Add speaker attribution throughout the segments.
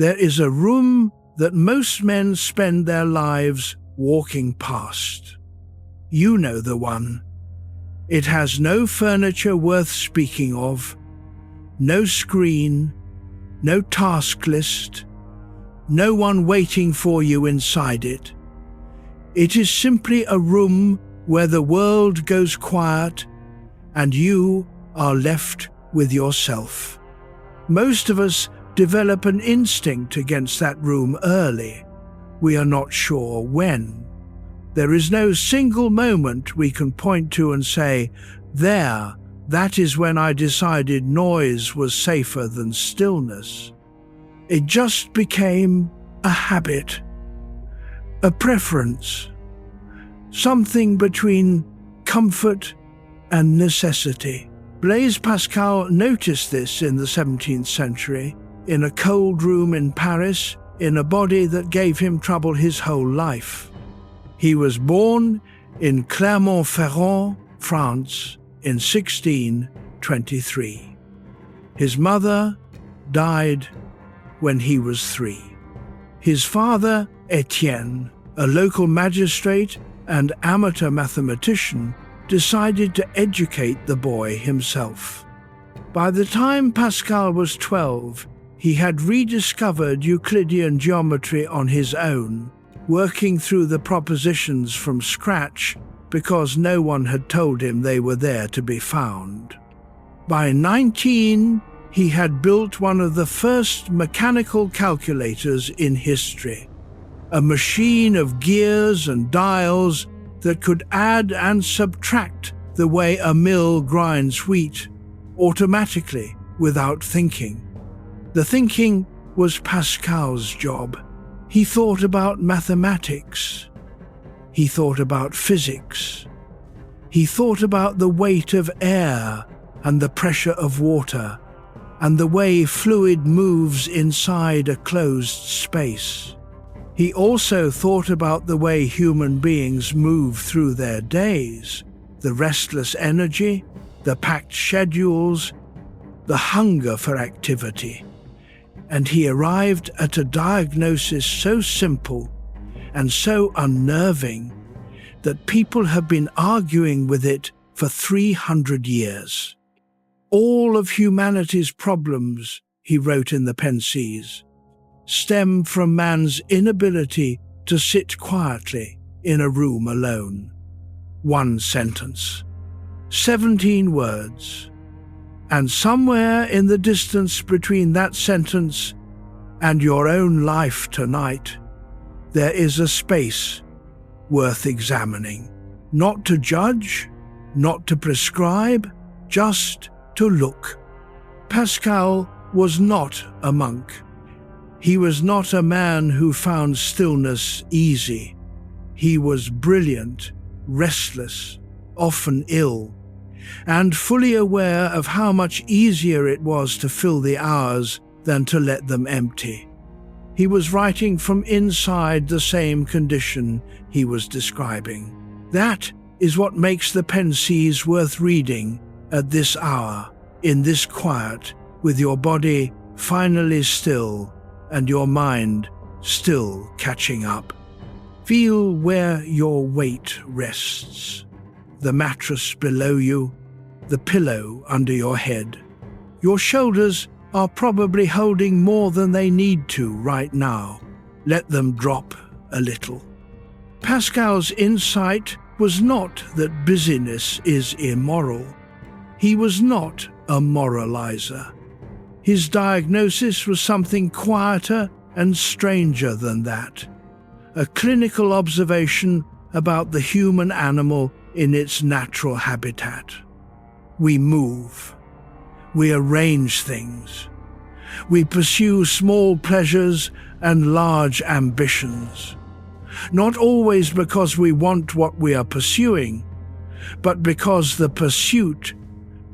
Speaker 1: There is a room that most men spend their lives walking past. You know the one. It has no furniture worth speaking of, no screen, no task list, no one waiting for you inside it. It is simply a room where the world goes quiet and you are left with yourself. Most of us develop an instinct against that room early. We are not sure when. There is no single moment we can point to and say, "There, that is when I decided noise was safer than stillness." It just became a habit, a preference, something between comfort and necessity. Blaise Pascal noticed this in the 17th century, in a cold room in Paris, in a body that gave him trouble his whole life. He was born in Clermont-Ferrand, France, in 1623. His mother died when he was 3. His father, Etienne, a local magistrate and amateur mathematician, decided to educate the boy himself. By the time Pascal was 12, he had rediscovered Euclidean geometry on his own, working through the propositions from scratch because no one had told him they were there to be found. By 19, he had built one of the first mechanical calculators in history, a machine of gears and dials that could add and subtract the way a mill grinds wheat, automatically, without thinking. The thinking was Pascal's job. He thought about mathematics. He thought about physics. He thought about the weight of air and the pressure of water, and the way fluid moves inside a closed space. He also thought about the way human beings move through their days, the restless energy, the packed schedules, the hunger for activity. And he arrived at a diagnosis so simple and so unnerving that people have been arguing with it for 300 years. All of humanity's problems, he wrote in the Pensées, stem from man's inability to sit quietly in a room alone. One sentence, 17 words. And somewhere in the distance between that sentence and your own life tonight, there is a space worth examining. Not to judge, not to prescribe, just to look. Pascal was not a monk. He was not a man who found stillness easy. He was brilliant, restless, often ill, and fully aware of how much easier it was to fill the hours than to let them empty. He was writing from inside the same condition he was describing. That is what makes the Pensées worth reading at this hour, in this quiet, with your body finally still and your mind still catching up. Feel where your weight rests. The mattress below you, the pillow under your head. Your shoulders are probably holding more than they need to right now. Let them drop a little. Pascal's insight was not that busyness is immoral. He was not a moralizer. His diagnosis was something quieter and stranger than that. A clinical observation about the human animal in its natural habitat. We move. We arrange things. We pursue small pleasures and large ambitions. Not always because we want what we are pursuing, but because the pursuit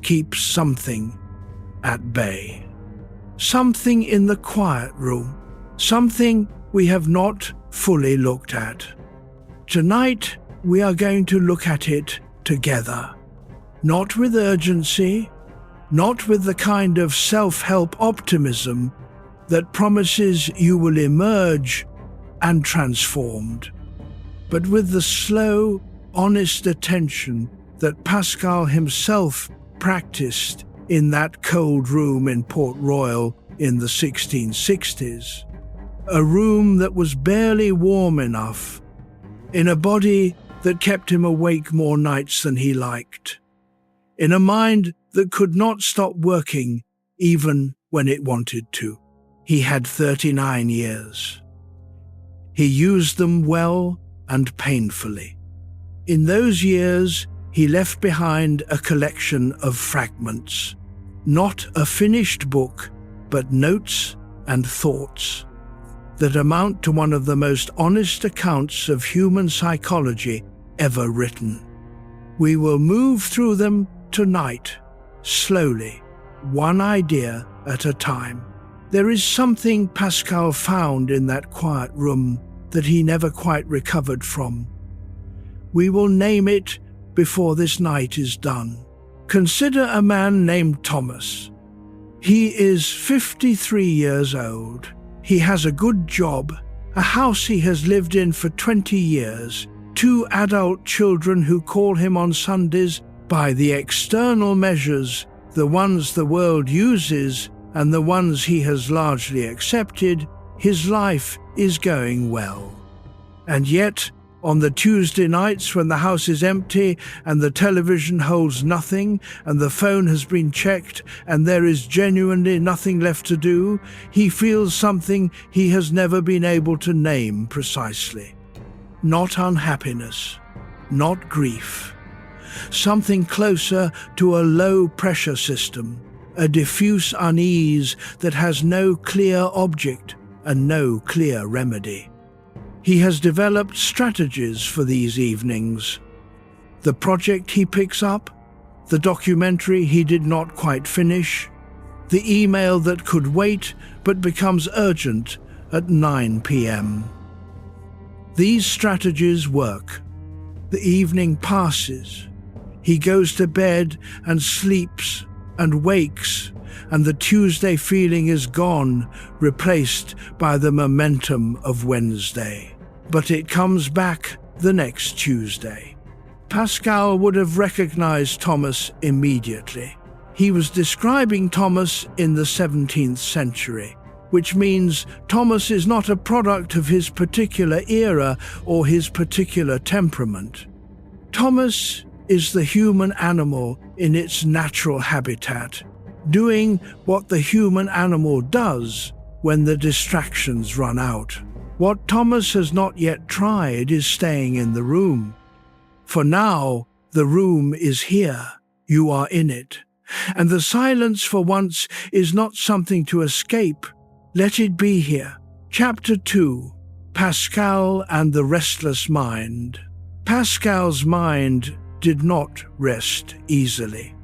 Speaker 1: keeps something at bay. Something in the quiet room. Something we have not fully looked at. Tonight, we are going to look at it together. Not with urgency, not with the kind of self-help optimism that promises you will emerge and transformed. But with the slow, honest attention that Pascal himself practiced in that cold room in Port Royal in the 1660s, a room that was barely warm enough, in a body that kept him awake more nights than he liked, in a mind that could not stop working even when it wanted to. He had 39 years. He used them well and painfully. In those years, he left behind a collection of fragments, not a finished book, but notes and thoughts that amount to one of the most honest accounts of human psychology ever written. We will move through them tonight, slowly, one idea at a time. There is something Pascal found in that quiet room that he never quite recovered from. We will name it before this night is done. Consider a man named Thomas. He is 53 years old. He has a good job, a house he has lived in for 20 years, 2 adult children who call him on Sundays by the external measures, the ones the world uses and the ones he has largely accepted. His life is going well. And yet, on the Tuesday nights when the house is empty and the television holds nothing and the phone has been checked and there is genuinely nothing left to do, he feels something he has never been able to name precisely. Not unhappiness, not grief. Something closer to a low-pressure system, a diffuse unease that has no clear object and no clear remedy. He has developed strategies for these evenings. The project he picks up, the documentary he did not quite finish, the email that could wait but becomes urgent at 9 p.m. These strategies work. The evening passes. He goes to bed and sleeps and wakes, and the Tuesday feeling is gone, replaced by the momentum of Wednesday. But it comes back the next Tuesday. Pascal would have recognized Thomas immediately. He was describing Thomas in the 17th century, which means Thomas is not a product of his particular era or his particular temperament. Thomas is the human animal in its natural habitat, doing what the human animal does when the distractions run out. What Thomas has not yet tried is staying in the room. For now, the room is here. You are in it. And the silence for once is not something to escape. Let it be here. Chapter 2. Pascal and the Restless Mind. Pascal's mind did not rest easily.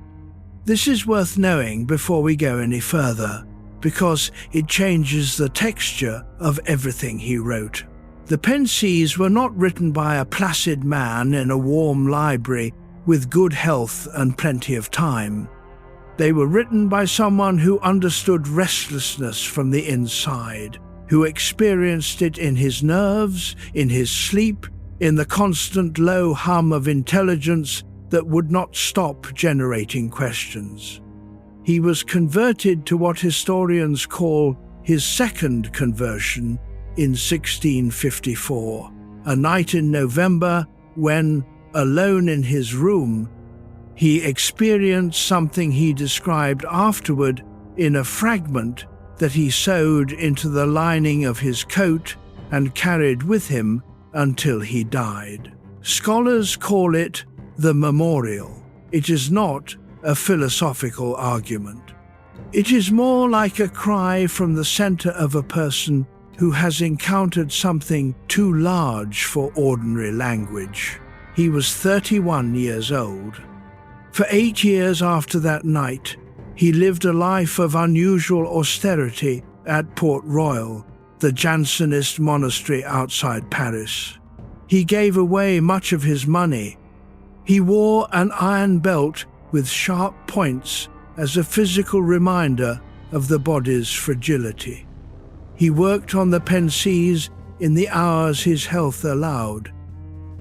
Speaker 1: This is worth knowing before we go any further, because it changes the texture of everything he wrote. The Pensies were not written by a placid man in a warm library with good health and plenty of time. They were written by someone who understood restlessness from the inside, who experienced it in his nerves, in his sleep, in the constant low hum of intelligence that would not stop generating questions. He was converted to what historians call his second conversion in 1654, a night in November when, alone in his room, he experienced something he described afterward in a fragment that he sewed into the lining of his coat and carried with him until he died. Scholars call it the memorial. It is not a philosophical argument. It is more like a cry from the center of a person who has encountered something too large for ordinary language. He was 31 years old. For 8 years after that night, he lived a life of unusual austerity at Port Royal, the Jansenist monastery outside Paris. He gave away much of his money. He wore an iron belt with sharp points as a physical reminder of the body's fragility. He worked on the pensies in the hours his health allowed.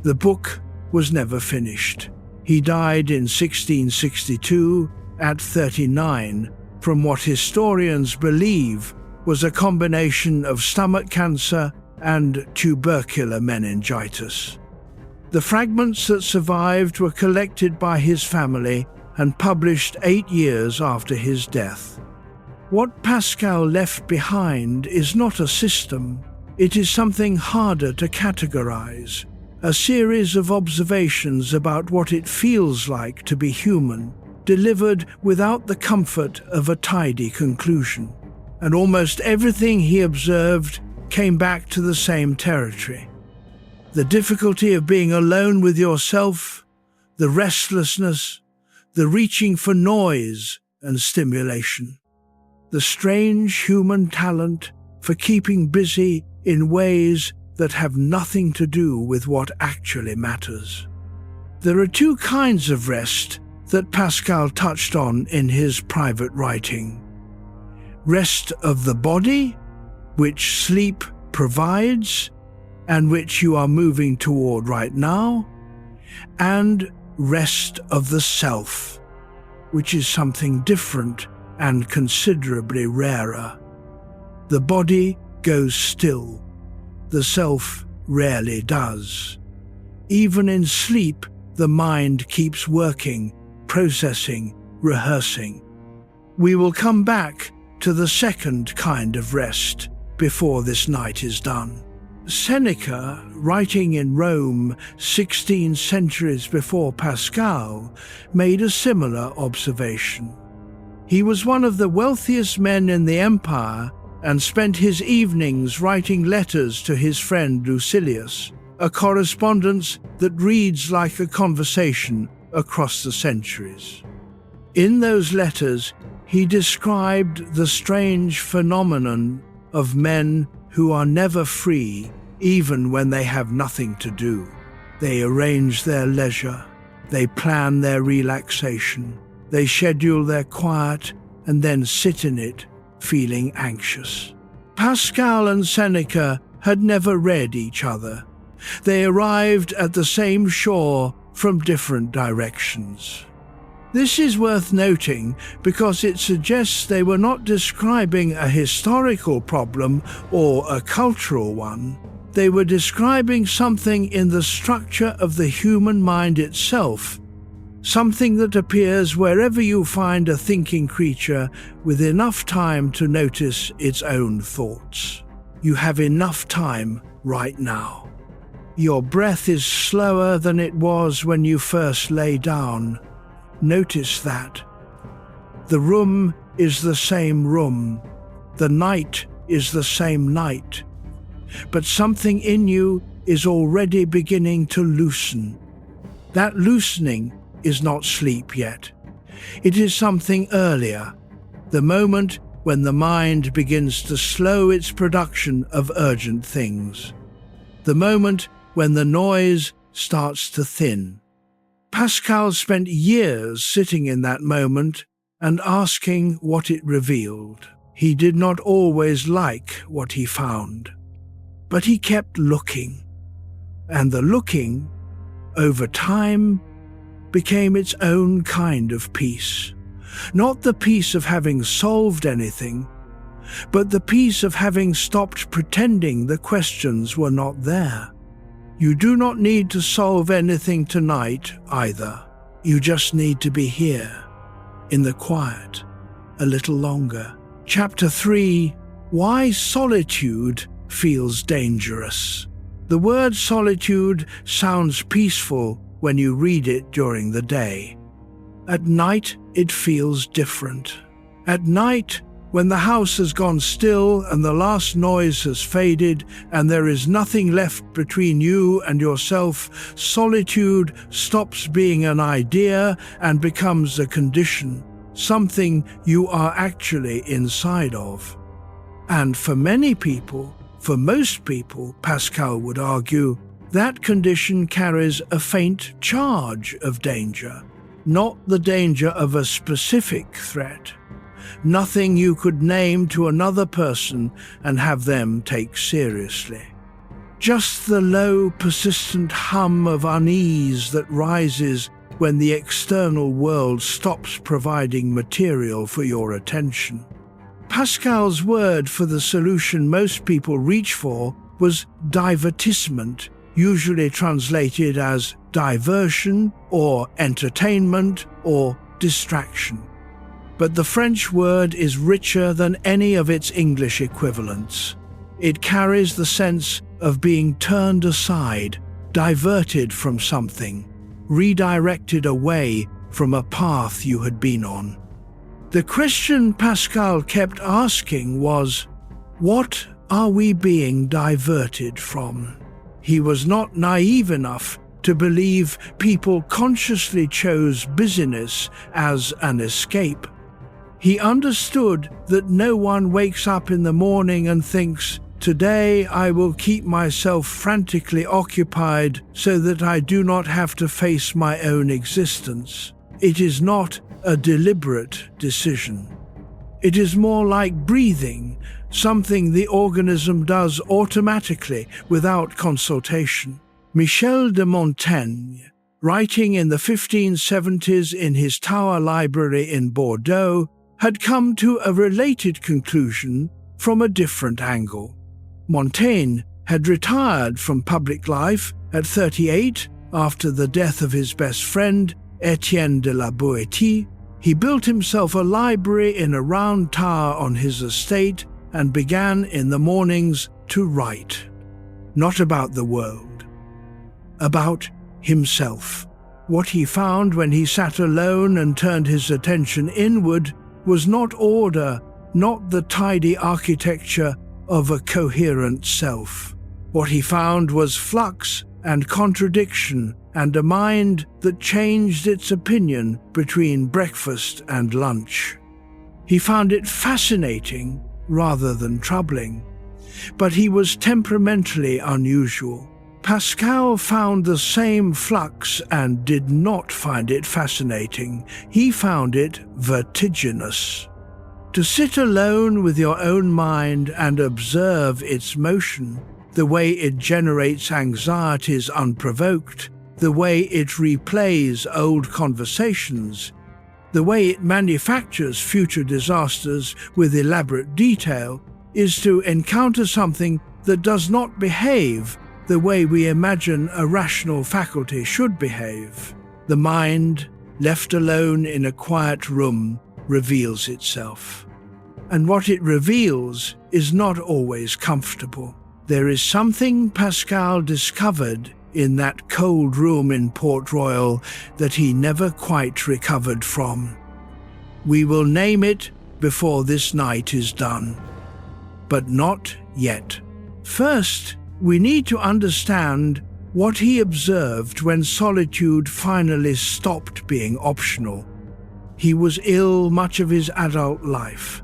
Speaker 1: The book was never finished. He died in 1662 at 39 from what historians believe was a combination of stomach cancer and tubercular meningitis. The fragments that survived were collected by his family and published 8 years after his death. What Pascal left behind is not a system. It is something harder to categorize, a series of observations about what it feels like to be human, delivered without the comfort of a tidy conclusion. And almost everything he observed came back to the same territory. The difficulty of being alone with yourself, the restlessness, the reaching for noise and stimulation, the strange human talent for keeping busy in ways that have nothing to do with what actually matters. There are two kinds of rest that Pascal touched on in his private writing. Rest of the body, which sleep provides, and which you are moving toward right now, and rest of the self, which is something different and considerably rarer. The body goes still. The self rarely does. Even in sleep, the mind keeps working, processing, rehearsing. We will come back to the second kind of rest before this night is done. Seneca, writing in Rome 16 centuries before Pascal, made a similar observation. He was one of the wealthiest men in the empire and spent his evenings writing letters to his friend Lucilius, a correspondence that reads like a conversation across the centuries. In those letters, he described the strange phenomenon of men who are never free, even when they have nothing to do. They arrange their leisure, they plan their relaxation, they schedule their quiet, and then sit in it, feeling anxious. Pascal and Seneca had never read each other. They arrived at the same shore from different directions. This is worth noting because it suggests they were not describing a historical problem or a cultural one. They were describing something in the structure of the human mind itself, something that appears wherever you find a thinking creature with enough time to notice its own thoughts. You have enough time right now. Your breath is slower than it was when you first lay down. Notice that. The room is the same room. The night is the same night. But something in you is already beginning to loosen. That loosening is not sleep yet. It is something earlier, the moment when the mind begins to slow its production of urgent things, the moment when the noise starts to thin. Pascal spent years sitting in that moment and asking what it revealed. He did not always like what he found, but he kept looking, and the looking, over time, became its own kind of peace. Not the peace of having solved anything, but the peace of having stopped pretending the questions were not there. You do not need to solve anything tonight either. You just need to be here, in the quiet, a little longer. Chapter 3: Why Solitude Feels Dangerous. The word solitude sounds peaceful when you read it during the day. At night, it feels different. At night, when the house has gone still and the last noise has faded and there is nothing left between you and yourself, solitude stops being an idea and becomes a condition, something you are actually inside of. And for many people, for most people, Pascal would argue, that condition carries a faint charge of danger, not the danger of a specific threat, nothing you could name to another person and have them take seriously. Just the low, persistent hum of unease that rises when the external world stops providing material for your attention. Pascal's word for the solution most people reach for was divertissement, usually translated as diversion or entertainment or distraction. But the French word is richer than any of its English equivalents. It carries the sense of being turned aside, diverted from something, redirected away from a path you had been on. The question Pascal kept asking was, what are we being diverted from? He was not naive enough to believe people consciously chose busyness as an escape. He understood that no one wakes up in the morning and thinks, "Today I will keep myself frantically occupied so that I do not have to face my own existence." It is not a deliberate decision. It is more like breathing, something the organism does automatically without consultation. Michel de Montaigne, writing in the 1570s in his Tower Library in Bordeaux, had come to a related conclusion from a different angle. Montaigne had retired from public life at 38 after the death of his best friend, Etienne de la Boétie. He built himself a library in a round tower on his estate and began in the mornings to write. Not about the world, about himself. What he found when he sat alone and turned his attention inward was not order, not the tidy architecture of a coherent self. What he found was flux and contradiction and a mind that changed its opinion between breakfast and lunch. He found it fascinating rather than troubling, but he was temperamentally unusual. Pascal found the same flux and did not find it fascinating. He found it vertiginous. To sit alone with your own mind and observe its motion, the way it generates anxieties unprovoked, the way it replays old conversations, the way it manufactures future disasters with elaborate detail, is to encounter something that does not behave the way we imagine a rational faculty should behave. The mind, left alone in a quiet room, reveals itself. And what it reveals is not always comfortable. There is something Pascal discovered in that cold room in Port Royal that he never quite recovered from. We will name it before this night is done. But not yet. First, we need to understand what he observed when solitude finally stopped being optional. He was ill much of his adult life.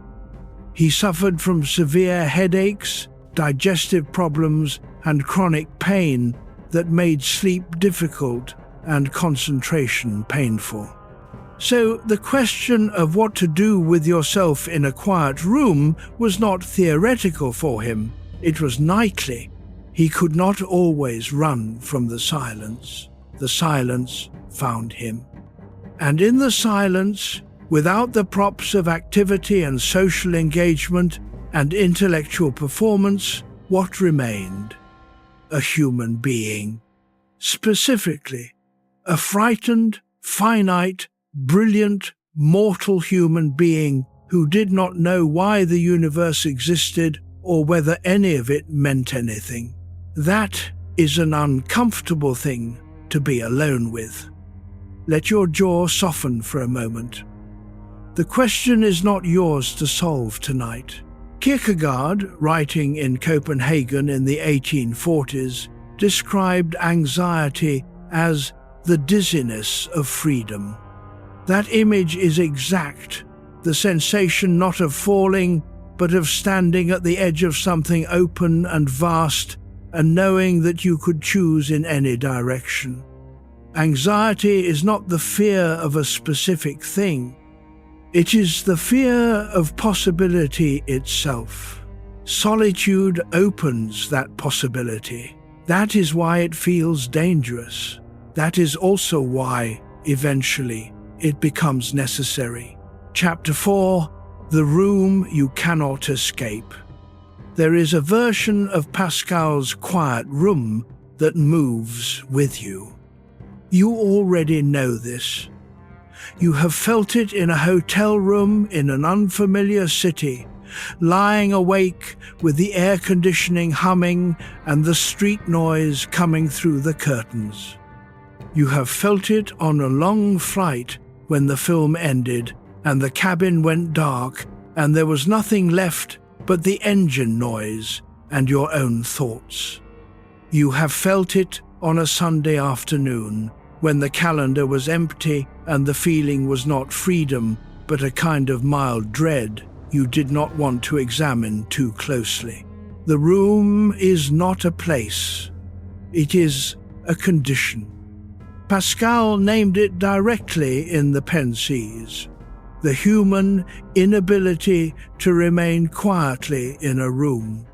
Speaker 1: He suffered from severe headaches, digestive problems, and chronic pain that made sleep difficult and concentration painful. So the question of what to do with yourself in a quiet room was not theoretical for him, it was nightly. He could not always run from the silence. The silence found him. And in the silence, without the props of activity and social engagement and intellectual performance, what remained? A human being. Specifically, a frightened, finite, brilliant, mortal human being who did not know why the universe existed or whether any of it meant anything. That is an uncomfortable thing to be alone with. Let your jaw soften for a moment. The question is not yours to solve tonight. Kierkegaard, writing in Copenhagen in the 1840s, described anxiety as the dizziness of freedom. That image is exact, the sensation not of falling, but of standing at the edge of something open and vast, and knowing that you could choose in any direction. Anxiety is not the fear of a specific thing. It is the fear of possibility itself. Solitude opens that possibility. That is why it feels dangerous. That is also why, eventually, it becomes necessary. Chapter 4: The Room You Cannot Escape. There is a version of Pascal's quiet room that moves with you. You already know this. You have felt it in a hotel room in an unfamiliar city, lying awake with the air conditioning humming and the street noise coming through the curtains. You have felt it on a long flight when the film ended and the cabin went dark and there was nothing left but the engine noise and your own thoughts. You have felt it on a Sunday afternoon when the calendar was empty and the feeling was not freedom but a kind of mild dread you did not want to examine too closely. The room is not a place. It is a condition. Pascal named it directly in the Pensées: the human inability to remain quietly in a room.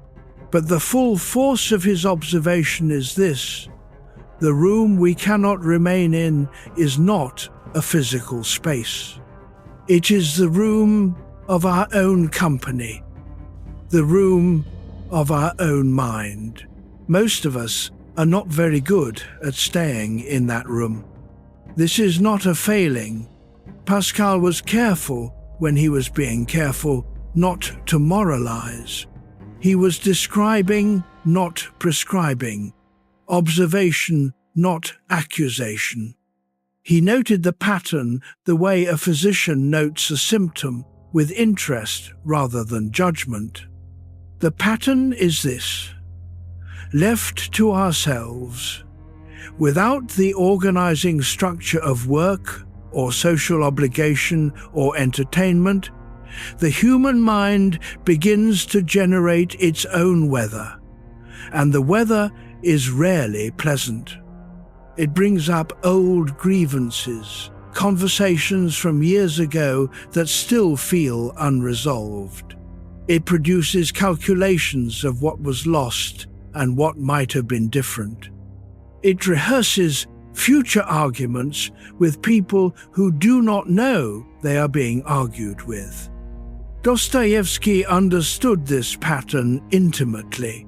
Speaker 1: But the full force of his observation is this: the room we cannot remain in is not a physical space. It is the room of our own company, the room of our own mind. Most of us are not very good at staying in that room. This is not a failing. Pascal was careful when he was being careful not to moralize. He was describing, not prescribing. Observation, not accusation. He noted the pattern the way a physician notes a symptom, with interest rather than judgment. The pattern is this: left to ourselves, without the organizing structure of work or social obligation or entertainment, the human mind begins to generate its own weather, and the weather is rarely pleasant. It brings up old grievances, conversations from years ago that still feel unresolved. It produces calculations of what was lost and what might have been different. It rehearses future arguments with people who do not know they are being argued with. Dostoevsky understood this pattern intimately.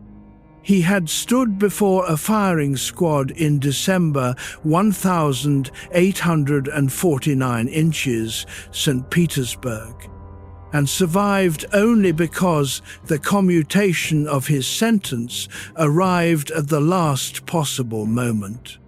Speaker 1: He had stood before a firing squad in December 1849 inches, St. Petersburg, and survived only because the commutation of his sentence arrived at the last possible moment.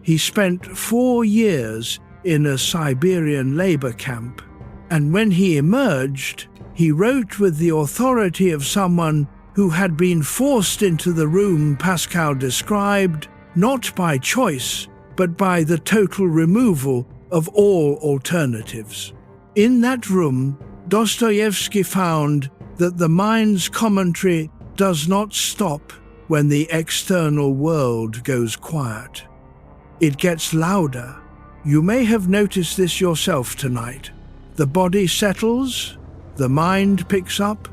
Speaker 1: He spent 4 years in a Siberian labor camp, and when he emerged, he wrote with the authority of someone who had been forced into the room Pascal described, not by choice, but by the total removal of all alternatives. In that room, Dostoevsky found that the mind's commentary does not stop when the external world goes quiet. It gets louder. You may have noticed this yourself tonight. The body settles, the mind picks up.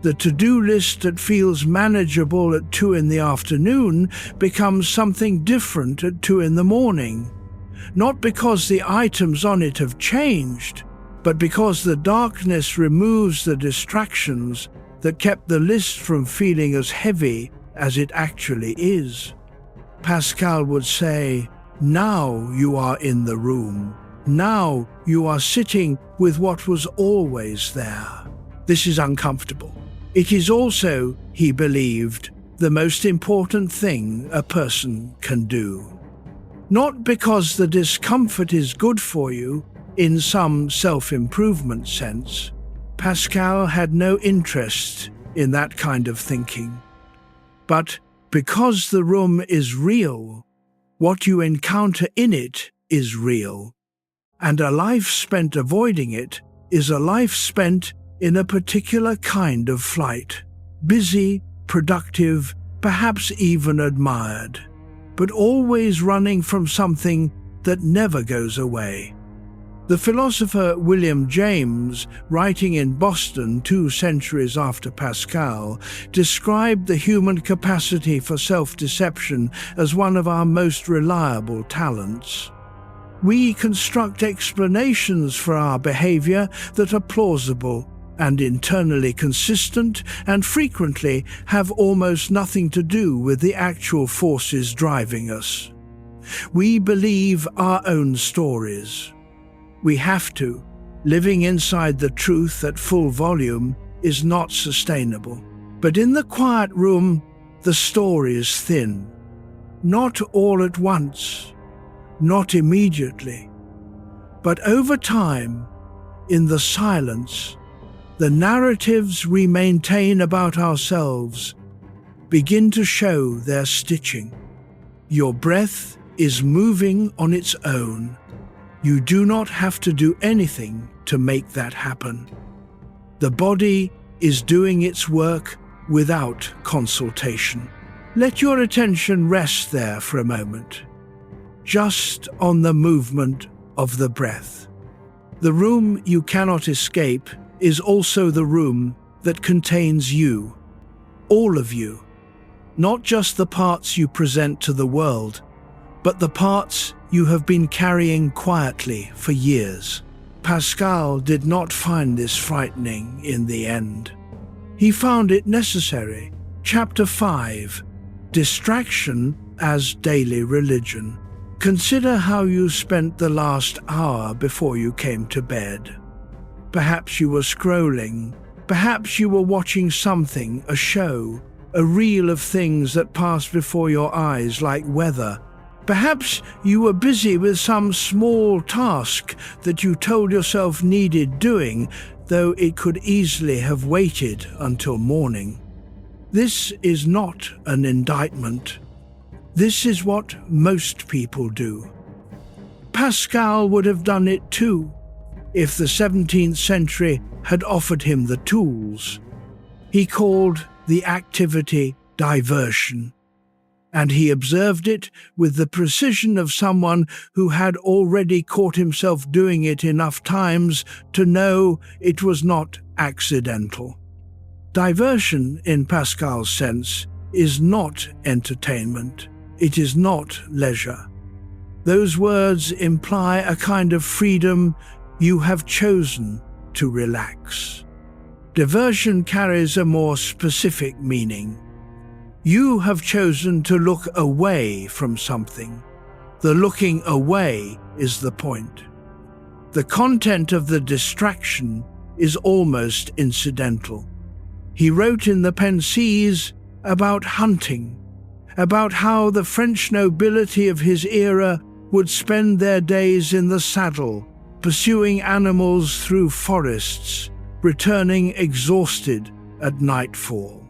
Speaker 1: The to-do list that feels manageable at 2 in the afternoon becomes something different at 2 in the morning. Not because the items on it have changed, but because the darkness removes the distractions that kept the list from feeling as heavy as it actually is. Pascal would say, now you are in the room. Now you are sitting with what was always there. This is uncomfortable. It is also, he believed, the most important thing a person can do. Not because the discomfort is good for you, in some self-improvement sense. Pascal had no interest in that kind of thinking. But because the room is real, what you encounter in it is real. And a life spent avoiding it is a life spent in a particular kind of flight, busy, productive, perhaps even admired, but always running from something that never goes away. The philosopher William James, writing in Boston 2 centuries after Pascal, described the human capacity for self-deception as one of our most reliable talents. We construct explanations for our behavior that are plausible and internally consistent, and frequently have almost nothing to do with the actual forces driving us. We believe our own stories. We have to. Living inside the truth at full volume is not sustainable. But in the quiet room, the story is thin. Not all at once, not immediately, but over time, in the silence, the narratives we maintain about ourselves begin to show their stitching. Your breath is moving on its own. You do not have to do anything to make that happen. The body is doing its work without consultation. Let your attention rest there for a moment, just on the movement of the breath. The room you cannot escape is also the room that contains you, all of you, not just the parts you present to the world, but the parts you have been carrying quietly for years. Pascal did not find this frightening in the end. He found it necessary. Chapter 5, Distraction as Daily Religion. Consider how you spent the last hour before you came to bed. Perhaps you were scrolling. Perhaps you were watching something, a show, a reel of things that passed before your eyes like weather. Perhaps you were busy with some small task that you told yourself needed doing, though it could easily have waited until morning. This is not an indictment. This is what most people do. Pascal would have done it too, if the 17th century had offered him the tools. He called the activity diversion, and he observed it with the precision of someone who had already caught himself doing it enough times to know it was not accidental. Diversion, in Pascal's sense, is not entertainment. It is not leisure. Those words imply a kind of freedom. You have chosen to relax. Diversion carries a more specific meaning. You have chosen to look away from something. The looking away is the point. The content of the distraction is almost incidental. He wrote in the Pensées about hunting, about how the French nobility of his era would spend their days in the saddle, pursuing animals through forests, returning exhausted at nightfall.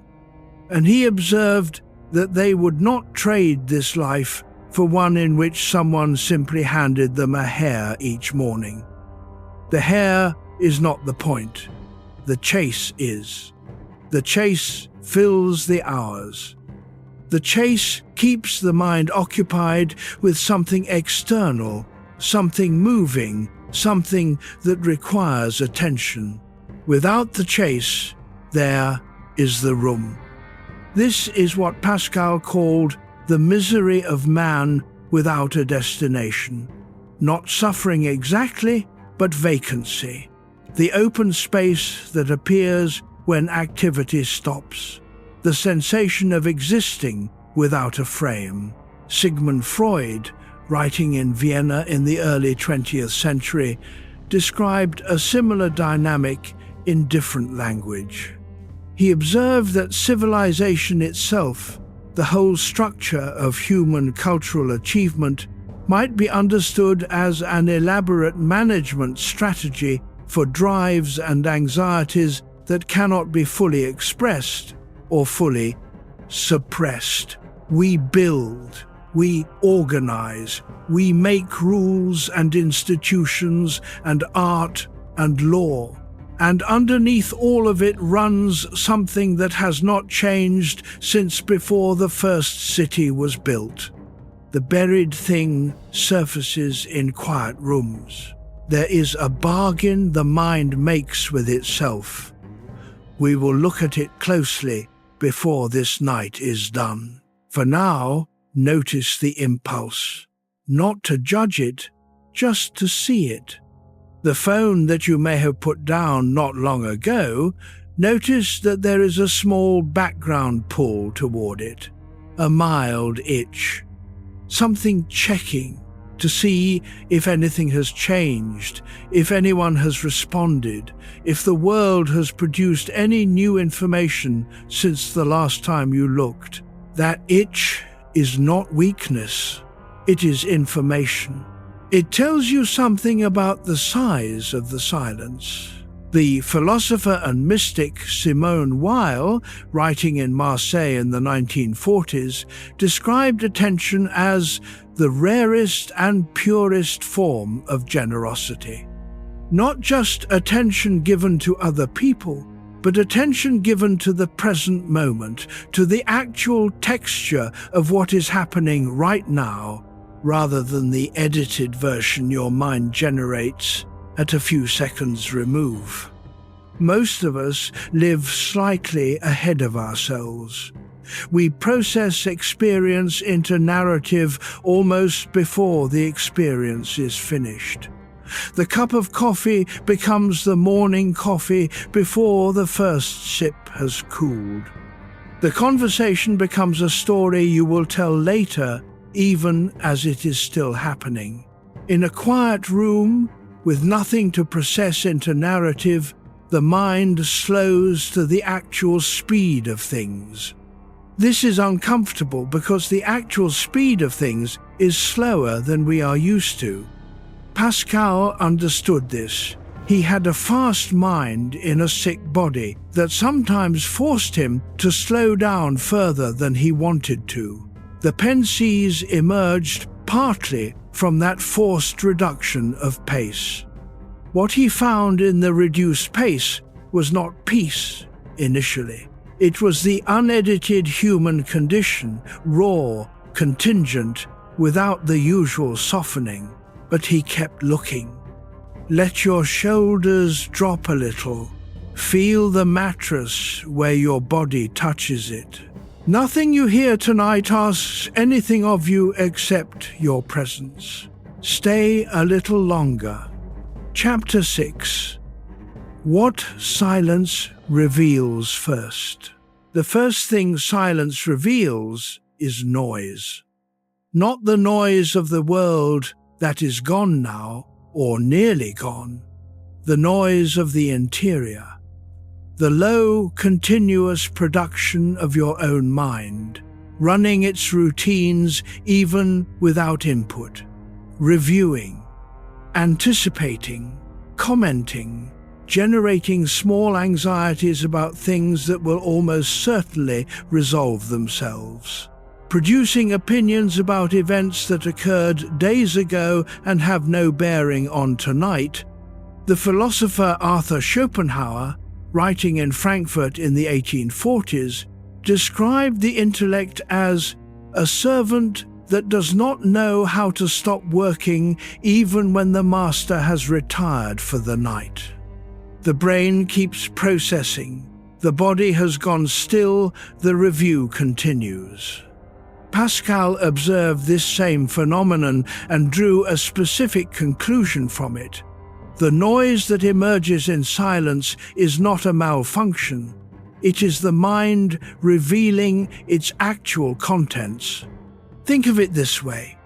Speaker 1: And he observed that they would not trade this life for one in which someone simply handed them a hare each morning. The hare is not the point. The chase is. The chase fills the hours. The chase keeps the mind occupied with something external, something moving, something that requires attention. Without the chase, there is the room. This is what Pascal called the misery of man without a destination. Not suffering exactly, but vacancy. The open space that appears when activity stops. The sensation of existing without a frame. Sigmund Freud, writing in Vienna in the early 20th century, described a similar dynamic in different language. He observed that civilization itself, the whole structure of human cultural achievement, might be understood as an elaborate management strategy for drives and anxieties that cannot be fully expressed or fully suppressed. We build, we organize, we make rules and institutions and art and law. And underneath all of it runs something that has not changed since before the first city was built. The buried thing surfaces in quiet rooms. There is a bargain the mind makes with itself. We will look at it closely before this night is done. For now, notice the impulse. Not to judge it, just to see it. The phone that you may have put down not long ago, notice that there is a small background pull toward it, a mild itch, something checking to see if anything has changed, if anyone has responded, if the world has produced any new information since the last time you looked. That itch is not weakness, it is information. It tells you something about the size of the silence. The philosopher and mystic Simone Weil, writing in Marseille in the 1940s, described attention as the rarest and purest form of generosity. Not just attention given to other people, but attention given to the present moment, to the actual texture of what is happening right now, rather than the edited version your mind generates at a few seconds remove. Most of us live slightly ahead of ourselves. We process experience into narrative almost before the experience is finished. The cup of coffee becomes the morning coffee before the first sip has cooled. The conversation becomes a story you will tell later, even as it is still happening. In a quiet room, with nothing to process into narrative, the mind slows to the actual speed of things. This is uncomfortable because the actual speed of things is slower than we are used to. Pascal understood this. He had a fast mind in a sick body that sometimes forced him to slow down further than he wanted to. The Pensées emerged partly from that forced reduction of pace. What he found in the reduced pace was not peace initially. It was the unedited human condition, raw, contingent, without the usual softening. But he kept looking. Let your shoulders drop a little. Feel the mattress where your body touches it. Nothing you hear tonight asks anything of you except your presence. Stay a little longer. Chapter 6. What silence reveals first? The first thing silence reveals is noise. Not the noise of the world that is gone now, or nearly gone. The noise of the interior. The low, continuous production of your own mind, running its routines even without input, reviewing, anticipating, commenting, generating small anxieties about things that will almost certainly resolve themselves, producing opinions about events that occurred days ago and have no bearing on tonight. The philosopher Arthur Schopenhauer, writing in Frankfurt in the 1840s, described the intellect as a servant that does not know how to stop working even when the master has retired for the night. The brain keeps processing. The body has gone still. The review continues. Pascal observed this same phenomenon and drew a specific conclusion from it. The noise that emerges in silence is not a malfunction. It is the mind revealing its actual contents. Think of it this way.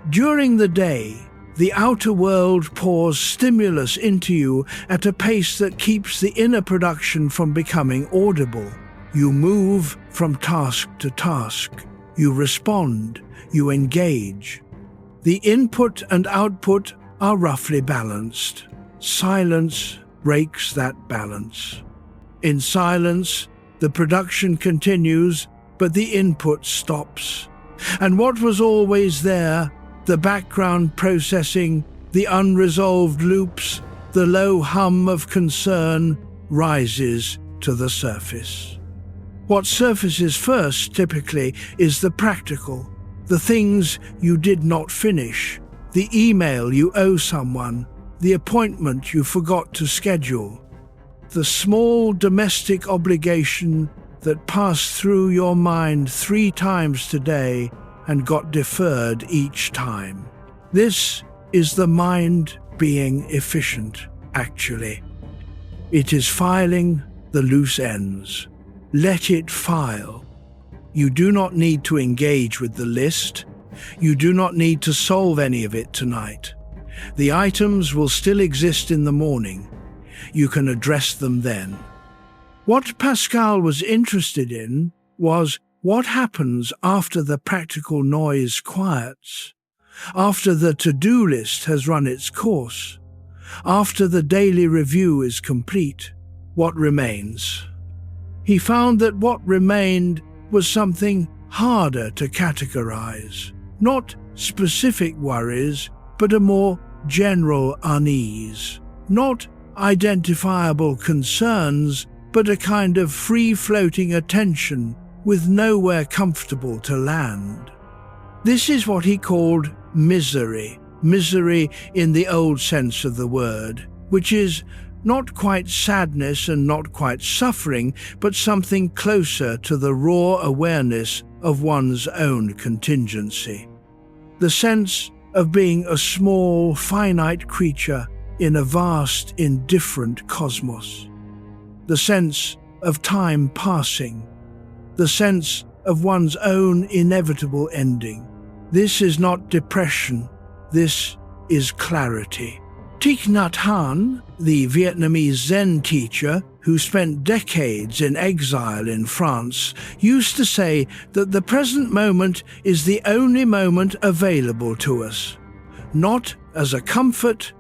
Speaker 1: During the day, the outer world pours stimulus into you at a pace that keeps the inner production from becoming audible. You move from task to task. You respond. You engage. The input and output are roughly balanced. Silence breaks that balance. In silence, the production continues, but the input stops. And what was always there, the background processing, the unresolved loops, the low hum of concern, rises to the surface. What surfaces first, typically, is the practical, the things you did not finish, the email you owe someone, the appointment you forgot to schedule, the small domestic obligation that passed through your mind 3 times today and got deferred each time. This is the mind being efficient, actually. It is filing the loose ends. Let it file. You do not need to engage with the list. You do not need to solve any of it tonight. The items will still exist in the morning. You can address them then. What Pascal was interested in was what happens after the practical noise quiets, after the to-do list has run its course, after the daily review is complete. What remains? He found that what remained was something harder to categorize, not specific worries, but a more general unease, not identifiable concerns, but a kind of free-floating attention with nowhere comfortable to land. This is what he called misery in the old sense of the word, which is not quite sadness and not quite suffering, but something closer to the raw awareness of one's own contingency. The sense of being a small, finite creature in a vast, indifferent cosmos. The sense of time passing. The sense of one's own inevitable ending. This is not depression. This is clarity. Thich Nhat Hanh, the Vietnamese Zen teacher who spent decades in exile in France, used to say that the present moment is the only moment available to us, not as a comfort,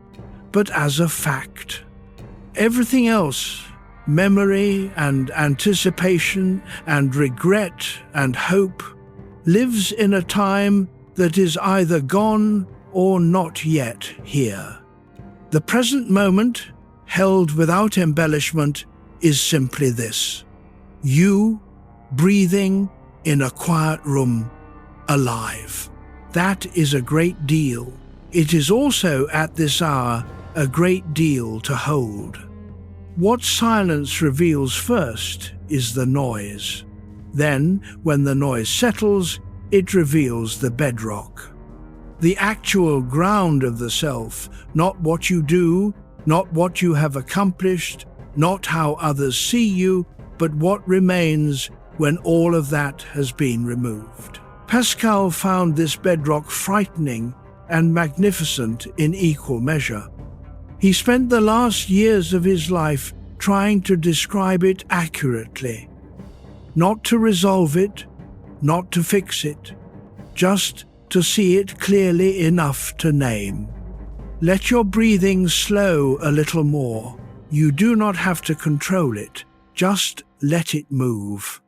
Speaker 1: but as a fact. Everything else, memory and anticipation and regret and hope, lives in a time that is either gone or not yet here. The present moment, held without embellishment, is simply this: you breathing in a quiet room, alive. That is a great deal. It is also, at this hour, a great deal to hold. What silence reveals first is the noise. Then, when the noise settles, it reveals the bedrock. The actual ground of the self, not what you do, not what you have accomplished, not how others see you, but what remains when all of that has been removed. Pascal found this bedrock frightening and magnificent in equal measure. He spent the last years of his life trying to describe it accurately, not to resolve it, not to fix it, just to see it clearly enough to name. Let your breathing slow a little more. You do not have to control it, just let it move.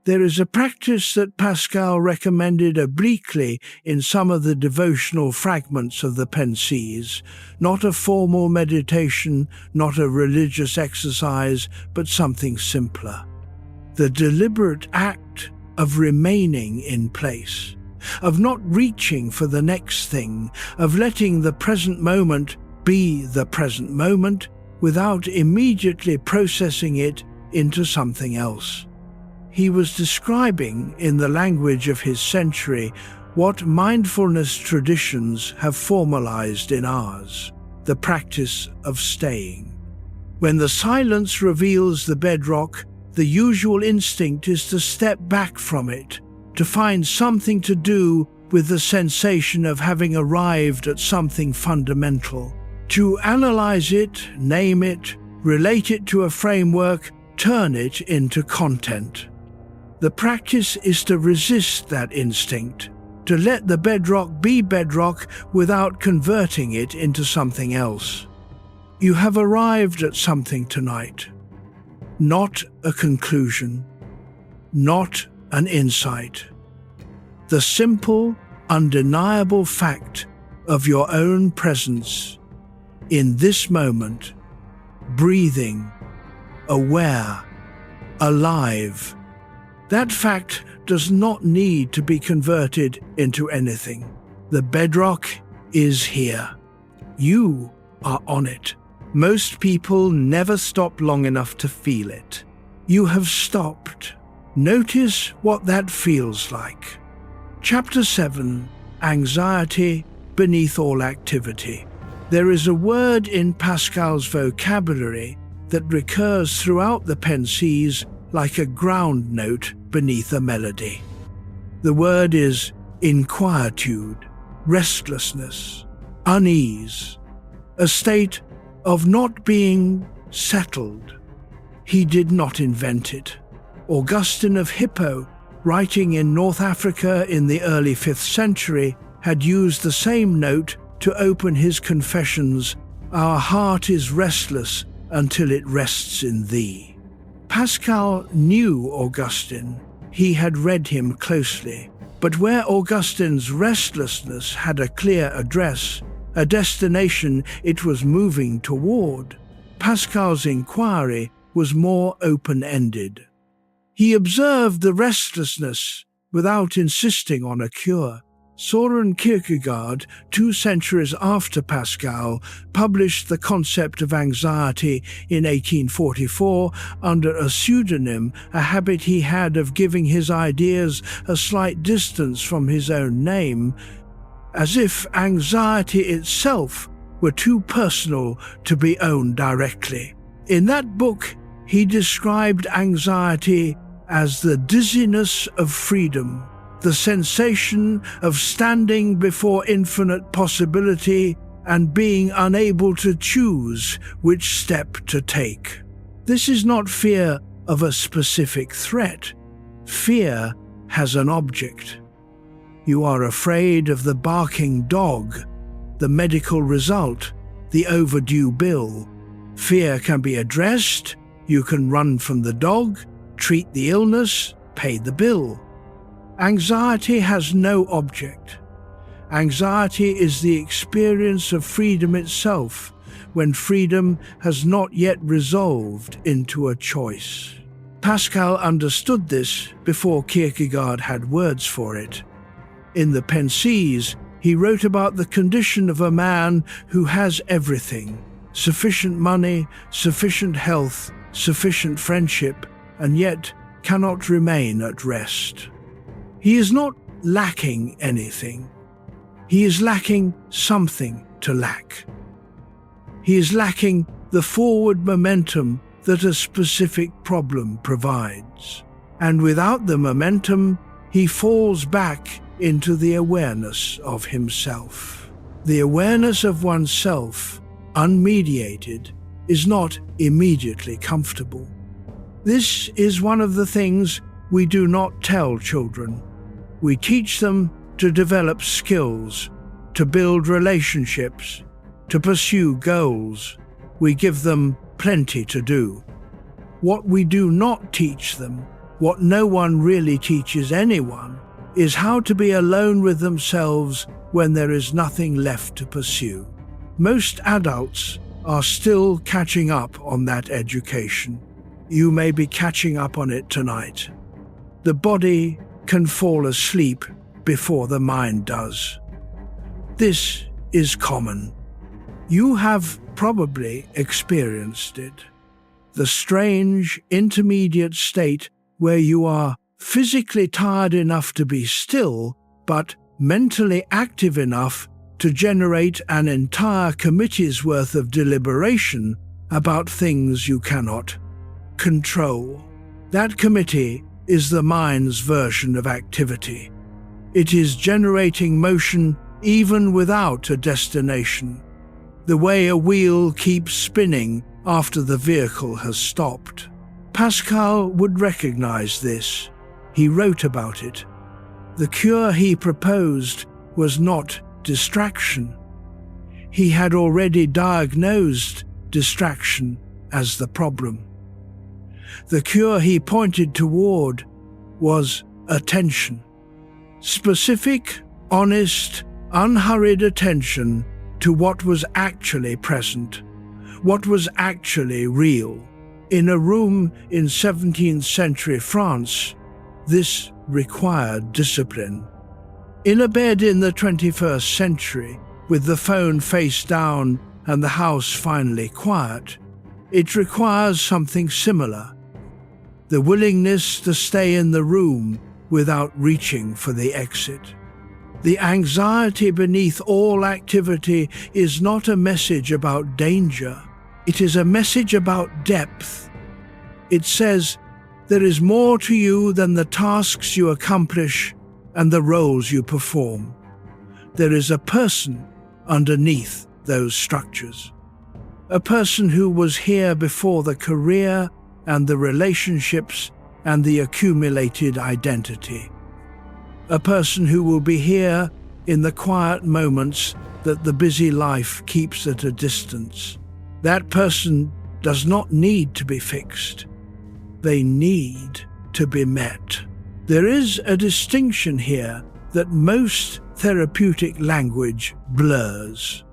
Speaker 1: There is a practice that Pascal recommended obliquely in some of the devotional fragments of the Pensées, not a formal meditation, not a religious exercise, but something simpler. The deliberate act of remaining in place, of not reaching for the next thing, of letting the present moment be the present moment without immediately processing it into something else. He was describing, in the language of his century, what mindfulness traditions have formalized in ours, the practice of staying. When the silence reveals the bedrock, the usual instinct is to step back from it, to find something to do with the sensation of having arrived at something fundamental, to analyze it, name it, relate it to a framework, turn it into content. The practice is to resist that instinct, to let the bedrock be bedrock without converting it into something else. You have arrived at something tonight. Not a conclusion, not an insight. The simple, undeniable fact of your own presence in this moment, breathing, aware, alive. That fact does not need to be converted into anything. The bedrock is here. You are on it. Most people never stop long enough to feel it. You have stopped. Notice what that feels like. Chapter 7. Anxiety beneath all activity. There is a word in Pascal's vocabulary that recurs throughout the Pensées like a ground note beneath a melody. The word is inquietude, restlessness, unease, a state of not being settled. He did not invent it. Augustine of Hippo, writing in North Africa in the early 5th century, had used the same note to open his Confessions, "Our heart is restless until it rests in thee." Pascal knew Augustine. He had read him closely. But where Augustine's restlessness had a clear address, a destination it was moving toward, Pascal's inquiry was more open-ended. He observed the restlessness without insisting on a cure. Søren Kierkegaard, 2 centuries after Pascal, published The Concept of Anxiety in 1844 under a pseudonym, a habit he had of giving his ideas a slight distance from his own name, as if anxiety itself were too personal to be owned directly. In that book, he described anxiety as the dizziness of freedom, the sensation of standing before infinite possibility and being unable to choose which step to take. This is not fear of a specific threat. Fear has an object. You are afraid of the barking dog, the medical result, the overdue bill. Fear can be addressed. You can run from the dog, treat the illness, pay the bill. Anxiety has no object. Anxiety is the experience of freedom itself, when freedom has not yet resolved into a choice. Pascal understood this before Kierkegaard had words for it. In the Pensées, he wrote about the condition of a man who has everything: sufficient money, sufficient health, sufficient friendship, and yet cannot remain at rest. He is not lacking anything. He is lacking something to lack. He is lacking the forward momentum that a specific problem provides. And without the momentum, he falls back into the awareness of himself. The awareness of oneself, unmediated, is not immediately comfortable. This is one of the things we do not tell children. We teach them to develop skills, to build relationships, to pursue goals. We give them plenty to do. What we do not teach them, what no one really teaches anyone, is how to be alone with themselves when there is nothing left to pursue. Most adults are still catching up on that education. You may be catching up on it tonight. The body can fall asleep before the mind does. This is common. You have probably experienced it. The strange intermediate state where you are physically tired enough to be still, but mentally active enough to generate an entire committee's worth of deliberation about things you cannot control. That committee is the mind's version of activity. It is generating motion even without a destination, the way a wheel keeps spinning after the vehicle has stopped. Pascal would recognize this. He wrote about it. The cure he proposed was not distraction. He had already diagnosed distraction as the problem. The cure he pointed toward was attention. Specific, honest, unhurried attention to what was actually present, what was actually real. In a room in 17th century France, this required discipline. In a bed in the 21st century, with the phone face down and the house finally quiet, it requires something similar: the willingness to stay in the room without reaching for the exit. The anxiety beneath all activity is not a message about danger. It is a message about depth. It says, there is more to you than the tasks you accomplish and the roles you perform. There is a person underneath those structures. A person who was here before the career and the relationships and the accumulated identity. A person who will be here in the quiet moments that the busy life keeps at a distance. That person does not need to be fixed. They need to be met. There is a distinction here that most therapeutic language blurs.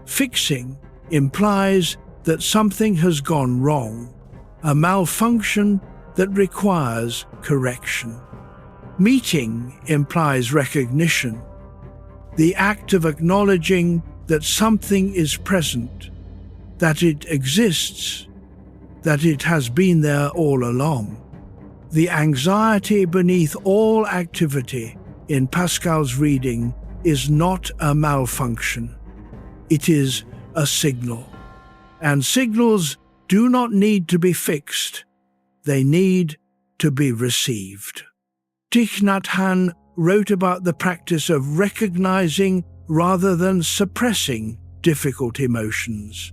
Speaker 1: Fixing implies that something has gone wrong, a malfunction that requires correction. Meeting implies recognition, the act of acknowledging that something is present, that it exists, that it has been there all along. The anxiety beneath all activity in Pascal's reading is not a malfunction. It is a signal. And signals do not need to be fixed. They need to be received. Thich Nhat Hanh wrote about the practice of recognizing rather than suppressing difficult emotions.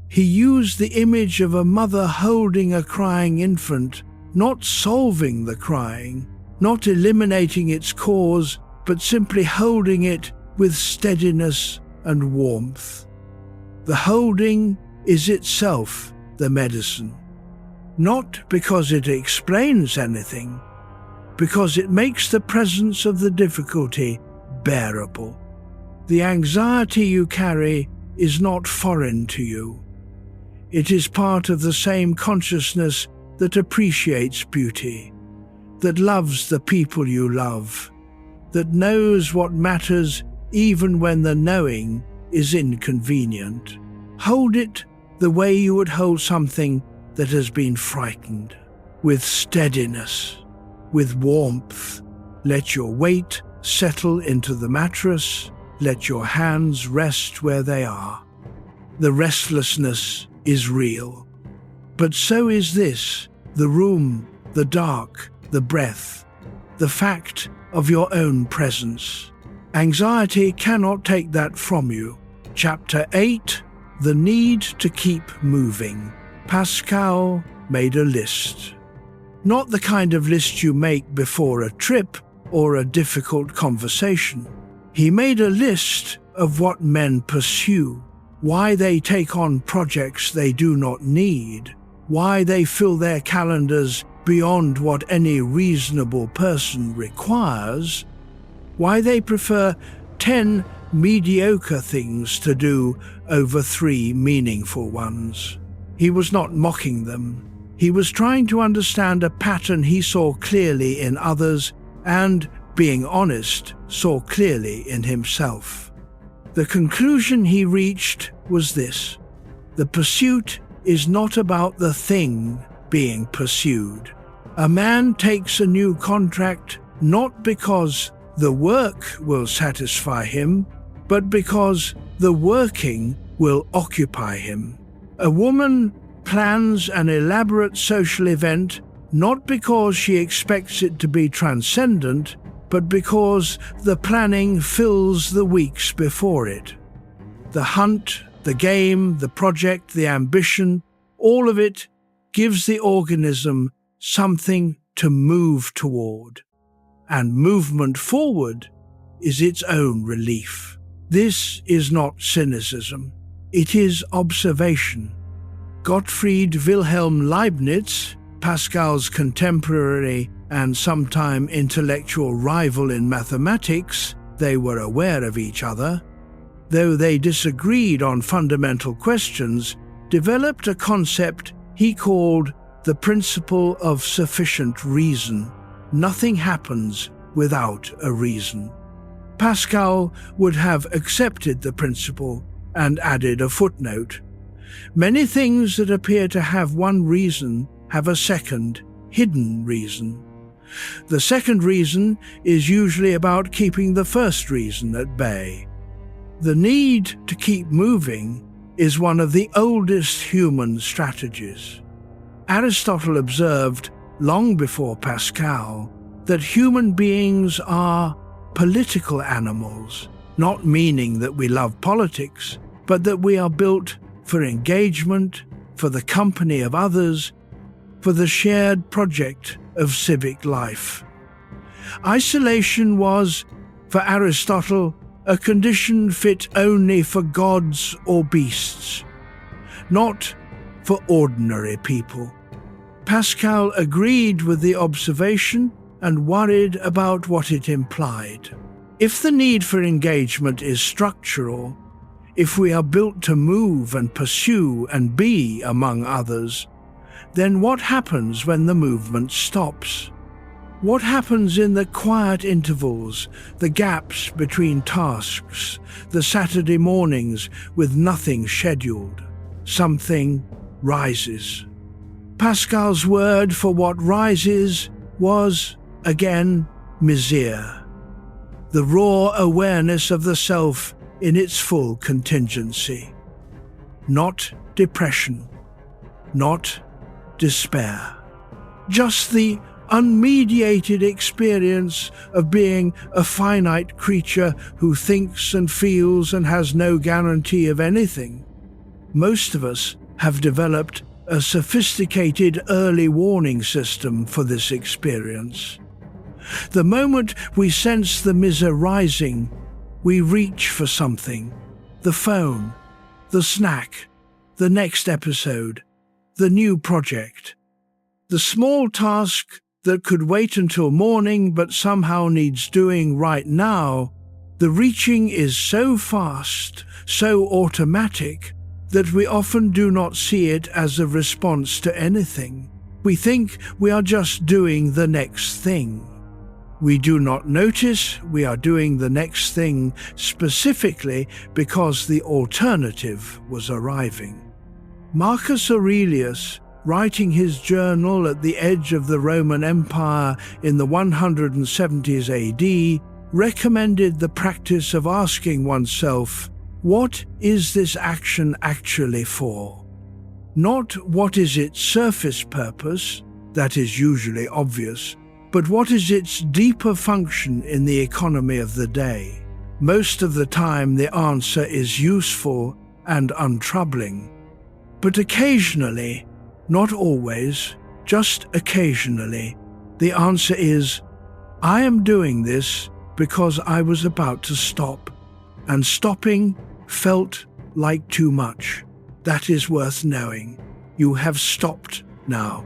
Speaker 1: He used the image of a mother holding a crying infant, not solving the crying, not eliminating its cause, but simply holding it with steadiness and warmth. The holding is itself the medicine, not because it explains anything, because it makes the presence of the difficulty bearable. The anxiety you carry is not foreign to you. It is part of the same consciousness that appreciates beauty, that loves the people you love, that knows what matters even when the knowing is inconvenient. Hold it the way you would hold something that has been frightened, with steadiness, with warmth. Let your weight settle into the mattress. Let your hands rest where they are. The restlessness is real. But so is this, the room, the dark, the breath, the fact of your own presence. Anxiety cannot take that from you. Chapter 8, The Need to Keep Moving. Pascal made a list. Not the kind of list you make before a trip or a difficult conversation. He made a list of what men pursue, why they take on projects they do not need, why they fill their calendars beyond what any reasonable person requires, why they prefer 10 mediocre things to do over 3 meaningful ones. He was not mocking them. He was trying to understand a pattern he saw clearly in others and, being honest, saw clearly in himself. The conclusion he reached was this: the pursuit is not about the thing being pursued. A man takes a new contract not because the work will satisfy him, but because the working will occupy him. A woman plans an elaborate social event not because she expects it to be transcendent, but because the planning fills the weeks before it. The hunt, the game, the project, the ambition, all of it gives the organism something to move toward. And movement forward is its own relief. This is not cynicism. It is observation. Gottfried Wilhelm Leibniz, Pascal's contemporary and sometime intellectual rival in mathematics, they were aware of each other, though they disagreed on fundamental questions, developed a concept he called the principle of sufficient reason. Nothing happens without a reason. Pascal would have accepted the principle and added a footnote. Many things that appear to have one reason have a second, hidden reason. The second reason is usually about keeping the first reason at bay. The need to keep moving is one of the oldest human strategies. Aristotle observed, long before Pascal, that human beings are political animals, not meaning that we love politics, but that we are built for engagement, for the company of others, for the shared project of civic life. Isolation was, for Aristotle, a condition fit only for gods or beasts, not for ordinary people. Pascal agreed with the observation and worried about what it implied. If the need for engagement is structural, if we are built to move and pursue and be among others, then what happens when the movement stops? What happens in the quiet intervals, the gaps between tasks, the Saturday mornings with nothing scheduled? Something rises. Pascal's word for what rises was, again, misère, the raw awareness of the self in its full contingency. Not depression, not despair, just the unmediated experience of being a finite creature who thinks and feels and has no guarantee of anything. Most of us have developed a sophisticated early warning system for this experience. The moment we sense the misery rising, we reach for something: the phone, the snack, the next episode, the new project. The small task that could wait until morning but somehow needs doing right now, the reaching is so fast, so automatic, that we often do not see it as a response to anything. We think we are just doing the next thing. We do not notice we are doing the next thing specifically because the alternative was arriving. Marcus Aurelius, writing his journal at the edge of the Roman Empire in the 170s AD, recommended the practice of asking oneself, what is this action actually for? Not what is its surface purpose, that is usually obvious, but what is its deeper function in the economy of the day? Most of the time the answer is useful and untroubling. But occasionally, not always, just occasionally, the answer is, I am doing this because I was about to stop, and stopping felt like too much. That is worth knowing. You have stopped now.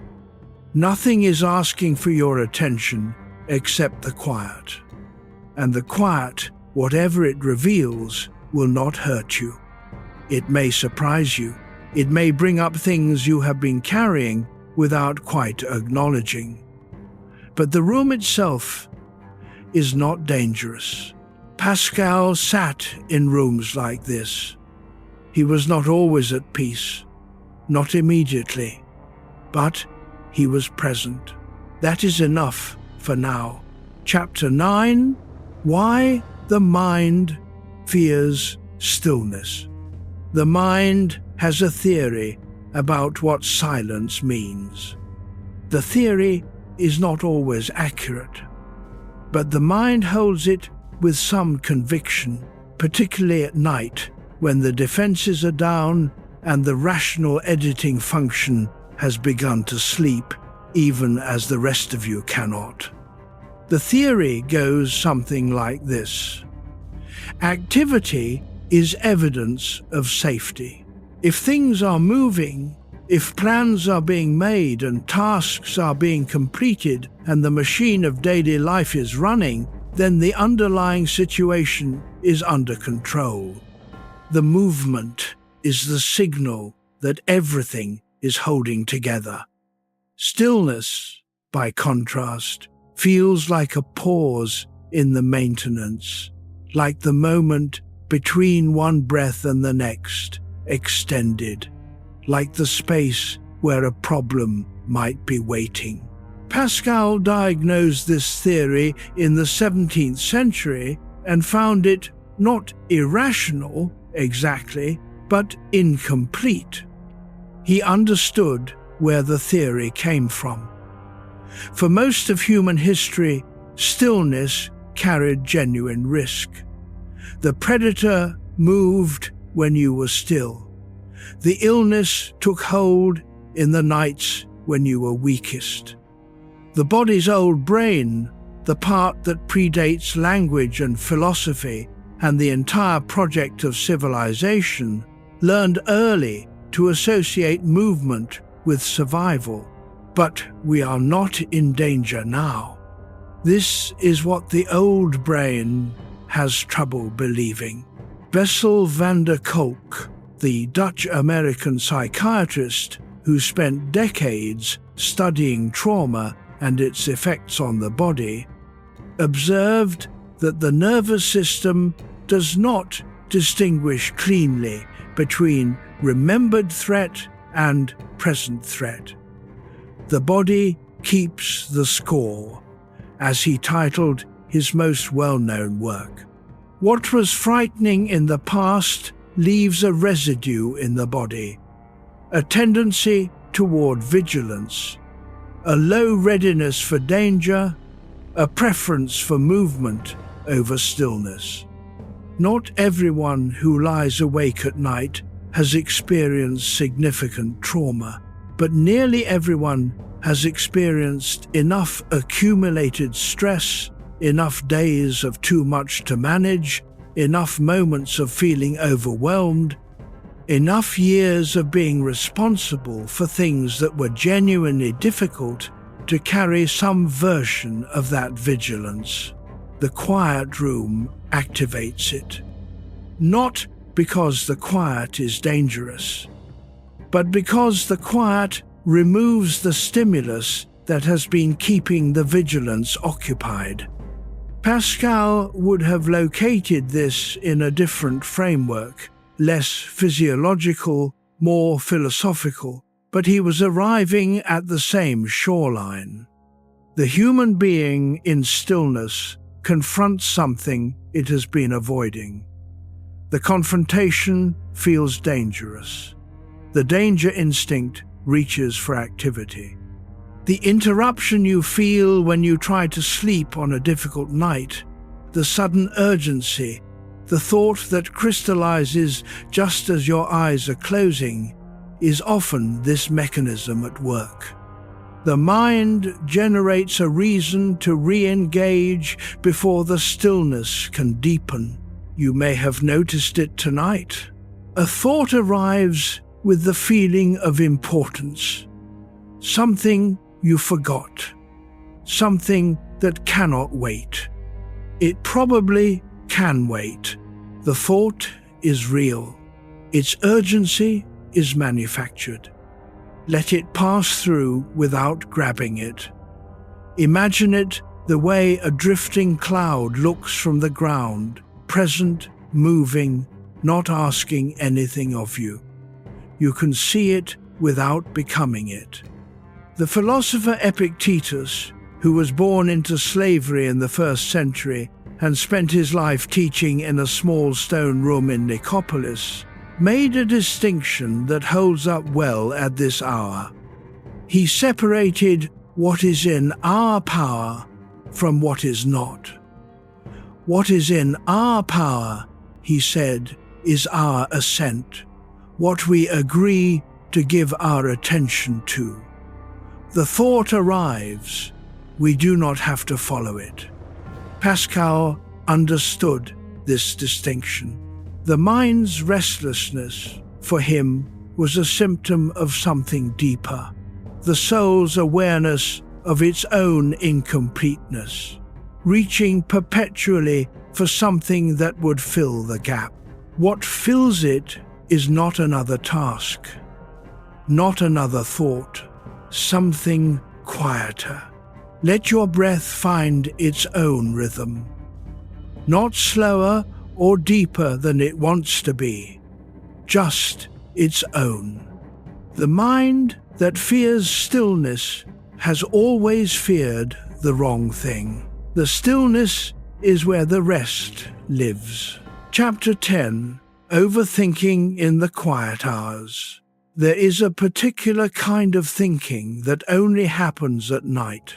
Speaker 1: Nothing is asking for your attention except the quiet. And the quiet, whatever it reveals, will not hurt you. It may surprise you. It may bring up things you have been carrying without quite acknowledging. But the room itself is not dangerous. Pascal sat in rooms like this. He was not always at peace, not immediately, but he was present. That is enough for now. Chapter 9: Why the Mind Fears Stillness. The mind has a theory about what silence means. The theory is not always accurate, but the mind holds it with some conviction, particularly at night when the defenses are down and the rational editing function has begun to sleep, even as the rest of you cannot. The theory goes something like this: activity is evidence of safety. If things are moving, if plans are being made and tasks are being completed and the machine of daily life is running, then the underlying situation is under control. The movement is the signal that everything is holding together. Stillness, by contrast, feels like a pause in the maintenance, like the moment between one breath and the next, extended, like the space where a problem might be waiting. Pascal diagnosed this theory in the 17th century and found it not irrational exactly, but incomplete. He understood where the theory came from. For most of human history, stillness carried genuine risk. The predator moved when you were still. The illness took hold in the nights when you were weakest. The body's old brain, the part that predates language and philosophy and the entire project of civilization, learned early to associate movement with survival. But we are not in danger now. This is what the old brain has trouble believing. Bessel van der Kolk, the Dutch-American psychiatrist who spent decades studying trauma and its effects on the body, observed that the nervous system does not distinguish cleanly between remembered threat and present threat. The body keeps the score, as he titled his most well-known work. What was frightening in the past leaves a residue in the body, a tendency toward vigilance, a low readiness for danger, a preference for movement over stillness. Not everyone who lies awake at night has experienced significant trauma, but nearly everyone has experienced enough accumulated stress, enough days of too much to manage, enough moments of feeling overwhelmed, enough years of being responsible for things that were genuinely difficult to carry some version of that vigilance. The quiet room activates it. Not because the quiet is dangerous, but because the quiet removes the stimulus that has been keeping the vigilance occupied. Pascal would have located this in a different framework, less physiological, more philosophical, but he was arriving at the same shoreline. The human being in stillness confronts something it has been avoiding. The confrontation feels dangerous. The danger instinct reaches for activity. The interruption you feel when you try to sleep on a difficult night, the sudden urgency, the thought that crystallizes just as your eyes are closing, is often this mechanism at work. The mind generates a reason to re-engage before the stillness can deepen. You may have noticed it tonight. A thought arrives with the feeling of importance. Something you forgot. Something that cannot wait. It probably can wait. The thought is real. Its urgency is manufactured. Let it pass through without grabbing it. Imagine it the way a drifting cloud looks from the ground, present, moving, not asking anything of you. You can see it without becoming it. The philosopher Epictetus, who was born into slavery in the 1st century and spent his life teaching in a small stone room in Nicopolis, made a distinction that holds up well at this hour. He separated what is in our power from what is not. What is in our power, he said, is our assent, what we agree to give our attention to. The thought arrives, we do not have to follow it. Pascal understood this distinction. The mind's restlessness, for him, was a symptom of something deeper, the soul's awareness of its own incompleteness, reaching perpetually for something that would fill the gap. What fills it is not another task, not another thought, something quieter. Let your breath find its own rhythm, not slower or deeper than it wants to be, just its own. The mind that fears stillness has always feared the wrong thing. The stillness is where the rest lives. Chapter 10. Overthinking in the quiet hours. There is a particular kind of thinking that only happens at night.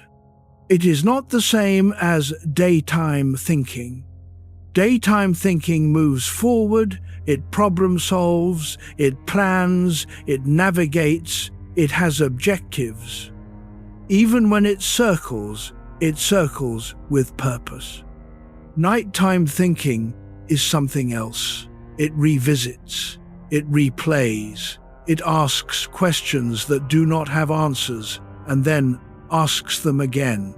Speaker 1: It is not the same as daytime thinking. Daytime thinking moves forward, it problem solves, it plans, it navigates, it has objectives. Even when it circles with purpose. Nighttime thinking is something else. It revisits, it replays, it asks questions that do not have answers, and then asks them again.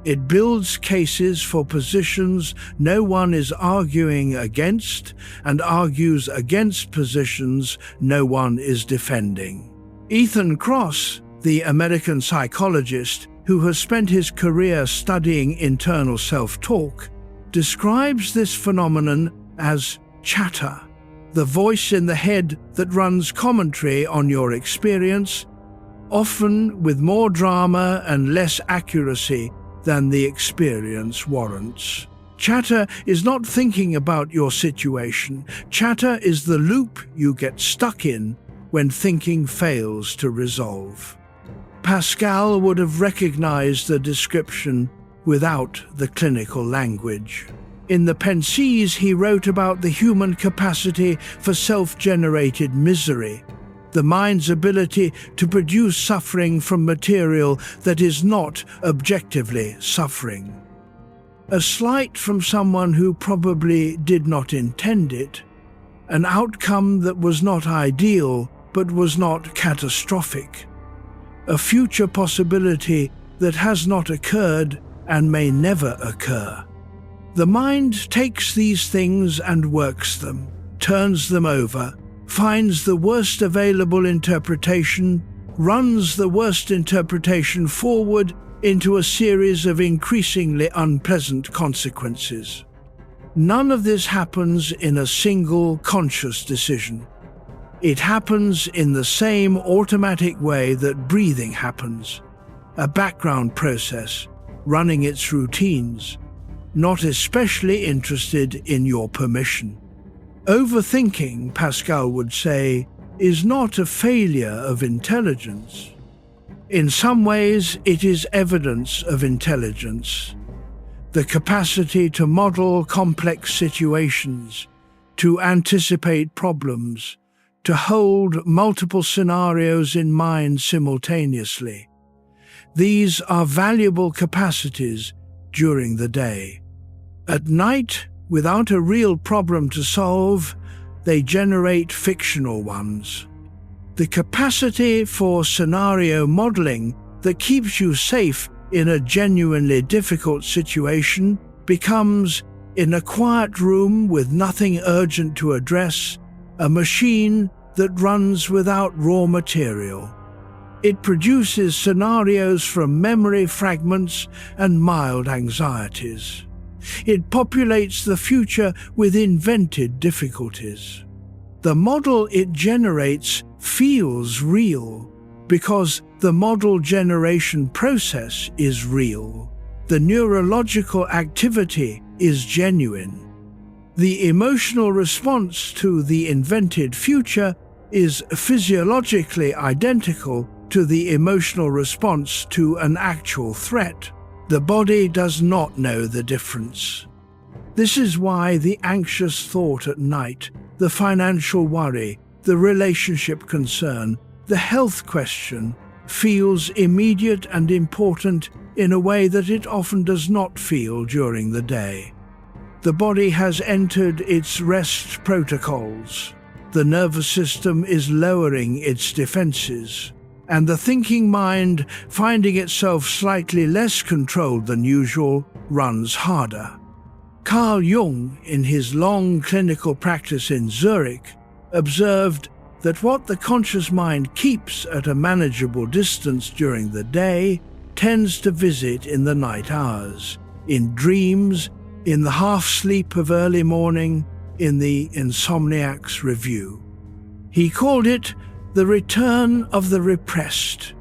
Speaker 1: It builds cases for positions no one is arguing against, and argues against positions no one is defending. Ethan Kross, the American psychologist who has spent his career studying internal self-talk, describes this phenomenon as chatter, the voice in the head that runs commentary on your experience, often with more drama and less accuracy than the experience warrants. Chatter is not thinking about your situation. Chatter is the loop you get stuck in when thinking fails to resolve. Pascal would have recognized the description without the clinical language. In the Pensées, he wrote about the human capacity for self-generated misery, the mind's ability to produce suffering from material that is not objectively suffering. A slight from someone who probably did not intend it, an outcome that was not ideal but was not catastrophic, a future possibility that has not occurred and may never occur. The mind takes these things and works them, turns them over, finds the worst available interpretation, runs the worst interpretation forward into a series of increasingly unpleasant consequences. None of this happens in a single conscious decision. It happens in the same automatic way that breathing happens, a background process, running its routines, not especially interested in your permission. Overthinking, Pascal would say, is not a failure of intelligence. In some ways, it is evidence of intelligence. The capacity to model complex situations, to anticipate problems, to hold multiple scenarios in mind simultaneously. These are valuable capacities during the day. At night, without a real problem to solve, they generate fictional ones. The capacity for scenario modeling that keeps you safe in a genuinely difficult situation becomes, in a quiet room with nothing urgent to address, a machine that runs without raw material. It produces scenarios from memory fragments and mild anxieties. It populates the future with invented difficulties. The model it generates feels real because the model generation process is real. The neurological activity is genuine. The emotional response to the invented future is physiologically identical to the emotional response to an actual threat. The body does not know the difference. This is why the anxious thought at night, the financial worry, the relationship concern, the health question feels immediate and important in a way that it often does not feel during the day. The body has entered its rest protocols. The nervous system is lowering its defenses, and the thinking mind, finding itself slightly less controlled than usual, runs harder. Carl Jung, in his long clinical practice in Zurich, observed that what the conscious mind keeps at a manageable distance during the day tends to visit in the night hours, in dreams, in the half-sleep of early morning in the Insomniac's Review. He called it the return of the repressed,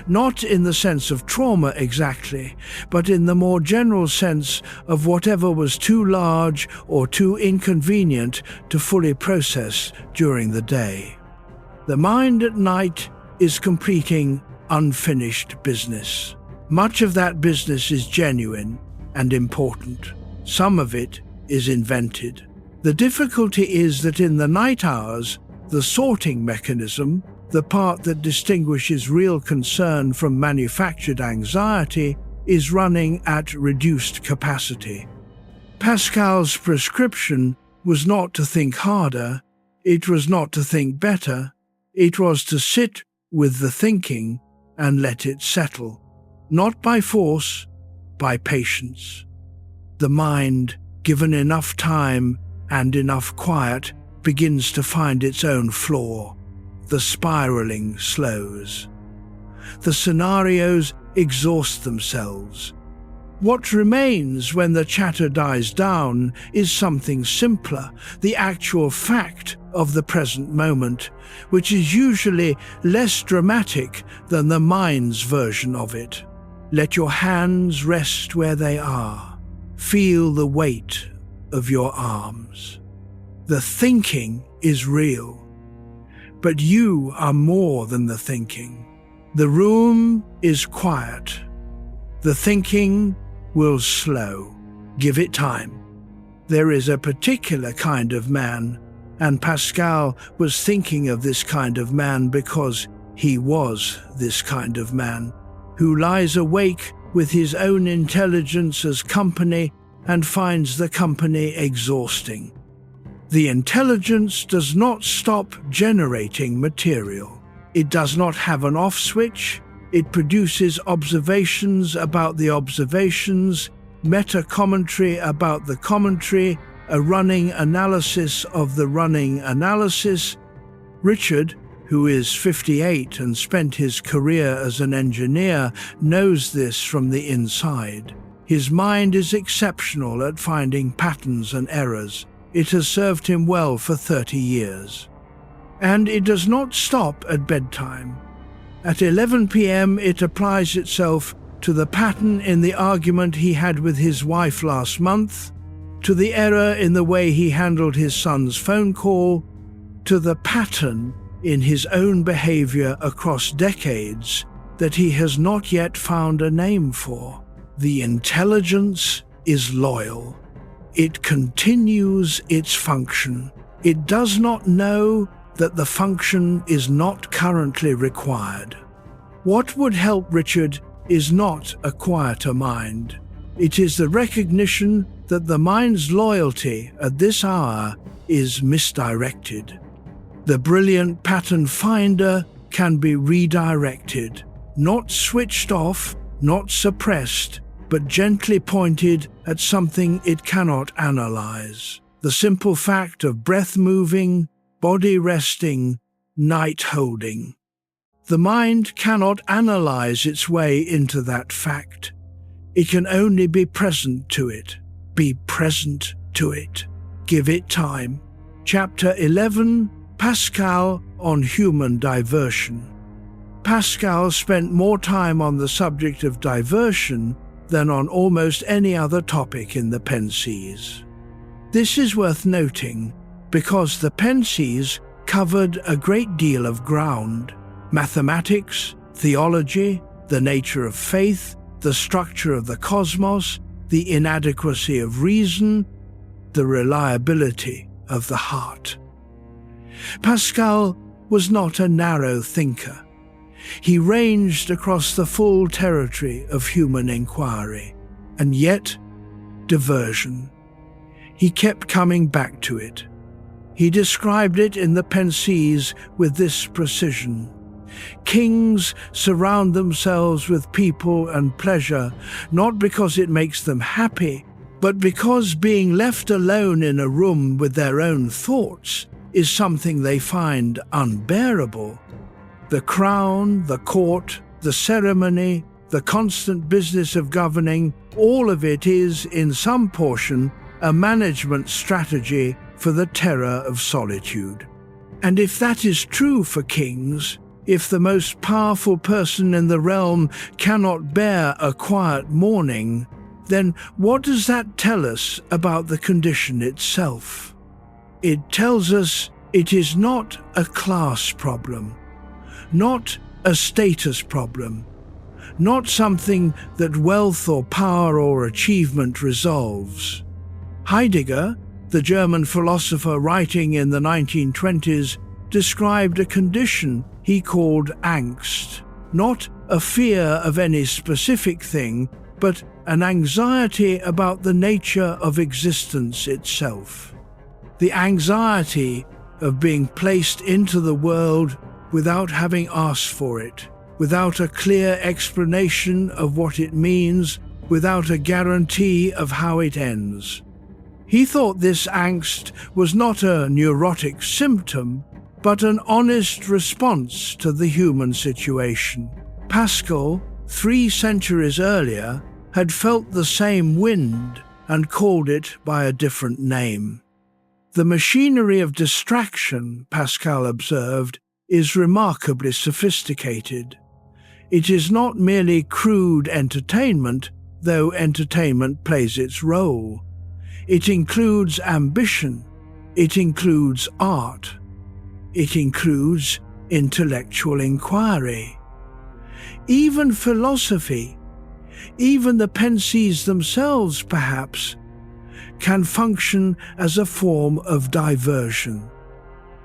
Speaker 1: not in the sense of trauma exactly, but in the more general sense of whatever was too large or too inconvenient to fully process during the day. The mind at night is completing unfinished business. Much of that business is genuine and important. Some of it is invented. The difficulty is that in the night hours, the sorting mechanism, the part that distinguishes real concern from manufactured anxiety, is running at reduced capacity. Pascal's prescription was not to think harder, it was not to think better, it was to sit with the thinking and let it settle, not by force, by patience. The mind, given enough time and enough quiet, begins to find its own flaw. The spiraling slows. The scenarios exhaust themselves. What remains when the chatter dies down is something simpler, the actual fact of the present moment, which is usually less dramatic than the mind's version of it. Let your hands rest where they are. Feel the weight of your arms. The thinking is real. But you are more than the thinking. The room is quiet. The thinking will slow. Give it time. There is a particular kind of man, and Pascal was thinking of this kind of man because he was this kind of man, who lies awake with his own intelligence as company and finds the company exhausting. The intelligence does not stop generating material. It does not have an off switch. It produces observations about the observations, meta-commentary about the commentary, a running analysis of the running analysis. Richard, who is 58 and spent his career as an engineer, knows this from the inside. His mind is exceptional at finding patterns and errors. It has served him well for 30 years. And it does not stop at bedtime. At 11 p.m. it applies itself to the pattern in the argument he had with his wife last month, to the error in the way he handled his son's phone call, to the pattern in his own behavior across decades that he has not yet found a name for. The intelligence is loyal. It continues its function. It does not know that the function is not currently required. What would help Richard is not a quieter mind. It is the recognition that the mind's loyalty at this hour is misdirected. The brilliant pattern finder can be redirected, not switched off, not suppressed, but gently pointed at something it cannot analyze. The simple fact of breath moving, body resting, night holding. The mind cannot analyze its way into that fact. It can only be present to it. Be present to it. Give it time. Chapter 11, Pascal on Human Diversion. Pascal spent more time on the subject of diversion than on almost any other topic in the Pensées. This is worth noting because the Pensées covered a great deal of ground: mathematics, theology, the nature of faith, the structure of the cosmos, the inadequacy of reason, the reliability of the heart. Pascal was not a narrow thinker. He ranged across the full territory of human inquiry, and yet diversion. He kept coming back to it. He described it in the Pensées with this precision. Kings surround themselves with people and pleasure, not because it makes them happy, but because being left alone in a room with their own thoughts is something they find unbearable. The crown, the court, the ceremony, the constant business of governing, all of it is, in some portion, a management strategy for the terror of solitude. And if that is true for kings, if the most powerful person in the realm cannot bear a quiet morning, then what does that tell us about the condition itself? It tells us it is not a class problem, not a status problem, not something that wealth or power or achievement resolves. Heidegger, the German philosopher writing in the 1920s, described a condition he called angst, not a fear of any specific thing, but an anxiety about the nature of existence itself. The anxiety of being placed into the world without having asked for it, without a clear explanation of what it means, without a guarantee of how it ends. He thought this angst was not a neurotic symptom, but an honest response to the human situation. Pascal, 3 centuries earlier, had felt the same wind and called it by a different name. The machinery of distraction, Pascal observed, is remarkably sophisticated. It is not merely crude entertainment, though entertainment plays its role. It includes ambition, it includes art, it includes intellectual inquiry. Even philosophy, even the pensives themselves perhaps, can function as a form of diversion,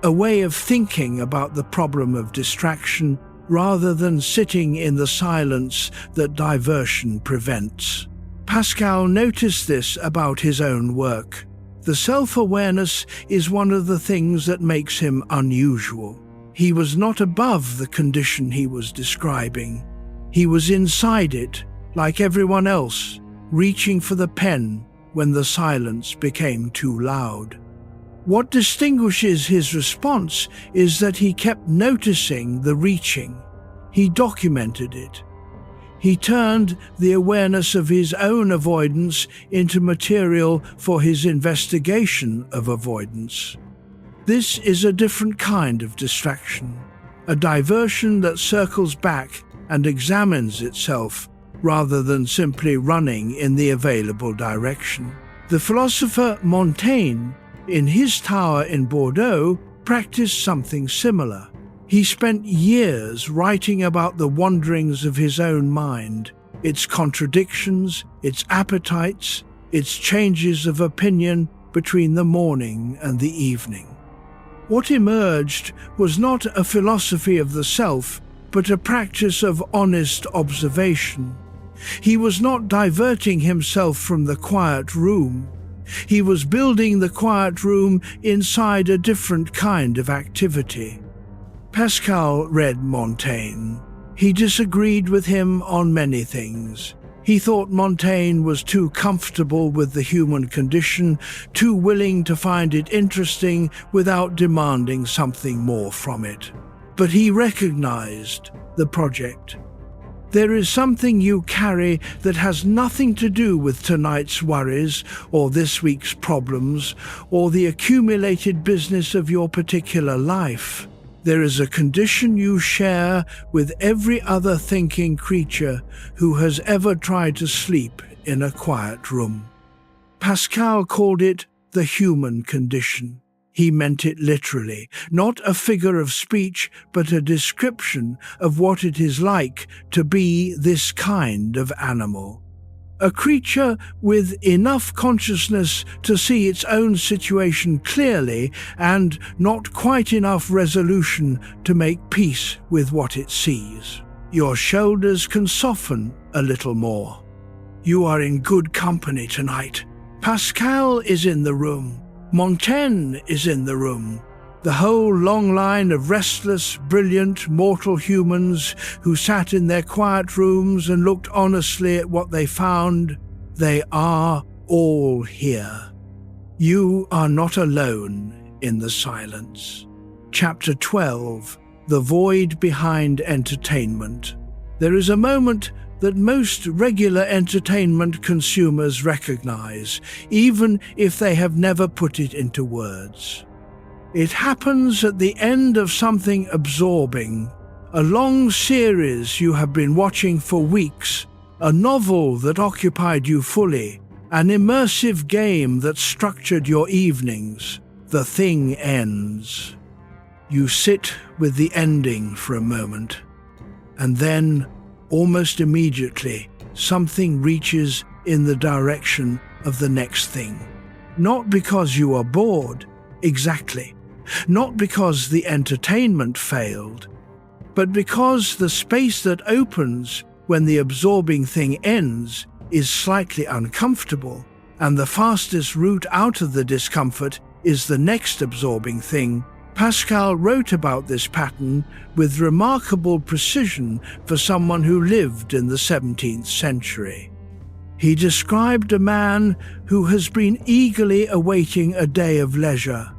Speaker 1: a way of thinking about the problem of distraction rather than sitting in the silence that diversion prevents. Pascal noticed this about his own work. The self-awareness is one of the things that makes him unusual. He was not above the condition he was describing. He was inside it, like everyone else, reaching for the pen when the silence became too loud. What distinguishes his response is that he kept noticing the reaching. He documented it. He turned the awareness of his own avoidance into material for his investigation of avoidance. This is a different kind of distraction, a diversion that circles back and examines itself rather than simply running in the available direction. The philosopher Montaigne, in his tower in Bordeaux, practiced something similar. He spent years writing about the wanderings of his own mind, its contradictions, its appetites, its changes of opinion between the morning and the evening. What emerged was not a philosophy of the self, but a practice of honest observation. He was not diverting himself from the quiet room. He was building the quiet room inside a different kind of activity. Pascal read Montaigne. He disagreed with him on many things. He thought Montaigne was too comfortable with the human condition, too willing to find it interesting without demanding something more from it. But he recognized the project. There is something you carry that has nothing to do with tonight's worries or this week's problems or the accumulated business of your particular life. There is a condition you share with every other thinking creature who has ever tried to sleep in a quiet room. Pascal called it the human condition. He meant it literally, not a figure of speech, but a description of what it is like to be this kind of animal. A creature with enough consciousness to see its own situation clearly and not quite enough resolution to make peace with what it sees. Your shoulders can soften a little more. You are in good company tonight. Pascal is in the room. Montaigne is in the room. The whole long line of restless, brilliant, mortal humans who sat in their quiet rooms and looked honestly at what they found, they are all here. You are not alone in the silence. Chapter 12, The Void Behind Entertainment. There is a moment that most regular entertainment consumers recognize, even if they have never put it into words. It happens at the end of something absorbing, a long series you have been watching for weeks, a novel that occupied you fully, an immersive game that structured your evenings. The thing ends. You sit with the ending for a moment, and then, almost immediately, something reaches in the direction of the next thing. Not because you are bored, exactly. Not because the entertainment failed, but because the space that opens when the absorbing thing ends is slightly uncomfortable, and the fastest route out of the discomfort is the next absorbing thing. Pascal wrote about this pattern with remarkable precision for someone who lived in the 17th century. He described a man who has been eagerly awaiting a day of leisure,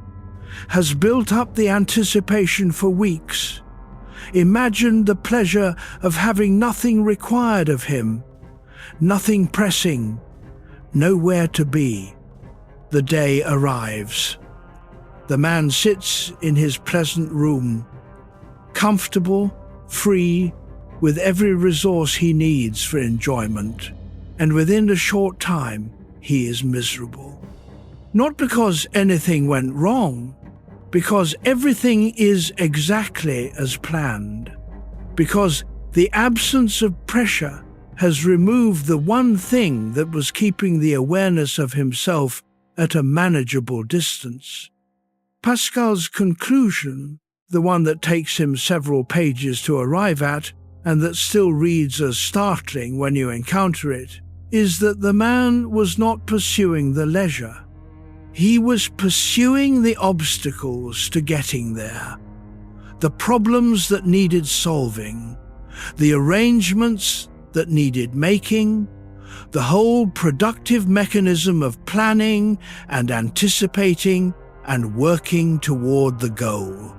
Speaker 1: has built up the anticipation for weeks, imagined the pleasure of having nothing required of him, nothing pressing, nowhere to be. The day arrives. The man sits in his pleasant room, comfortable, free, with every resource he needs for enjoyment, and within a short time he is miserable. Not because anything went wrong, because everything is exactly as planned, because the absence of pressure has removed the one thing that was keeping the awareness of himself at a manageable distance. Pascal's conclusion, the one that takes him several pages to arrive at, and that still reads as startling when you encounter it, is that the man was not pursuing the leisure. He was pursuing the obstacles to getting there, the problems that needed solving, the arrangements that needed making, the whole productive mechanism of planning and anticipating and working toward the goal.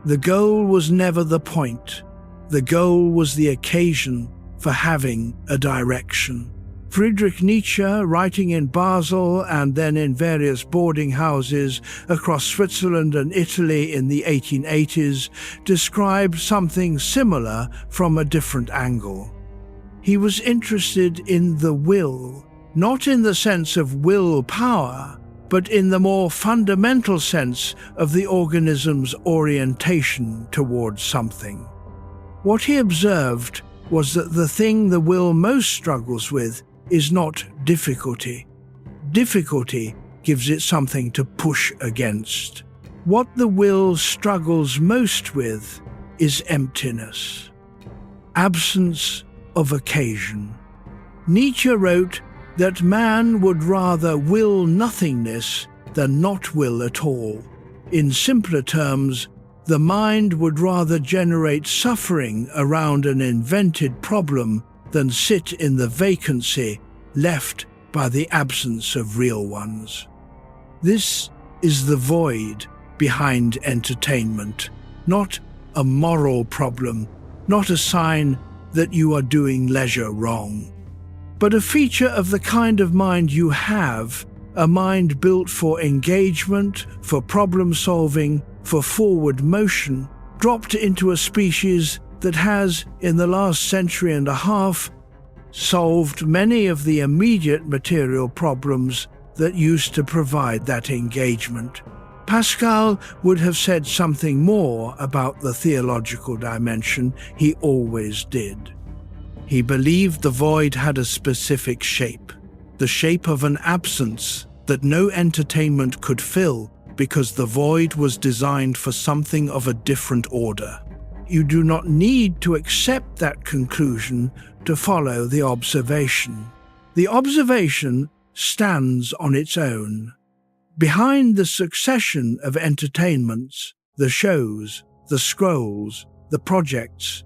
Speaker 1: The goal was never the point. The goal was the occasion for having a direction. Friedrich Nietzsche, writing in Basel and then in various boarding houses across Switzerland and Italy in the 1880s, described something similar from a different angle. He was interested in the will, not in the sense of willpower, but in the more fundamental sense of the organism's orientation towards something. What he observed was that the thing the will most struggles with is not difficulty. Difficulty gives it something to push against. What the will struggles most with is emptiness, absence of occasion. Nietzsche wrote that man would rather will nothingness than not will at all. In simpler terms, the mind would rather generate suffering around an invented problem than sit in the vacancy left by the absence of real ones. This is the void behind entertainment, not a moral problem, not a sign that you are doing leisure wrong, but a feature of the kind of mind you have, a mind built for engagement, for problem-solving, for forward motion, dropped into a species that has, in the last century and a half, solved many of the immediate material problems that used to provide that engagement. Pascal would have said something more about the theological dimension. He always did. He believed the void had a specific shape, the shape of an absence that no entertainment could fill because the void was designed for something of a different order. You do not need to accept that conclusion to follow the observation. The observation stands on its own. Behind the succession of entertainments, the shows, the scrolls, the projects,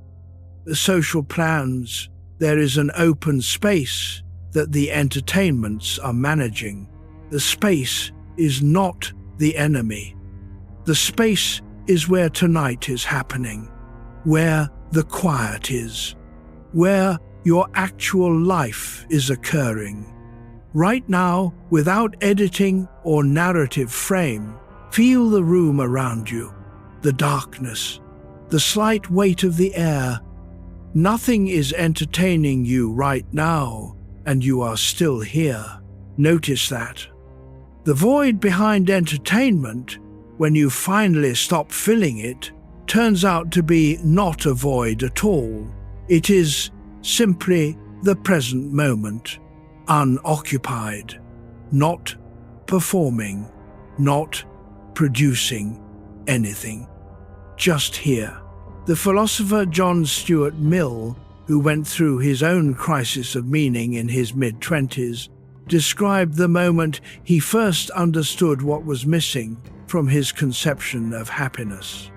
Speaker 1: the social plans, there is an open space that the entertainments are managing. The space is not the enemy. The space is where tonight is happening, where the quiet is, where your actual life is occurring. Right now, without editing or narrative frame, feel the room around you, the darkness, the slight weight of the air. Nothing is entertaining you right now, and you are still here. Notice that. The void behind entertainment, when you finally stop filling it, turns out to be not a void at all. It is simply the present moment, unoccupied, not performing, not producing anything, just here. The philosopher John Stuart Mill, who went through his own crisis of meaning in his mid-20s, described the moment he first understood what was missing from his conception of happiness.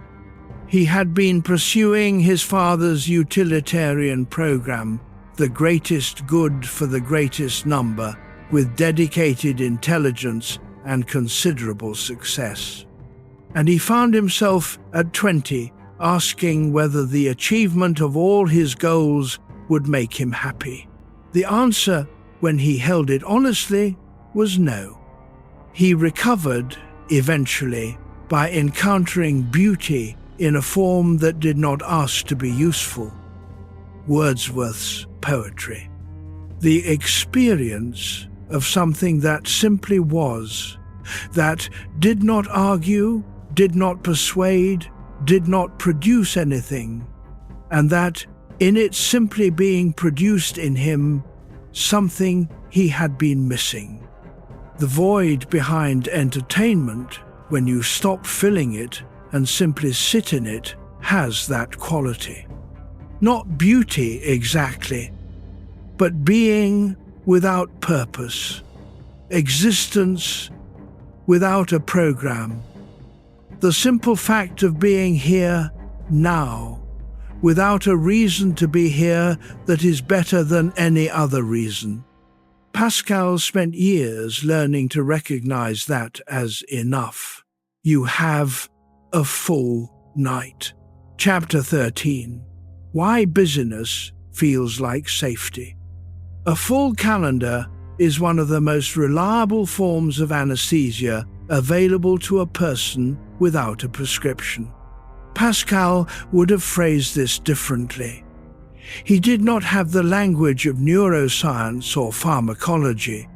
Speaker 1: He had been pursuing his father's utilitarian program, the greatest good for the greatest number, with dedicated intelligence and considerable success. And he found himself at 20 asking whether the achievement of all his goals would make him happy. The answer, when he held it honestly, was no. He recovered, eventually, by encountering beauty in a form that did not ask to be useful. Wordsworth's poetry. The experience of something that simply was, that did not argue, did not persuade, did not produce anything, and that, in its simply being produced in him, something he had been missing. The void behind entertainment, when you stop filling it and simply sit in it, has that quality. Not beauty exactly, but being without purpose, existence without a program. The simple fact of being here now, without a reason to be here that is better than any other reason. Pascal spent years learning to recognize that as enough. You have a full night. Chapter 13. Why busyness feels like safety. A full calendar is one of the most reliable forms of anesthesia available to a person without a prescription. Pascal would have phrased this differently. He did not have the language of neuroscience or pharmacology,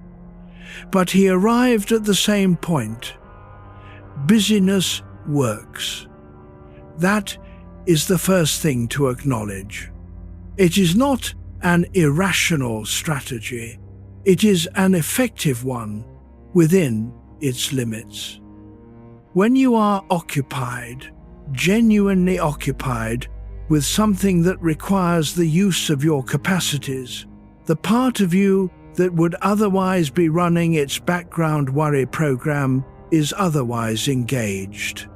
Speaker 1: but he arrived at the same point. Busyness works. That is the first thing to acknowledge. It is not an irrational strategy. It is an effective one within its limits. When you are occupied, genuinely occupied, with something that requires the use of your capacities, the part of you that would otherwise be running its background worry program is otherwise engaged.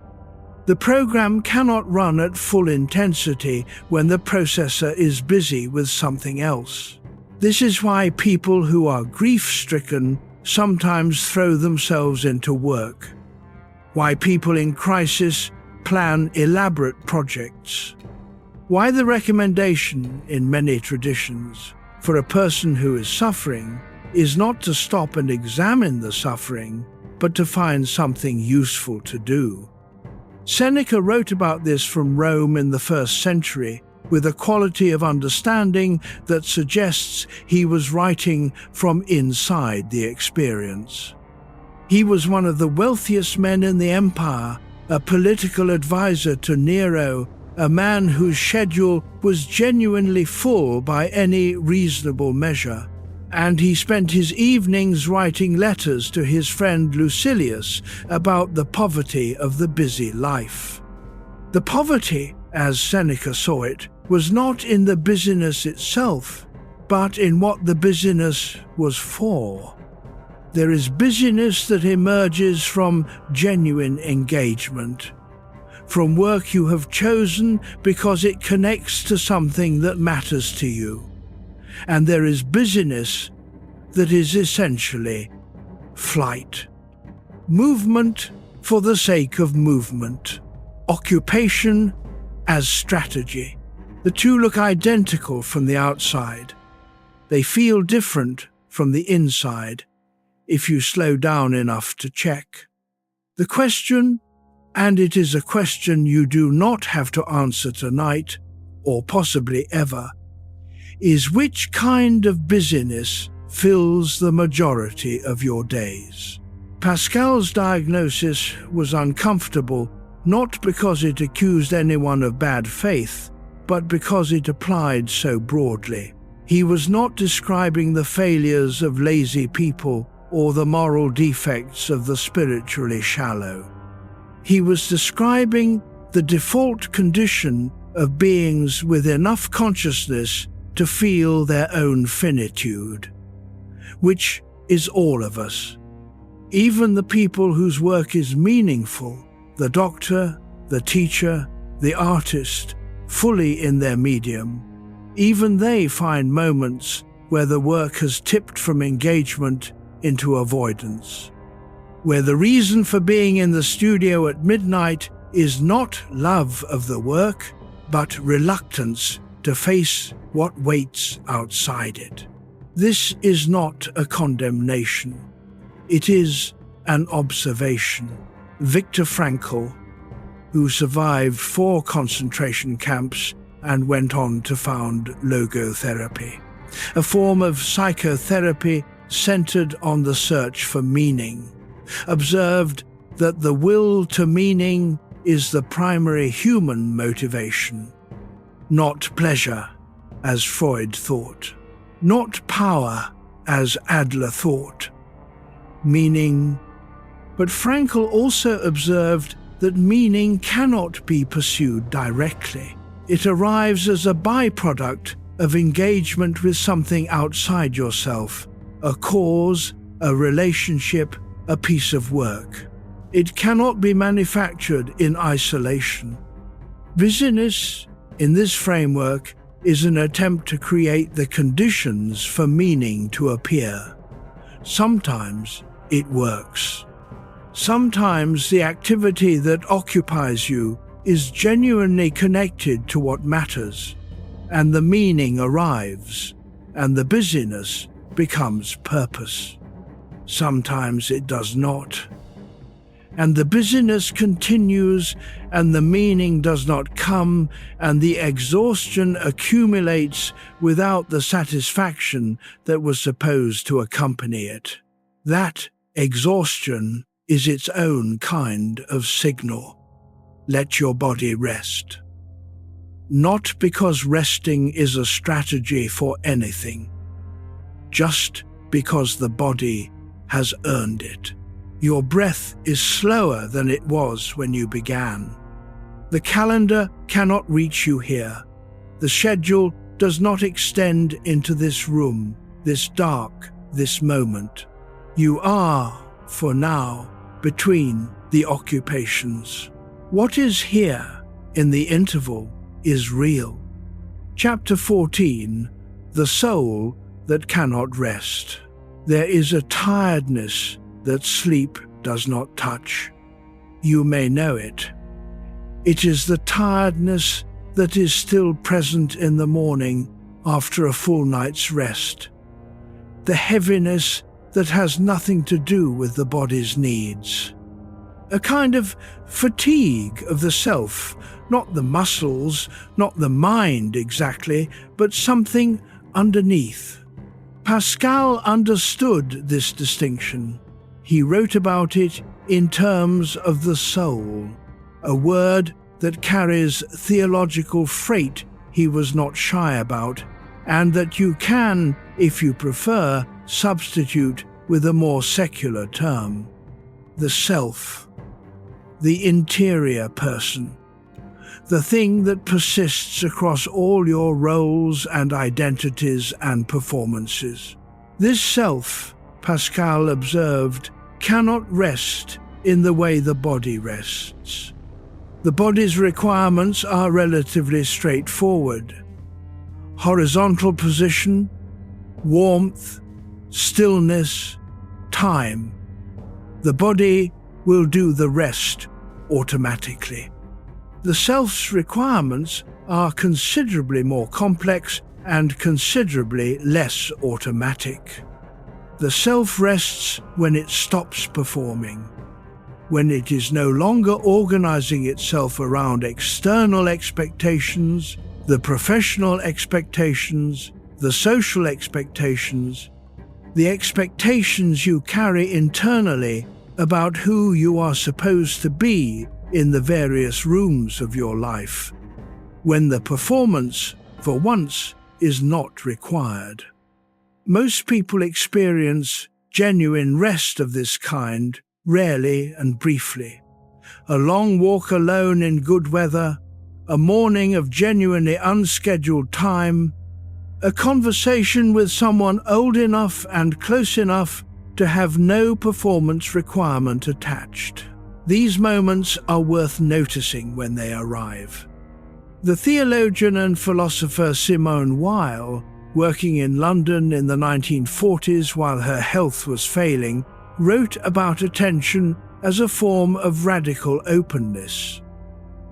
Speaker 1: The program cannot run at full intensity when the processor is busy with something else. This is why people who are grief-stricken sometimes throw themselves into work. Why people in crisis plan elaborate projects. Why the recommendation in many traditions for a person who is suffering is not to stop and examine the suffering, but to find something useful to do. Seneca wrote about this from Rome in the 1st century with a quality of understanding that suggests he was writing from inside the experience. He was one of the wealthiest men in the empire, a political advisor to Nero, a man whose schedule was genuinely full by any reasonable measure, and he spent his evenings writing letters to his friend Lucilius about the poverty of the busy life. The poverty, as Seneca saw it, was not in the busyness itself, but in what the busyness was for. There is busyness that emerges from genuine engagement, from work you have chosen because it connects to something that matters to you. And there is busyness that is essentially flight. Movement for the sake of movement. Occupation as strategy. The two look identical from the outside, They feel different from the inside if you slow down enough to check. The question, and it is a question you do not have to answer tonight, or possibly ever, is which kind of busyness fills the majority of your days? Pascal's diagnosis was uncomfortable, not because it accused anyone of bad faith, but because it applied so broadly. He was not describing the failures of lazy people or the moral defects of the spiritually shallow. He was describing the default condition of beings with enough consciousness to feel their own finitude, which is all of us. Even the people whose work is meaningful, the doctor, the teacher, the artist, fully in their medium, even they find moments where the work has tipped from engagement into avoidance, where the reason for being in the studio at midnight is not love of the work, but reluctance to face what waits outside it. This is not a condemnation. It is an observation. Viktor Frankl, who survived 4 concentration camps and went on to found logotherapy, a form of psychotherapy centered on the search for meaning, observed that the will to meaning is the primary human motivation, not pleasure, as Freud thought, not power, as Adler thought, meaning. But Frankl also observed that meaning cannot be pursued directly. It arrives as a byproduct of engagement with something outside yourself, a cause, a relationship, a piece of work. It cannot be manufactured in isolation. Busyness, in this framework, is an attempt to create the conditions for meaning to appear. Sometimes it works. Sometimes the activity that occupies you is genuinely connected to what matters, and the meaning arrives, and the busyness becomes purpose. Sometimes it does not. And the busyness continues, and the meaning does not come, and the exhaustion accumulates without the satisfaction that was supposed to accompany it. That exhaustion is its own kind of signal. Let your body rest. Not because resting is a strategy for anything, just because the body has earned it. Your breath is slower than it was when you began. The calendar cannot reach you here. The schedule does not extend into this room, this dark, this moment. You are, for now, between the occupations. What is here, in the interval, is real. Chapter 14, The Soul That Cannot Rest. There is a tiredness that sleep does not touch. You may know it. It is the tiredness that is still present in the morning after a full night's rest. The heaviness that has nothing to do with the body's needs. A kind of fatigue of the self, not the muscles, not the mind exactly, but something underneath. Pascal understood this distinction. He wrote about it in terms of the soul, a word that carries theological freight he was not shy about, and that you can, if you prefer, substitute with a more secular term. The self, the interior person, the thing that persists across all your roles and identities and performances. This self, Pascal observed, cannot rest in the way the body rests. The body's requirements are relatively straightforward. Horizontal position, warmth, stillness, time. The body will do the rest automatically. The self's requirements are considerably more complex and considerably less automatic. The self rests when it stops performing, when it is no longer organizing itself around external expectations, the professional expectations, the social expectations, the expectations you carry internally about who you are supposed to be in the various rooms of your life, when the performance, for once, is not required. Most people experience genuine rest of this kind rarely and briefly. A long walk alone in good weather, a morning of genuinely unscheduled time, a conversation with someone old enough and close enough to have no performance requirement attached. These moments are worth noticing when they arrive. The theologian and philosopher Simone Weil, working in London in the 1940s while her health was failing, wrote about attention as a form of radical openness.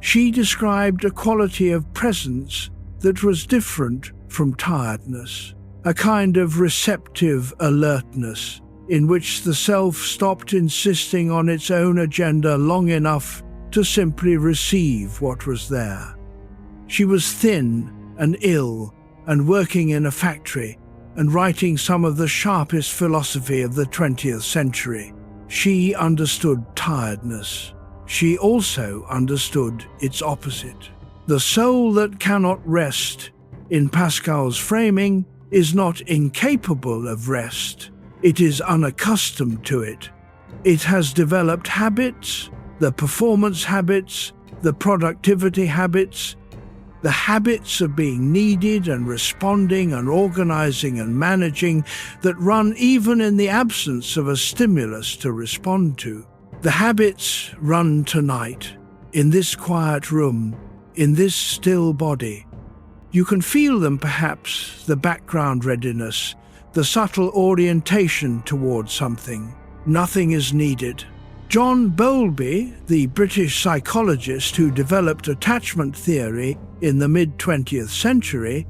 Speaker 1: She described a quality of presence that was different from tiredness, a kind of receptive alertness in which the self stopped insisting on its own agenda long enough to simply receive what was there. She was thin and ill and working in a factory and writing some of the sharpest philosophy of the 20th century. She understood tiredness. She also understood its opposite. The soul that cannot rest, in Pascal's framing, is not incapable of rest. It is unaccustomed to it. It has developed habits, the performance habits, the productivity habits, the habits of being needed and responding and organizing and managing that run even in the absence of a stimulus to respond to. The habits run tonight, in this quiet room, in this still body. You can feel them perhaps, the background readiness, the subtle orientation towards something. Nothing is needed. John Bowlby, the British psychologist who developed attachment theory in the mid-20th century,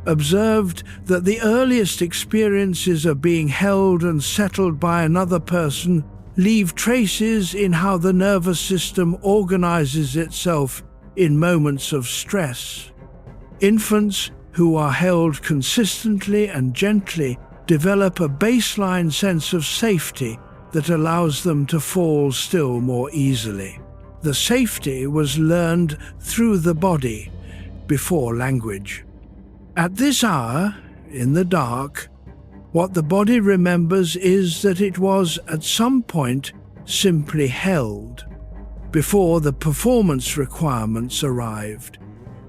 Speaker 1: observed that the earliest experiences of being held and settled by another person leave traces in how the nervous system organizes itself in moments of stress. Infants who are held consistently and gently develop a baseline sense of safety that allows them to fall still more easily. The safety was learned through the body before language. At this hour, in the dark, what the body remembers is that it was at some point simply held, before the performance requirements arrived,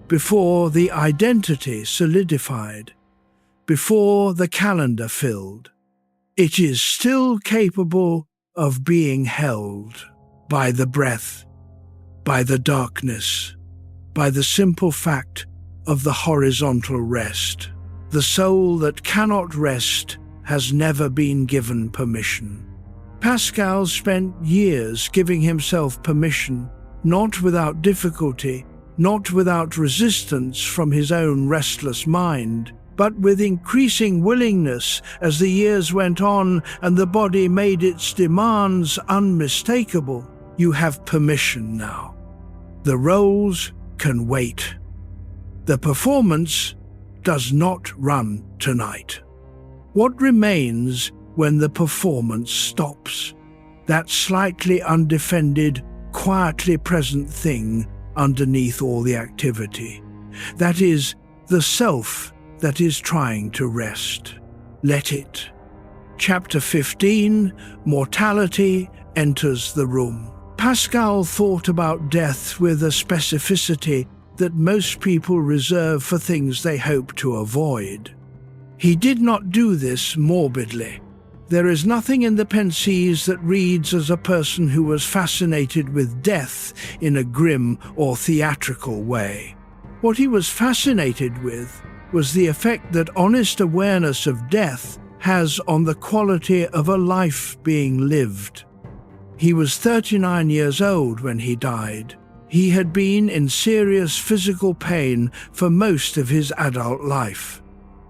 Speaker 1: before the identity solidified, before the calendar filled. It is still capable of being held by the breath, by the darkness, by the simple fact of the horizontal rest. The soul that cannot rest has never been given permission. Pascal spent years giving himself permission, not without difficulty, not without resistance from his own restless mind, but with increasing willingness as the years went on and the body made its demands unmistakable. You have permission now. The roles can wait. The performance does not run tonight. What remains when the performance stops? That slightly undefended, quietly present thing underneath all the activity. That is the self that is trying to rest. Let it. Chapter 15, Mortality, enters the room. Pascal thought about death with a specificity that most people reserve for things they hope to avoid. He did not do this morbidly. There is nothing in the Pensées that reads as a person who was fascinated with death in a grim or theatrical way. What he was fascinated with was the effect that honest awareness of death has on the quality of a life being lived. He was 39 years old when he died. He had been in serious physical pain for most of his adult life.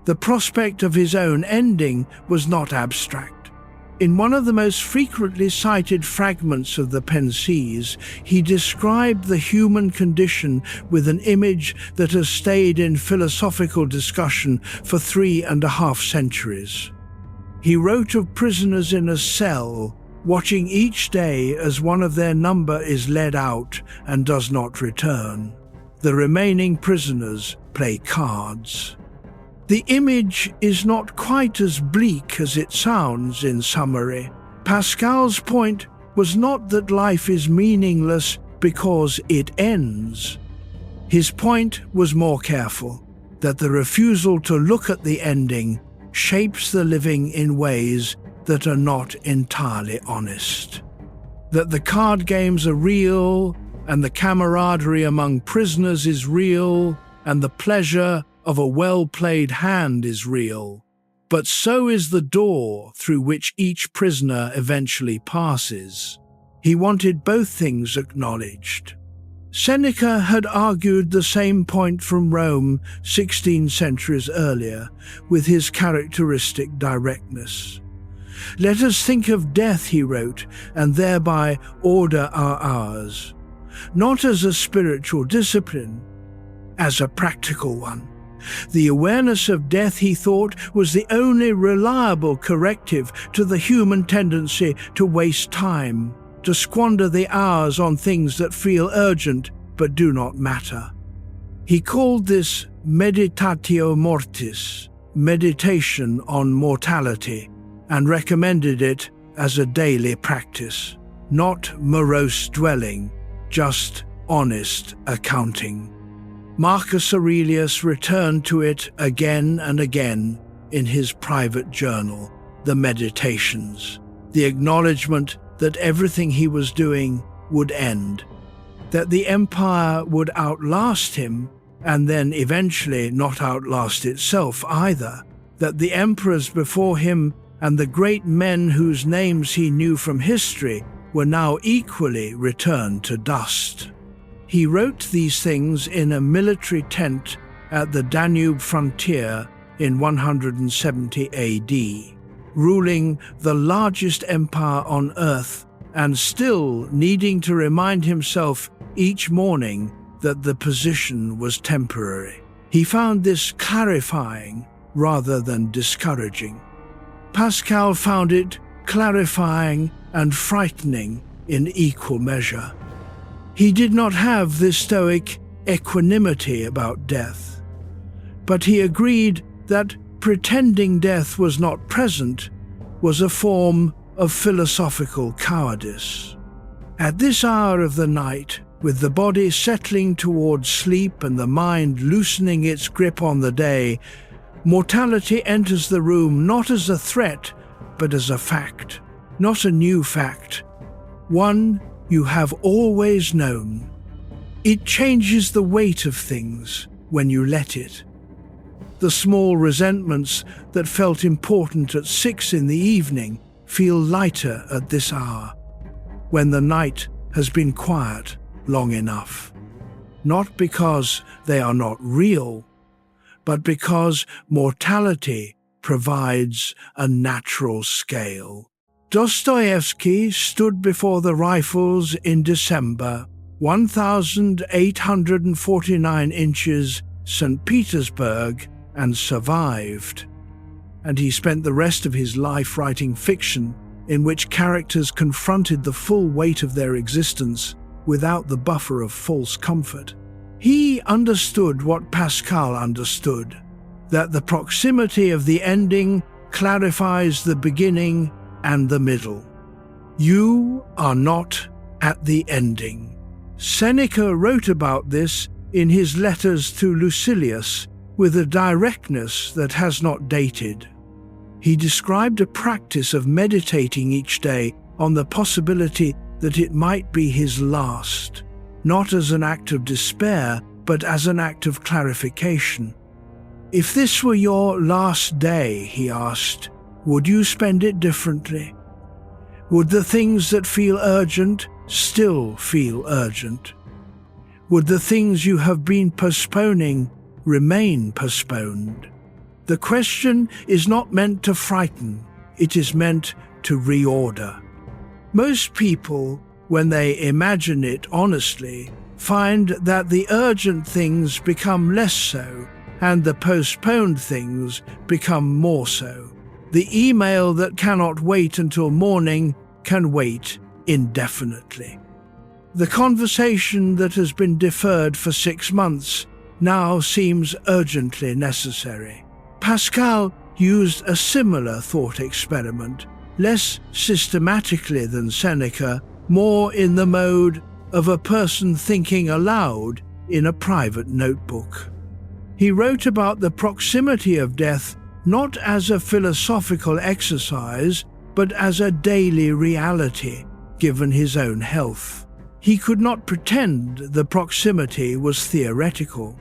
Speaker 1: The prospect of his own ending was not abstract. In one of the most frequently cited fragments of the Pensées, he described the human condition with an image that has stayed in philosophical discussion for 3.5 centuries. He wrote of prisoners in a cell, watching each day as one of their number is led out and does not return. The remaining prisoners play cards. The image is not quite as bleak as it sounds in summary. Pascal's point was not that life is meaningless because it ends. His point was more careful, that the refusal to look at the ending shapes the living in ways that are not entirely honest. That the card games are real, and the camaraderie among prisoners is real, and the pleasure of a well-played hand is real. But so is the door through which each prisoner eventually passes. He wanted both things acknowledged. Seneca had argued the same point from Rome 16 centuries earlier, with his characteristic directness. "Let us think of death," he wrote, "and thereby order our hours, not as a spiritual discipline, as a practical one." The awareness of death, he thought, was the only reliable corrective to the human tendency to waste time, to squander the hours on things that feel urgent but do not matter. He called this meditatio mortis, meditation on mortality, and recommended it as a daily practice, not morose dwelling, just honest accounting. Marcus Aurelius returned to it again and again in his private journal, the Meditations, the acknowledgement that everything he was doing would end, that the empire would outlast him and then eventually not outlast itself either, that the emperors before him and the great men whose names he knew from history were now equally returned to dust. He wrote these things in a military tent at the Danube frontier in 170 AD, ruling the largest empire on earth and still needing to remind himself each morning that the position was temporary. He found this clarifying rather than discouraging. Pascal found it clarifying and frightening in equal measure. He did not have this stoic equanimity about death, but he agreed that pretending death was not present was a form of philosophical cowardice. At this hour of the night, with the body settling towards sleep and the mind loosening its grip on the day, mortality enters the room not as a threat, but as a fact, not a new fact, one you have always known. It changes the weight of things when you let it. The small resentments that felt important at 6 in the evening feel lighter at this hour, when the night has been quiet long enough. Not because they are not real, but because mortality provides a natural scale. Dostoevsky stood before the rifles in December, 1849 inches, St. Petersburg, and survived. And he spent the rest of his life writing fiction in which characters confronted the full weight of their existence without the buffer of false comfort. He understood what Pascal understood, that the proximity of the ending clarifies the beginning and the middle. You are not at the ending. Seneca wrote about this in his letters to Lucilius with a directness that has not dated. He described a practice of meditating each day on the possibility that it might be his last, not as an act of despair, but as an act of clarification. If this were your last day, he asked, would you spend it differently? Would the things that feel urgent still feel urgent? Would the things you have been postponing remain postponed? The question is not meant to frighten, it is meant to reorder. Most people, when they imagine it honestly, find that the urgent things become less so, and the postponed things become more so. The email that cannot wait until morning can wait indefinitely. The conversation that has been deferred for 6 months now seems urgently necessary. Pascal used a similar thought experiment, less systematically than Seneca, more in the mode of a person thinking aloud in a private notebook. He wrote about the proximity of death not as a philosophical exercise, but as a daily reality, given his own health. He could not pretend the proximity was theoretical.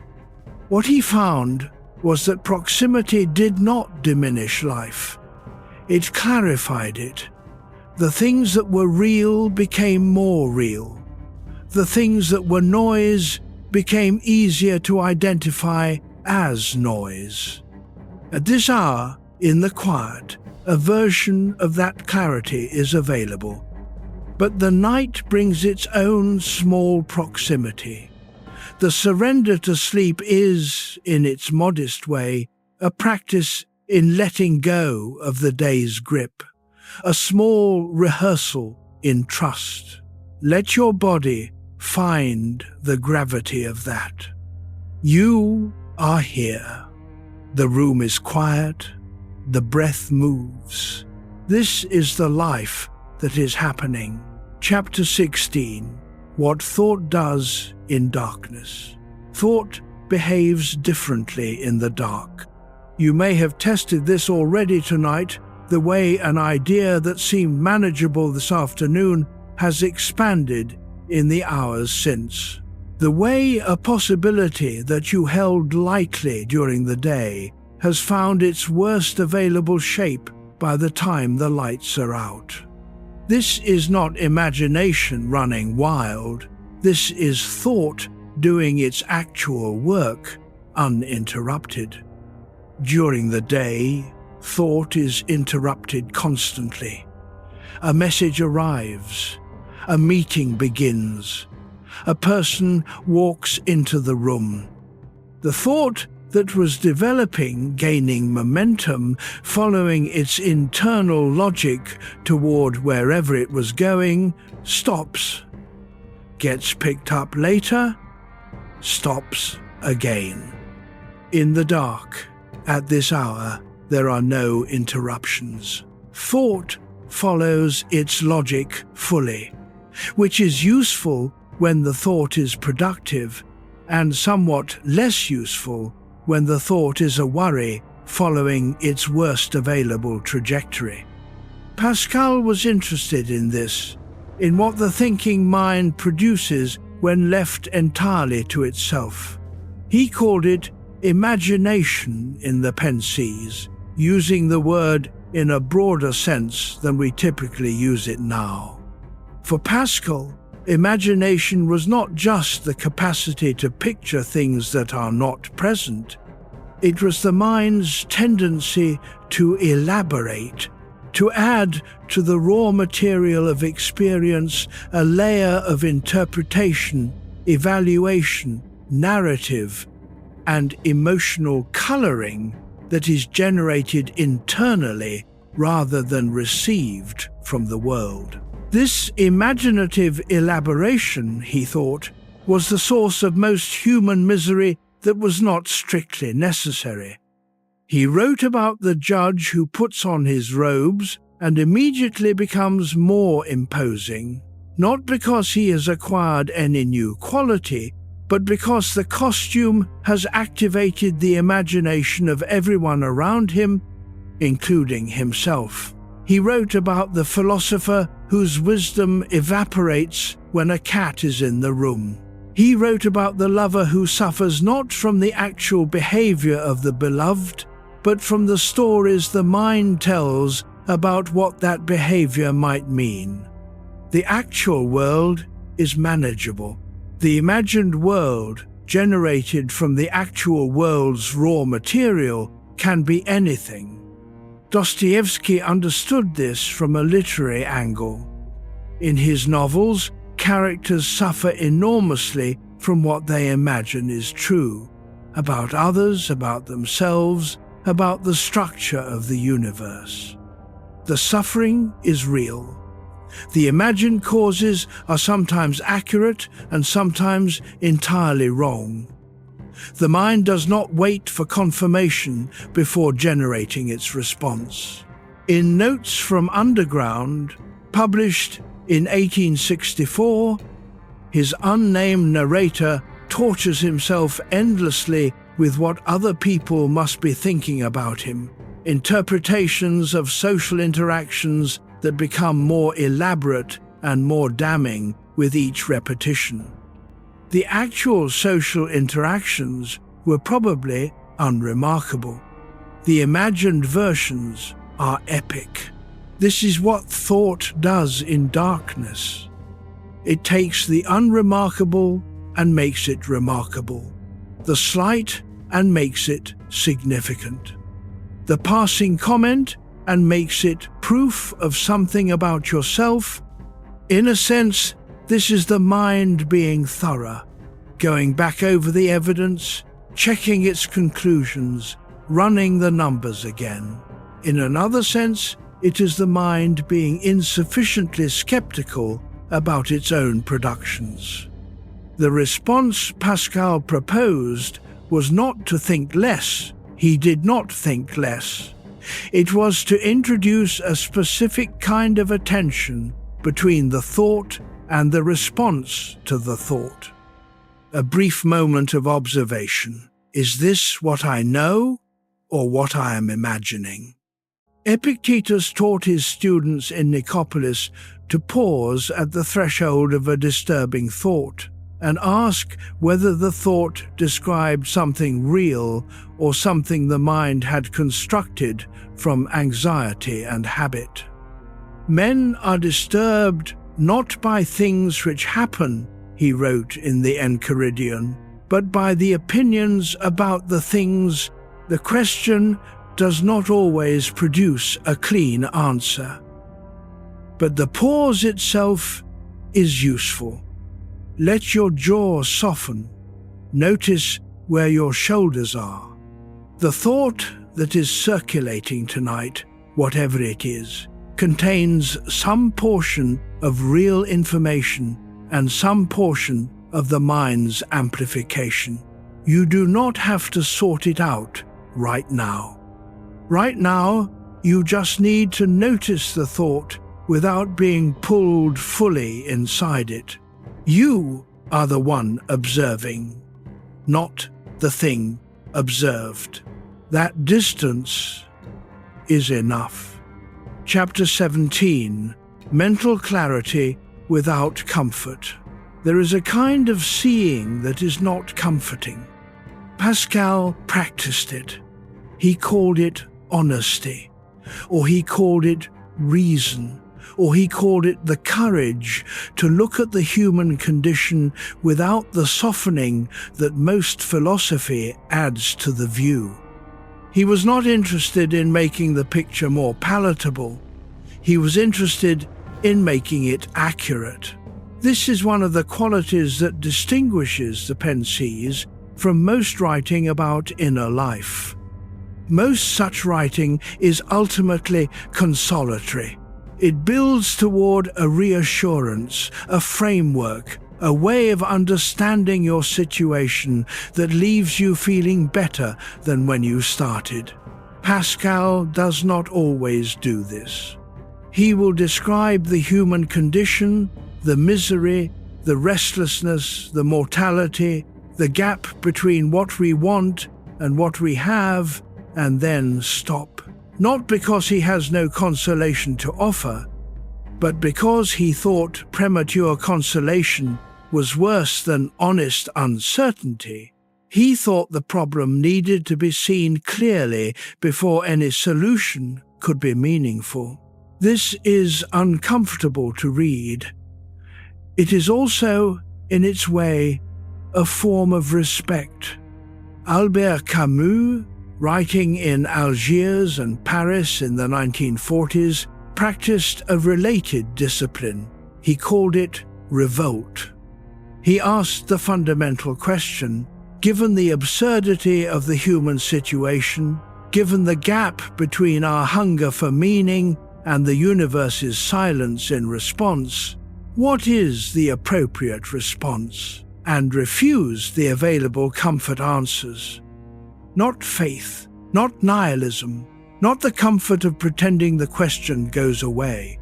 Speaker 1: What he found was that proximity did not diminish life. It clarified it. The things that were real became more real. The things that were noise became easier to identify as noise. At this hour, in the quiet, a version of that clarity is available. But the night brings its own small proximity. The surrender to sleep is, in its modest way, a practice in letting go of the day's grip, a small rehearsal in trust. Let your body find the gravity of that. You are here. The room is quiet. The breath moves. This is the life that is happening. Chapter 16. What thought does in darkness. Thought behaves differently in the dark. You may have tested this already tonight, the way an idea that seemed manageable this afternoon has expanded in the hours since. The way a possibility that you held lightly during the day has found its worst available shape by the time the lights are out. This is not imagination running wild. This is thought doing its actual work, uninterrupted. During the day, thought is interrupted constantly. A message arrives. A meeting begins. A person walks into the room. The thought that was developing, gaining momentum, following its internal logic toward wherever it was going, stops. Gets picked up later, stops again. In the dark, at this hour, there are no interruptions. Thought follows its logic fully, which is useful when the thought is productive, and somewhat less useful when the thought is a worry following its worst available trajectory. Pascal was interested in this, in what the thinking mind produces when left entirely to itself. He called it imagination in the Pensées, using the word in a broader sense than we typically use it now. For Pascal, imagination was not just the capacity to picture things that are not present. It was the mind's tendency to elaborate, to add to the raw material of experience a layer of interpretation, evaluation, narrative, and emotional coloring that is generated internally rather than received from the world. This imaginative elaboration, he thought, was the source of most human misery that was not strictly necessary. He wrote about the judge who puts on his robes and immediately becomes more imposing, not because he has acquired any new quality, but because the costume has activated the imagination of everyone around him, including himself. He wrote about the philosopher whose wisdom evaporates when a cat is in the room. He wrote about the lover who suffers not from the actual behavior of the beloved, but from the stories the mind tells about what that behavior might mean. The actual world is manageable. The imagined world, generated from the actual world's raw material, can be anything. Dostoevsky understood this from a literary angle. In his novels, characters suffer enormously from what they imagine is true, about others, about themselves, about the structure of the universe. The suffering is real. The imagined causes are sometimes accurate and sometimes entirely wrong. The mind does not wait for confirmation before generating its response. In Notes from Underground, published in 1864, his unnamed narrator tortures himself endlessly with what other people must be thinking about him, interpretations of social interactions that become more elaborate and more damning with each repetition. The actual social interactions were probably unremarkable. The imagined versions are epic. This is what thought does in darkness. It takes the unremarkable and makes it remarkable, the slight and makes it significant, the passing comment and makes it proof of something about yourself. In a sense, this is the mind being thorough, going back over the evidence, checking its conclusions, running the numbers again. In another sense, it is the mind being insufficiently skeptical about its own productions. The response Pascal proposed was not to think less. He did not think less. It was to introduce a specific kind of attention between the thought and the response to the thought. A brief moment of observation. Is this what I know or what I am imagining? Epictetus taught his students in Nicopolis to pause at the threshold of a disturbing thought and ask whether the thought described something real or something the mind had constructed from anxiety and habit. Men are disturbed not by things which happen, he wrote in the Enchiridion, but by the opinions about the things. The question does not always produce a clean answer. But the pause itself is useful. Let your jaw soften. Notice where your shoulders are. The thought that is circulating tonight, whatever it is, contains some portion of real information and some portion of the mind's amplification. You do not have to sort it out right now. Right now, you just need to notice the thought without being pulled fully inside it. You are the one observing, not the thing observed. That distance is enough. Chapter 17. Mental clarity without comfort. There is a kind of seeing that is not comforting. Pascal practiced it. He called it honesty, or he called it reason, or he called it the courage to look at the human condition without the softening that most philosophy adds to the view. He was not interested in making the picture more palatable. He was interested in making it accurate. This is one of the qualities that distinguishes the Pensées from most writing about inner life. Most such writing is ultimately consolatory. It builds toward a reassurance, a framework, a way of understanding your situation that leaves you feeling better than when you started. Pascal does not always do this. He will describe the human condition, the misery, the restlessness, the mortality, the gap between what we want and what we have, and then stop. Not because he has no consolation to offer, but because he thought premature consolation was worse than honest uncertainty. He thought the problem needed to be seen clearly before any solution could be meaningful. This is uncomfortable to read. It is also, in its way, a form of respect. Albert Camus writing in Algiers and Paris in the 1940s, practiced a related discipline. He called it revolt. He asked the fundamental question, given the absurdity of the human situation, given the gap between our hunger for meaning and the universe's silence in response, what is the appropriate response? And refused the available comfort answers. Not faith, not nihilism, not the comfort of pretending the question goes away.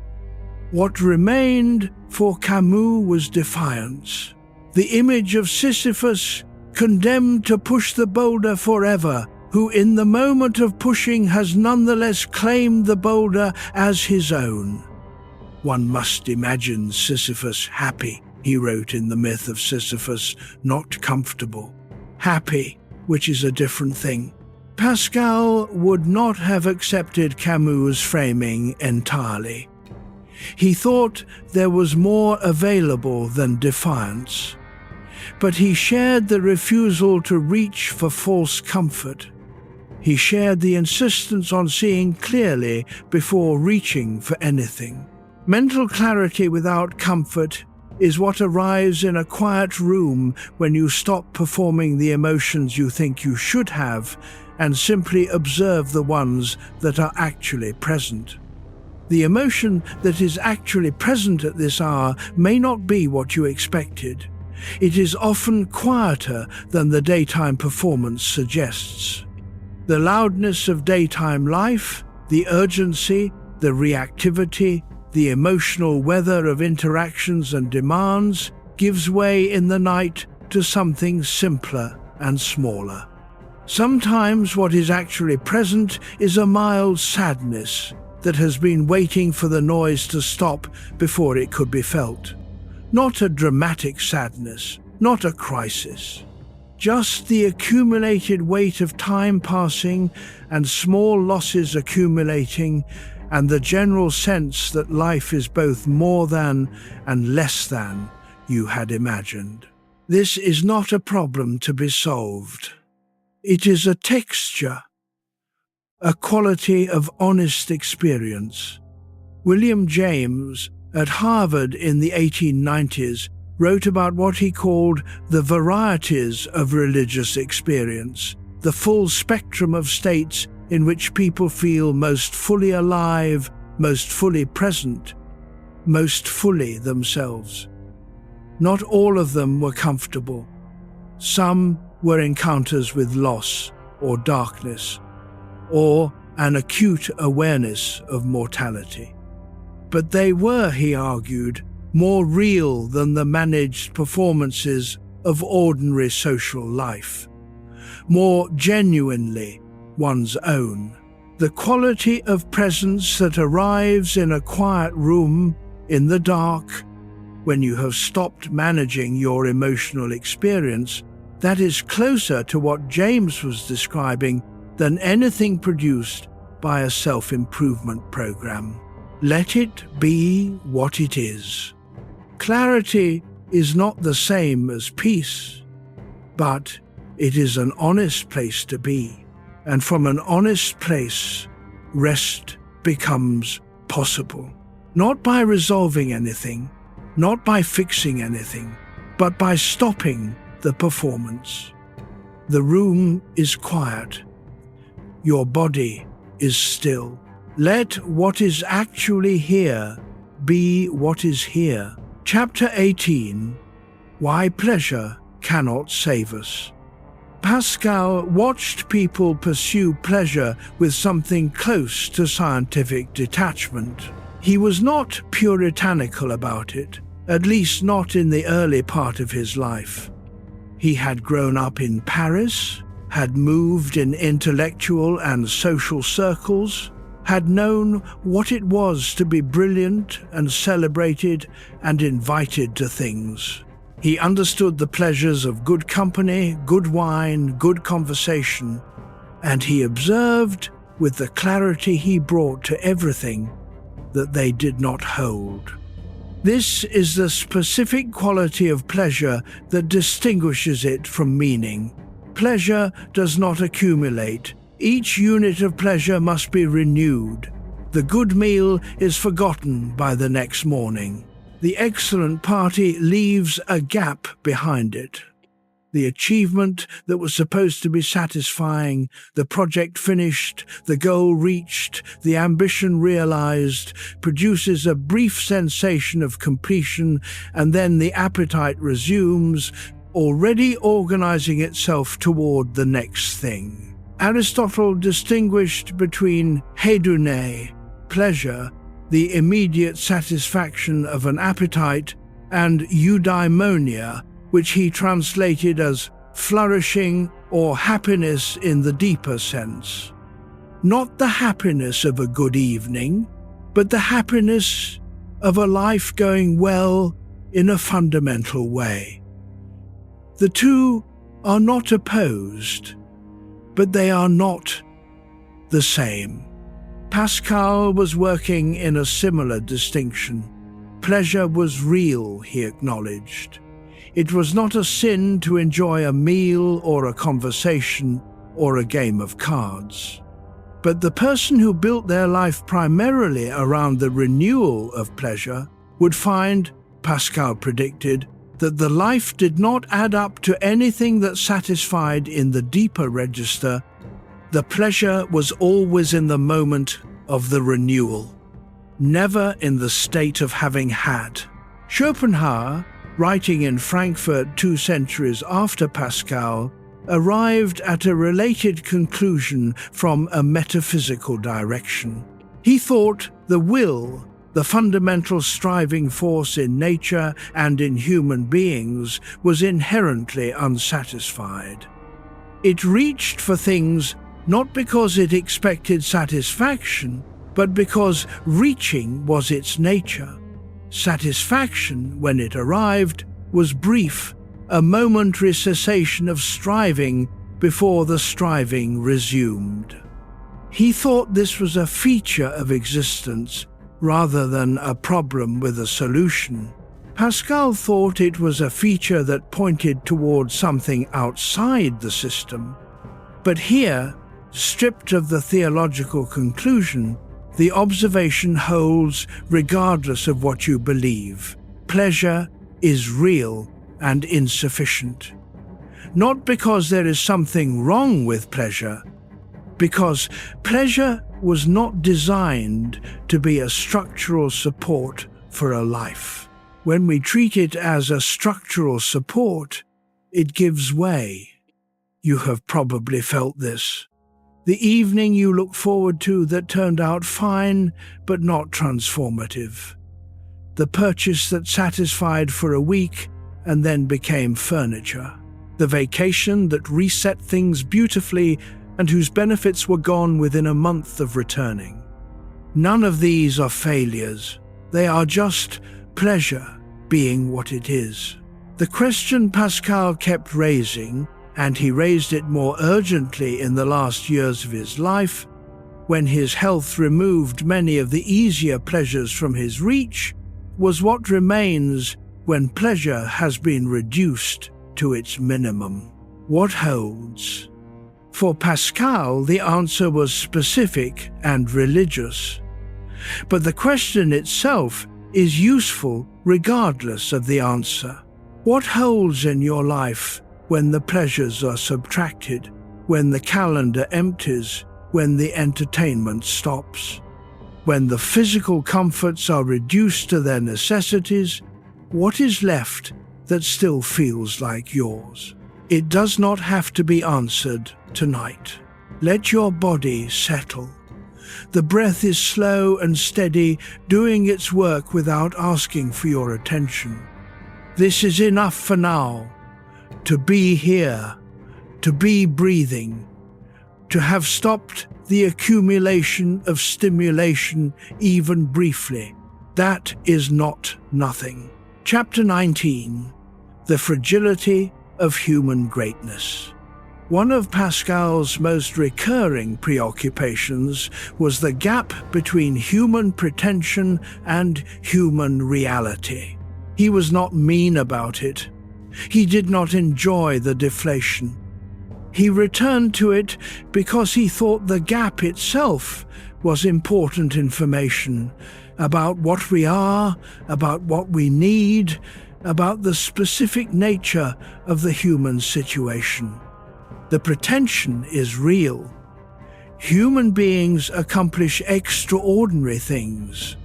Speaker 1: What remained for Camus was defiance. The image of Sisyphus, condemned to push the boulder forever, who in the moment of pushing has nonetheless claimed the boulder as his own. One must imagine Sisyphus happy, he wrote in The Myth of Sisyphus, not comfortable. Happy, which is a different thing. Pascal would not have accepted Camus' framing entirely. He thought there was more available than defiance. But he shared the refusal to reach for false comfort. He shared the insistence on seeing clearly before reaching for anything. Mental clarity without comfort is what arrives in a quiet room when you stop performing the emotions you think you should have and simply observe the ones that are actually present. The emotion that is actually present at this hour may not be what you expected. It is often quieter than the daytime performance suggests. The loudness of daytime life, the urgency, the reactivity, the emotional weather of interactions and demands gives way in the night to something simpler and smaller. Sometimes what is actually present is a mild sadness that has been waiting for the noise to stop before it could be felt. Not a dramatic sadness, not a crisis. Just the accumulated weight of time passing and small losses accumulating, and the general sense that life is both more than and less than you had imagined. This is not a problem to be solved. It is a texture, a quality of honest experience. William James, at Harvard in the 1890s, wrote about what he called the varieties of religious experience, the full spectrum of states in which people feel most fully alive, most fully present, most fully themselves. Not all of them were comfortable. Some were encounters with loss or darkness, or an acute awareness of mortality. But they were, he argued, more real than the managed performances of ordinary social life, more genuinely one's own. The quality of presence that arrives in a quiet room, in the dark, when you have stopped managing your emotional experience, that is closer to what James was describing than anything produced by a self-improvement program. Let it be what it is. Clarity is not the same as peace, but it is an honest place to be. And from an honest place, rest becomes possible. Not by resolving anything, not by fixing anything, but by stopping the performance. The room is quiet. Your body is still. Let what is actually here be what is here. Chapter 18. Why Pleasure Cannot Save Us. Pascal watched people pursue pleasure with something close to scientific detachment. He was not puritanical about it, at least not in the early part of his life. He had grown up in Paris, had moved in intellectual and social circles, had known what it was to be brilliant and celebrated and invited to things. He understood the pleasures of good company, good wine, good conversation, and he observed, with the clarity he brought to everything, that they did not hold. This is the specific quality of pleasure that distinguishes it from meaning. Pleasure does not accumulate, Each unit of pleasure must be renewed. The good meal is forgotten by the next morning. The excellent party leaves a gap behind it. The achievement that was supposed to be satisfying, the project finished, the goal reached, the ambition realized, produces a brief sensation of completion, and then the appetite resumes, already organizing itself toward the next thing. Aristotle distinguished between hedoné, pleasure, the immediate satisfaction of an appetite, and eudaimonia, which he translated as flourishing or happiness in the deeper sense. Not the happiness of a good evening, but the happiness of a life going well in a fundamental way. The two are not opposed, but they are not the same. Pascal was working in a similar distinction. Pleasure was real, he acknowledged. It was not a sin to enjoy a meal or a conversation or a game of cards. But the person who built their life primarily around the renewal of pleasure would find, Pascal predicted, that the life did not add up to anything that satisfied in the deeper register. The pleasure was always in the moment of the renewal, never in the state of having had. Schopenhauer, writing in Frankfurt 2 centuries after Pascal, arrived at a related conclusion from a metaphysical direction. He thought the will, the fundamental striving force in nature and in human beings, was inherently unsatisfied. It reached for things not because it expected satisfaction, but because reaching was its nature. Satisfaction, when it arrived, was brief, a momentary cessation of striving before the striving resumed. He thought this was a feature of existence rather than a problem with a solution. Pascal thought it was a feature that pointed toward something outside the system. But here, stripped of the theological conclusion, the observation holds regardless of what you believe. Pleasure is real and insufficient. Not because there is something wrong with pleasure, because pleasure was not designed to be a structural support for a life. When we treat it as a structural support, it gives way. You have probably felt this. The evening you look forward to that turned out fine but not transformative. The purchase that satisfied for a week and then became furniture. The vacation that reset things beautifully and whose benefits were gone within a month of returning. None of these are failures. They are just pleasure being what it is. The question Pascal kept raising, and he raised it more urgently in the last years of his life, when his health removed many of the easier pleasures from his reach, was what remains when pleasure has been reduced to its minimum. What holds? For Pascal, the answer was specific and religious. But the question itself is useful regardless of the answer. What holds in your life when the pleasures are subtracted, when the calendar empties, when the entertainment stops? When the physical comforts are reduced to their necessities, what is left that still feels like yours? It does not have to be answered tonight. Let your body settle. The breath is slow and steady, doing its work without asking for your attention. This is enough for now. To be here, to be breathing, to have stopped the accumulation of stimulation even briefly. That is not nothing. Chapter 19. The Fragility of Human Greatness. One of Pascal's most recurring preoccupations was the gap between human pretension and human reality. He was not mean about it. He did not enjoy the deflation. He returned to it because he thought the gap itself was important information about what we are, about what we need, about the specific nature of the human situation. The pretension is real. Human beings accomplish extraordinary things.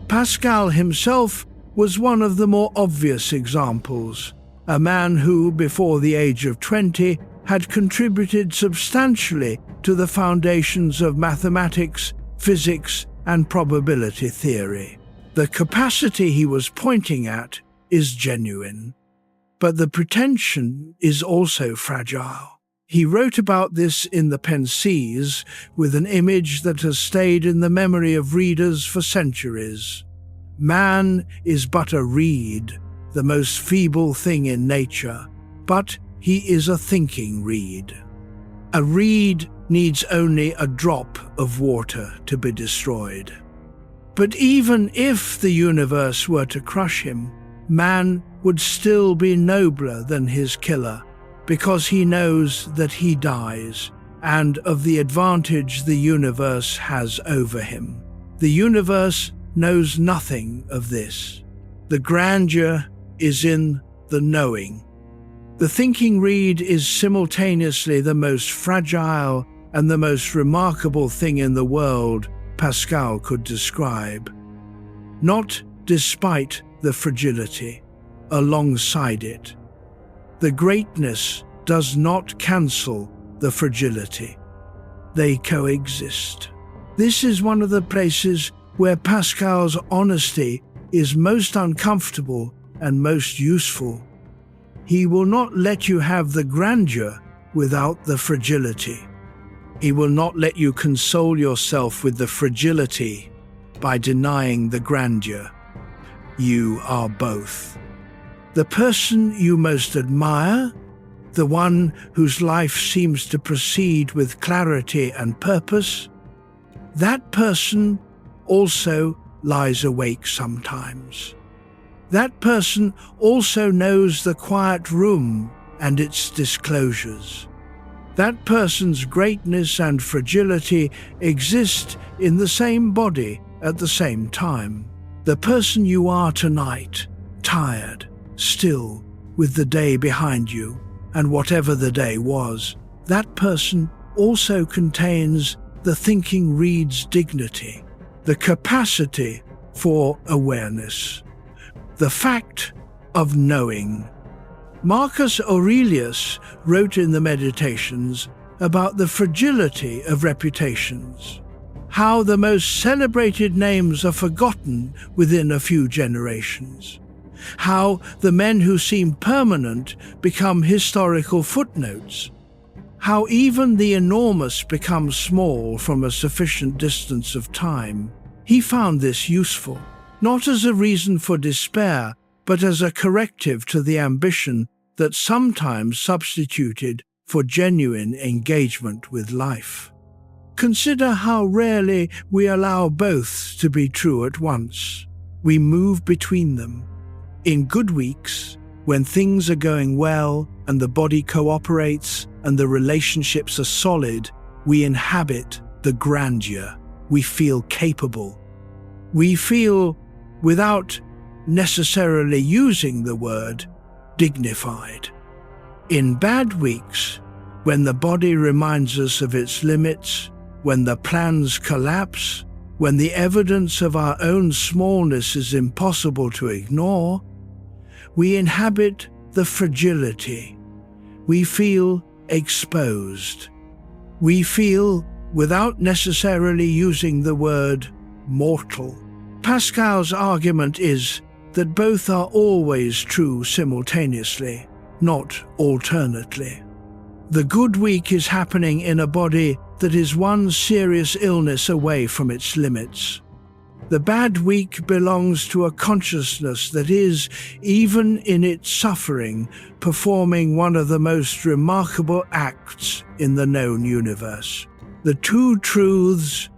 Speaker 1: Pascal himself was one of the more obvious examples, a man who, before the age of 20, had contributed substantially to the foundations of mathematics, physics, and probability theory. The capacity he was pointing at is genuine, but the pretension is also fragile. He wrote about this in the Pensées with an image that has stayed in the memory of readers for centuries. Man is but a reed, the most feeble thing in nature, but he is a thinking reed. A reed needs only a drop of water to be destroyed. But even if the universe were to crush him, man would still be nobler than his killer, because he knows that he dies, and of the advantage the universe has over him. The universe knows nothing of this. The grandeur is in the knowing. The thinking reed is simultaneously the most fragile and the most remarkable thing in the world Pascal could describe. Not despite the fragility, alongside it. The greatness does not cancel the fragility. They coexist. This is one of the places where Pascal's honesty is most uncomfortable and most useful. He will not let you have the grandeur without the fragility. He will not let you console yourself with the fragility by denying the grandeur. You are both. The person you most admire, the one whose life seems to proceed with clarity and purpose, that person also lies awake sometimes. That person also knows the quiet room and its disclosures. That person's greatness and fragility exist in the same body at the same time. The person you are tonight, tired, still, with the day behind you, and whatever the day was, that person also contains the thinking reed's dignity, the capacity for awareness, the fact of knowing. Marcus Aurelius wrote in the Meditations about the fragility of reputations, how the most celebrated names are forgotten within a few generations, how the men who seem permanent become historical footnotes, how even the enormous become small from a sufficient distance of time. He found this useful, not as a reason for despair, but as a corrective to the ambition that sometimes substituted for genuine engagement with life. Consider how rarely we allow both to be true at once. We move between them. In good weeks, when things are going well and the body cooperates and the relationships are solid, we inhabit the grandeur. We feel capable. We feel, without necessarily using the word, dignified. In bad weeks, when the body reminds us of its limits, when the plans collapse, when the evidence of our own smallness is impossible to ignore, we inhabit the fragility. We feel exposed. We feel, without necessarily using the word, mortal. Pascal's argument is that both are always true simultaneously, not alternately. The good week is happening in a body that is one serious illness away from its limits. The bad week belongs to a consciousness that is, even in its suffering, performing one of the most remarkable acts in the known universe. The two truths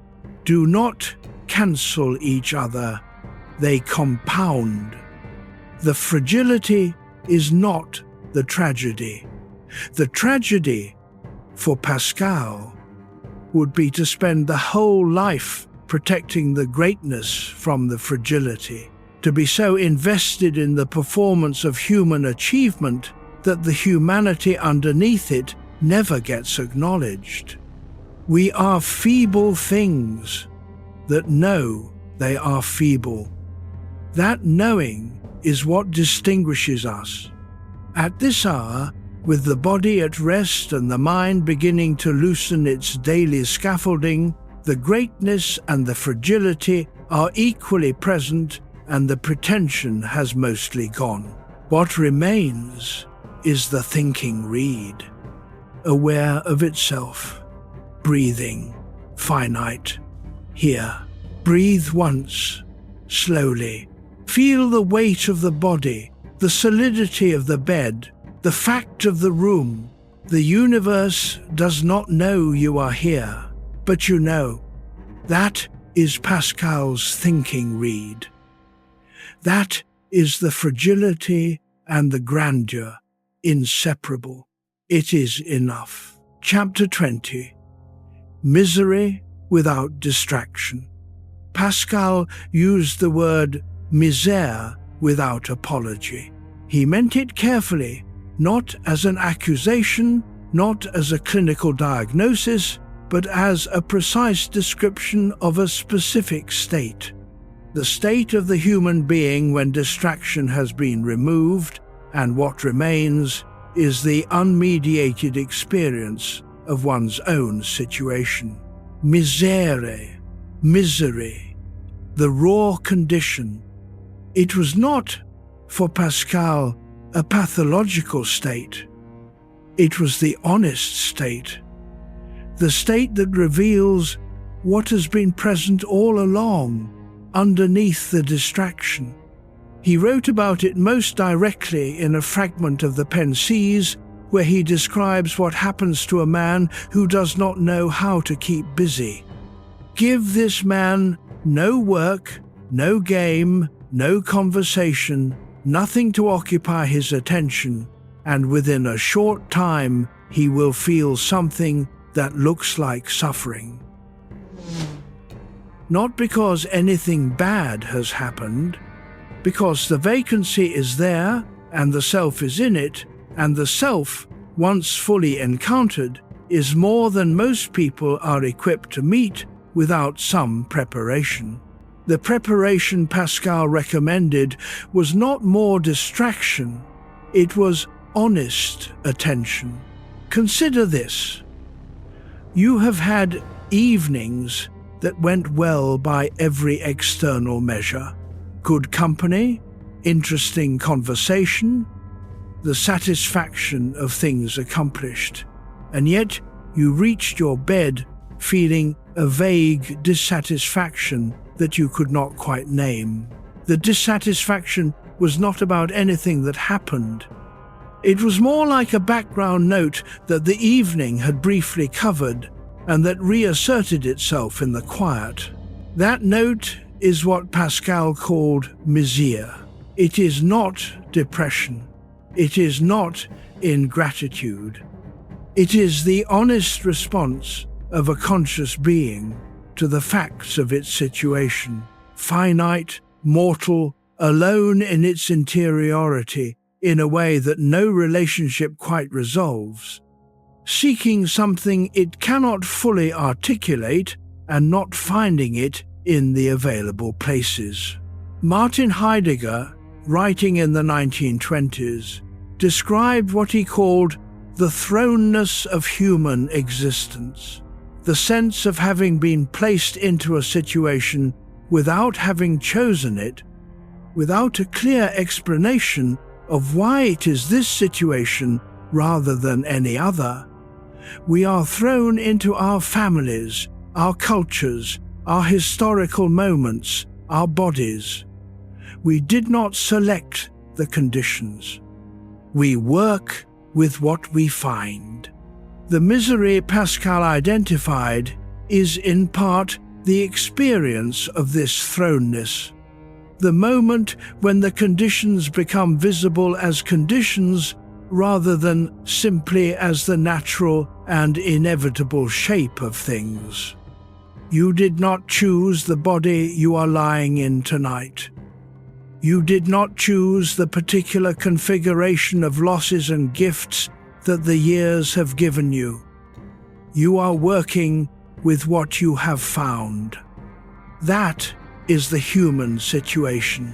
Speaker 1: do not cancel each other, they compound. The fragility is not the tragedy. The tragedy for Pascal, would be to spend the whole life protecting the greatness from the fragility, to be so invested in the performance of human achievement that the humanity underneath it never gets acknowledged. We are feeble things that know they are feeble. That knowing is what distinguishes us. At this hour, with the body at rest and the mind beginning to loosen its daily scaffolding, the greatness and the fragility are equally present, and the pretension has mostly gone. What remains is the thinking reed, aware of itself, breathing, finite. Here, breathe once, slowly. Feel the weight of the body, the solidity of the bed, the fact of the room. The universe does not know you are here, but you know. That is Pascal's thinking reed. That is the fragility and the grandeur, inseparable. It is enough. Chapter 20. Misery without distraction. Pascal used the word misère without apology. He meant it carefully, not as an accusation, not as a clinical diagnosis, but as a precise description of a specific state. The state of the human being when distraction has been removed, and what remains is the unmediated experience of one's own situation. Misère, misery, the raw condition. It was not, for Pascal, a pathological state. It was the honest state, the state that reveals what has been present all along, underneath the distraction. He wrote about it most directly in a fragment of the Pensées, where he describes what happens to a man who does not know how to keep busy. Give this man no work, no game, no conversation, nothing to occupy his attention, and within a short time he will feel something that looks like suffering. Not because anything bad has happened, because the vacancy is there and the self is in it, and the self, once fully encountered, is more than most people are equipped to meet without some preparation. The preparation Pascal recommended was not more distraction, it was honest attention. Consider this. You have had evenings that went well by every external measure. Good company, interesting conversation, the satisfaction of things accomplished. And yet you reached your bed feeling a vague dissatisfaction that you could not quite name. The dissatisfaction was not about anything that happened. It was more like a background note that the evening had briefly covered and that reasserted itself in the quiet. That note is what Pascal called misère. It is not depression. It is not ingratitude. It is the honest response of a conscious being to the facts of its situation, finite, mortal, alone in its interiority, in a way that no relationship quite resolves, seeking something it cannot fully articulate and not finding it in the available places. Martin Heidegger, writing in the 1920s, described what he called the thrownness of human existence, the sense of having been placed into a situation without having chosen it, without a clear explanation of why it is this situation rather than any other. We are thrown into our families, our cultures, our historical moments, our bodies. We did not select the conditions. We work with what we find. The misery Pascal identified is in part the experience of this thrownness, the moment when the conditions become visible as conditions rather than simply as the natural and inevitable shape of things. You did not choose the body you are lying in tonight. You did not choose the particular configuration of losses and gifts that the years have given you. You are working with what you have found. That is the human situation.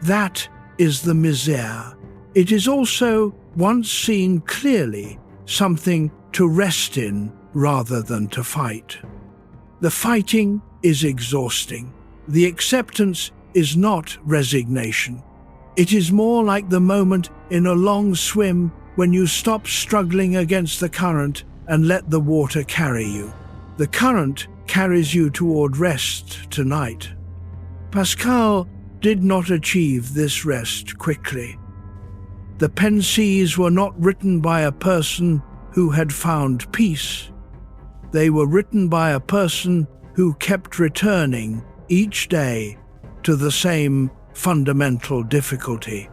Speaker 1: That is the misère. It is also, once seen clearly, something to rest in rather than to fight. The fighting is exhausting. The acceptance is not resignation. It is more like the moment in a long swim when you stop struggling against the current and let the water carry you. The current carries you toward rest tonight. Pascal did not achieve this rest quickly. The Pensées were not written by a person who had found peace. They were written by a person who kept returning each day to the same fundamental difficulty.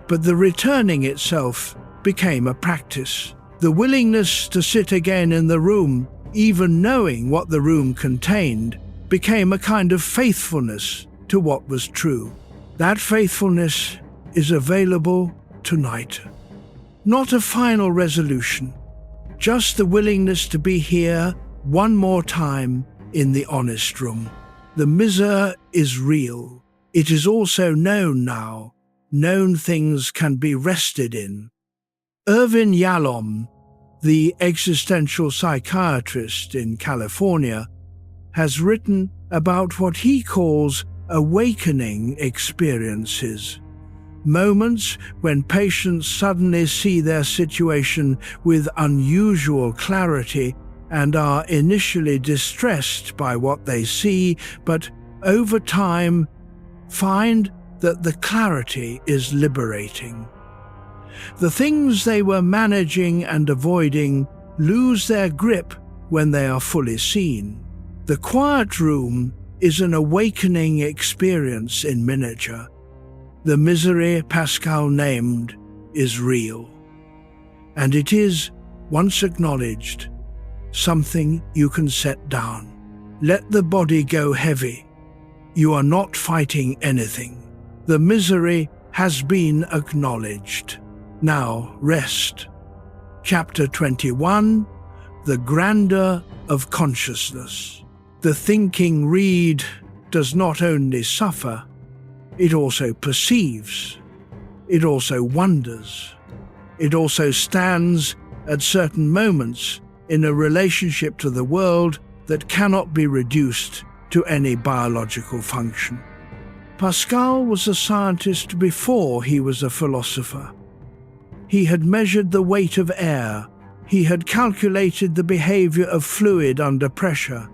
Speaker 1: But the returning itself became a practice. The willingness to sit again in the room, even knowing what the room contained, became a kind of faithfulness to what was true. That faithfulness is available tonight. Not a final resolution, just the willingness to be here one more time in the honest room. The misère is real. It is also known now. Known things can be rested in. Irvin Yalom, the existential psychiatrist in California, has written about what he calls awakening experiences. Moments when patients suddenly see their situation with unusual clarity and are initially distressed by what they see, but over time find that the clarity is liberating. The things they were managing and avoiding lose their grip when they are fully seen. The quiet room is an awakening experience in miniature. The misery Pascal named is real. And it is, once acknowledged, something you can set down. Let the body go heavy. You are not fighting anything. The misery has been acknowledged. Now rest. Chapter 21, The Grandeur of Consciousness. The thinking reed does not only suffer, it also perceives. It also wonders. It also stands at certain moments in a relationship to the world that cannot be reduced to any biological function. Pascal was a scientist before he was a philosopher. He had measured the weight of air. He had calculated the behavior of fluid under pressure.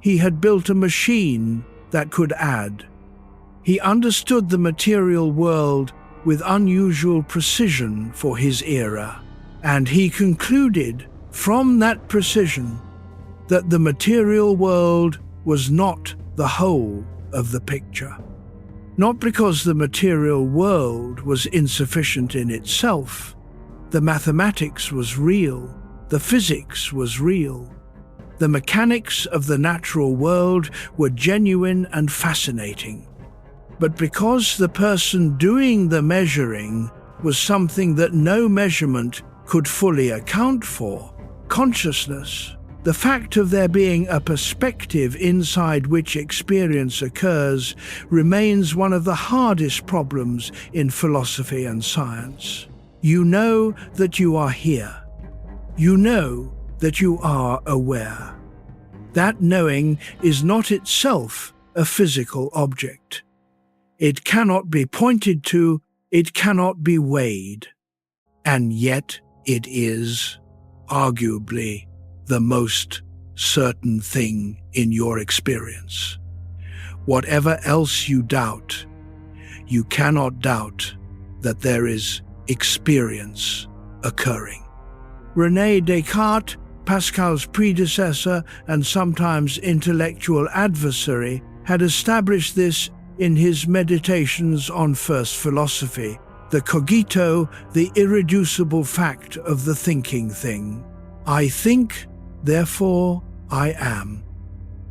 Speaker 1: He had built a machine that could add. He understood the material world with unusual precision for his era, and he concluded from that precision that the material world was not the whole of the picture. Not because the material world was insufficient in itself. The mathematics was real, the physics was real. The mechanics of the natural world were genuine and fascinating. But because the person doing the measuring was something that no measurement could fully account for, consciousness, the fact of there being a perspective inside which experience occurs, remains one of the hardest problems in philosophy and science. You know that you are here. You know that you are aware. That knowing is not itself a physical object. It cannot be pointed to, it cannot be weighed. And yet it is, arguably, the most certain thing in your experience. Whatever else you doubt, you cannot doubt that there is experience occurring. René Descartes, Pascal's predecessor and sometimes intellectual adversary, had established this in his Meditations on First Philosophy, the cogito, the irreducible fact of the thinking thing. I think, therefore I am.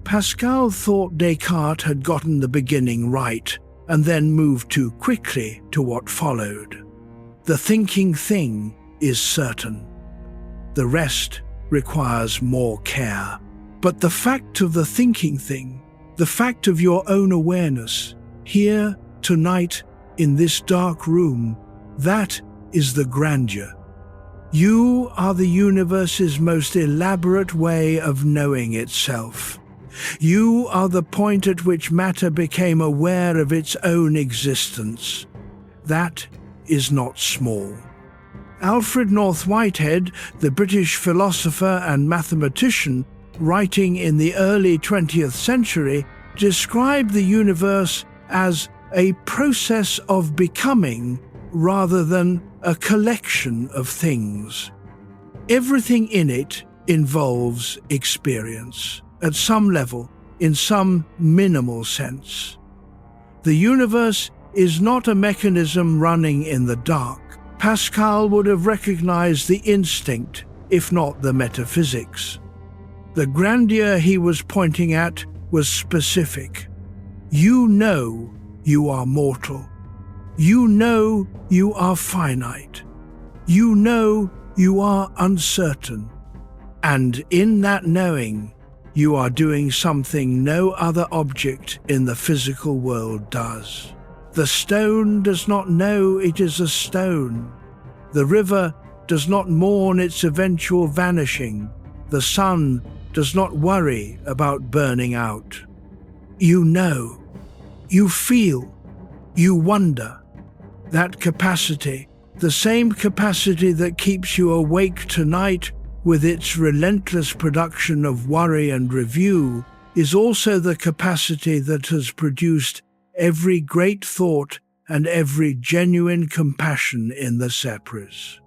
Speaker 1: Pascal thought Descartes had gotten the beginning right, and then moved too quickly to what followed. The thinking thing is certain. The rest requires more care. But the fact of the thinking thing, the fact of your own awareness, here, tonight, in this dark room, that is the grandeur. You are the universe's most elaborate way of knowing itself. You are the point at which matter became aware of its own existence. That is not small. Alfred North Whitehead, the British philosopher and mathematician, writing in the early 20th century, described the universe as a process of becoming rather than a collection of things. Everything in it involves experience, at some level, in some minimal sense. The universe is not a mechanism running in the dark. Pascal would have recognized the instinct, if not the metaphysics. The grandeur he was pointing at was specific. You know you are mortal. You know you are finite. You know you are uncertain. And in that knowing, you are doing something no other object in the physical world does. The stone does not know it is a stone. The river does not mourn its eventual vanishing. The sun does not worry about burning out. You know, you feel, you wonder. That capacity, the same capacity that keeps you awake tonight with its relentless production of worry and review, is also the capacity that has produced every great thought and every genuine compassion in the Sepris.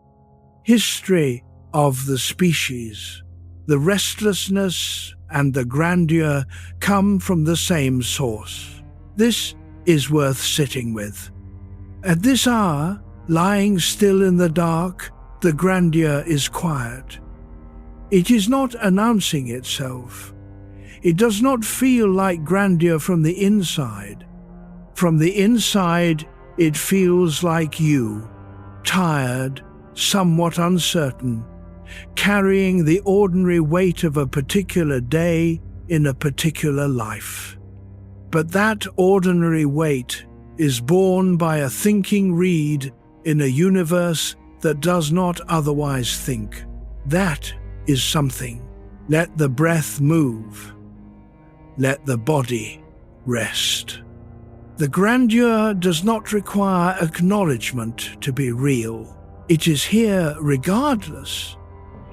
Speaker 1: History of the species, the restlessness and the grandeur come from the same source. This is worth sitting with. At this hour, lying still in the dark, the grandeur is quiet. It is not announcing itself. It does not feel like grandeur from the inside. From the inside, it feels like you, tired, somewhat uncertain, carrying the ordinary weight of a particular day in a particular life. But that ordinary weight is borne by a thinking reed in a universe that does not otherwise think. That is something. Let the breath move. Let the body rest. The grandeur does not require acknowledgement to be real. It is here regardless,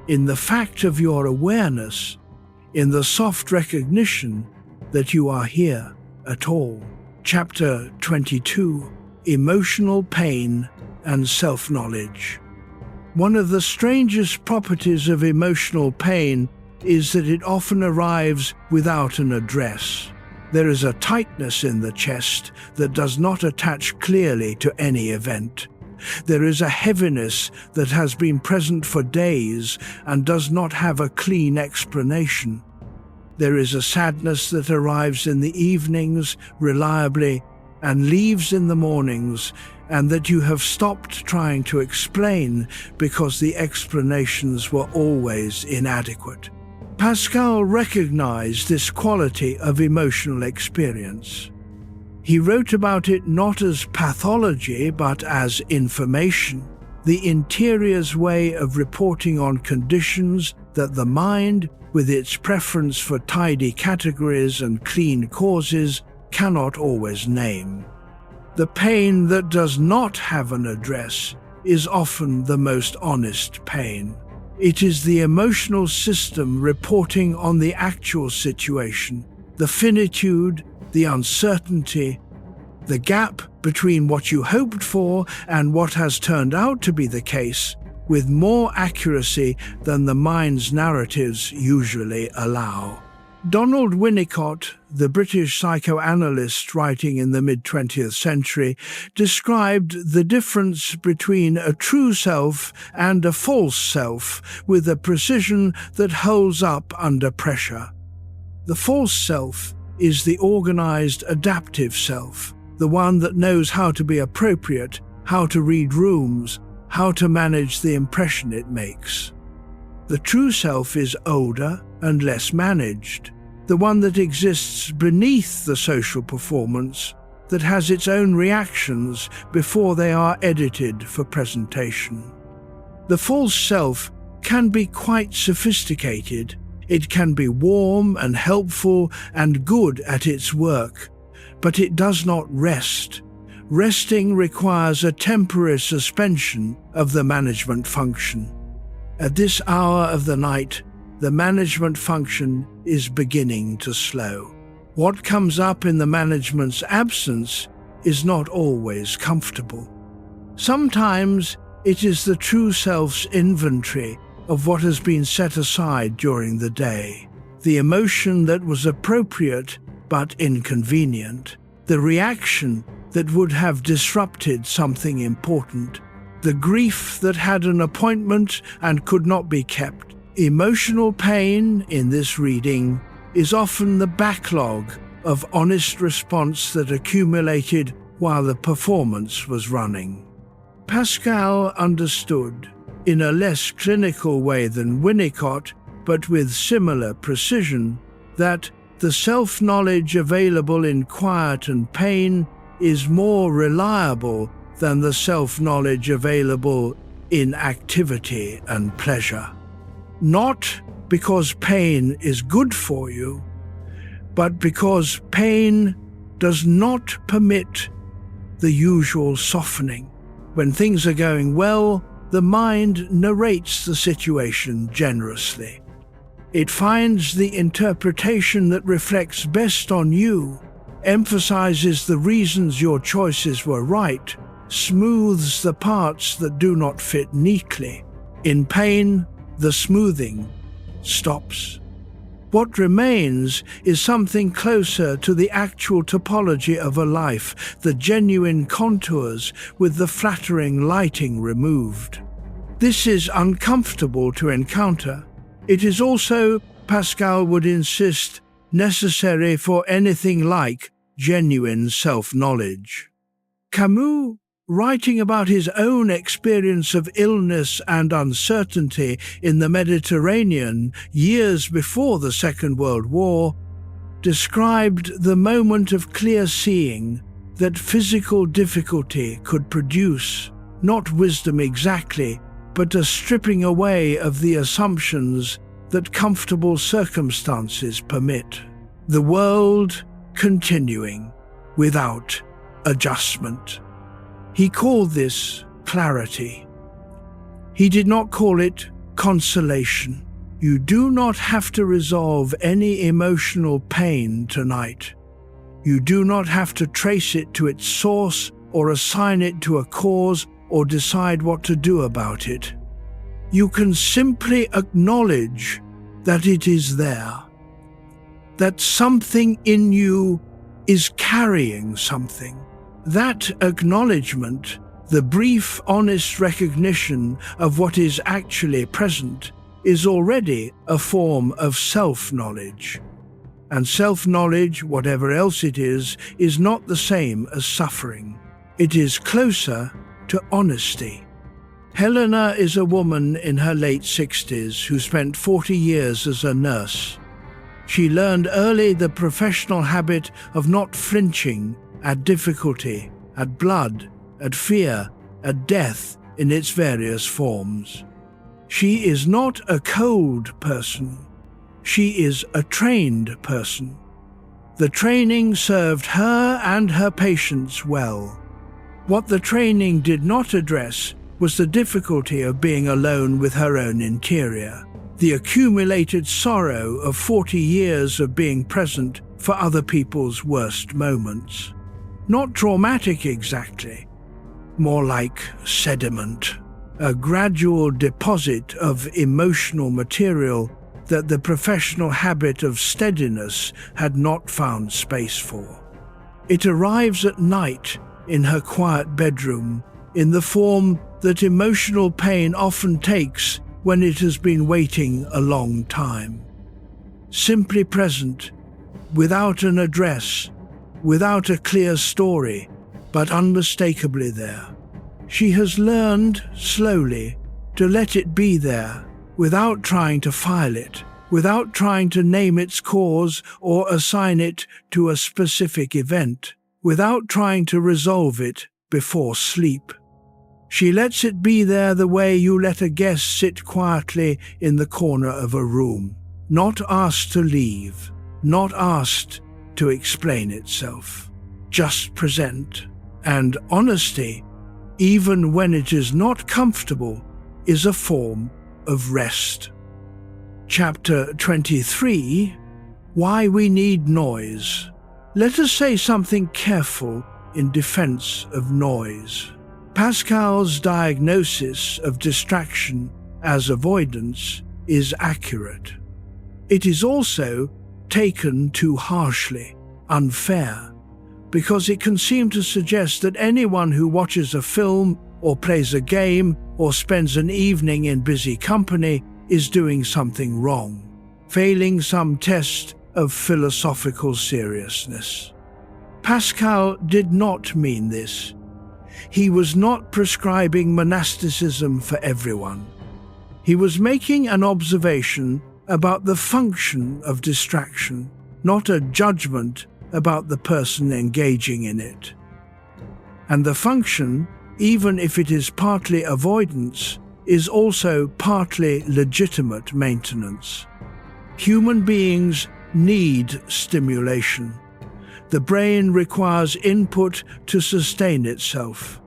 Speaker 1: in the fact of your awareness, in the soft recognition that you are here at all. Chapter 22, Emotional Pain and Self-Knowledge. One of the strangest properties of emotional pain is that it often arrives without an address. There is a tightness in the chest that does not attach clearly to any event. There is a heaviness that has been present for days and does not have a clean explanation. There is a sadness that arrives in the evenings reliably and leaves in the mornings, and that you have stopped trying to explain because the explanations were always inadequate. Pascal recognized this quality of emotional experience. He wrote about it not as pathology but as information, the interior's way of reporting on conditions that the mind, with its preference for tidy categories and clean causes, cannot always name. The pain that does not have an address is often the most honest pain. It is the emotional system reporting on the actual situation, the finitude, the uncertainty, the gap between what you hoped for and what has turned out to be the case, with more accuracy than the mind's narratives usually allow. Donald Winnicott, the British psychoanalyst writing in the mid-20th century, described the difference between a true self and a false self with a precision that holds up under pressure. The false self is the organized, adaptive self, the one that knows how to be appropriate, how to read rooms, how to manage the impression it makes. The true self is older and less managed, the one that exists beneath the social performance, that has its own reactions before they are edited for presentation. The false self can be quite sophisticated. It can be warm and helpful and good at its work, but it does not rest. Resting requires a temporary suspension of the management function. At this hour of the night, the management function is beginning to slow. What comes up in the management's absence is not always comfortable. Sometimes it is the true self's inventory of what has been set aside during the day, the emotion that was appropriate but inconvenient, the reaction that would have disrupted something important, the grief that had an appointment and could not be kept. Emotional pain, in this reading, is often the backlog of honest response that accumulated while the performance was running. Pascal understood, in a less clinical way than Winnicott, but with similar precision, that the self-knowledge available in quiet and pain is more reliable than the self-knowledge available in activity and pleasure. Not because pain is good for you, but because pain does not permit the usual softening. When things are going well, the mind narrates the situation generously. It finds the interpretation that reflects best on you, emphasizes the reasons your choices were right, smooths the parts that do not fit neatly. In pain, the smoothing stops. What remains is something closer to the actual topology of a life, the genuine contours with the flattering lighting removed. This is uncomfortable to encounter. It is also, Pascal would insist, necessary for anything like genuine self-knowledge. Camus, writing about his own experience of illness and uncertainty in the Mediterranean years before the Second World War, described the moment of clear seeing that physical difficulty could produce, not wisdom exactly, but a stripping away of the assumptions that comfortable circumstances permit. The world continuing without adjustment. He called this clarity. He did not call it consolation. You do not have to resolve any emotional pain tonight. You do not have to trace it to its source or assign it to a cause or decide what to do about it. You can simply acknowledge that it is there, that something in you is carrying something. That acknowledgement, the brief, honest recognition of what is actually present, is already a form of self-knowledge. And self-knowledge, whatever else it is not the same as suffering. It is closer to honesty. Helena is a woman in her late 60s who spent 40 years as a nurse. She learned early the professional habit of not flinching at difficulty, at blood, at fear, at death in its various forms. She is not a cold person. She is a trained person. The training served her and her patients well. What the training did not address was the difficulty of being alone with her own interior, the accumulated sorrow of 40 years of being present for other people's worst moments. Not traumatic exactly, more like sediment, a gradual deposit of emotional material that the professional habit of steadiness had not found space for. It arrives at night in her quiet bedroom in the form that emotional pain often takes when it has been waiting a long time. Simply present, without an address, without a clear story, but unmistakably there. She has learned, slowly, to let it be there, without trying to file it, without trying to name its cause or assign it to a specific event, without trying to resolve it before sleep. She lets it be there the way you let a guest sit quietly in the corner of a room, not asked to leave, not asked to explain itself, just present. And honesty, even when it is not comfortable, is a form of rest. Chapter 23, Why We Need Noise. Let us say something careful in defense of noise. Pascal's diagnosis of distraction as avoidance is accurate. It is also taken too harshly, unfair, because it can seem to suggest that anyone who watches a film or plays a game or spends an evening in busy company is doing something wrong, failing some test of philosophical seriousness. Pascal did not mean this. He was not prescribing monasticism for everyone. He was making an observation about the function of distraction, not a judgment about the person engaging in it. And the function, even if it is partly avoidance, is also partly legitimate maintenance. Human beings need stimulation. The brain requires input to sustain itself.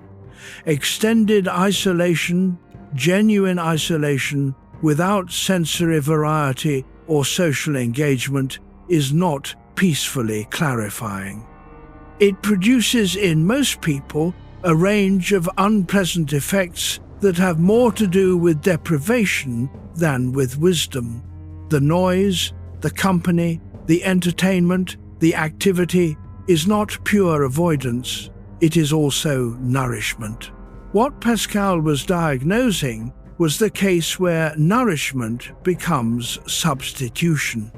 Speaker 1: Extended isolation, genuine isolation, without sensory variety or social engagement is not peacefully clarifying. It produces in most people a range of unpleasant effects that have more to do with deprivation than with wisdom. The noise, the company, the entertainment, the activity is not pure avoidance, it is also nourishment. What Pascal was diagnosing was the case where nourishment becomes substitution,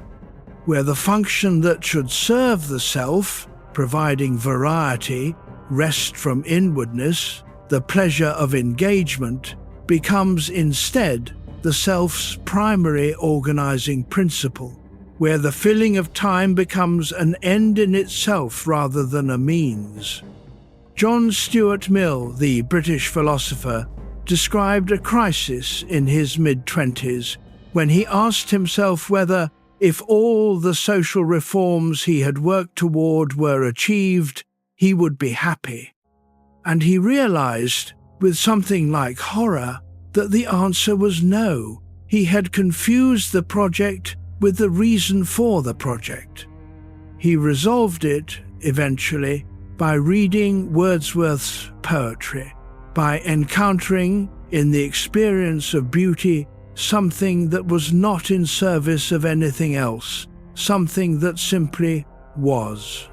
Speaker 1: where the function that should serve the self, providing variety, rest from inwardness, the pleasure of engagement, becomes instead the self's primary organizing principle, where the filling of time becomes an end in itself rather than a means. John Stuart Mill, the British philosopher, described a crisis in his mid-20s when he asked himself whether, if all the social reforms he had worked toward were achieved, he would be happy. And he realized, with something like horror, that the answer was no. He had confused the project with the reason for the project. He resolved it, eventually, by reading Wordsworth's poetry, by encountering, in the experience of beauty, something that was not in service of anything else, something that simply was.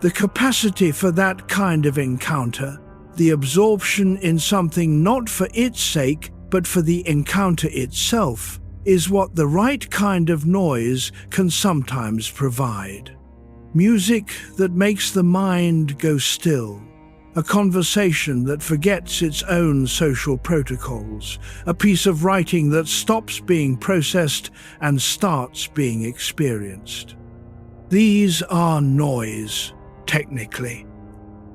Speaker 1: The capacity for that kind of encounter, the absorption in something not for its sake, but for the encounter itself, is what the right kind of noise can sometimes provide. Music that makes the mind go still, a conversation that forgets its own social protocols, a piece of writing that stops being processed and starts being experienced. These are noise, technically.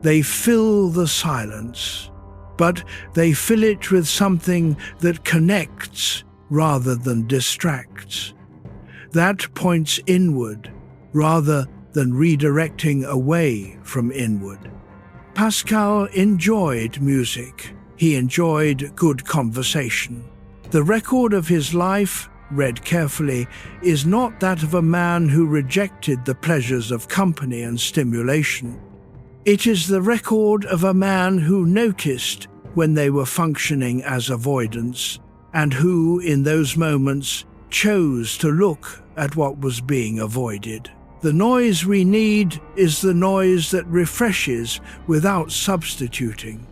Speaker 1: They fill the silence, but they fill it with something that connects rather than distracts. That points inward rather than redirecting away from inward. Pascal enjoyed music. He enjoyed good conversation. The record of his life, read carefully, is not that of a man who rejected the pleasures of company and stimulation. It is the record of a man who noticed when they were functioning as avoidance, and who, in those moments, chose to look at what was being avoided. The noise we need is the noise that refreshes without substituting.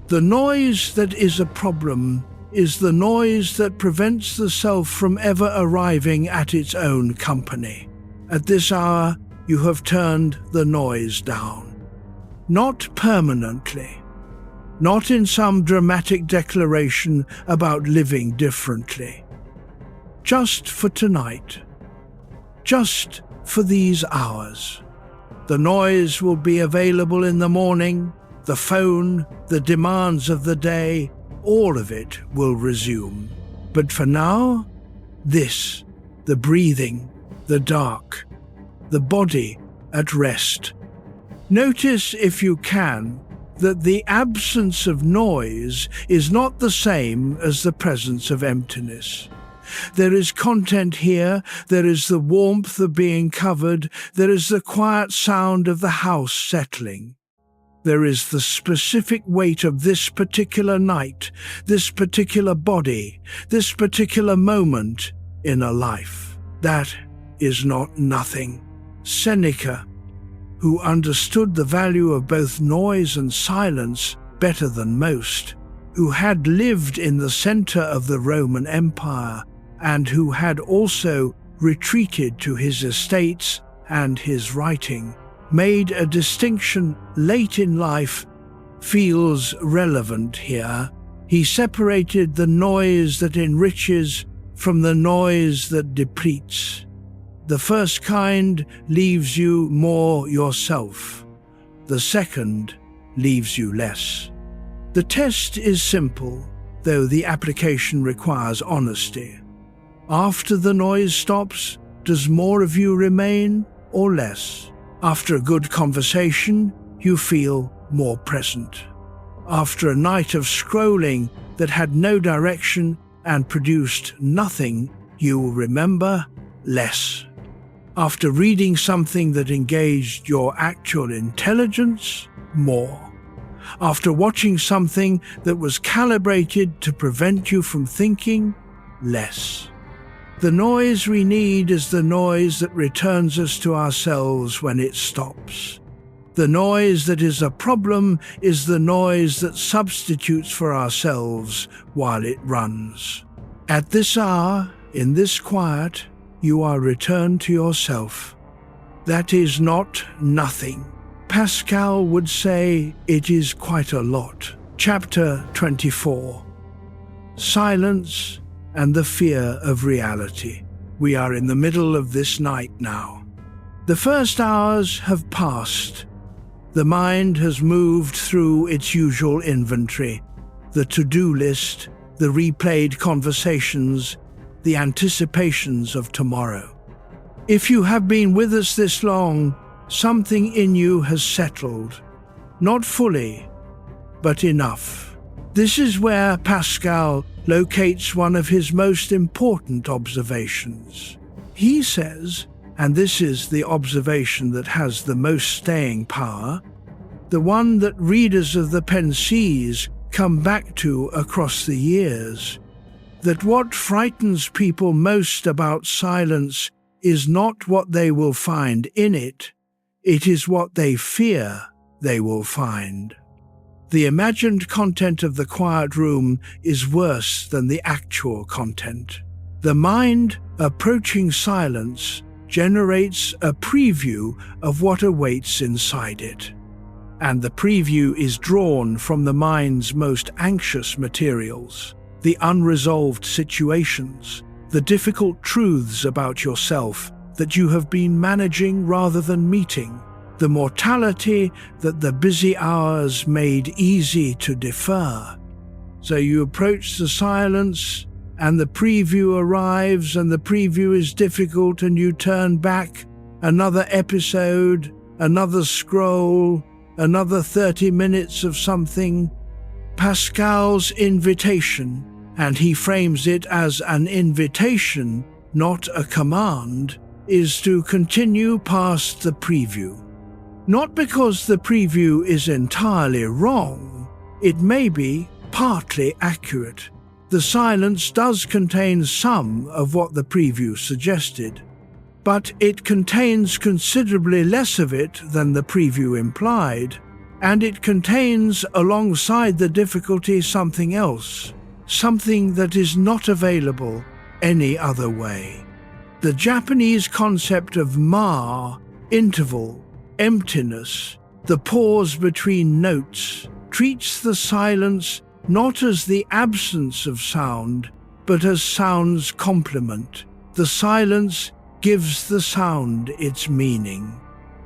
Speaker 1: The noise that is a problem is the noise that prevents the self from ever arriving at its own company. At this hour, you have turned the noise down. Not permanently. Not in some dramatic declaration about living differently. Just for tonight. Just for these hours. The noise will be available in the morning, the phone, the demands of the day, all of it will resume. But for now, this, the breathing, the dark, the body at rest. Notice, if you can, that the absence of noise is not the same as the presence of emptiness. There is content here, there is the warmth of being covered, there is the quiet sound of the house settling. There is the specific weight of this particular night, this particular body, this particular moment in a life. That is not nothing. Seneca, who understood the value of both noise and silence better than most, who had lived in the center of the Roman Empire, and who had also retreated to his estates and his writing, made a distinction late in life, feels relevant here. He separated the noise that enriches from the noise that depletes. The first kind leaves you more yourself. The second leaves you less. The test is simple, though the application requires honesty. After the noise stops, does more of you remain or less? After a good conversation, you feel more present. After a night of scrolling that had no direction and produced nothing, you will remember less. After reading something that engaged your actual intelligence, more. After watching something that was calibrated to prevent you from thinking, less. The noise we need is the noise that returns us to ourselves when it stops. The noise that is a problem is the noise that substitutes for ourselves while it runs. At this hour, in this quiet, you are returned to yourself. That is not nothing. Pascal would say it is quite a lot. Chapter 24. Silence and the fear of reality. We are in the middle of this night now. The first hours have passed. The mind has moved through its usual inventory, the to-do list, the replayed conversations, the anticipations of tomorrow. If you have been with us this long, something in you has settled. Not fully, but enough. This is where Pascal locates one of his most important observations. He says, and this is the observation that has the most staying power, the one that readers of the Pensées come back to across the years, that what frightens people most about silence is not what they will find in it, it is what they fear they will find. The imagined content of the quiet room is worse than the actual content. The mind, approaching silence, generates a preview of what awaits inside it. And the preview is drawn from the mind's most anxious materials, the unresolved situations, the difficult truths about yourself that you have been managing rather than meeting, the mortality that the busy hours made easy to defer. So you approach the silence, and the preview arrives, and the preview is difficult, and you turn back, another episode, another scroll, another 30 minutes of something. Pascal's invitation, and he frames it as an invitation, not a command, is to continue past the preview. Not because the preview is entirely wrong, it may be partly accurate, The silence does contain some of what the preview suggested, but it contains considerably less of it than the preview implied, and it contains alongside the difficulty something else, something that is not available any other way. The Japanese concept of ma, interval, emptiness, the pause between notes, treats the silence not as the absence of sound, but as sound's complement. The silence gives the sound its meaning.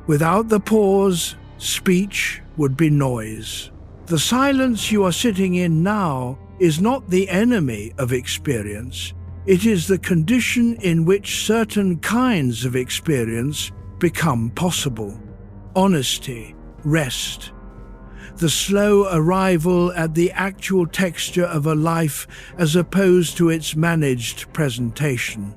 Speaker 1: Without the pause, speech would be noise. The silence you are sitting in now is not the enemy of experience. It is the condition in which certain kinds of experience become possible. Honesty, rest, the slow arrival at the actual texture of a life as opposed to its managed presentation.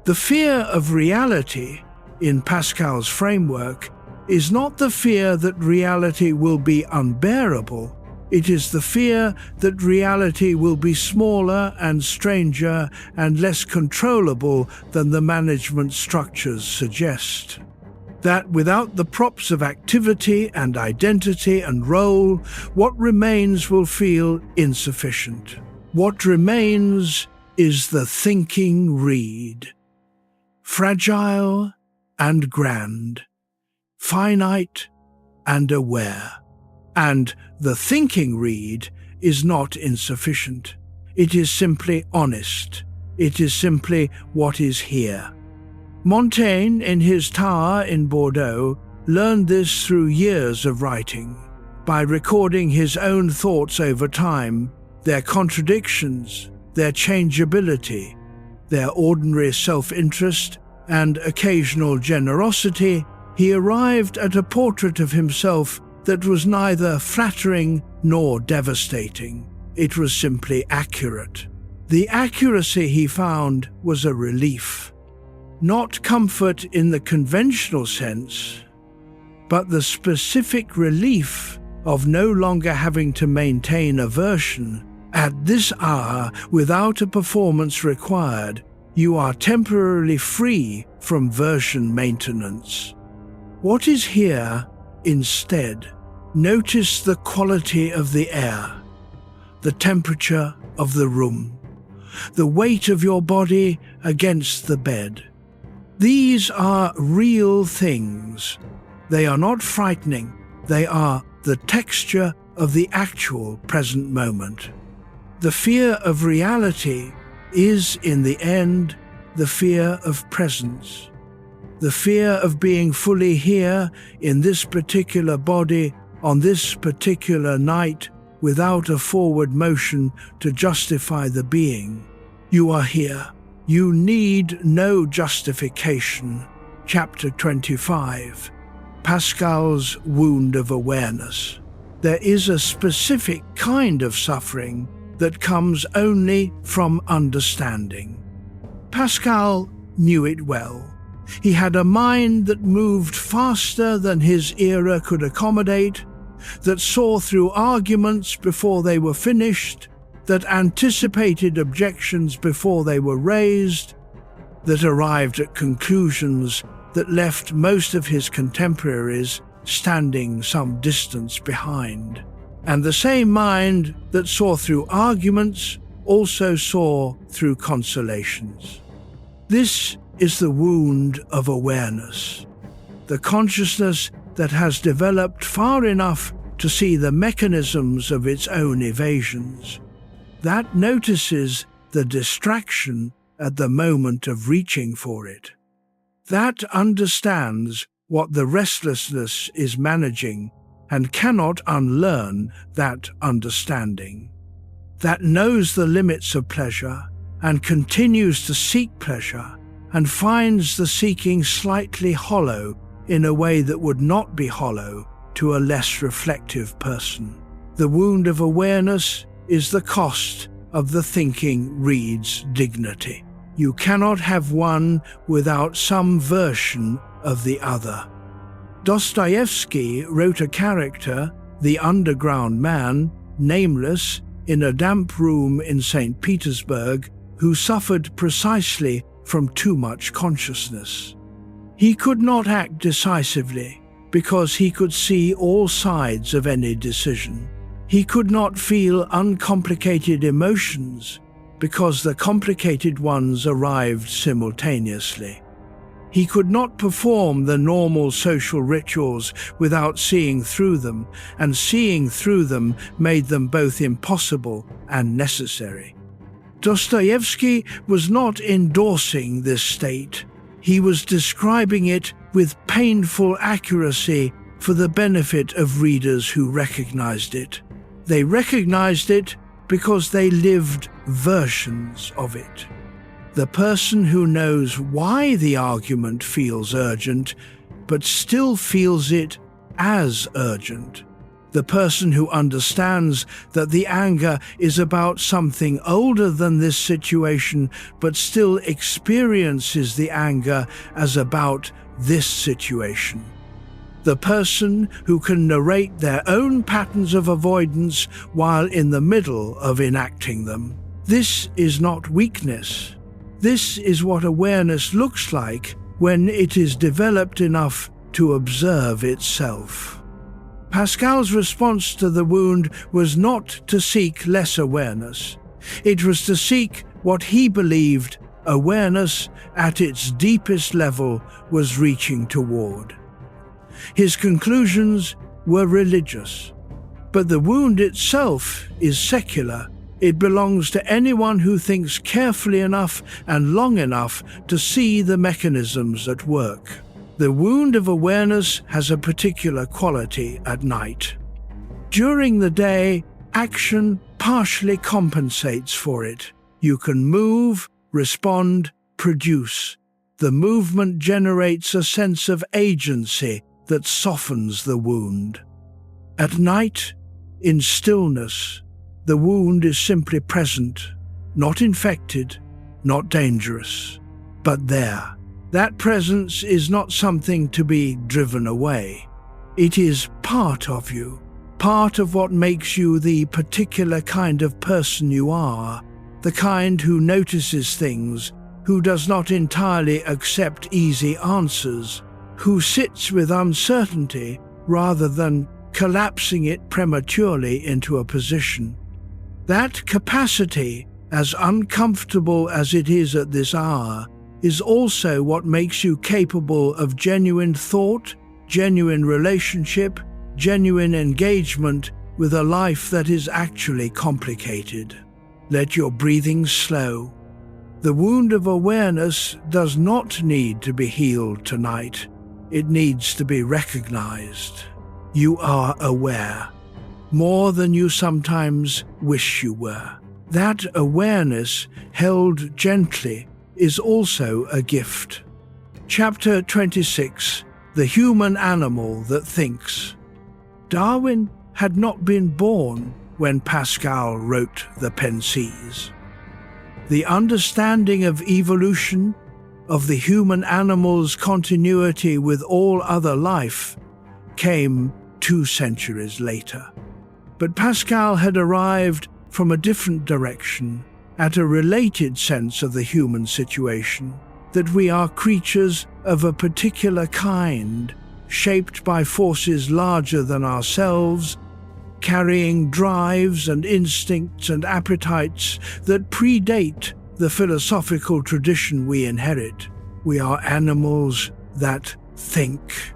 Speaker 1: The fear of reality, in Pascal's framework, is not the fear that reality will be unbearable. It is the fear that reality will be smaller and stranger and less controllable than the management structures suggest. That without the props of activity and identity and role, what remains will feel insufficient. What remains is the thinking reed. Fragile and grand, finite and aware. And the thinking reed is not insufficient. It is simply honest. It is simply what is here. Montaigne, in his tower in Bordeaux, learned this through years of writing, by recording his own thoughts over time, their contradictions, their changeability, their ordinary self-interest and occasional generosity. He arrived at a portrait of himself that was neither flattering nor devastating. It was simply accurate. The accuracy he found was a relief. Not comfort in the conventional sense, but the specific relief of no longer having to maintain a version. At this hour, without a performance required, you are temporarily free from version maintenance. What is here instead? Notice the quality of the air, the temperature of the room, the weight of your body against the bed. These are real things. They are not frightening. They are the texture of the actual present moment. The fear of reality is, in the end, the fear of presence. The fear of being fully here in this particular body on this particular night without a forward motion to justify the being. You are here. You need no justification. Chapter 25. Pascal's wound of awareness. There is a specific kind of suffering that comes only from understanding. Pascal knew it well. He had a mind that moved faster than his era could accommodate, that saw through arguments before they were finished, that anticipated objections before they were raised, that arrived at conclusions that left most of his contemporaries standing some distance behind. And the same mind that saw through arguments also saw through consolations. This is the wound of awareness, the consciousness that has developed far enough to see the mechanisms of its own evasions, that notices the distraction at the moment of reaching for it, that understands what the restlessness is managing and cannot unlearn that understanding, that knows the limits of pleasure and continues to seek pleasure and finds the seeking slightly hollow in a way that would not be hollow to a less reflective person. The wound of awareness is the cost of the thinking reed's dignity. You cannot have one without some version of the other. Dostoevsky wrote a character, the underground man, nameless, in a damp room in St. Petersburg who suffered precisely from too much consciousness. He could not act decisively because he could see all sides of any decision. He could not feel uncomplicated emotions because the complicated ones arrived simultaneously. He could not perform the normal social rituals without seeing through them, and seeing through them made them both impossible and necessary. Dostoevsky was not endorsing this state. He was describing it with painful accuracy for the benefit of readers who recognized it. They recognized it because they lived versions of it. The person who knows why the argument feels urgent, but still feels it as urgent. The person who understands that the anger is about something older than this situation, but still experiences the anger as about this situation. The person who can narrate their own patterns of avoidance while in the middle of enacting them. This is not weakness. This is what awareness looks like when it is developed enough to observe itself. Pascal's response to the wound was not to seek less awareness. It was to seek what he believed awareness at its deepest level was reaching toward. His conclusions were religious, but the wound itself is secular. It belongs to anyone who thinks carefully enough and long enough to see the mechanisms at work. The wound of awareness has a particular quality at night. During the day, action partially compensates for it. You can move, respond, produce. The movement generates a sense of agency that softens the wound. At night, in stillness, the wound is simply present, not infected, not dangerous, but there. That presence is not something to be driven away. It is part of you, part of what makes you the particular kind of person you are, the kind who notices things, who does not entirely accept easy answers, who sits with uncertainty rather than collapsing it prematurely into a position. That capacity, as uncomfortable as it is at this hour, is also what makes you capable of genuine thought, genuine relationship, genuine engagement with a life that is actually complicated. Let your breathing slow. The wound of awareness does not need to be healed tonight. It needs to be recognized. You are aware, more than you sometimes wish you were. That awareness, held gently, is also a gift. Chapter 26. The Human Animal That Thinks. Darwin had not been born when Pascal wrote the Pensées. The understanding of evolution, of the human animal's continuity with all other life, came 2 centuries later. But Pascal had arrived from a different direction, at a related sense of the human situation, that we are creatures of a particular kind, shaped by forces larger than ourselves, carrying drives and instincts and appetites that predate the philosophical tradition we inherit. We are animals that think.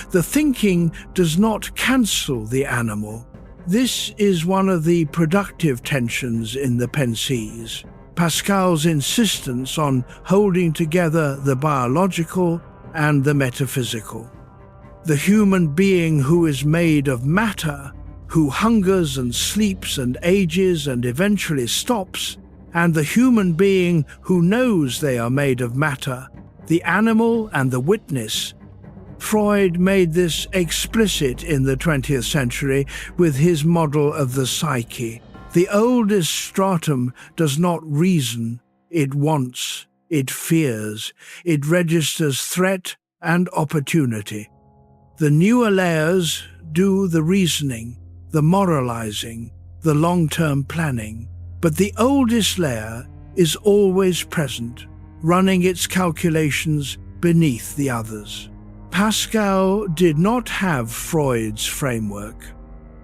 Speaker 1: The thinking does not cancel the animal. This is one of the productive tensions in the Pensées. Pascal's insistence on holding together the biological and the metaphysical. The human being who is made of matter, who hungers and sleeps and ages and eventually stops, and the human being who knows they are made of matter, the animal and the witness. Freud made this explicit in the 20th century with his model of the psyche. The oldest stratum does not reason, it wants, it fears, it registers threat and opportunity. The newer layers do the reasoning, the moralizing, the long-term planning, but the oldest layer is always present, running its calculations beneath the others. Pascal did not have Freud's framework,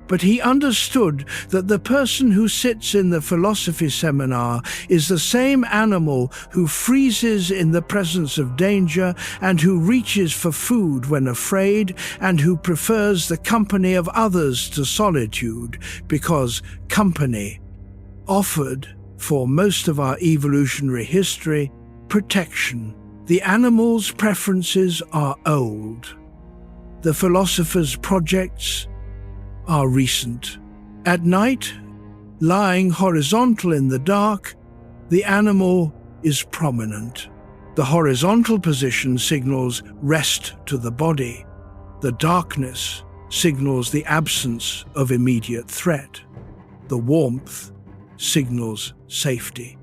Speaker 1: but he understood that the person who sits in the philosophy seminar is the same animal who freezes in the presence of danger and who reaches for food when afraid and who prefers the company of others to solitude, because company offered, for most of our evolutionary history, protection. The animal's preferences are old. The philosopher's projects are recent. At night, lying horizontal in the dark, the animal is prominent. The horizontal position signals rest to the body. The darkness signals the absence of immediate threat. The warmth signals safety.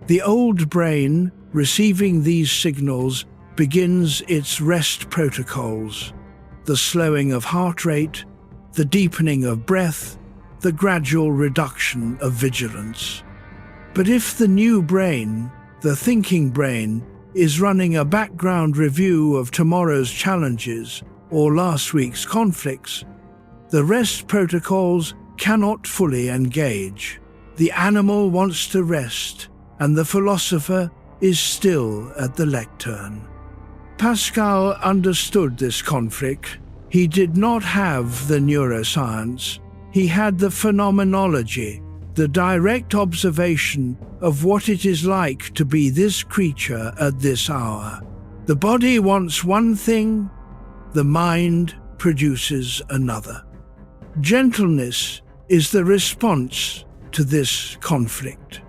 Speaker 1: The old brain, receiving these signals, begins its rest protocols: the slowing of heart rate, the deepening of breath, the gradual reduction of vigilance. But if the new brain, the thinking brain, is running a background review of tomorrow's challenges or last week's conflicts, the rest protocols cannot fully engage. The animal wants to rest, and the philosopher is still at the lectern. Pascal understood this conflict. He did not have the neuroscience. He had the phenomenology, the direct observation of what it is like to be this creature at this hour. The body wants one thing, the mind produces another. Gentleness is the response to this conflict.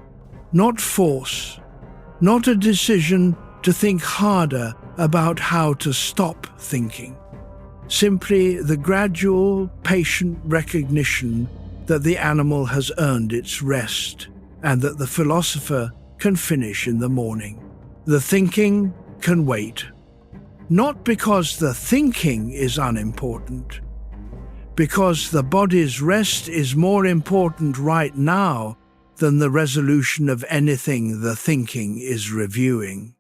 Speaker 1: Not force, not a decision to think harder about how to stop thinking. Simply the gradual, patient recognition that the animal has earned its rest and that the philosopher can finish in the morning. The thinking can wait. Not because the thinking is unimportant, because the body's rest is more important right now than the resolution of anything the thinking is reviewing.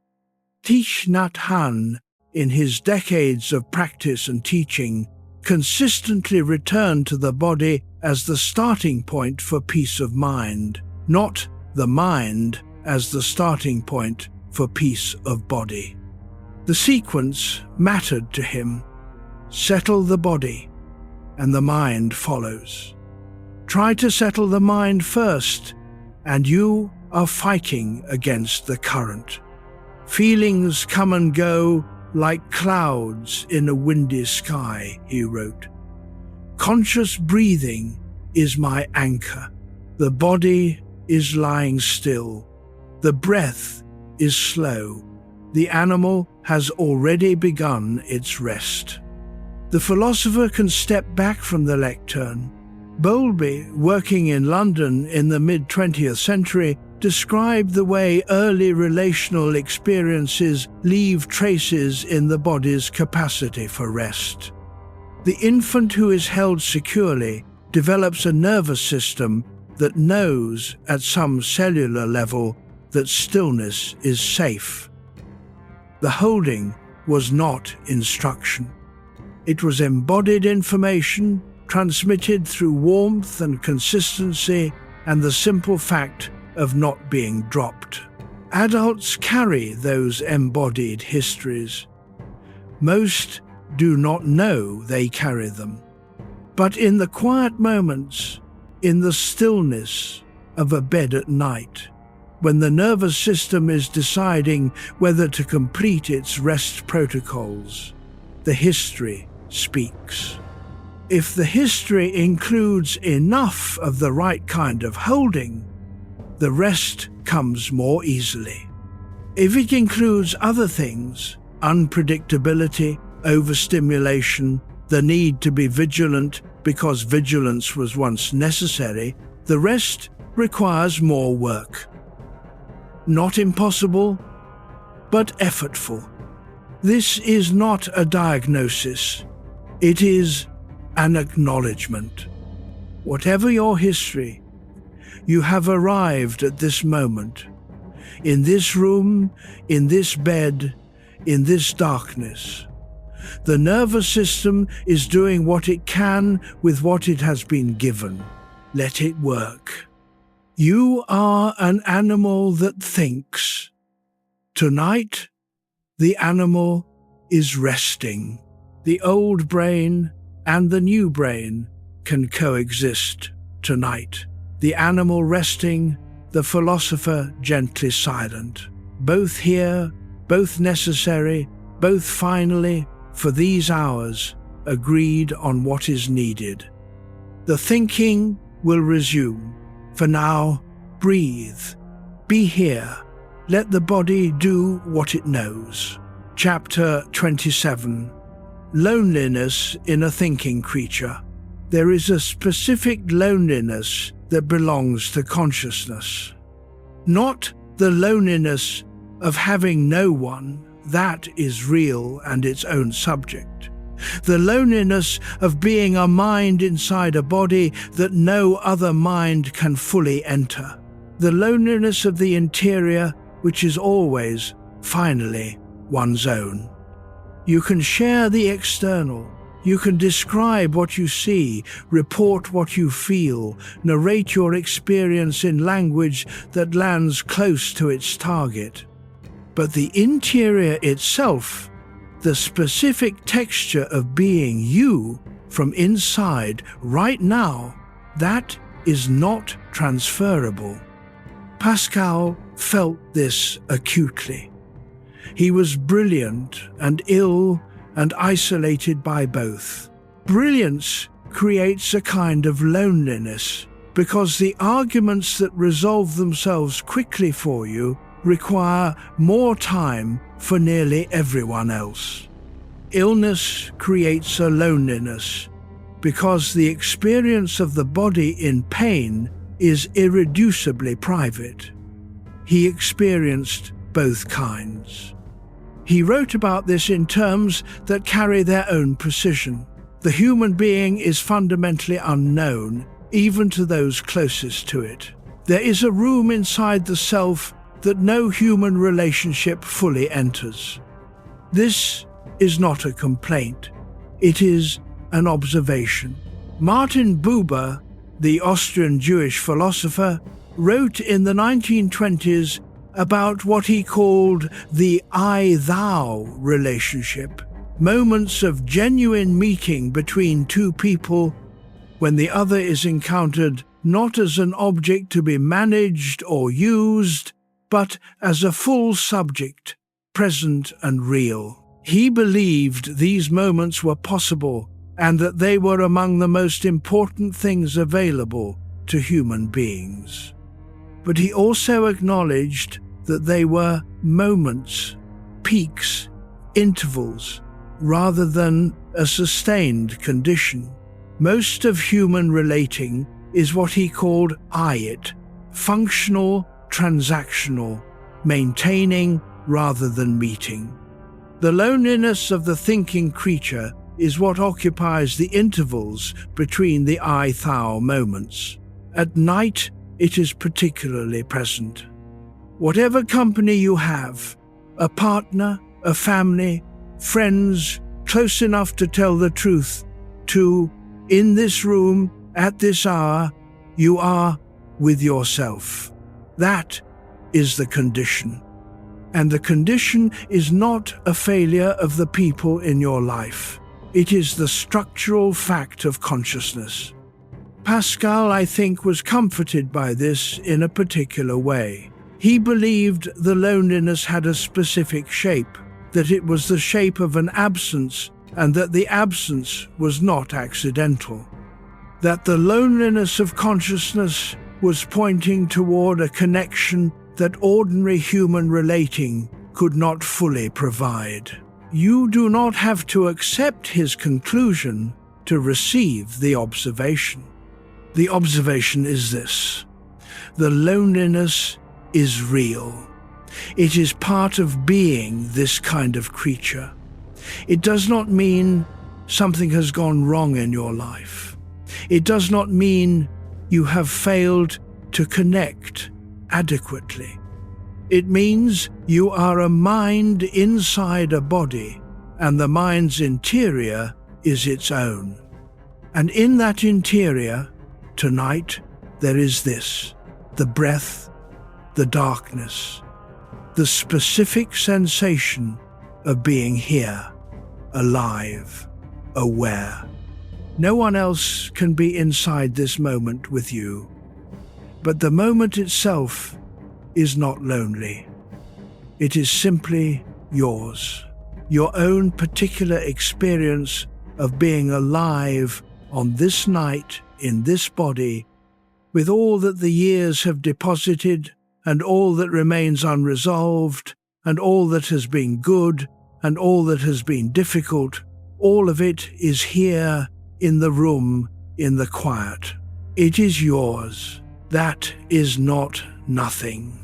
Speaker 1: Thich Nhat Hanh, in his decades of practice and teaching, consistently returned to the body as the starting point for peace of mind, not the mind as the starting point for peace of body. The sequence mattered to him. Settle the body, and the mind follows. Try to settle the mind first, and you are fighting against the current. Feelings come and go like clouds in a windy sky, he wrote. Conscious breathing is my anchor. The body is lying still. The breath is slow. The animal has already begun its rest. The philosopher can step back from the lectern. Bowlby, working in London in the mid-20th century, described the way early relational experiences leave traces in the body's capacity for rest. The infant who is held securely develops a nervous system that knows at some cellular level that stillness is safe. The holding was not instruction. It was embodied information transmitted through warmth and consistency and the simple fact of not being dropped. Adults carry those embodied histories. Most do not know they carry them. But in the quiet moments, in the stillness of a bed at night, when the nervous system is deciding whether to complete its rest protocols, the history speaks. If the history includes enough of the right kind of holding, the rest comes more easily. If it includes other things, unpredictability, overstimulation, the need to be vigilant because vigilance was once necessary, the rest requires more work. Not impossible, but effortful. This is not a diagnosis. It is an acknowledgement. Whatever your history, you have arrived at this moment, in this room, in this bed, in this darkness. The nervous system is doing what it can with what it has been given. Let it work. You are an animal that thinks. Tonight, the animal is resting. The old brain and the new brain can coexist tonight. The animal resting, the philosopher gently silent. Both here, both necessary, both finally, for these hours, agreed on what is needed. The thinking will resume. For now, breathe. Be here. Let the body do what it knows. Chapter 27. Loneliness in a thinking creature. There is a specific loneliness that belongs to consciousness. Not the loneliness of having no one, that is real and its own subject. The loneliness of being a mind inside a body that no other mind can fully enter. The loneliness of the interior, which is always, finally, one's own. You can share the external. You can describe what you see, report what you feel, narrate your experience in language that lands close to its target. But the interior itself, the specific texture of being you from inside right now, that is not transferable. Pascal felt this acutely. He was brilliant and ill and isolated by both. Brilliance creates a kind of loneliness because the arguments that resolve themselves quickly for you require more time for nearly everyone else. Illness creates a loneliness because the experience of the body in pain is irreducibly private. He experienced both kinds. He wrote about this in terms that carry their own precision. The human being is fundamentally unknown, even to those closest to it. There is a room inside the self that no human relationship fully enters. This is not a complaint. It is an observation. Martin Buber, the Austrian Jewish philosopher, wrote in the 1920s about what he called the I-thou relationship, moments of genuine meeting between two people when the other is encountered not as an object to be managed or used, but as a full subject, present and real. He believed these moments were possible and that they were among the most important things available to human beings. But he also acknowledged that they were moments, peaks, intervals, rather than a sustained condition. Most of human relating is what he called I-it, functional, transactional, maintaining rather than meeting. The loneliness of the thinking creature is what occupies the intervals between the I-thou moments. At night, it is particularly present. Whatever company you have, a partner, a family, friends, close enough to tell the truth, to, in this room, at this hour, you are with yourself. That is the condition. And the condition is not a failure of the people in your life. It is the structural fact of consciousness. Pascal, I think, was comforted by this in a particular way. He believed the loneliness had a specific shape, that it was the shape of an absence, and that the absence was not accidental. That the loneliness of consciousness was pointing toward a connection that ordinary human relating could not fully provide. You do not have to accept his conclusion to receive the observation. The observation is this: the loneliness is real. It is part of being this kind of creature. It does not mean something has gone wrong in your life. It does not mean you have failed to connect adequately. It means you are a mind inside a body, and the mind's interior is its own. And in that interior, tonight, there is this: the breath, the darkness, the specific sensation of being here, alive, aware. No one else can be inside this moment with you, but the moment itself is not lonely. It is simply yours, your own particular experience of being alive on this night in this body, with all that the years have deposited and all that remains unresolved and all that has been good and all that has been difficult. All of it is here in the room, in the quiet. It is yours. That is not nothing.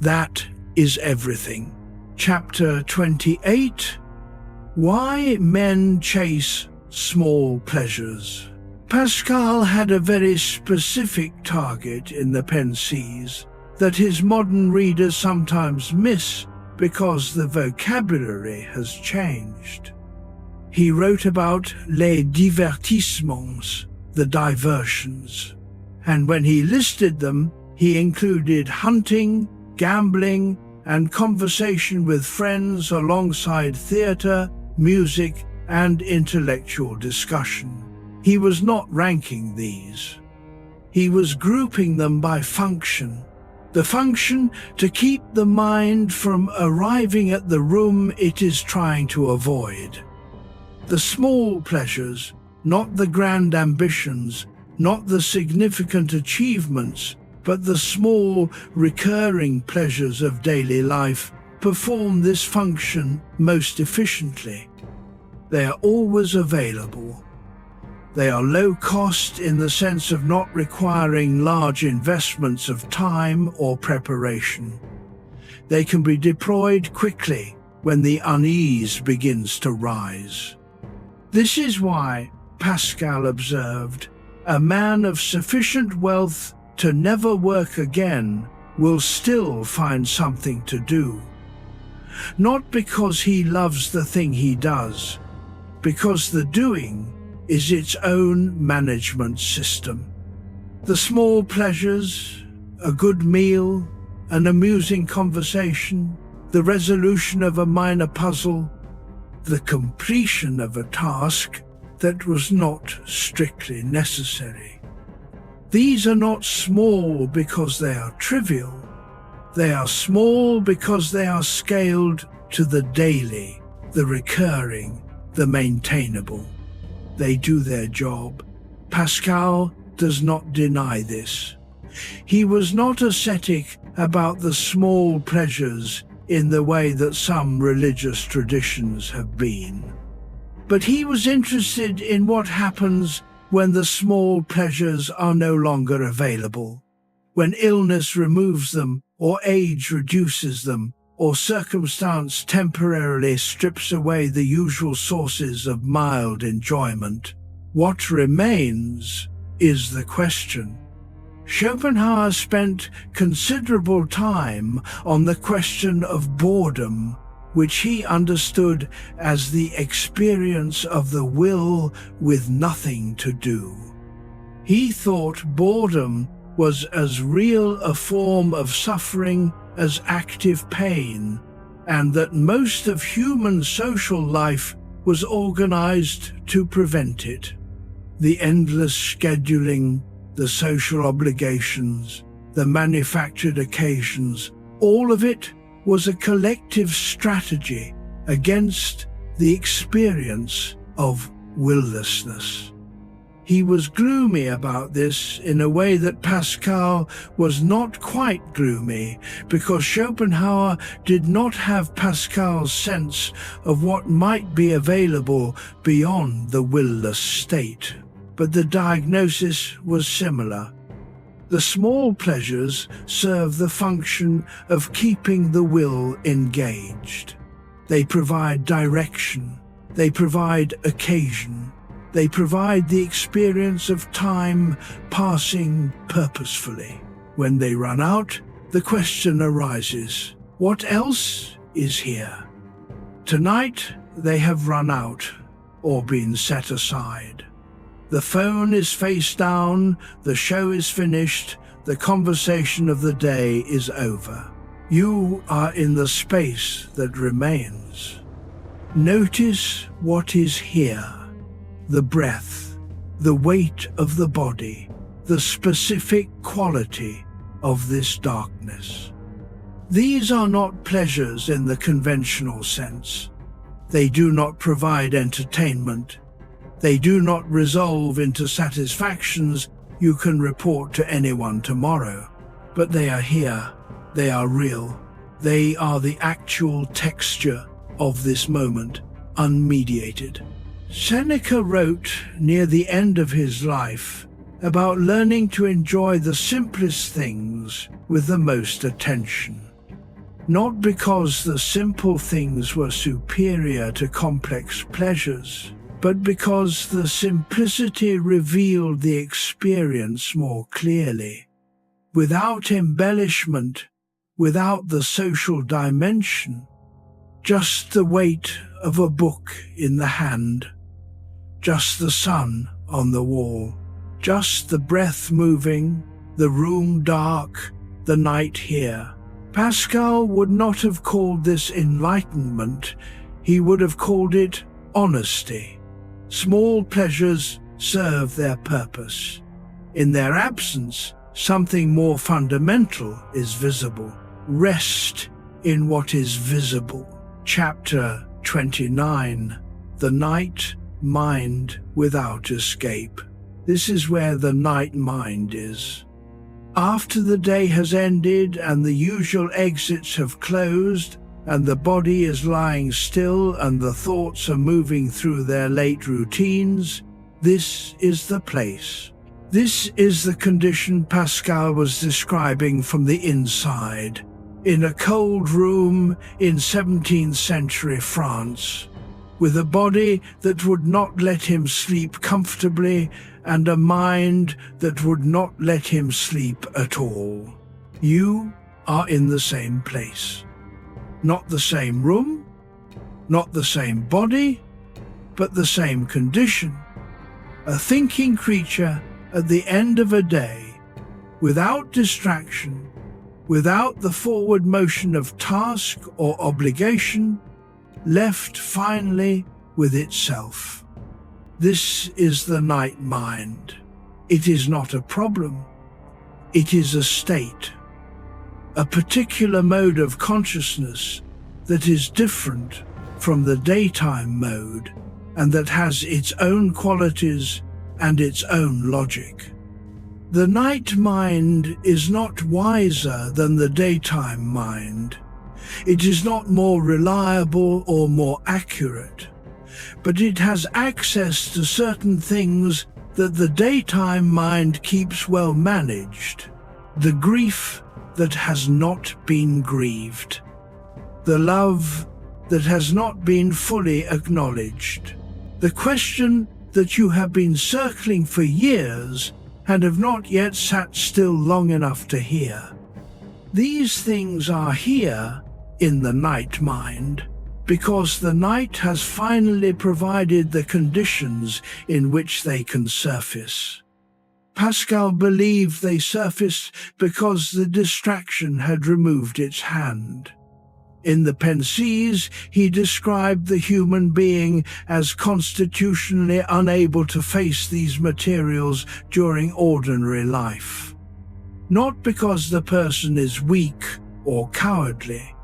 Speaker 1: That is everything. Chapter 28. Why Men Chase Small Pleasures. Pascal had a very specific target in the Pensées that his modern readers sometimes miss because the vocabulary has changed. He wrote about les divertissements, the diversions, and when he listed them, he included hunting, gambling, and conversation with friends alongside theatre, music, and intellectual discussion. He was not ranking these. He was grouping them by function. The function to keep the mind from arriving at the room it is trying to avoid. The small pleasures, not the grand ambitions, not the significant achievements, but the small, recurring pleasures of daily life perform this function most efficiently. They are always available. They are low cost in the sense of not requiring large investments of time or preparation. They can be deployed quickly when the unease begins to rise. This is why Pascal observed, "A man of sufficient wealth to never work again will still find something to do. Not because he loves the thing he does, because the doing is its own management system." The small pleasures, a good meal, an amusing conversation, the resolution of a minor puzzle, the completion of a task that was not strictly necessary. These are not small because they are trivial. They are small because they are scaled to the daily, the recurring, the maintainable. They do their job. Pascal does not deny this. He was not ascetic about the small pleasures in the way that some religious traditions have been. But he was interested in what happens when the small pleasures are no longer available, when illness removes them, or age reduces them, or circumstance temporarily strips away the usual sources of mild enjoyment. What remains is the question. Schopenhauer spent considerable time on the question of boredom, which he understood as the experience of the will with nothing to do. He thought boredom was as real a form of suffering as active pain, and that most of human social life was organized to prevent it. The endless scheduling, the social obligations, the manufactured occasions, all of it was a collective strategy against the experience of willlessness. He was gloomy about this in a way that Pascal was not quite gloomy, because Schopenhauer did not have Pascal's sense of what might be available beyond the willless state. But the diagnosis was similar. The small pleasures serve the function of keeping the will engaged. They provide direction. They provide occasion. They provide the experience of time passing purposefully. When they run out, the question arises, what else is here? Tonight, they have run out or been set aside. The phone is face down, the show is finished, the conversation of the day is over. You are in the space that remains. Notice what is here. The breath, the weight of the body, the specific quality of this darkness. These are not pleasures in the conventional sense. They do not provide entertainment. They do not resolve into satisfactions you can report to anyone tomorrow. But they are here. They are real. They are the actual texture of this moment, unmediated. Seneca wrote near the end of his life about learning to enjoy the simplest things with the most attention. Not because the simple things were superior to complex pleasures, but because the simplicity revealed the experience more clearly. Without embellishment, without the social dimension, just the weight of a book in the hand, just the sun on the wall, just the breath moving, the room dark, the night here. Pascal would not have called this enlightenment, he would have called it honesty. Small pleasures serve their purpose. In their absence, something more fundamental is visible. Rest in what is visible. Chapter 29. The Night Mind Without Escape. This is where the night mind is. After the day has ended and the usual exits have closed, and the body is lying still and the thoughts are moving through their late routines, this is the place. This is the condition Pascal was describing from the inside, in a cold room in 17th century France, with a body that would not let him sleep comfortably and a mind that would not let him sleep at all. You are in the same place. Not the same room, not the same body, but the same condition. A thinking creature at the end of a day, without distraction, without the forward motion of task or obligation, left finally with itself. This is the night mind. It is not a problem. It is a state, a particular mode of consciousness that is different from the daytime mode and that has its own qualities and its own logic. The night mind is not wiser than the daytime mind. It is not more reliable or more accurate, but it has access to certain things that the daytime mind keeps well managed. The grief that has not been grieved. The love that has not been fully acknowledged. The question that you have been circling for years and have not yet sat still long enough to hear. These things are here in the night mind because the night has finally provided the conditions in which they can surface. Pascal believed they surfaced because the distraction had removed its hand. In the Pensées, he described the human being as constitutionally unable to face these materials during ordinary life. Not because the person is weak or cowardly,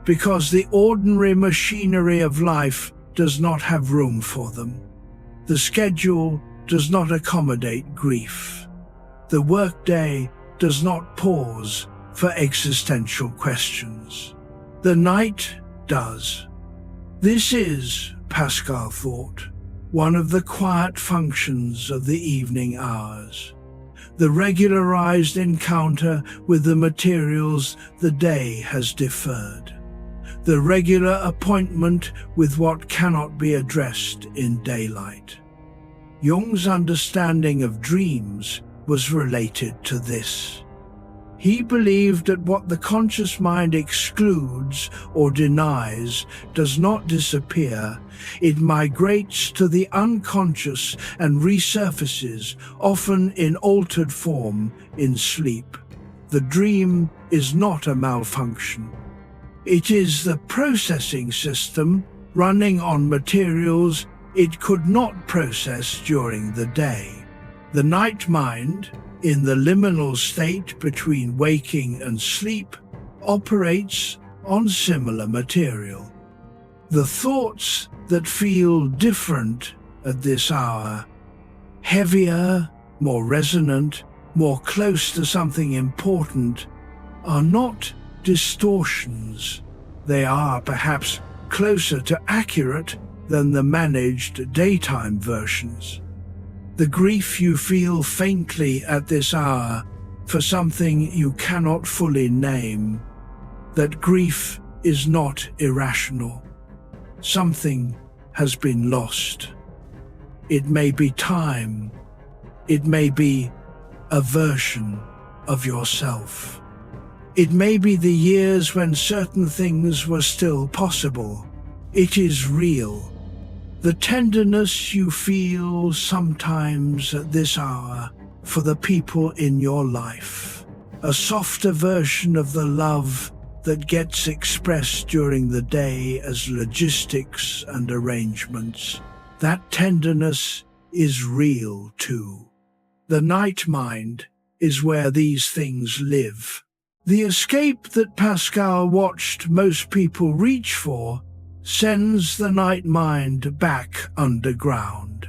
Speaker 1: because the ordinary machinery of life does not have room for them. The schedule does not accommodate grief. The workday does not pause for existential questions. The night does. This is, Pascal thought, one of the quiet functions of the evening hours. The regularized encounter with the materials the day has deferred. The regular appointment with what cannot be addressed in daylight. Jung's understanding of dreams was related to this. He believed that what the conscious mind excludes or denies does not disappear. It migrates to the unconscious and resurfaces, often in altered form, in sleep. The dream is not a malfunction. It is the processing system running on materials it could not process during the day. The night mind, in the liminal state between waking and sleep, operates on similar material. The thoughts that feel different at this hour, heavier, more resonant, more close to something important, are not distortions. They are perhaps closer to accurate than the managed daytime versions. The grief you feel faintly at this hour for something you cannot fully name, that grief is not irrational. Something has been lost. It may be time. It may be a version of yourself. It may be the years when certain things were still possible. It is real. The tenderness you feel sometimes at this hour for the people in your life. A softer version of the love that gets expressed during the day as logistics and arrangements. That tenderness is real too. The night mind is where these things live. The escape that Pascal watched most people reach for sends the night mind back underground.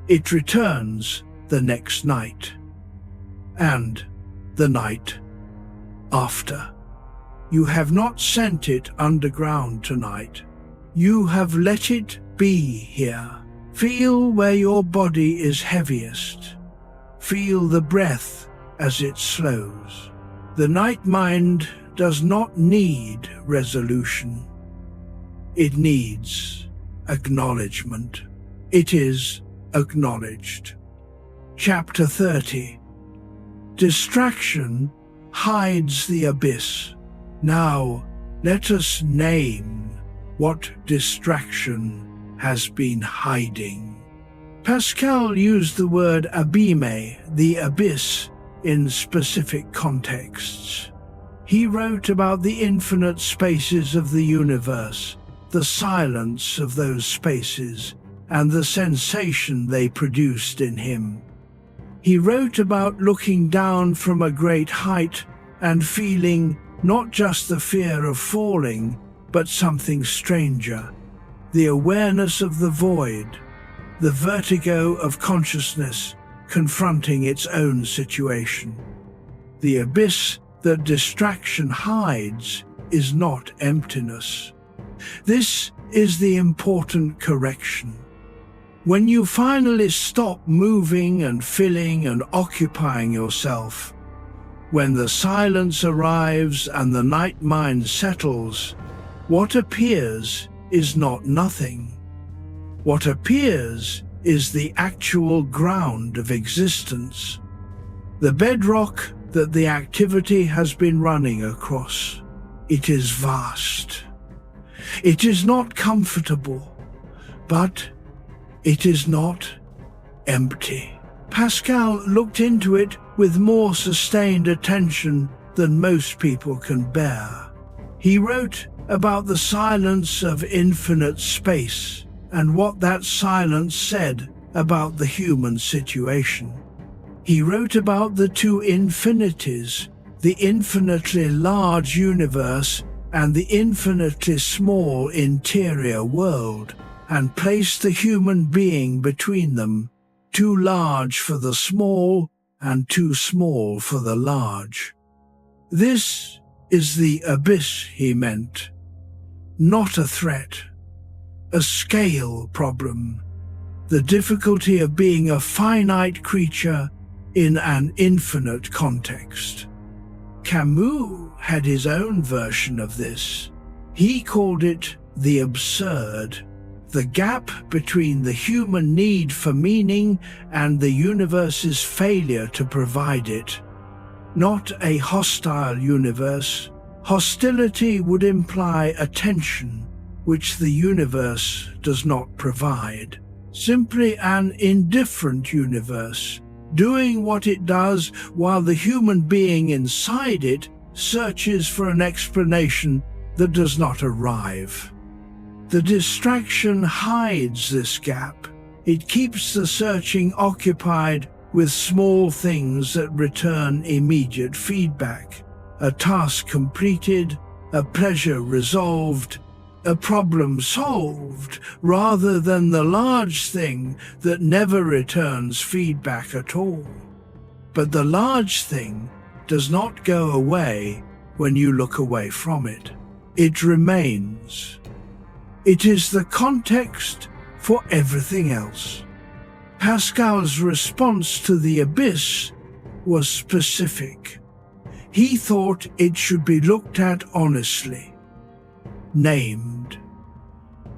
Speaker 1: It returns the next night, and the night after. You have not sent it underground tonight. You have let it be here. Feel where your body is heaviest. Feel the breath as it slows. The night mind does not need resolution. It needs acknowledgement. It is acknowledged. Chapter 30. Distraction hides the abyss. Now, let us name what distraction has been hiding. Pascal used the word abîme, the abyss, in specific contexts. He wrote about the infinite spaces of the universe, the silence of those spaces, and the sensation they produced in him. He wrote about looking down from a great height and feeling not just the fear of falling, but something stranger, the awareness of the void, the vertigo of consciousness confronting its own situation. The abyss that distraction hides is not emptiness. This is the important correction. When you finally stop moving and filling and occupying yourself, when the silence arrives and the night mind settles, what appears is not nothing. What appears is the actual ground of existence, the bedrock that the activity has been running across. It is vast. It is not comfortable, but it is not empty. Pascal looked into it with more sustained attention than most people can bear. He wrote about the silence of infinite space and what that silence said about the human situation. He wrote about the two infinities, the infinitely large universe and the infinitely small interior world, and placed the human being between them, too large for the small and too small for the large. This is the abyss, he meant, not a threat, a scale problem, the difficulty of being a finite creature in an infinite context. Camus had his own version of this. He called it the absurd, the gap between the human need for meaning and the universe's failure to provide it. Not a hostile universe. Hostility would imply a tension which the universe does not provide. Simply an indifferent universe, doing what it does while the human being inside it searches for an explanation that does not arrive. The distraction hides this gap. It keeps the searching occupied with small things that return immediate feedback. A task completed, a pleasure resolved, a problem solved, rather than the large thing that never returns feedback at all. But the large thing does not go away when you look away from it. It remains. It is the context for everything else. Pascal's response to the abyss was specific. He thought it should be looked at honestly, named,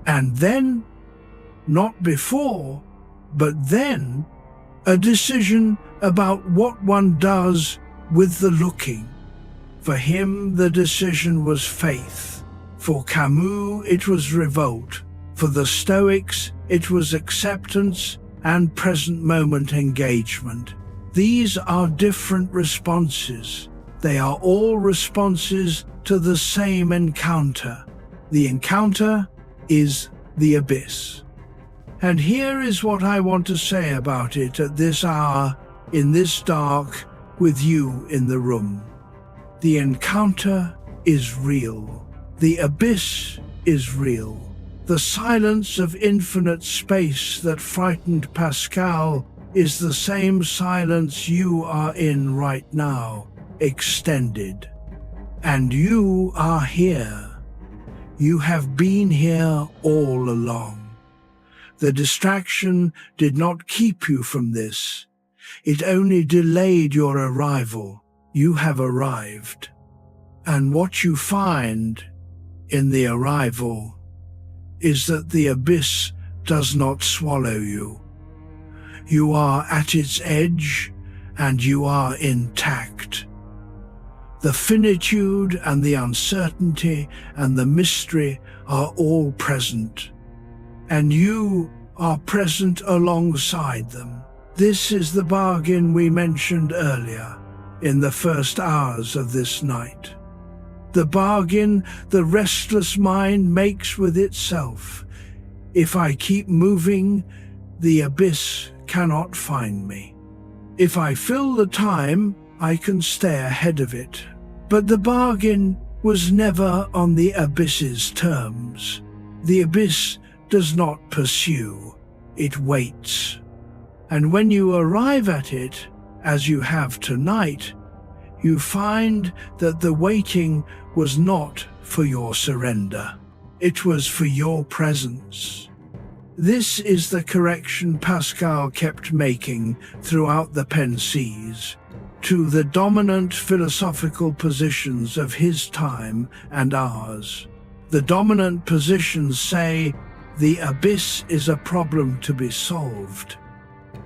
Speaker 1: and then, not before, but then, a decision about what one does with the looking. For him, the decision was faith. For Camus, it was revolt. For the Stoics, it was acceptance and present moment engagement. These are different responses. They are all responses to the same encounter. The encounter is the abyss. And here is what I want to say about it at this hour, in this dark, with you in the room. The encounter is real. The abyss is real. The silence of infinite space that frightened Pascal is the same silence you are in right now, extended. And you are here. You have been here all along. The distraction did not keep you from this. It only delayed your arrival. You have arrived. And what you find in the arrival is that the abyss does not swallow you. You are at its edge and you are intact. The finitude and the uncertainty and the mystery are all present, and you are present alongside them. This is the bargain we mentioned earlier in the first hours of this night. The bargain the restless mind makes with itself. If I keep moving, the abyss cannot find me. If I fill the time, I can stay ahead of it. But the bargain was never on the abyss's terms. The abyss does not pursue, it waits. And when you arrive at it, as you have tonight, you find that the waiting was not for your surrender. It was for your presence. This is the correction Pascal kept making throughout the Pensées to the dominant philosophical positions of his time and ours. The dominant positions say the abyss is a problem to be solved.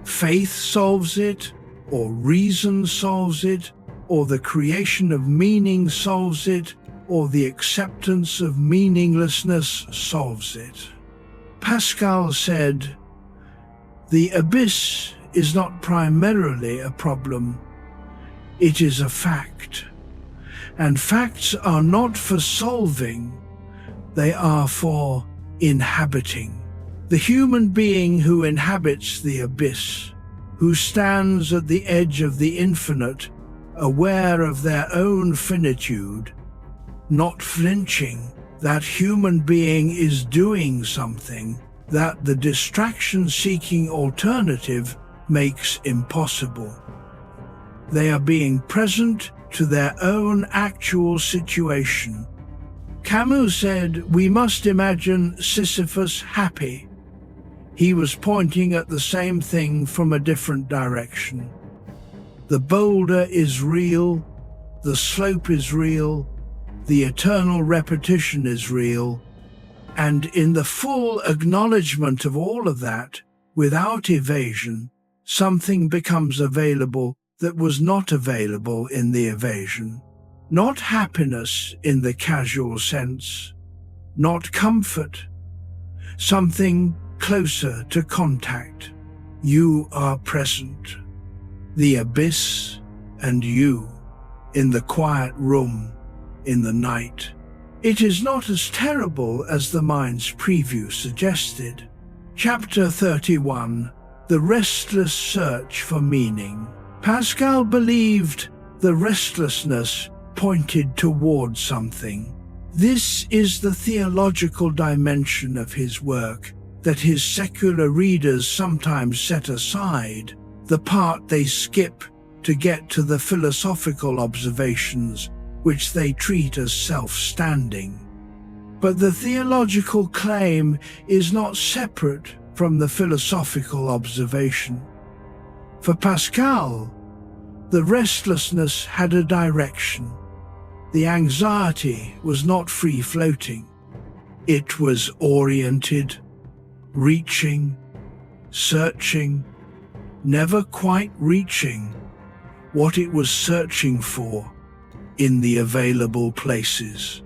Speaker 1: Faith solves it, or reason solves it, or the creation of meaning solves it, or the acceptance of meaninglessness solves it. Pascal said, the abyss is not primarily a problem. It is a fact. And facts are not for solving, they are for inhabiting. The human being who inhabits the abyss, who stands at the edge of the infinite, aware of their own finitude, not flinching, that human being is doing something that the distraction-seeking alternative makes impossible. They are being present to their own actual situation. Camus said, we must imagine Sisyphus happy. He was pointing at the same thing from a different direction. The boulder is real, the slope is real, the eternal repetition is real, And in the full acknowledgement of all of that, without evasion, something becomes available that was not available in the evasion. Not happiness in the casual sense, not comfort, something closer to contact. You are present. The abyss and you, in the quiet room, in the night. It is not as terrible as the mind's preview suggested. Chapter 31, The Restless Search for Meaning. Pascal believed the restlessness pointed toward something. This is the theological dimension of his work that his secular readers sometimes set aside, the part they skip to get to the philosophical observations which they treat as self-standing. But the theological claim is not separate from the philosophical observation. For Pascal, the restlessness had a direction. The anxiety was not free-floating. It was oriented, reaching, searching, never quite reaching what it was searching for in the available places.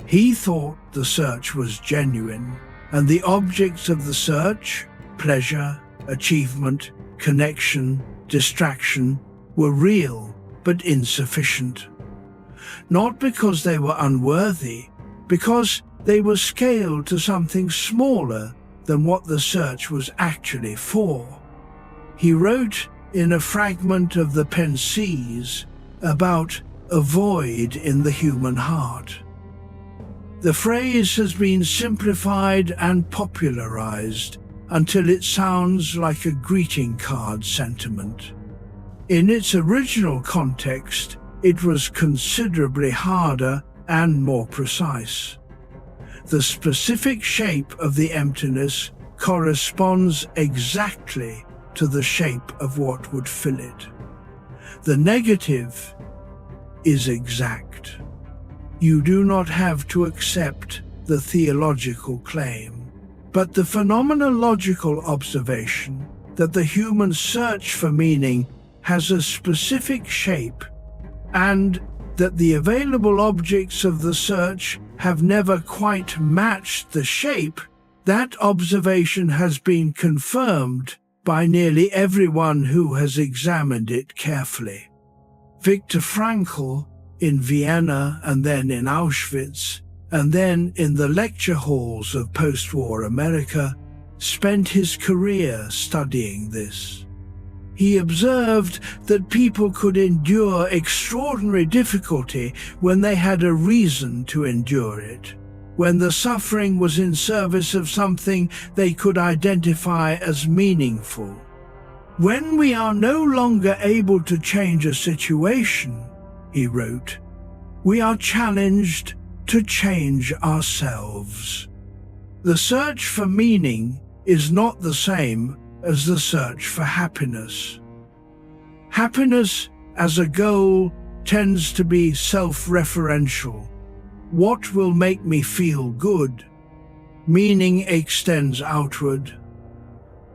Speaker 1: He thought the search was genuine, and the objects of the search, pleasure, achievement, connection, distraction, were real but insufficient. Not because they were unworthy, because they were scaled to something smaller than what the search was actually for. He wrote in a fragment of the Pensées about a void in the human heart. The phrase has been simplified and popularized until it sounds like a greeting card sentiment. In its original context, it was considerably harder and more precise. The specific shape of the emptiness corresponds exactly to the shape of what would fill it. The negative is exact. You do not have to accept the theological claim, but the phenomenological observation that the human search for meaning has a specific shape, and that the available objects of the search have never quite matched the shape, that observation has been confirmed by nearly everyone who has examined it carefully. Viktor Frankl, in Vienna and then in Auschwitz, and then in the lecture halls of post-war America, spent his career studying this. He observed that people could endure extraordinary difficulty when they had a reason to endure it, when the suffering was in service of something they could identify as meaningful. When we are no longer able to change a situation, he wrote, we are challenged to change ourselves. The search for meaning is not the same as the search for happiness. Happiness as a goal tends to be self-referential. What will make me feel good? Meaning extends outward.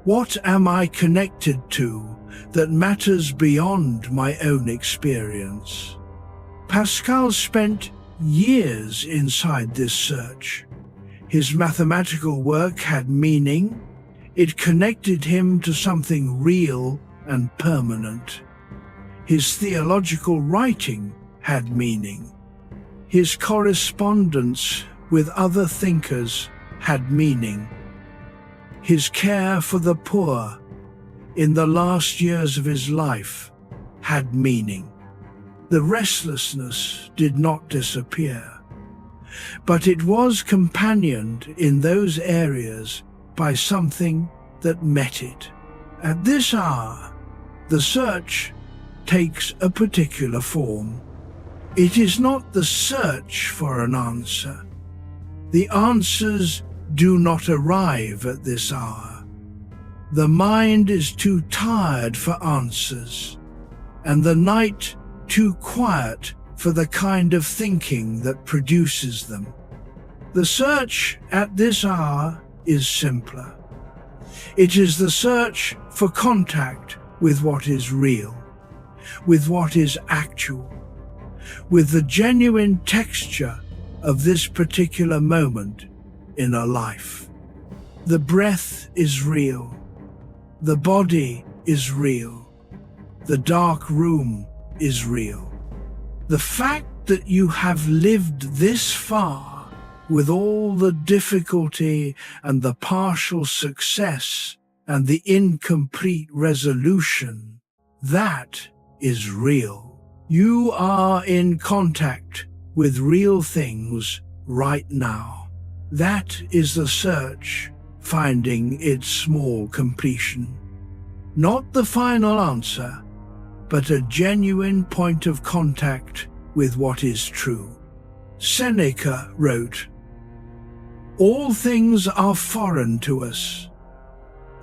Speaker 1: What am I connected to that matters beyond my own experience? Pascal spent years inside this search. His mathematical work had meaning. It connected him to something real and permanent. His theological writing had meaning. His correspondence with other thinkers had meaning. His care for the poor in the last years of his life had meaning. The restlessness did not disappear, but it was companioned in those areas by something that met it. At this hour, the search takes a particular form. It is not the search for an answer. The answers do not arrive at this hour. The mind is too tired for answers, and the night too quiet for the kind of thinking that produces them. The search at this hour is simpler. It is the search for contact with what is real, with what is actual, with the genuine texture of this particular moment in a life. The breath is real. The body is real. The dark room is real. The fact that you have lived this far with all the difficulty and the partial success and the incomplete resolution, that is real. You are in contact with real things right now. That is the search finding its small completion. Not the final answer, but a genuine point of contact with what is true. Seneca wrote, "All things are foreign to us.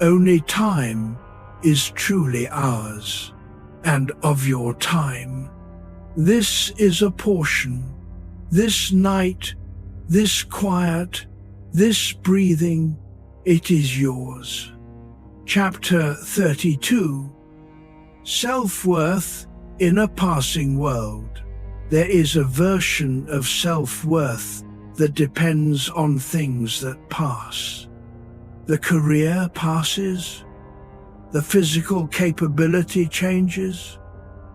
Speaker 1: Only time is truly ours, and of your time. This is a portion, this night, this quiet, this breathing, it is yours." Chapter 32. Self-worth in a passing world. There is a version of self-worth that depends on things that pass. The career passes, the physical capability changes,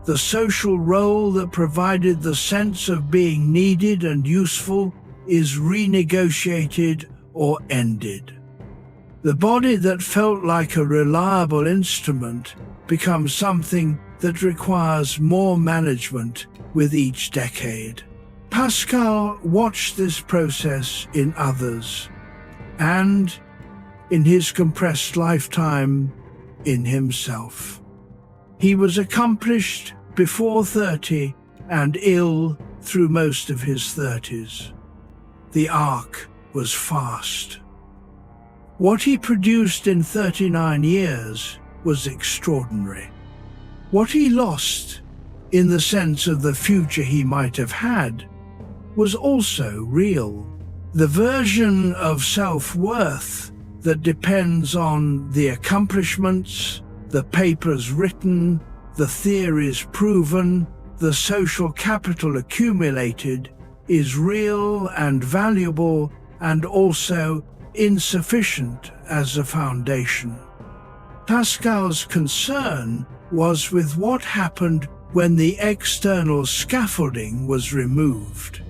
Speaker 1: the social role that provided the sense of being needed and useful is renegotiated or ended. The body that felt like a reliable instrument becomes something that requires more management with each decade. Pascal watched this process in others, and, in his compressed lifetime, in himself. He was accomplished before 30 and ill through most of his 30s. The arc was fast. What he produced in 39 years was extraordinary. What he lost, in the sense of the future he might have had, was also real. The version of self-worth that depends on the accomplishments, the papers written, the theories proven, the social capital accumulated, is real and valuable and also insufficient as a foundation. Pascal's concern was with what happened when the external scaffolding was removed.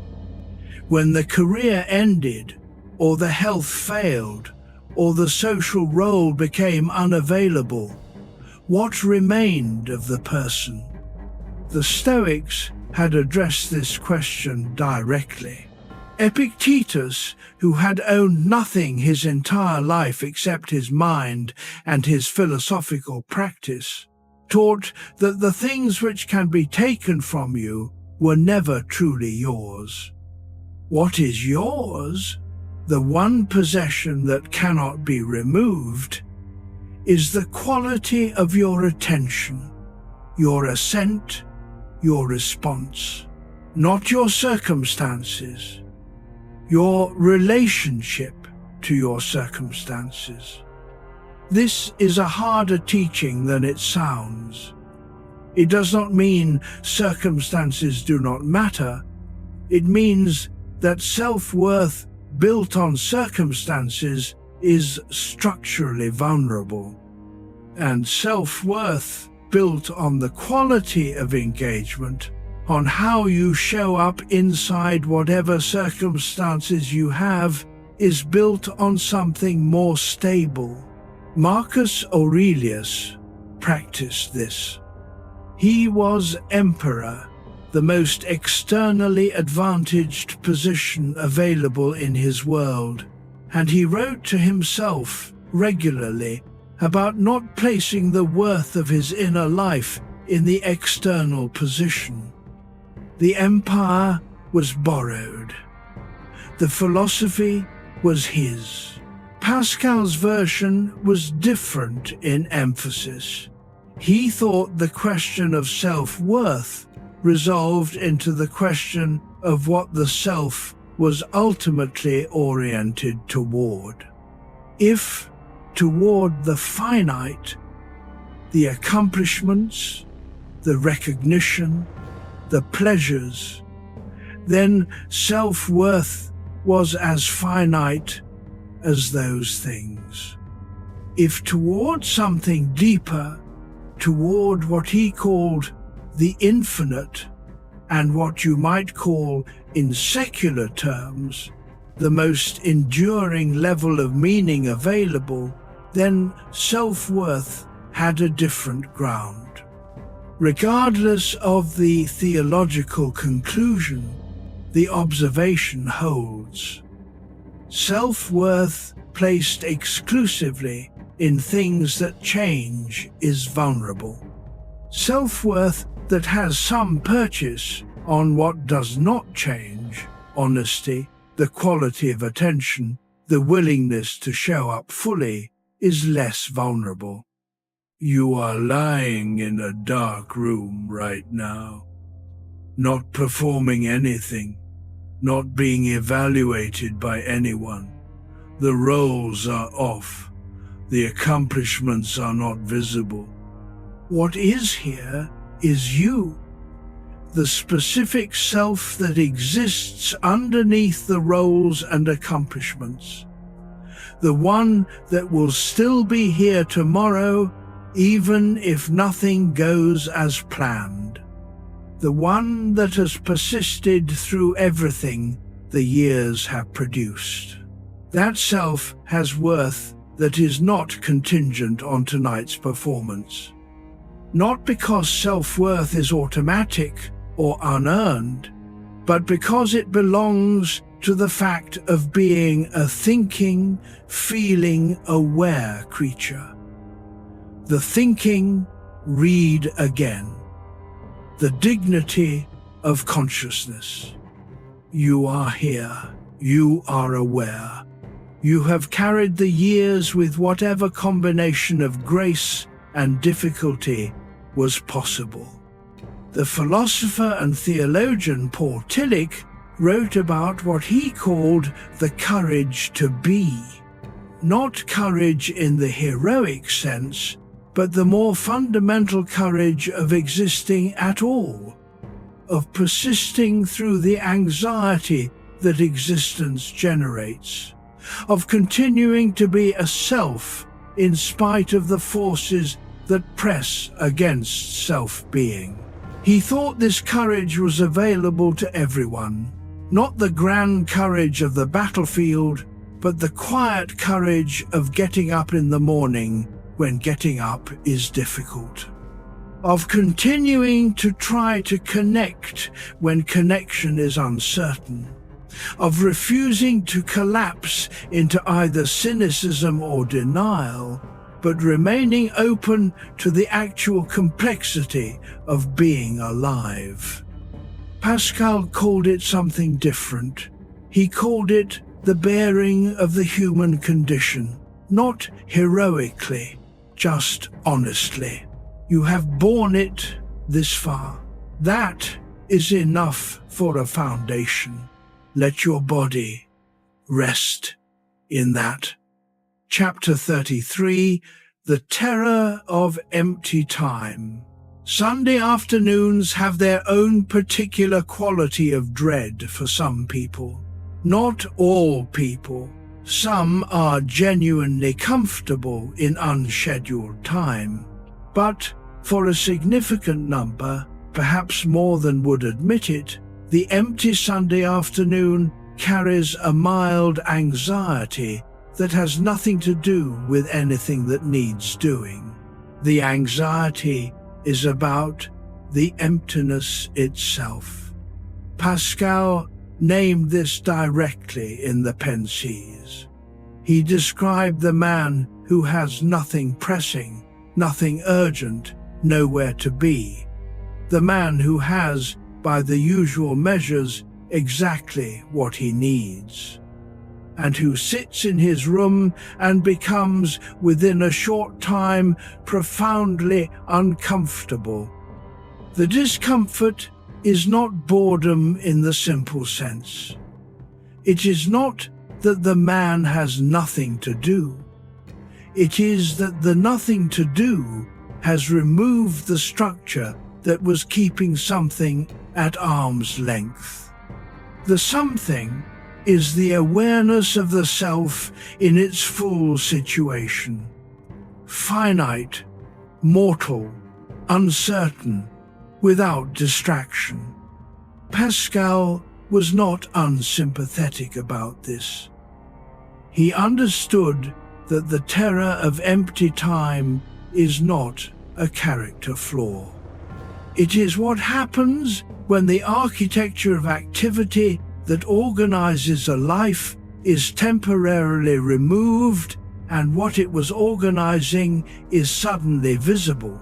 Speaker 1: When the career ended, or the health failed, or the social role became unavailable, what remained of the person? The Stoics had addressed this question directly. Epictetus, who had owned nothing his entire life except his mind and his philosophical practice, taught that the things which can be taken from you were never truly yours. What is yours, the one possession that cannot be removed, is the quality of your attention, your assent, your response, not your circumstances, your relationship to your circumstances. This is a harder teaching than it sounds. It does not mean circumstances do not matter. It means that self-worth built on circumstances is structurally vulnerable, and self-worth built on the quality of engagement, on how you show up inside whatever circumstances you have, is built on something more stable. Marcus Aurelius practiced this. He was emperor, the most externally advantaged position available in his world, and he wrote to himself regularly about not placing the worth of his inner life in the external position. The empire was borrowed. The philosophy was his. Pascal's version was different in emphasis. He thought the question of self-worth resolved into the question of what the self was ultimately oriented toward. If toward the finite, the accomplishments, the recognition, the pleasures, then self-worth was as finite as those things. If toward something deeper, toward what he called the infinite, and what you might call, in secular terms, the most enduring level of meaning available, then self-worth had a different ground. Regardless of the theological conclusion, the observation holds. Self-worth placed exclusively in things that change is vulnerable. Self-worth that has some purchase on what does not change, honesty, the quality of attention, the willingness to show up fully, is less vulnerable. You are lying in a dark room right now, not performing anything, not being evaluated by anyone. The roles are off. The accomplishments are not visible. What is here is you, the specific self that exists underneath the roles and accomplishments, the one that will still be here tomorrow even if nothing goes as planned, the one that has persisted through everything the years have produced. That self has worth that is not contingent on tonight's performance. Not because self-worth is automatic or unearned, but because it belongs to the fact of being a thinking, feeling, aware creature. The thinking, read again. The dignity of consciousness. You are here. You are aware. You have carried the years with whatever combination of grace and difficulty was possible. The philosopher and theologian Paul Tillich wrote about what he called the courage to be. Not courage in the heroic sense, but the more fundamental courage of existing at all, of persisting through the anxiety that existence generates, of continuing to be a self in spite of the forces that press against self-being. He thought this courage was available to everyone, not the grand courage of the battlefield, but the quiet courage of getting up in the morning when getting up is difficult, of continuing to try to connect when connection is uncertain, of refusing to collapse into either cynicism or denial, but remaining open to the actual complexity of being alive. Pascal called it something different. He called it the bearing of the human condition, not heroically, just honestly. You have borne it this far. That is enough for a foundation. Let your body rest in that. Chapter 33, The Terror of Empty Time. Sunday afternoons have their own particular quality of dread for some people. Not all people. Some are genuinely comfortable in unscheduled time. But for a significant number, perhaps more than would admit it, the empty Sunday afternoon carries a mild anxiety that has nothing to do with anything that needs doing. The anxiety is about the emptiness itself. Pascal named this directly in the Pensées. He described the man who has nothing pressing, nothing urgent, nowhere to be. The man who has, by the usual measures, exactly what he needs, and who sits in his room and becomes, within a short time, profoundly uncomfortable. The discomfort is not boredom in the simple sense. It is not that the man has nothing to do. It is that the nothing to do has removed the structure that was keeping something at arm's length. The something is the awareness of the self in its full situation. Finite, mortal, uncertain, without distraction. Pascal was not unsympathetic about this. He understood that the terror of empty time is not a character flaw. It is what happens when the architecture of activity that organizes a life is temporarily removed and what it was organizing is suddenly visible.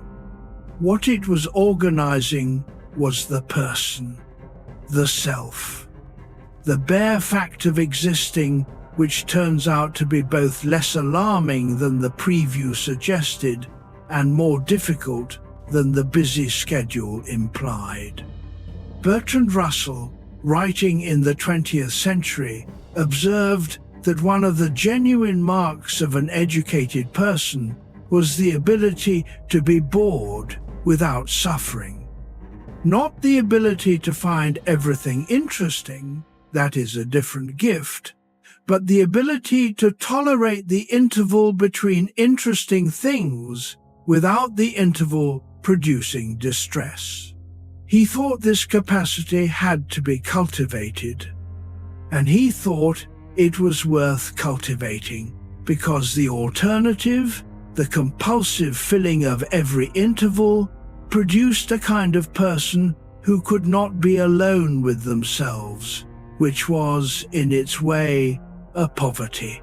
Speaker 1: What it was organizing was the person, the self, the bare fact of existing, which turns out to be both less alarming than the preview suggested and more difficult than the busy schedule implied. Bertrand Russell, writing in the 20th century, observed that one of the genuine marks of an educated person was the ability to be bored without suffering. Not the ability to find everything interesting, that is a different gift, but the ability to tolerate the interval between interesting things without the interval producing distress. He thought this capacity had to be cultivated, and he thought it was worth cultivating because the alternative, the compulsive filling of every interval, produced a kind of person who could not be alone with themselves, which was, in its way, a poverty.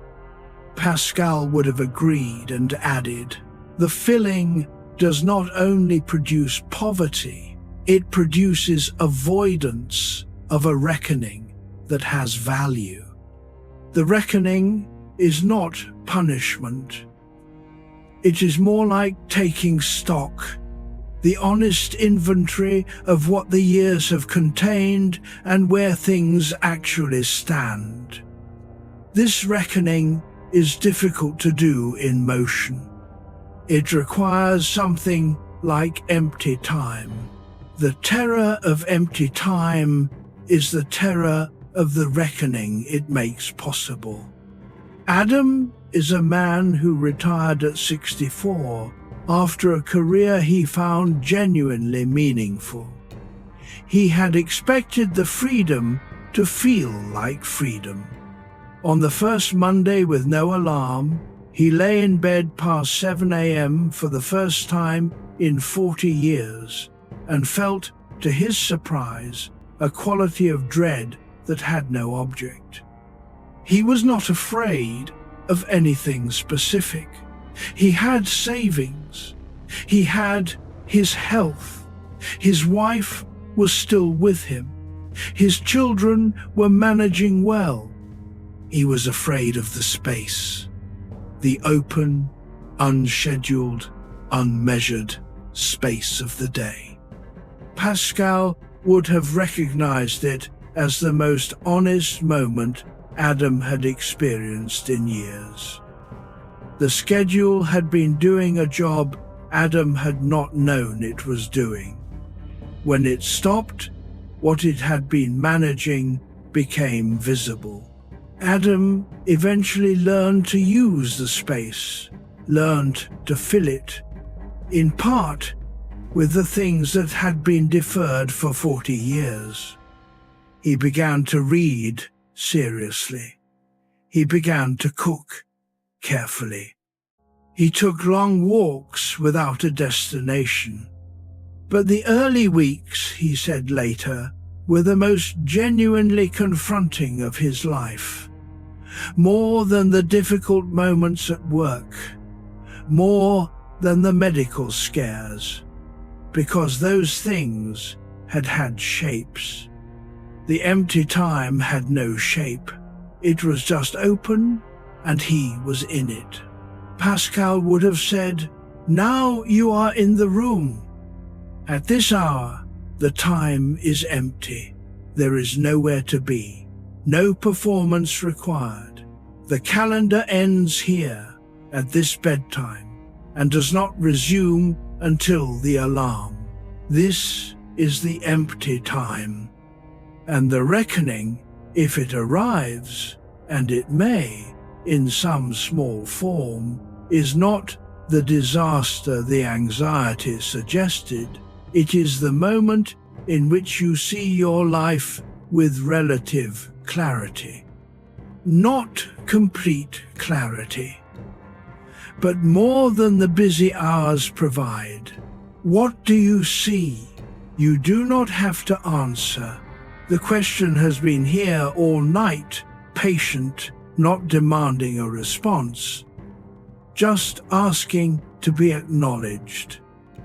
Speaker 1: Pascal would have agreed and added, the filling does not only produce poverty, it produces avoidance of a reckoning that has value. The reckoning is not punishment. It is more like taking stock, the honest inventory of what the years have contained and where things actually stand. This reckoning is difficult to do in motion. It requires something like empty time. The terror of empty time is the terror of the reckoning it makes possible. Adam is a man who retired at 64 after a career he found genuinely meaningful. He had expected the freedom to feel like freedom. On the first Monday with no alarm, he lay in bed past 7 a.m. for the first time in 40 years and felt, to his surprise, a quality of dread that had no object. He was not afraid of anything specific. He had savings. He had his health. His wife was still with him. His children were managing well. He was afraid of the space, the open, unscheduled, unmeasured space of the day. Pascal would have recognized it as the most honest moment Adam had experienced in years. The schedule had been doing a job Adam had not known it was doing. When it stopped, what it had been managing became visible. Adam eventually learned to use the space, learned to fill it, in part with the things that had been deferred for 40 years. He began to read seriously. He began to cook carefully. He took long walks without a destination. But the early weeks, he said later, were the most genuinely confronting of his life. More than the difficult moments at work, more than the medical scares, because those things had had shapes. The empty time had no shape. It was just open, and he was in it. Pascal would have said, "Now you are in the room. At this hour, the time is empty. There is nowhere to be. No performance required. The calendar ends here, at this bedtime, and does not resume until the alarm. This is the empty time. And the reckoning, if it arrives, and it may, in some small form, is not the disaster the anxiety suggested. It is the moment in which you see your life with relative clarity. Not complete clarity, but more than the busy hours provide. What do you see? You do not have to answer. The question has been here all night, patient, not demanding a response, just asking to be acknowledged.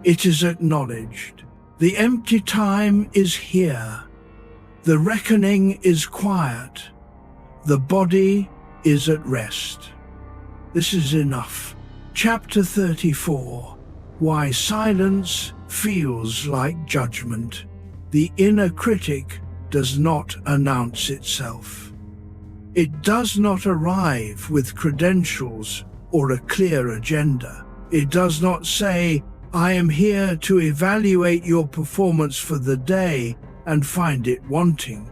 Speaker 1: It is acknowledged. The empty time is here. The reckoning is quiet. The body is at rest. This is enough. Chapter 34. Why silence feels like judgment. The inner critic does not announce itself. It does not arrive with credentials or a clear agenda. It does not say, "I am here to evaluate your performance for the day," and find it wanting.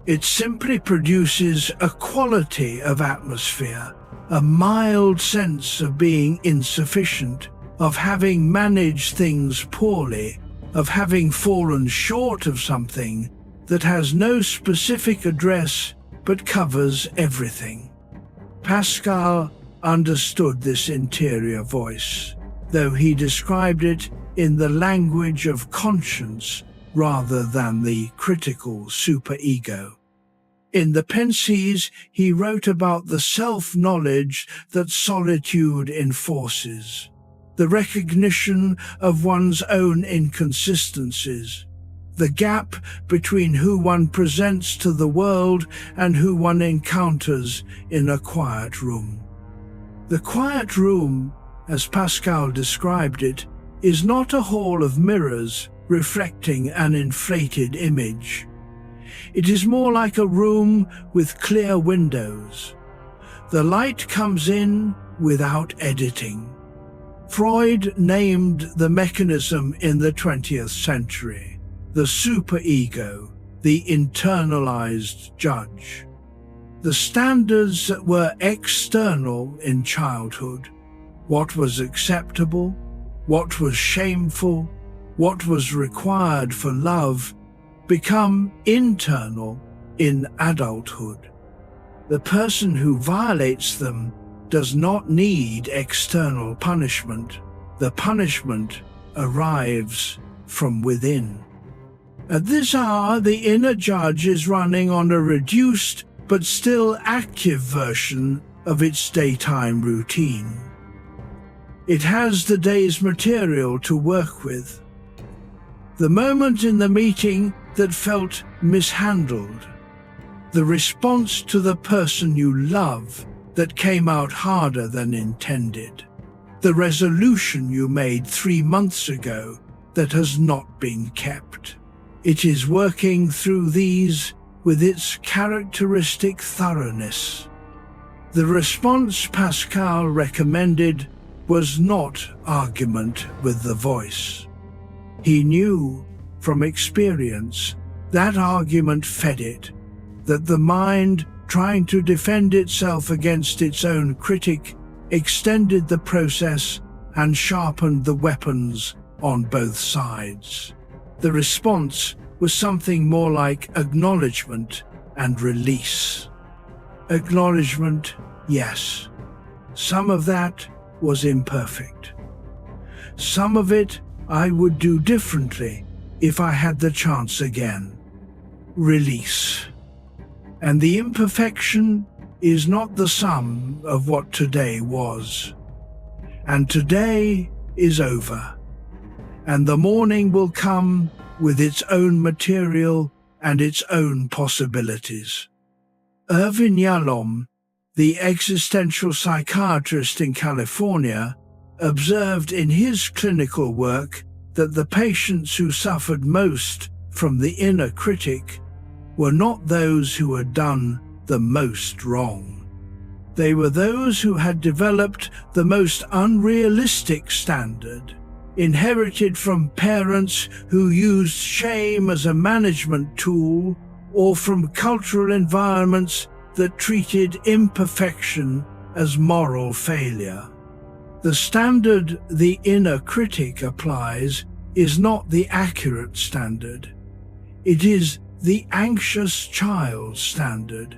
Speaker 1: It simply produces a quality of atmosphere, a mild sense of being insufficient, of having managed things poorly, of having fallen short of something that has no specific address but covers everything. Pascal understood this interior voice, though he described it in the language of conscience rather than the critical superego. In the Pensies, he wrote about the self-knowledge that solitude enforces, the recognition of one's own inconsistencies, the gap between who one presents to the world and who one encounters in a quiet room. The quiet room, as Pascal described it, is not a hall of mirrors reflecting an inflated image. It is more like a room with clear windows. The light comes in without editing. Freud named the mechanism in the 20th century the superego, the internalized judge. The standards that were external in childhood, what was acceptable, what was shameful, what was required for love, become internal in adulthood. The person who violates them does not need external punishment. The punishment arrives from within. At this hour, the inner judge is running on a reduced but still active version of its daytime routine. It has the day's material to work with. The moment in the meeting that felt mishandled, the response to the person you love that came out harder than intended, the resolution you made 3 months ago that has not been kept. It is working through these with its characteristic thoroughness. The response Pascal recommended was not argument with the voice. He knew from experience that argument fed it, that the mind, trying to defend itself against its own critic, extended the process and sharpened the weapons on both sides. The response was something more like acknowledgement and release. Acknowledgement, yes. Some of that was imperfect. Some of it I would do differently if I had the chance again. Release. And the imperfection is not the sum of what today was. And today is over. And the morning will come with its own material and its own possibilities. Irvin Yalom, the existential psychiatrist in California, observed in his clinical work that the patients who suffered most from the inner critic were not those who had done the most wrong. They were those who had developed the most unrealistic standard, inherited from parents who used shame as a management tool, or from cultural environments that treated imperfection as moral failure. The standard the inner critic applies is not the accurate standard. It is the anxious child standard,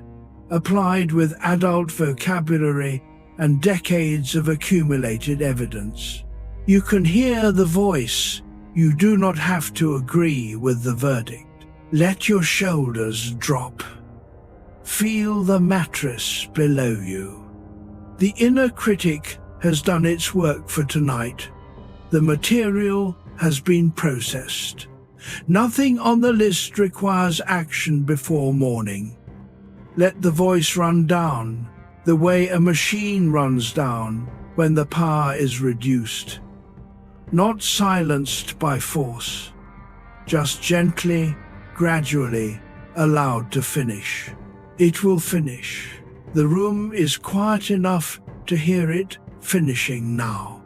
Speaker 1: applied with adult vocabulary and decades of accumulated evidence. You can hear the voice. You do not have to agree with the verdict. Let your shoulders drop. Feel the mattress below you. The inner critic has done its work for tonight. The material has been processed. Nothing on the list requires action before morning. Let the voice run down, the way a machine runs down when the power is reduced. Not silenced by force, just gently, gradually allowed to finish. It will finish. The room is quiet enough to hear it finishing now.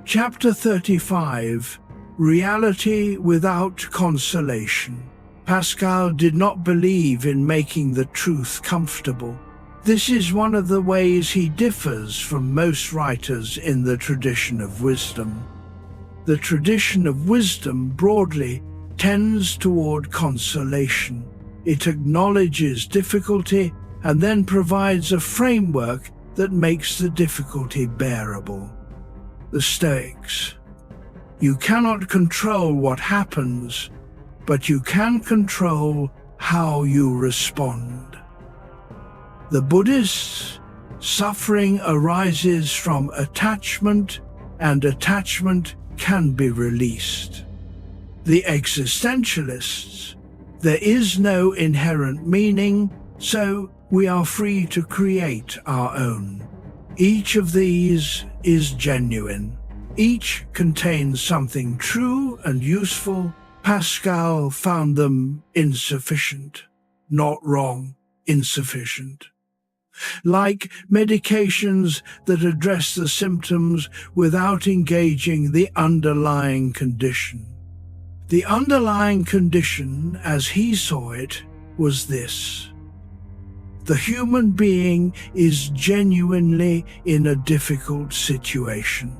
Speaker 1: Chapter 35. Reality without consolation. Pascal did not believe in making the truth comfortable. This is one of the ways he differs from most writers in the tradition of wisdom. The tradition of wisdom broadly tends toward consolation. It acknowledges difficulty and then provides a framework that makes the difficulty bearable. The Stoics. You cannot control what happens, but you can control how you respond. The Buddhists. Suffering arises from attachment, and attachment can be released. The Existentialists. There is no inherent meaning, so we are free to create our own. Each of these is genuine. Each contains something true and useful. Pascal found them insufficient. Not wrong, insufficient. Like medications that address the symptoms without engaging the underlying condition. The underlying condition, as he saw it, was this: the human being is genuinely in a difficult situation.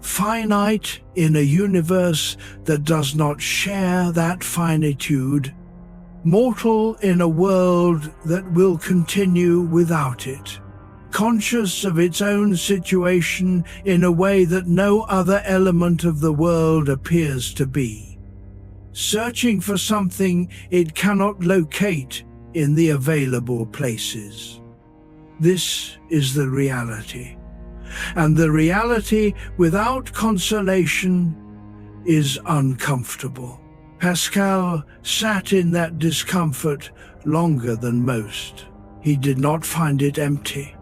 Speaker 1: Finite in a universe that does not share that finitude, mortal in a world that will continue without it, conscious of its own situation in a way that no other element of the world appears to be, searching for something it cannot locate in the available places. This is the reality. And the reality without consolation is uncomfortable. Pascal sat in that discomfort longer than most. He did not find it empty.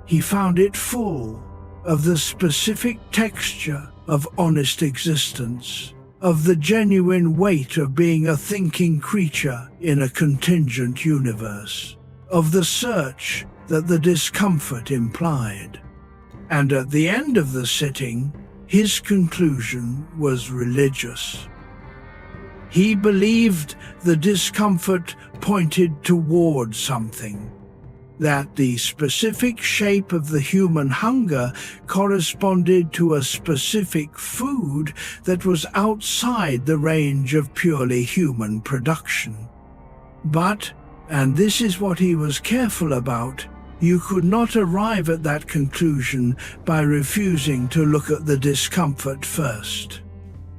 Speaker 1: He found it full of the specific texture of honest existence, of the genuine weight of being a thinking creature in a contingent universe, of the search that the discomfort implied. And at the end of the sitting, his conclusion was religious. He believed the discomfort pointed toward something, that the specific shape of the human hunger corresponded to a specific food that was outside the range of purely human production. But, and this is what he was careful about, you could not arrive at that conclusion by refusing to look at the discomfort first.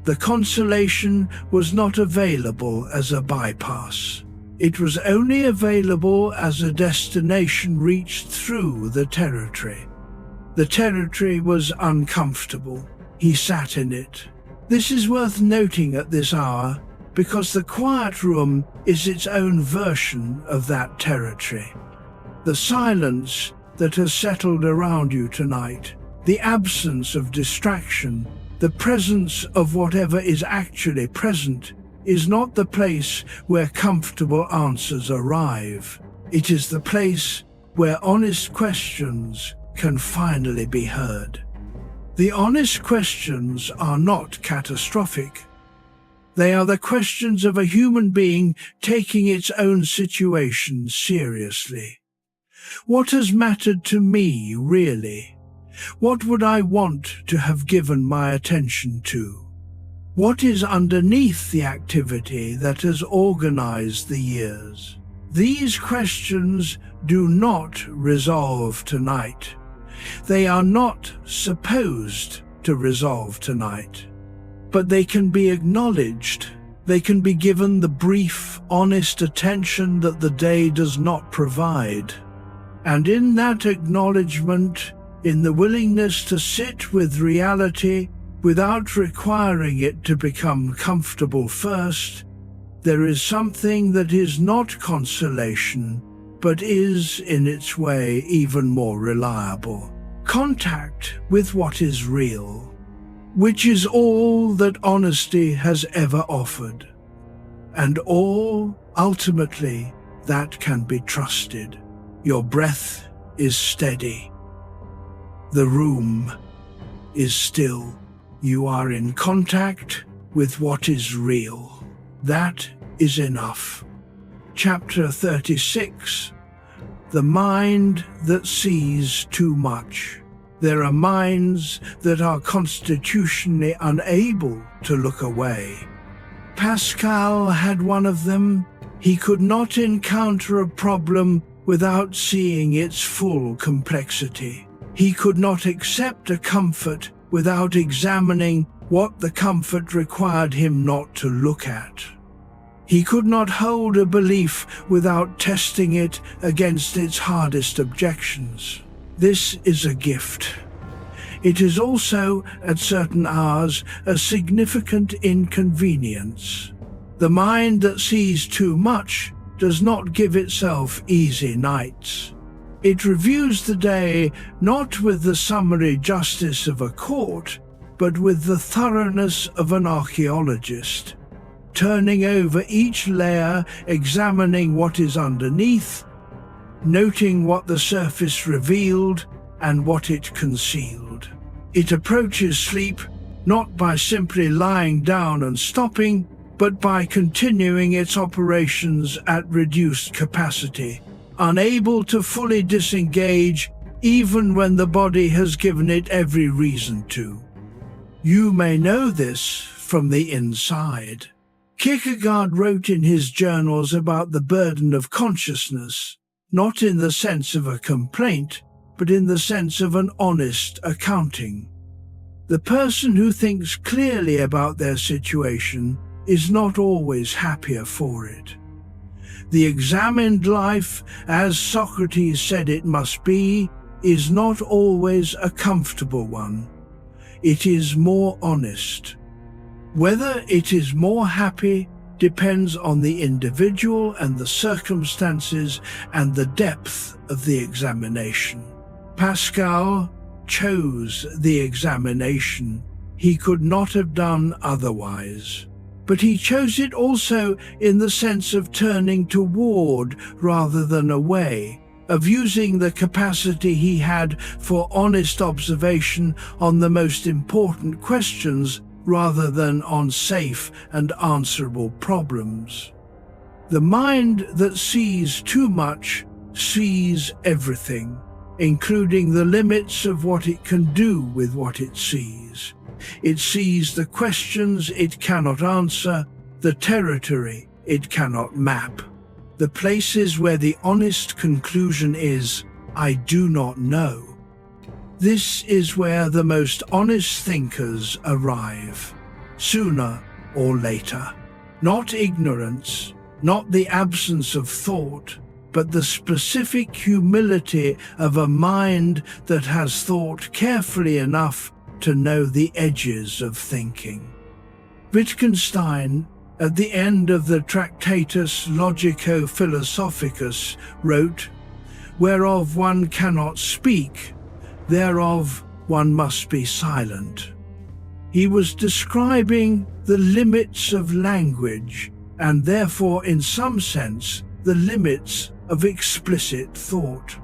Speaker 1: The consolation was not available as a bypass. It was only available as a destination reached through the territory. The territory was uncomfortable. He sat in it. This is worth noting at this hour, because the quiet room is its own version of that territory. The silence that has settled around you tonight, the absence of distraction, the presence of whatever is actually present, is not the place where comfortable answers arrive. It is the place where honest questions can finally be heard. The honest questions are not catastrophic. They are the questions of a human being taking its own situation seriously. What has mattered to me, really? What would I want to have given my attention to? What is underneath the activity that has organized the years? These questions do not resolve tonight. They are not supposed to resolve tonight. But they can be acknowledged. They can be given the brief, honest attention that the day does not provide. And in that acknowledgement, in the willingness to sit with reality without requiring it to become comfortable first, there is something that is not consolation, but is, in its way, even more reliable. Contact with what is real, which is all that honesty has ever offered, and all, ultimately, that can be trusted. Your breath is steady. The room is still. You are in contact with what is real. That is enough. Chapter 36. The mind that sees too much. There are minds that are constitutionally unable to look away. Pascal had one of them. He could not encounter a problem without seeing its full complexity. He could not accept a comfort without examining what the comfort required him not to look at. He could not hold a belief without testing it against its hardest objections. This is a gift. It is also, at certain hours, a significant inconvenience. The mind that sees too much does not give itself easy nights. It reviews the day not with the summary justice of a court, but with the thoroughness of an archaeologist, turning over each layer, examining what is underneath, noting what the surface revealed and what it concealed. It approaches sleep not by simply lying down and stopping, but by continuing its operations at reduced capacity, unable to fully disengage even when the body has given it every reason to. You may know this from the inside. Kierkegaard wrote in his journals about the burden of consciousness, not in the sense of a complaint, but in the sense of an honest accounting. The person who thinks clearly about their situation is not always happier for it. The examined life, as Socrates said it must be, is not always a comfortable one. It is more honest. Whether it is more happy depends on the individual and the circumstances and the depth of the examination. Pascal chose the examination. He could not have done otherwise. But he chose it also in the sense of turning toward rather than away, of using the capacity he had for honest observation on the most important questions rather than on safe and answerable problems. The mind that sees too much sees everything, including the limits of what it can do with what it sees. It sees the questions it cannot answer, the territory it cannot map, the places where the honest conclusion is, I do not know. This is where the most honest thinkers arrive, sooner or later. Not ignorance, not the absence of thought, but the specific humility of a mind that has thought carefully enough to know the edges of thinking. Wittgenstein, at the end of the Tractatus Logico-Philosophicus, wrote, "Whereof one cannot speak, thereof one must be silent." He was describing the limits of language, and therefore, in some sense, the limits of explicit thought.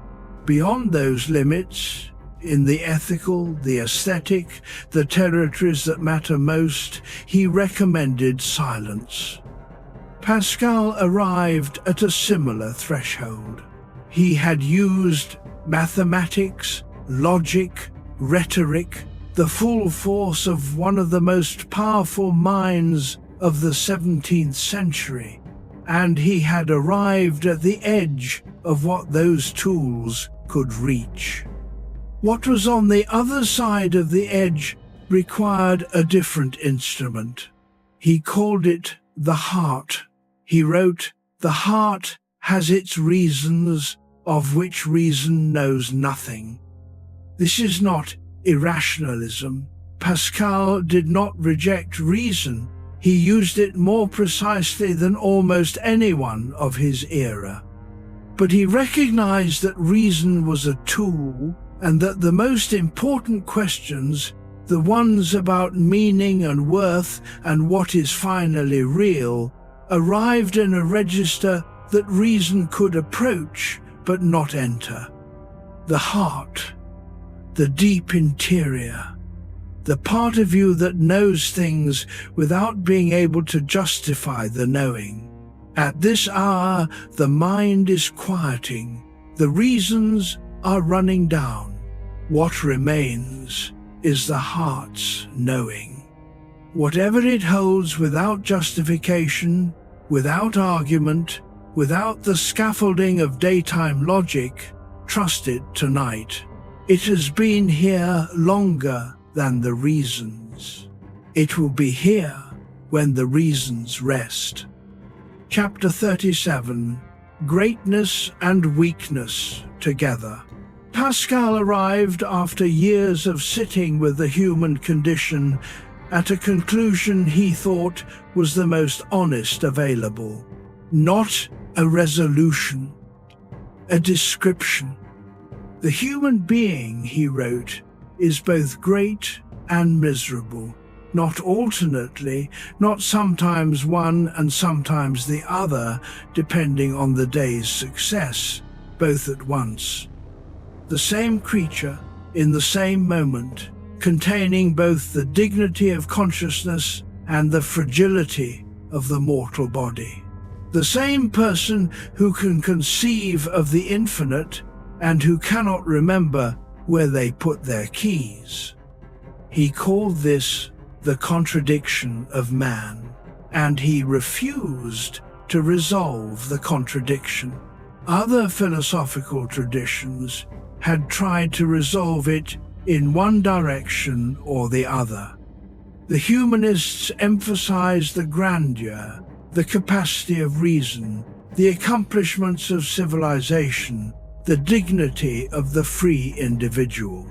Speaker 1: Beyond those limits, in the ethical, the aesthetic, the territories that matter most, he recommended silence. Pascal arrived at a similar threshold. He had used mathematics, logic, rhetoric, the full force of one of the most powerful minds of the 17th century, and he had arrived at the edge of what those tools could reach. What was on the other side of the edge required a different instrument. He called it the heart. He wrote, "The heart has its reasons, of which reason knows nothing." This is not irrationalism. Pascal did not reject reason. He used it more precisely than almost anyone of his era. But he recognized that reason was a tool, and that the most important questions, the ones about meaning and worth and what is finally real, arrived in a register that reason could approach but not enter. The heart, the deep interior, the part of you that knows things without being able to justify the knowing. At this hour, the mind is quieting, the reasons are running down. What remains is the heart's knowing. Whatever it holds without justification, without argument, without the scaffolding of daytime logic, trust it tonight. It has been here longer than the reasons. It will be here when the reasons rest. Chapter 37. Greatness and Weakness Together. Pascal arrived after years of sitting with the human condition at a conclusion he thought was the most honest available. Not a resolution, a description. The human being, he wrote, is both great and miserable, not alternately, not sometimes one and sometimes the other, depending on the day's success, both at once. The same creature, in the same moment, containing both the dignity of consciousness and the fragility of the mortal body. The same person who can conceive of the infinite and who cannot remember where they put their keys. He called this the contradiction of man, and he refused to resolve the contradiction. Other philosophical traditions had tried to resolve it in one direction or the other. The humanists emphasized the grandeur, the capacity of reason, the accomplishments of civilization, the dignity of the free individual.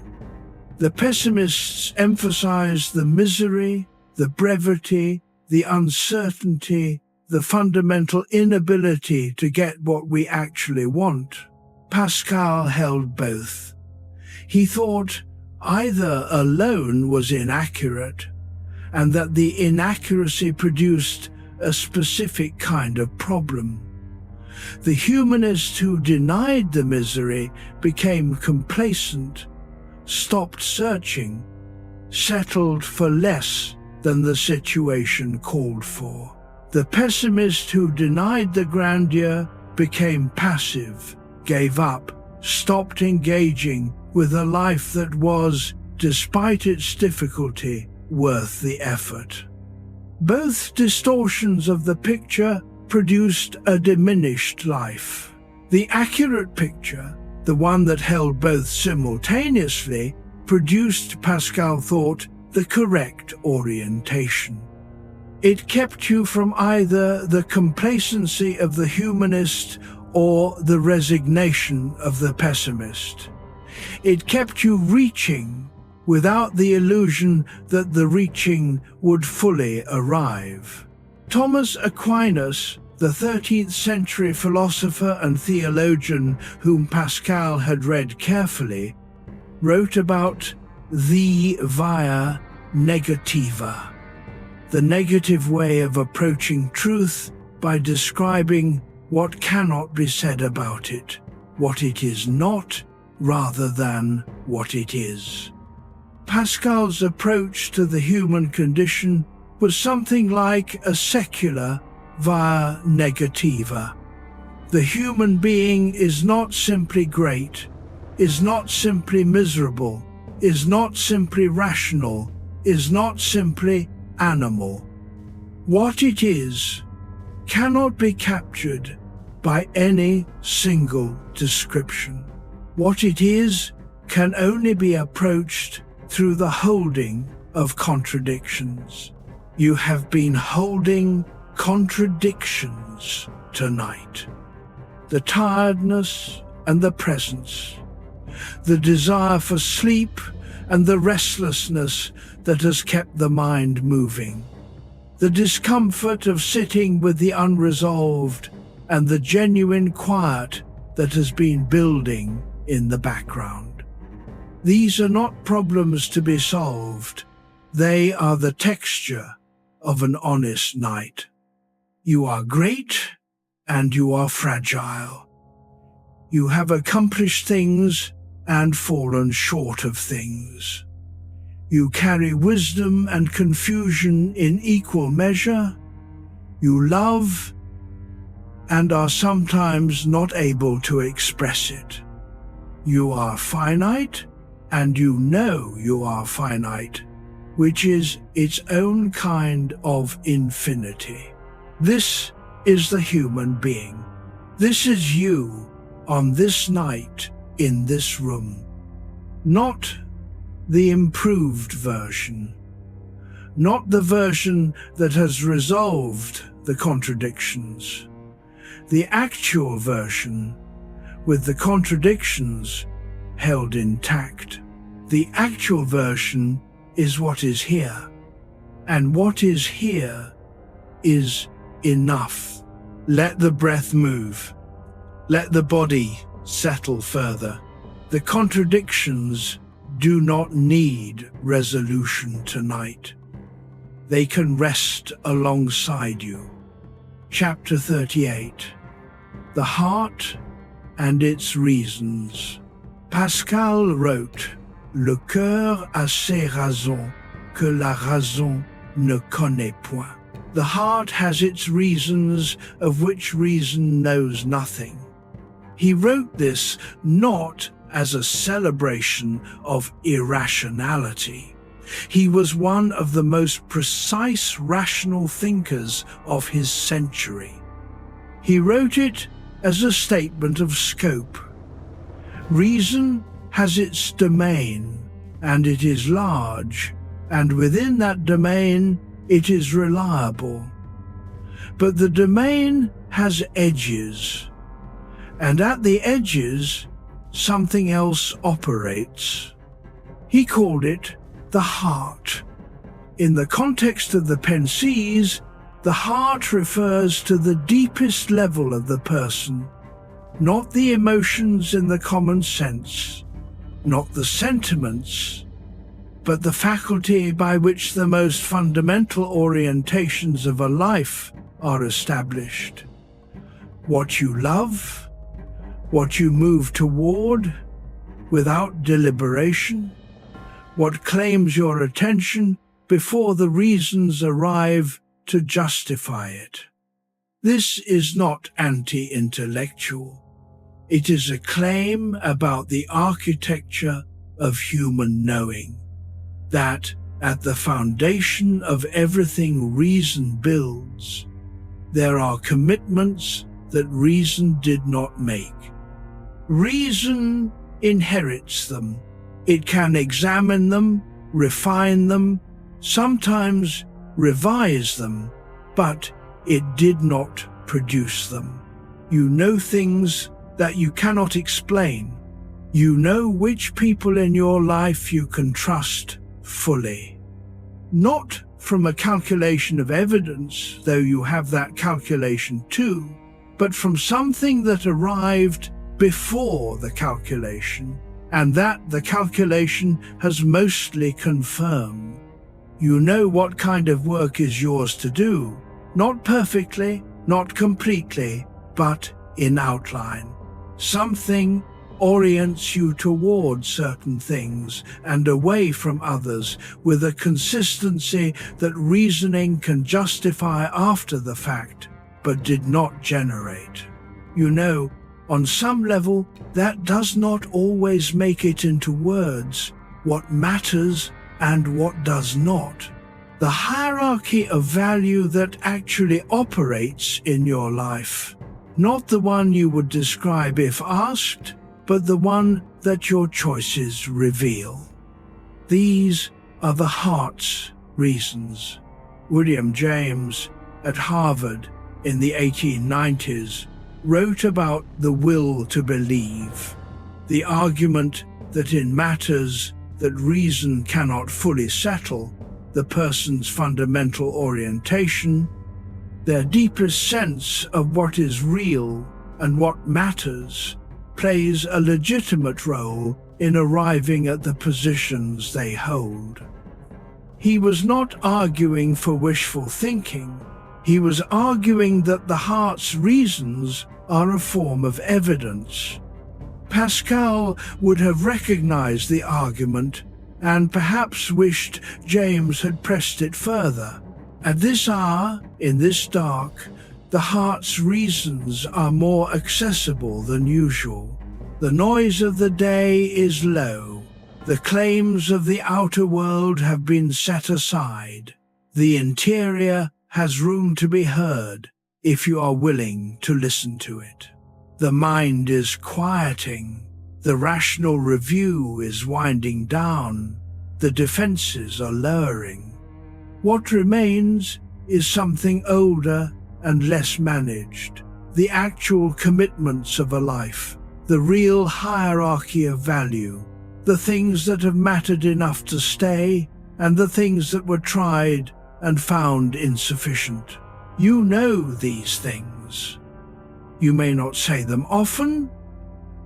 Speaker 1: The pessimists emphasized the misery, the brevity, the uncertainty, the fundamental inability to get what we actually want. Pascal held both. He thought either alone was inaccurate, and that the inaccuracy produced a specific kind of problem. The humanists who denied the misery became complacent, stopped searching, settled for less than the situation called for. The pessimists who denied the grandeur became passive, gave up, stopped engaging with a life that was, despite its difficulty, worth the effort. Both distortions of the picture produced a diminished life. The accurate picture, the one that held both simultaneously, produced, Pascal thought, the correct orientation. It kept you from either the complacency of the humanist or the resignation of the pessimist. It kept you reaching without the illusion that the reaching would fully arrive. Thomas Aquinas, the 13th century philosopher and theologian whom Pascal had read carefully, wrote about the via negativa, the negative way of approaching truth by describing what cannot be said about it, what it is not, rather than what it is. Pascal's approach to the human condition was something like a secular via negativa. The human being is not simply great, is not simply miserable, is not simply rational, is not simply animal. What it is cannot be captured by any single description. What it is can only be approached through the holding of contradictions. You have been holding contradictions tonight. The tiredness and the presence, the desire for sleep and the restlessness that has kept the mind moving, the discomfort of sitting with the unresolved and the genuine quiet that has been building in the background. These are not problems to be solved. They are the texture of an honest night. You are great and you are fragile. You have accomplished things and fallen short of things. You carry wisdom and confusion in equal measure. You love and are sometimes not able to express it. You are finite and you know you are finite, which is its own kind of infinity. This is the human being. This is you on this night in this room. Not the improved version. Not the version that has resolved the contradictions. The actual version with the contradictions held intact. The actual version is what is here, and what is here is enough. Let the breath move. Let the body settle further. The contradictions do not need resolution tonight. They can rest alongside you. Chapter 38. The Heart and its Reasons. Pascal wrote, Le cœur a ses raisons que la raison ne connaît point. The heart has its reasons of which reason knows nothing. He wrote this not as a celebration of irrationality. He was one of the most precise rational thinkers of his century. He wrote it as a statement of scope. Reason has its domain, and it is large, and within that domain it is reliable. But the domain has edges, and at the edges something else operates. He called it the heart. In the context of the Pensées, the heart refers to the deepest level of the person, not the emotions in the common sense, not the sentiments, but the faculty by which the most fundamental orientations of a life are established. What you love, what you move toward without deliberation, what claims your attention before the reasons arrive to justify it. This is not anti-intellectual. It is a claim about the architecture of human knowing, that at the foundation of everything reason builds, there are commitments that reason did not make. Reason inherits them. It can examine them, refine them, sometimes revise them, but it did not produce them. You know things that you cannot explain. You know which people in your life you can trust fully. Not from a calculation of evidence, though you have that calculation too, but from something that arrived before the calculation, and that the calculation has mostly confirmed. You know what kind of work is yours to do, not perfectly, not completely, but in outline. Something orients you towards certain things and away from others with a consistency that reasoning can justify after the fact, but did not generate. You know, on some level, that does not always make it into words, what matters and what does not. The hierarchy of value that actually operates in your life. Not the one you would describe if asked, but the one that your choices reveal. These are the heart's reasons. William James at Harvard in the 1890s wrote about the will to believe, the argument that in matters that reason cannot fully settle, the person's fundamental orientation, their deepest sense of what is real and what matters, plays a legitimate role in arriving at the positions they hold. He was not arguing for wishful thinking. He was arguing that the heart's reasons are a form of evidence. Pascal would have recognized the argument and perhaps wished James had pressed it further. At this hour, in this dark, the heart's reasons are more accessible than usual. The noise of the day is low. The claims of the outer world have been set aside. The interior has room to be heard if you are willing to listen to it. The mind is quieting. The rational review is winding down. The defenses are lowering. What remains is something older and less managed, the actual commitments of a life, the real hierarchy of value, the things that have mattered enough to stay and the things that were tried and found insufficient. You know these things. You may not say them often,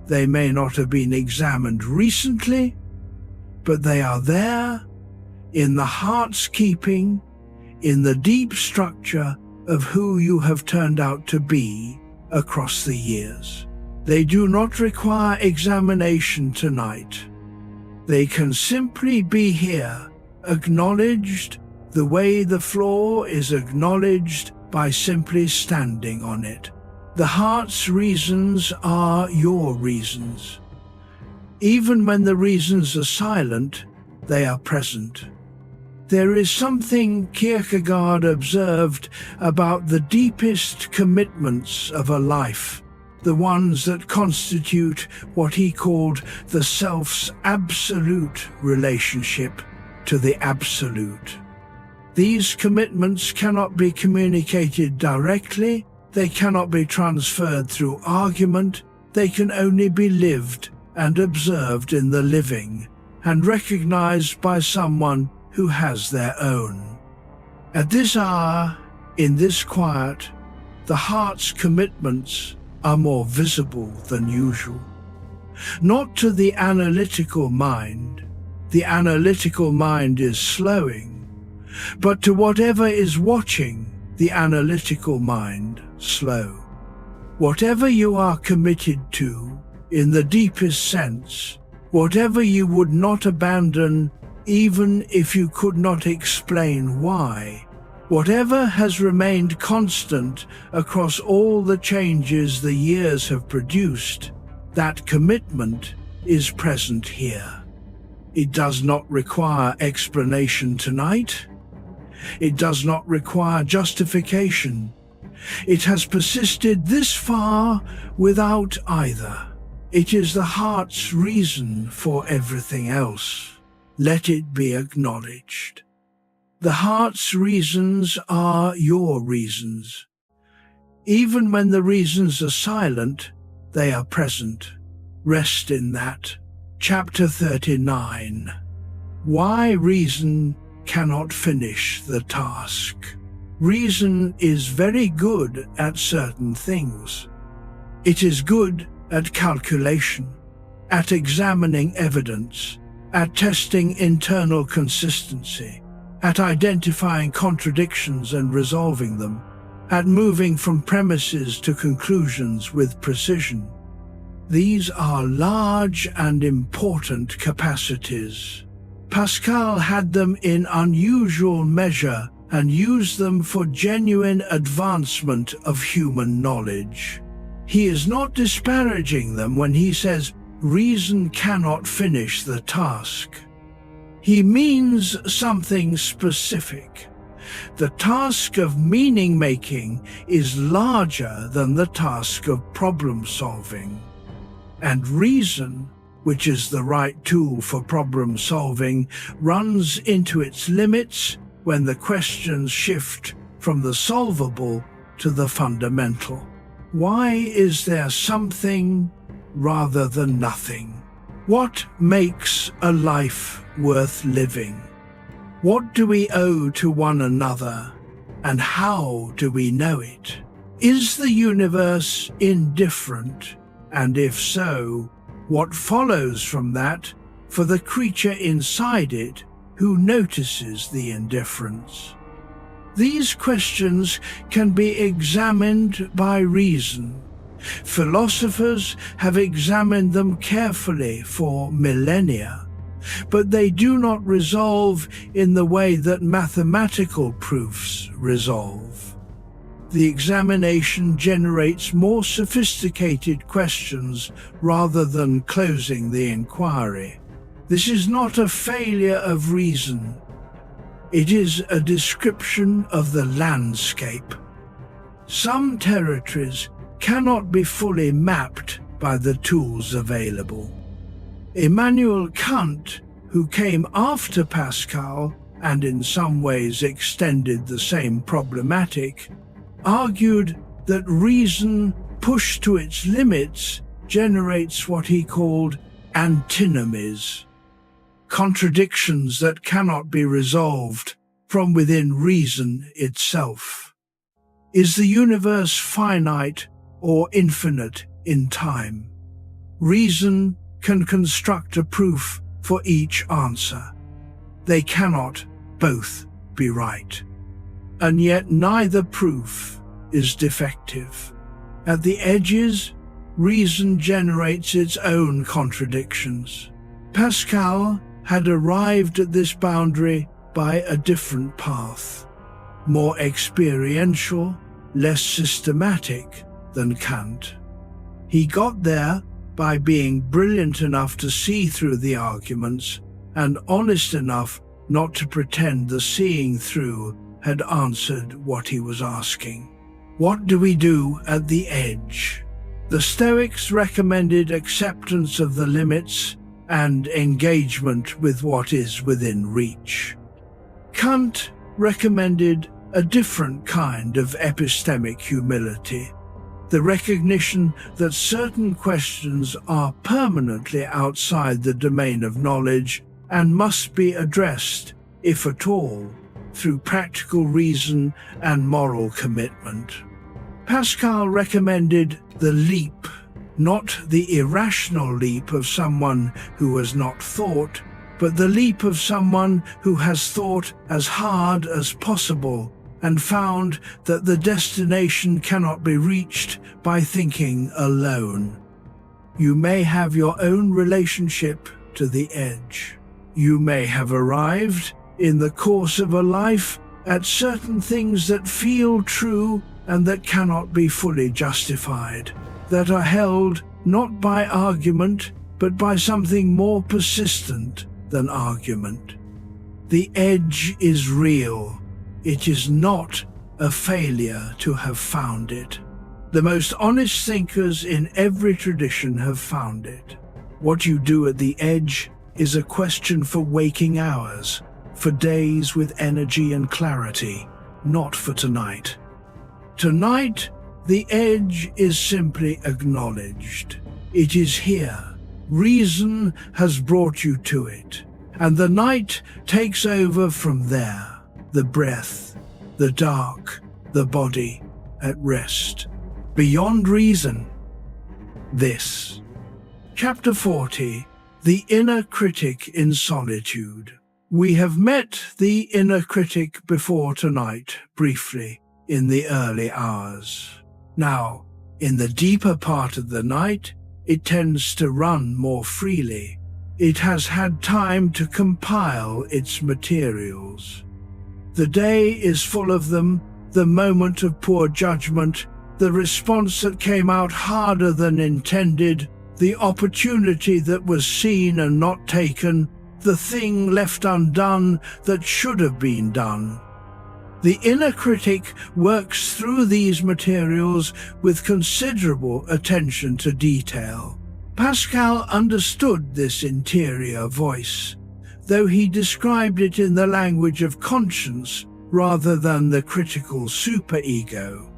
Speaker 1: they may not have been examined recently, but they are there, in the heart's keeping, in the deep structure of who you have turned out to be across the years. They do not require examination tonight. They can simply be here, acknowledged the way the floor is acknowledged by simply standing on it. The heart's reasons are your reasons. Even when the reasons are silent, they are present. There is something Kierkegaard observed about the deepest commitments of a life, the ones that constitute what he called the self's absolute relationship to the absolute. These commitments cannot be communicated directly, they cannot be transferred through argument, they can only be lived and observed in the living, and recognized by someone who has their own. At this hour, in this quiet, the heart's commitments are more visible than usual. Not to the analytical mind. The analytical mind is slowing, but to whatever is watching the analytical mind slow. Whatever you are committed to, in the deepest sense, whatever you would not abandon even if you could not explain why, whatever has remained constant across all the changes the years have produced, that commitment is present here. It does not require explanation tonight. It does not require justification. It has persisted this far without either. It is the heart's reason for everything else. Let it be acknowledged. The heart's reasons are your reasons. Even when the reasons are silent, they are present. Rest in that. Chapter 39. Why reason cannot finish the task. Reason is very good at certain things. It is good at calculation, at examining evidence, at testing internal consistency, at identifying contradictions and resolving them, at moving from premises to conclusions with precision. These are large and important capacities. Pascal had them in unusual measure and used them for genuine advancement of human knowledge. He is not disparaging them when he says reason cannot finish the task. He means something specific. The task of meaning-making is larger than the task of problem-solving. And reason, which is the right tool for problem-solving, runs into its limits when the questions shift from the solvable to the fundamental. Why is there something rather than nothing? What makes a life worth living? What do we owe to one another, and how do we know it? Is the universe indifferent, and if so, what follows from that for the creature inside it who notices the indifference? These questions can be examined by reason. Philosophers have examined them carefully for millennia, but they do not resolve in the way that mathematical proofs resolve. The examination generates more sophisticated questions rather than closing the inquiry. This is not a failure of reason. It is a description of the landscape. Some territories cannot be fully mapped by the tools available. Immanuel Kant, who came after Pascal and in some ways extended the same problematic, argued that reason pushed to its limits generates what he called antinomies, contradictions that cannot be resolved from within reason itself. Is the universe finite or infinite in time? Reason can construct a proof for each answer. They cannot both be right. And yet neither proof is defective. At the edges, reason generates its own contradictions. Pascal had arrived at this boundary by a different path, more experiential, less systematic than Kant. He got there by being brilliant enough to see through the arguments and honest enough not to pretend the seeing through had answered what he was asking. What do we do at the edge? The Stoics recommended acceptance of the limits and engagement with what is within reach. Kant recommended a different kind of epistemic humility, the recognition that certain questions are permanently outside the domain of knowledge and must be addressed, if at all, through practical reason and moral commitment. Pascal recommended the leap, not the irrational leap of someone who has not thought, but the leap of someone who has thought as hard as possible and found that the destination cannot be reached by thinking alone. You may have your own relationship to the edge. You may have arrived in the course of a life at certain things that feel true and that cannot be fully justified, that are held not by argument but by something more persistent than argument. The edge is real. It is not a failure to have found it. The most honest thinkers in every tradition have found it. What you do at the edge is a question for waking hours, for days with energy and clarity, not for tonight. Tonight, the edge is simply acknowledged. It is here. Reason has brought you to it, and the night takes over from there. The breath, the dark, the body at rest. Beyond reason. This. Chapter 40. The Inner Critic in Solitude. We have met the inner critic before tonight, briefly, in the early hours. Now, in the deeper part of the night, it tends to run more freely. It has had time to compile its materials. The day is full of them, the moment of poor judgment, the response that came out harder than intended, the opportunity that was seen and not taken, the thing left undone that should have been done. The inner critic works through these materials with considerable attention to detail. Pascal understood this interior voice, though he described it in the language of conscience rather than the critical superego.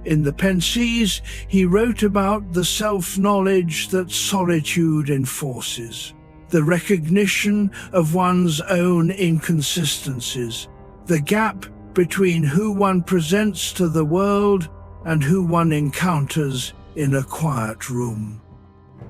Speaker 1: In the Pensées, he wrote about the self-knowledge that solitude enforces, the recognition of one's own inconsistencies, the gap between who one presents to the world and who one encounters in a quiet room.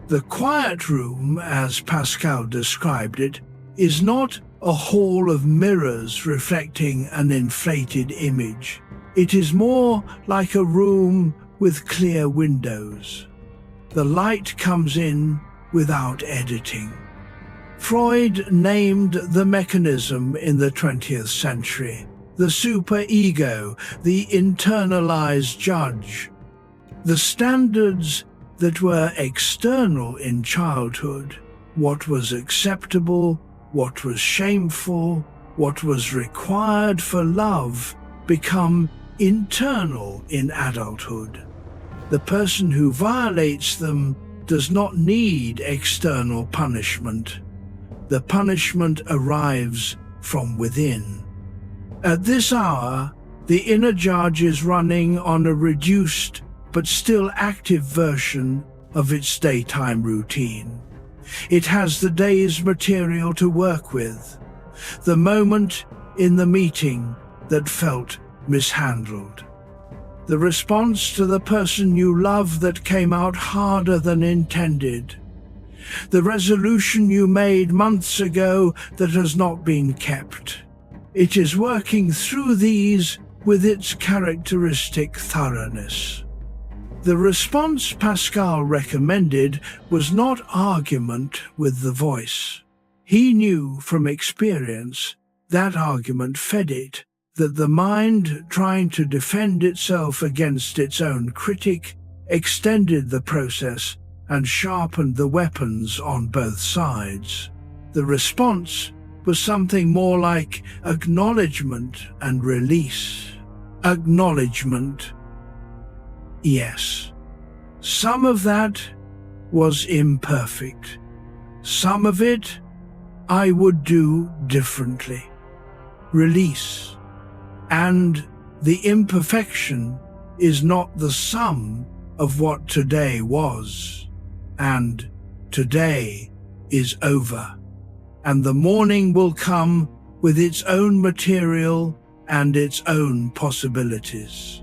Speaker 1: The quiet room, as Pascal described it, is not a hall of mirrors reflecting an inflated image. It is more like a room with clear windows. The light comes in without editing. Freud named the mechanism in the 20th century the superego, the internalized judge. The standards that were external in childhood, what was acceptable, what was shameful, what was required for love, become internal in adulthood. The person who violates them does not need external punishment. The punishment arrives from within. At this hour, the inner judge is running on a reduced but still active version of its daytime routine. It has the day's material to work with, the moment in the meeting that felt mishandled, the response to the person you love that came out harder than intended, the resolution you made months ago that has not been kept. It is working through these with its characteristic thoroughness. The response Pascal recommended was not argument with the voice. He knew from experience that argument fed it, that the mind trying to defend itself against its own critic extended the process and sharpened the weapons on both sides. The response was something more like acknowledgement and release. Acknowledgement. Yes, some of that was imperfect. Some of it I would do differently. Release. And the imperfection is not the sum of what today was. And today is over. And the morning will come with its own material and its own possibilities.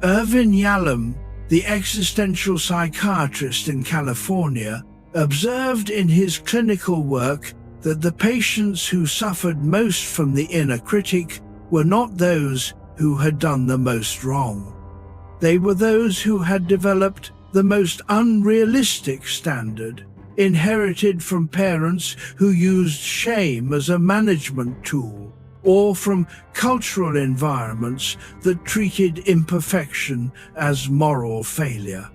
Speaker 1: Irvin Yalom, the existential psychiatrist in California, observed in his clinical work that the patients who suffered most from the inner critic were not those who had done the most wrong. They were those who had developed the most unrealistic standard, inherited from parents who used shame as a management tool, or from cultural environments that treated imperfection as moral failure.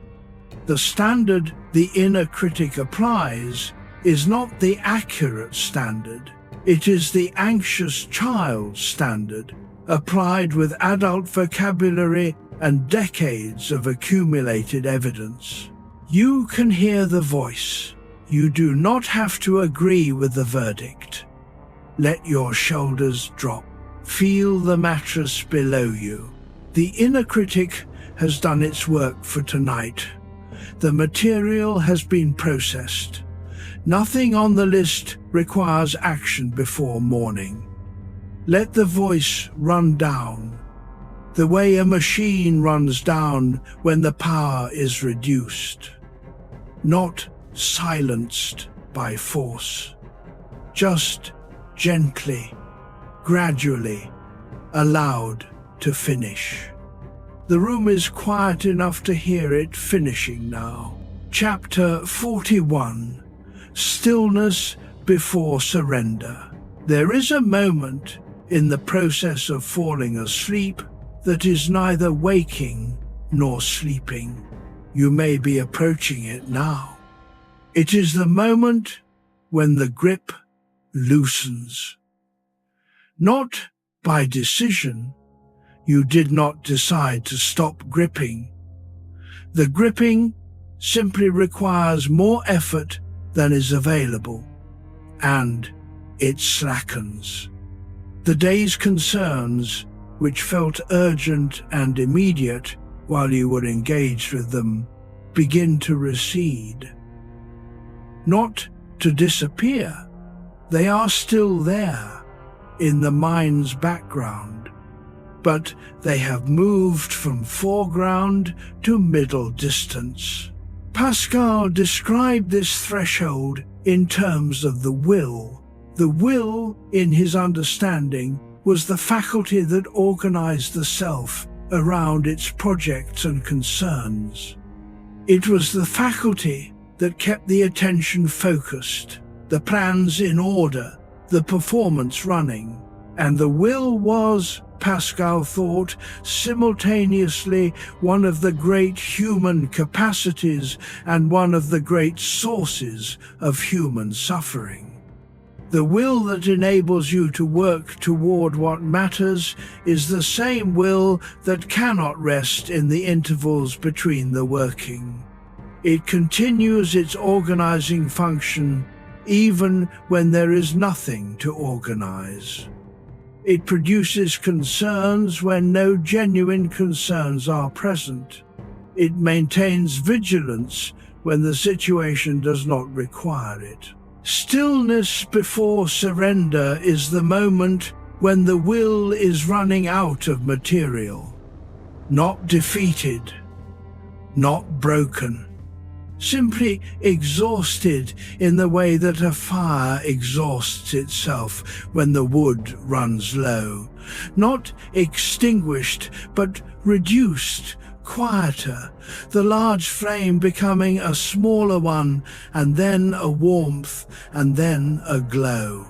Speaker 1: The standard the inner critic applies is not the accurate standard. It is the anxious child standard, applied with adult vocabulary and decades of accumulated evidence. You can hear the voice. You do not have to agree with the verdict. Let your shoulders drop. Feel the mattress below you. The inner critic has done its work for tonight. The material has been processed. Nothing on the list requires action before morning. Let the voice run down, the way a machine runs down when the power is reduced. Not silenced by force, just gently, gradually, allowed to finish. The room is quiet enough to hear it finishing now. Chapter 41. Stillness before surrender. There is a moment in the process of falling asleep that is neither waking nor sleeping. You may be approaching it now. It is the moment when the grip loosens. Not by decision. You did not decide to stop gripping. The gripping simply requires more effort than is available, and it slackens. The day's concerns, which felt urgent and immediate while you were engaged with them, begin to recede. Not to disappear. They are still there, in the mind's background, but they have moved from foreground to middle distance. Pascal described this threshold in terms of the will. The will, in his understanding, was the faculty that organized the self around its projects and concerns. It was the faculty that kept the attention focused, the plans in order, the performance running. And the will was, Pascal thought, simultaneously one of the great human capacities and one of the great sources of human suffering. The will that enables you to work toward what matters is the same will that cannot rest in the intervals between the working. It continues its organizing function even when there is nothing to organize. It produces concerns when no genuine concerns are present. It maintains vigilance when the situation does not require it. Stillness before surrender is the moment when the will is running out of material, not defeated, not broken, simply exhausted in the way that a fire exhausts itself when the wood runs low, not extinguished but reduced, quieter, the large flame becoming a smaller one, and then a warmth, and then a glow.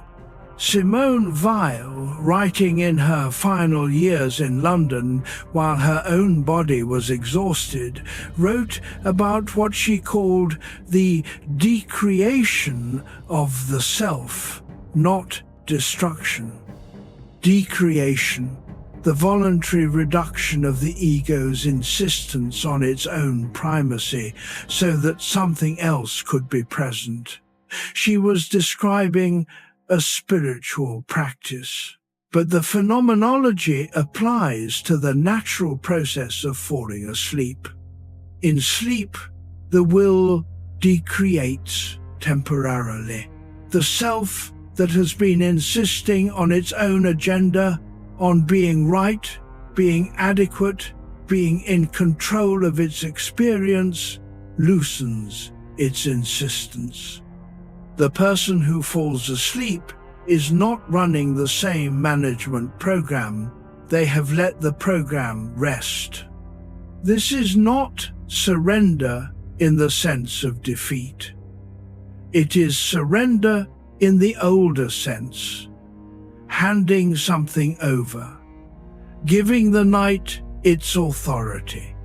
Speaker 1: Simone Weil, writing in her final years in London while her own body was exhausted, wrote about what she called the decreation of the self, not destruction. Decreation, the voluntary reduction of the ego's insistence on its own primacy so that something else could be present. She was describing a spiritual practice, but the phenomenology applies to the natural process of falling asleep. In sleep, the will decreates temporarily. The self that has been insisting on its own agenda, on being right, being adequate, being in control of its experience, loosens its insistence. The person who falls asleep is not running the same management program. They have let the program rest. This is not surrender in the sense of defeat. It is surrender in the older sense, handing something over, giving the night its authority.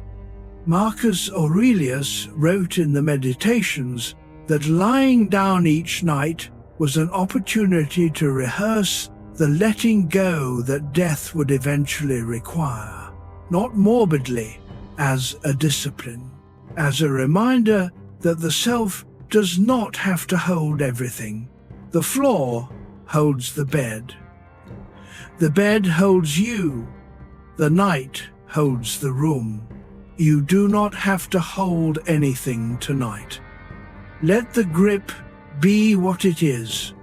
Speaker 1: Marcus Aurelius wrote in the Meditations that lying down each night was an opportunity to rehearse the letting go that death would eventually require, not morbidly, as a discipline, as a reminder that the self does not have to hold everything. The floor holds the bed. The bed holds you. The night holds the room. You do not have to hold anything tonight. Let the grip be what it is,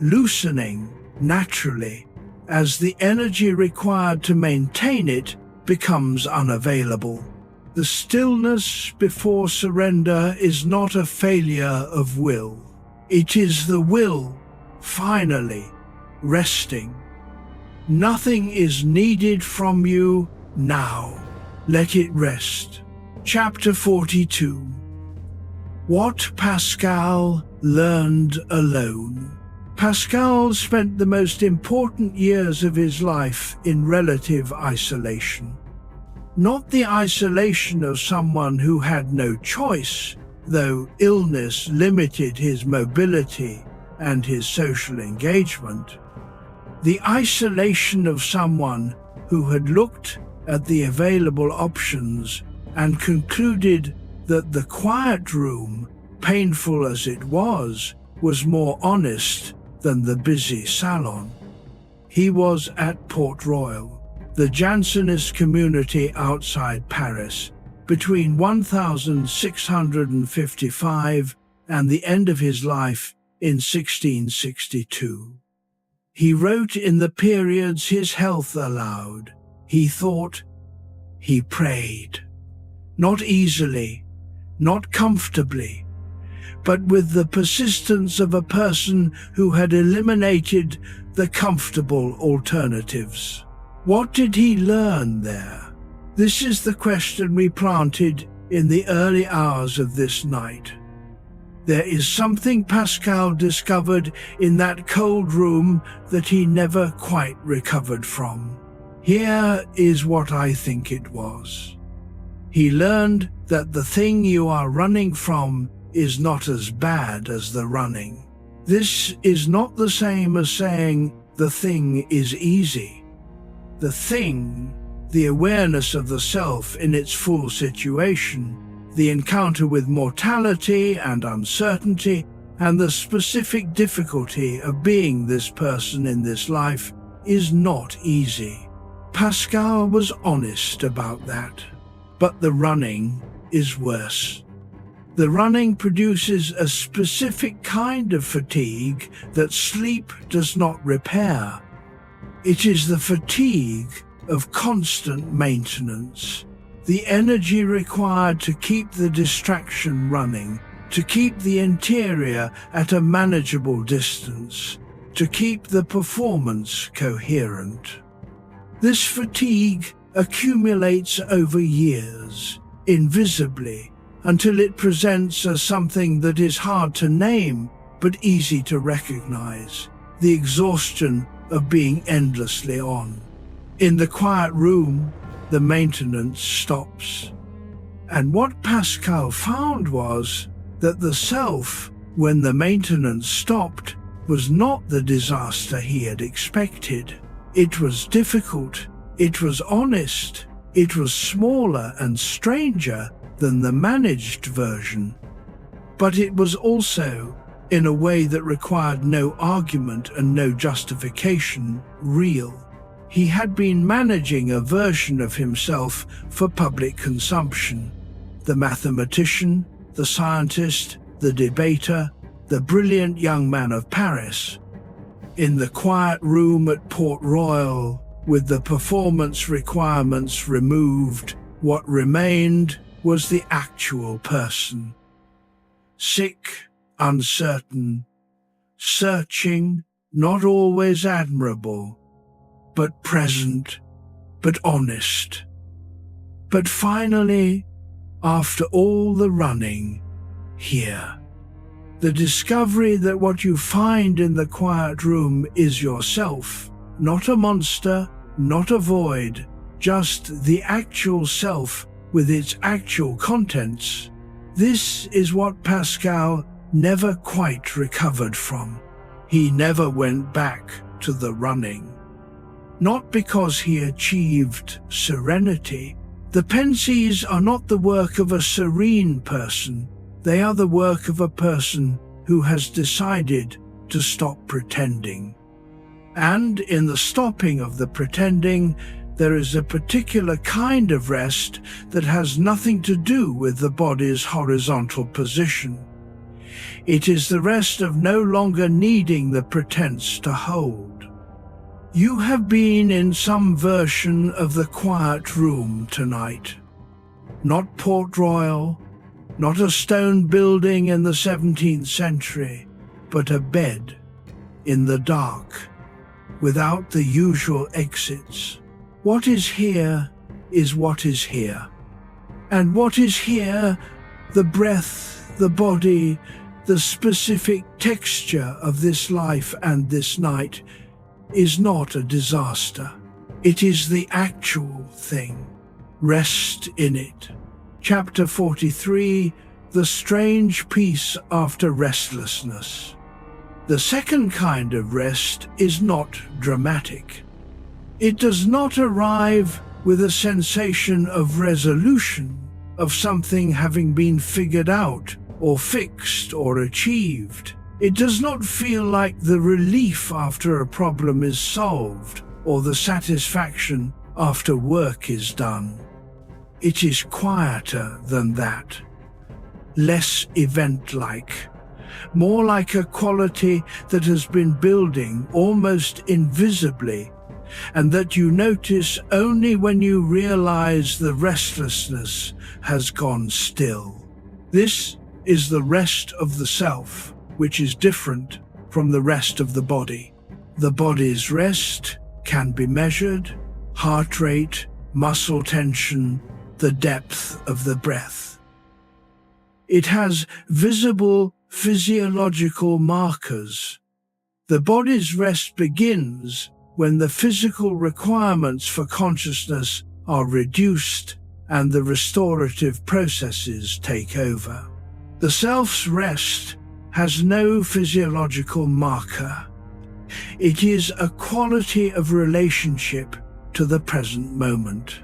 Speaker 1: loosening naturally as the energy required to maintain it becomes unavailable. The stillness before surrender is not a failure of will. It is the will, finally, resting. Nothing is needed from you now. Let it rest. Chapter 42. What Pascal learned alone. Pascal spent the most important years of his life in relative isolation. Not the isolation of someone who had no choice, though illness limited his mobility and his social engagement. The isolation of someone who had looked at the available options and concluded that the quiet room, painful as it was more honest than the busy salon. He was at Port Royal, the Jansenist community outside Paris, between 1655 and the end of his life in 1662. He wrote in the periods his health allowed. He thought, he prayed. Not easily, not comfortably, but with the persistence of a person who had eliminated the comfortable alternatives. What did he learn there? This is the question we planted in the early hours of this night. There is something Pascal discovered in that cold room that he never quite recovered from. Here is what I think it was. He learned that the thing you are running from is not as bad as the running. This is not the same as saying the thing is easy. The thing, the awareness of the self in its full situation, the encounter with mortality and uncertainty, and the specific difficulty of being this person in this life is not easy. Pascal was honest about that. But the running is worse. The running produces a specific kind of fatigue that sleep does not repair. It is the fatigue of constant maintenance, the energy required to keep the distraction running, to keep the interior at a manageable distance, to keep the performance coherent. This fatigue accumulates over years, invisibly, until it presents as something that is hard to name but easy to recognize, the exhaustion of being endlessly on. In the quiet room, the maintenance stops. And what Pascal found was that the self, when the maintenance stopped, was not the disaster he had expected. It was difficult. It was honest. It was smaller and stranger than the managed version. But it was also, in a way that required no argument and no justification, real. He had been managing a version of himself for public consumption. The mathematician, the scientist, the debater, the brilliant young man of Paris. In the quiet room at Port Royal, with the performance requirements removed, what remained was the actual person. Sick, uncertain, searching, not always admirable, but present, but honest. But finally, after all the running, here. The discovery that what you find in the quiet room is yourself, not a monster, not a void, just the actual self with its actual contents. This is what Pascal never quite recovered from. He never went back to the running. Not because he achieved serenity. The pensies are not the work of a serene person. They are the work of a person who has decided to stop pretending. And in the stopping of the pretending, there is a particular kind of rest that has nothing to do with the body's horizontal position. It is the rest of no longer needing the pretense to hold. You have been in some version of the quiet room tonight. Not Port Royal, not a stone building in the 17th century, but a bed in the dark, without the usual exits. What is here is what is here. And what is here, the breath, the body, the specific texture of this life and this night, is not a disaster. It is the actual thing. Rest in it. Chapter 43, The Strange Peace After Restlessness. The second kind of rest is not dramatic. It does not arrive with a sensation of resolution, of something having been figured out or fixed or achieved. It does not feel like the relief after a problem is solved or the satisfaction after work is done. It is quieter than that, less event-like, more like a quality that has been building almost invisibly, and that you notice only when you realize the restlessness has gone still. This is the rest of the self, which is different from the rest of the body. The body's rest can be measured: heart rate, muscle tension, the depth of the breath. It has visible physiological markers. The body's rest begins when the physical requirements for consciousness are reduced and the restorative processes take over. The self's rest has no physiological marker. It is a quality of relationship to the present moment,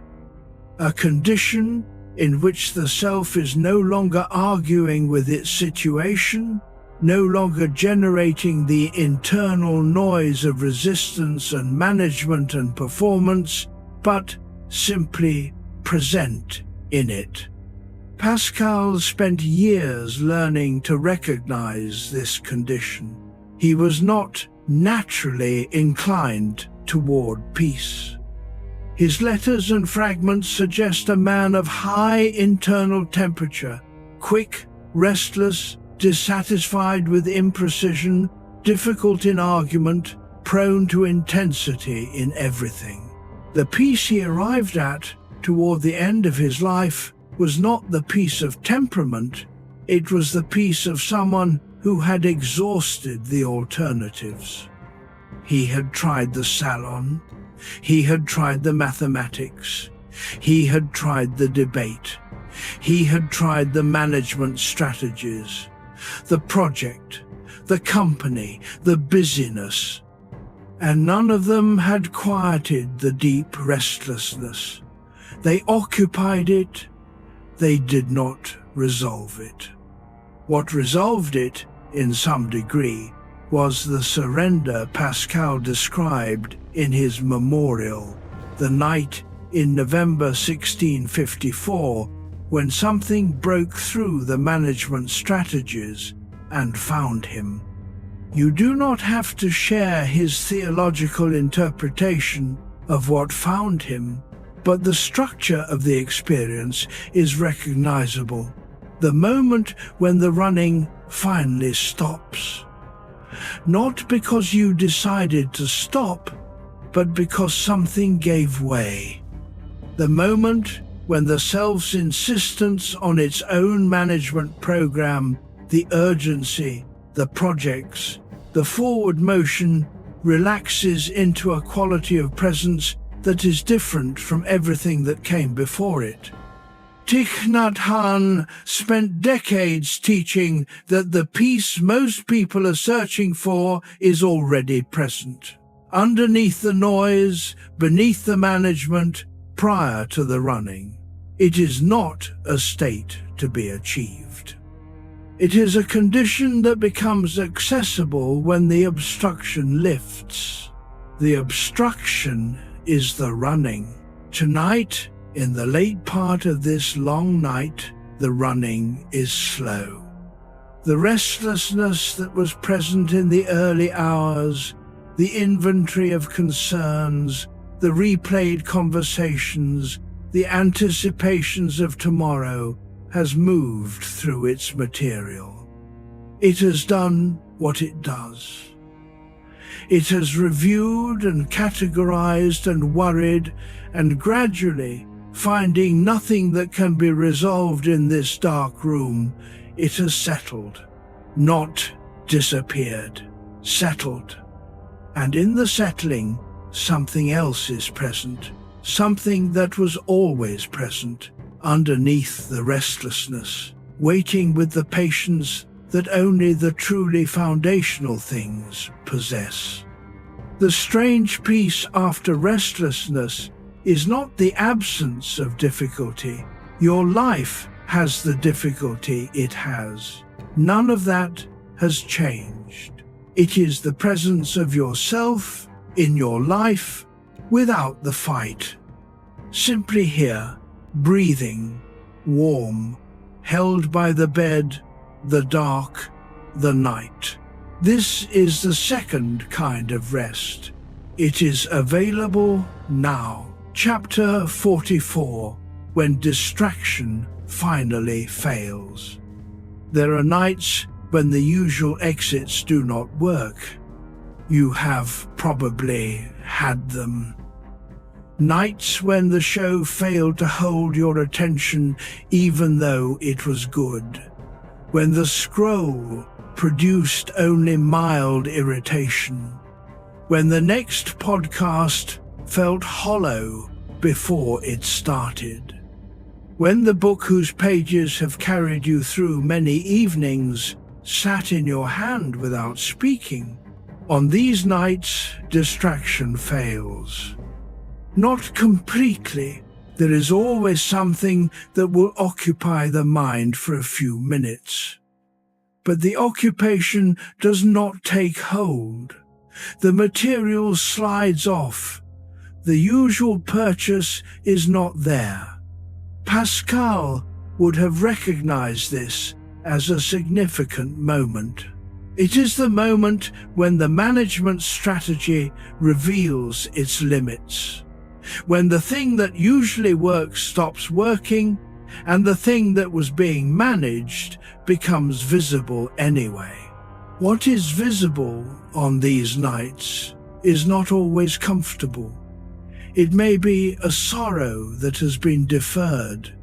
Speaker 1: a condition in which the self is no longer arguing with its situation, no longer generating the internal noise of resistance and management and performance, but simply present in it. Pascal spent years learning to recognize this condition. He was not naturally inclined toward peace. His letters and fragments suggest a man of high internal temperature, quick, restless, dissatisfied with imprecision, difficult in argument, prone to intensity in everything. The peace he arrived at toward the end of his life was not the peace of temperament, it was the peace of someone who had exhausted the alternatives. He had tried the salon, he had tried the mathematics, he had tried the debate, he had tried the management strategies, the project, the company, the busyness, and none of them had quieted the deep restlessness. They occupied it, they did not resolve it. What resolved it, in some degree, was the surrender Pascal described in his memorial, the night in November 1654, when something broke through the management strategies and found him. You do not have to share his theological interpretation of what found him, but the structure of the experience is recognizable. The moment when the running finally stops. Not because you decided to stop, but because something gave way. The moment when the self's insistence on its own management program, the urgency, the projects, the forward motion, relaxes into a quality of presence that is different from everything that came before it. Thich Nhat Hanh spent decades teaching that the peace most people are searching for is already present, underneath the noise, beneath the management, prior to the running. It is not a state to be achieved. It is a condition that becomes accessible when the obstruction lifts. The obstruction is the running. Tonight, in the late part of this long night, the running is slow. The restlessness that was present in the early hours, the inventory of concerns, the replayed conversations, the anticipations of tomorrow, has moved through its material. It has done what it does. It has reviewed and categorized and worried, and gradually, finding nothing that can be resolved in this dark room, it has settled, not disappeared, settled. And in the settling, something else is present, something that was always present, underneath the restlessness, waiting with the patience that only the truly foundational things possess. The strange peace after restlessness is not the absence of difficulty. Your life has the difficulty it has. None of that has changed. It is the presence of yourself in your life without the fight. Simply here, breathing, warm, held by the bed, the dark, the night. This is the second kind of rest. It is available now. Chapter 44, when distraction finally fails. There are nights when the usual exits do not work. You have probably had them. Nights when the show failed to hold your attention even though it was good. When the scroll produced only mild irritation. When the next podcast felt hollow before it started. When the book whose pages have carried you through many evenings sat in your hand without speaking. On these nights, distraction fails. Not completely. There is always something that will occupy the mind for a few minutes. But the occupation does not take hold. The material slides off. The usual purchase is not there. Pascal would have recognized this as a significant moment. It is the moment when the management strategy reveals its limits. When the thing that usually works stops working, and the thing that was being managed becomes visible anyway. What is visible on these nights is not always comfortable. It may be a sorrow that has been deferred,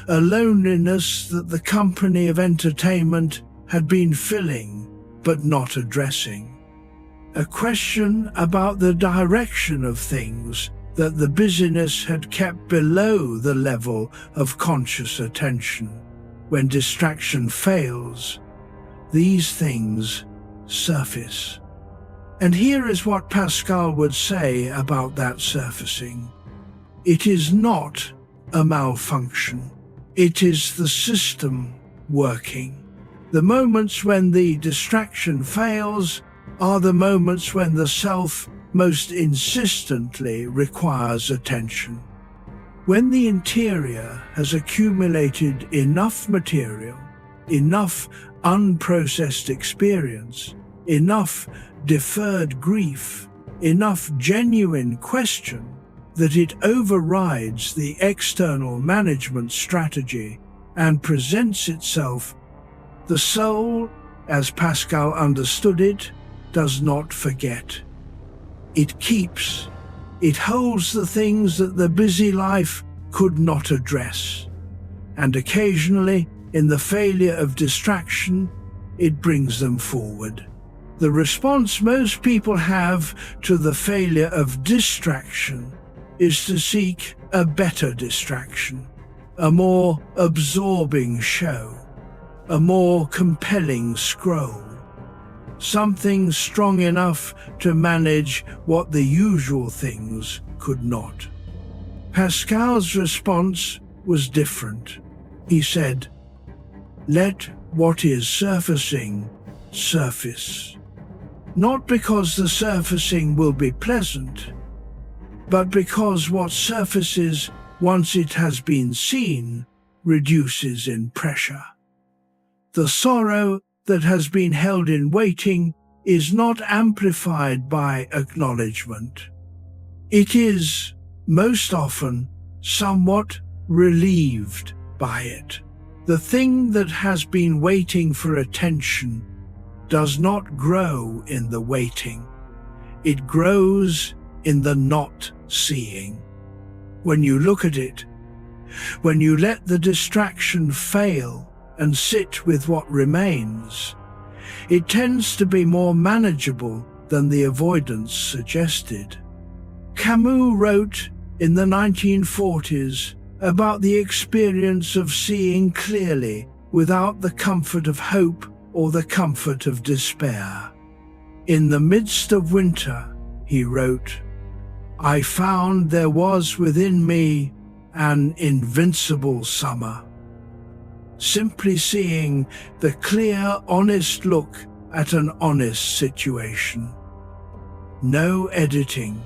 Speaker 1: a loneliness that the company of entertainment had been filling but not addressing, a question about the direction of things that the busyness had kept below the level of conscious attention. When distraction fails, these things surface. And here is what Pascal would say about that surfacing. It is not a malfunction. It is the system working. The moments when the distraction fails are the moments when the self most insistently requires attention. When the interior has accumulated enough material, enough unprocessed experience, enough deferred grief, enough genuine question that it overrides the external management strategy and presents itself, the soul, as Pascal understood it, does not forget. It keeps. It holds the things that the busy life could not address. And occasionally, in the failure of distraction, it brings them forward. The response most people have to the failure of distraction is to seek a better distraction, a more absorbing show, a more compelling scroll, something strong enough to manage what the usual things could not. Pascal's response was different. He said, "Let what is surfacing surface." Not because the surfacing will be pleasant, but because what surfaces once it has been seen reduces in pressure. The sorrow that has been held in waiting is not amplified by acknowledgement. It is, most often, somewhat relieved by it. The thing that has been waiting for attention does not grow in the waiting. It grows in the not seeing. When you look at it, when you let the distraction fail and sit with what remains, it tends to be more manageable than the avoidance suggested. Camus wrote in the 1940s about the experience of seeing clearly without the comfort of hope or the comfort of despair. In the midst of winter, he wrote, I found there was within me an invincible summer. Simply seeing the clear, honest look at an honest situation. No editing,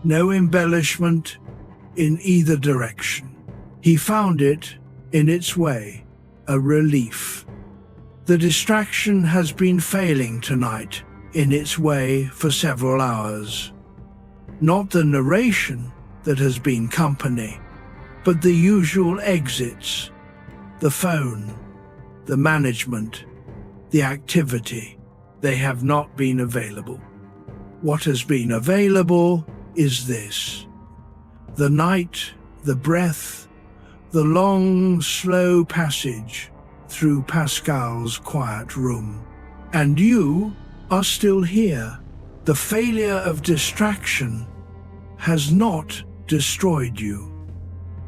Speaker 1: no embellishment in either direction. He found it, in its way, a relief. The distraction has been failing tonight, in its way, for several hours. Not the narration that has been company, but the usual exits, the phone, the management, the activity. They have not been available. What has been available is this: the night, the breath, the long, slow passage through Pascal's quiet room. And you are still here. The failure of distraction has not destroyed you.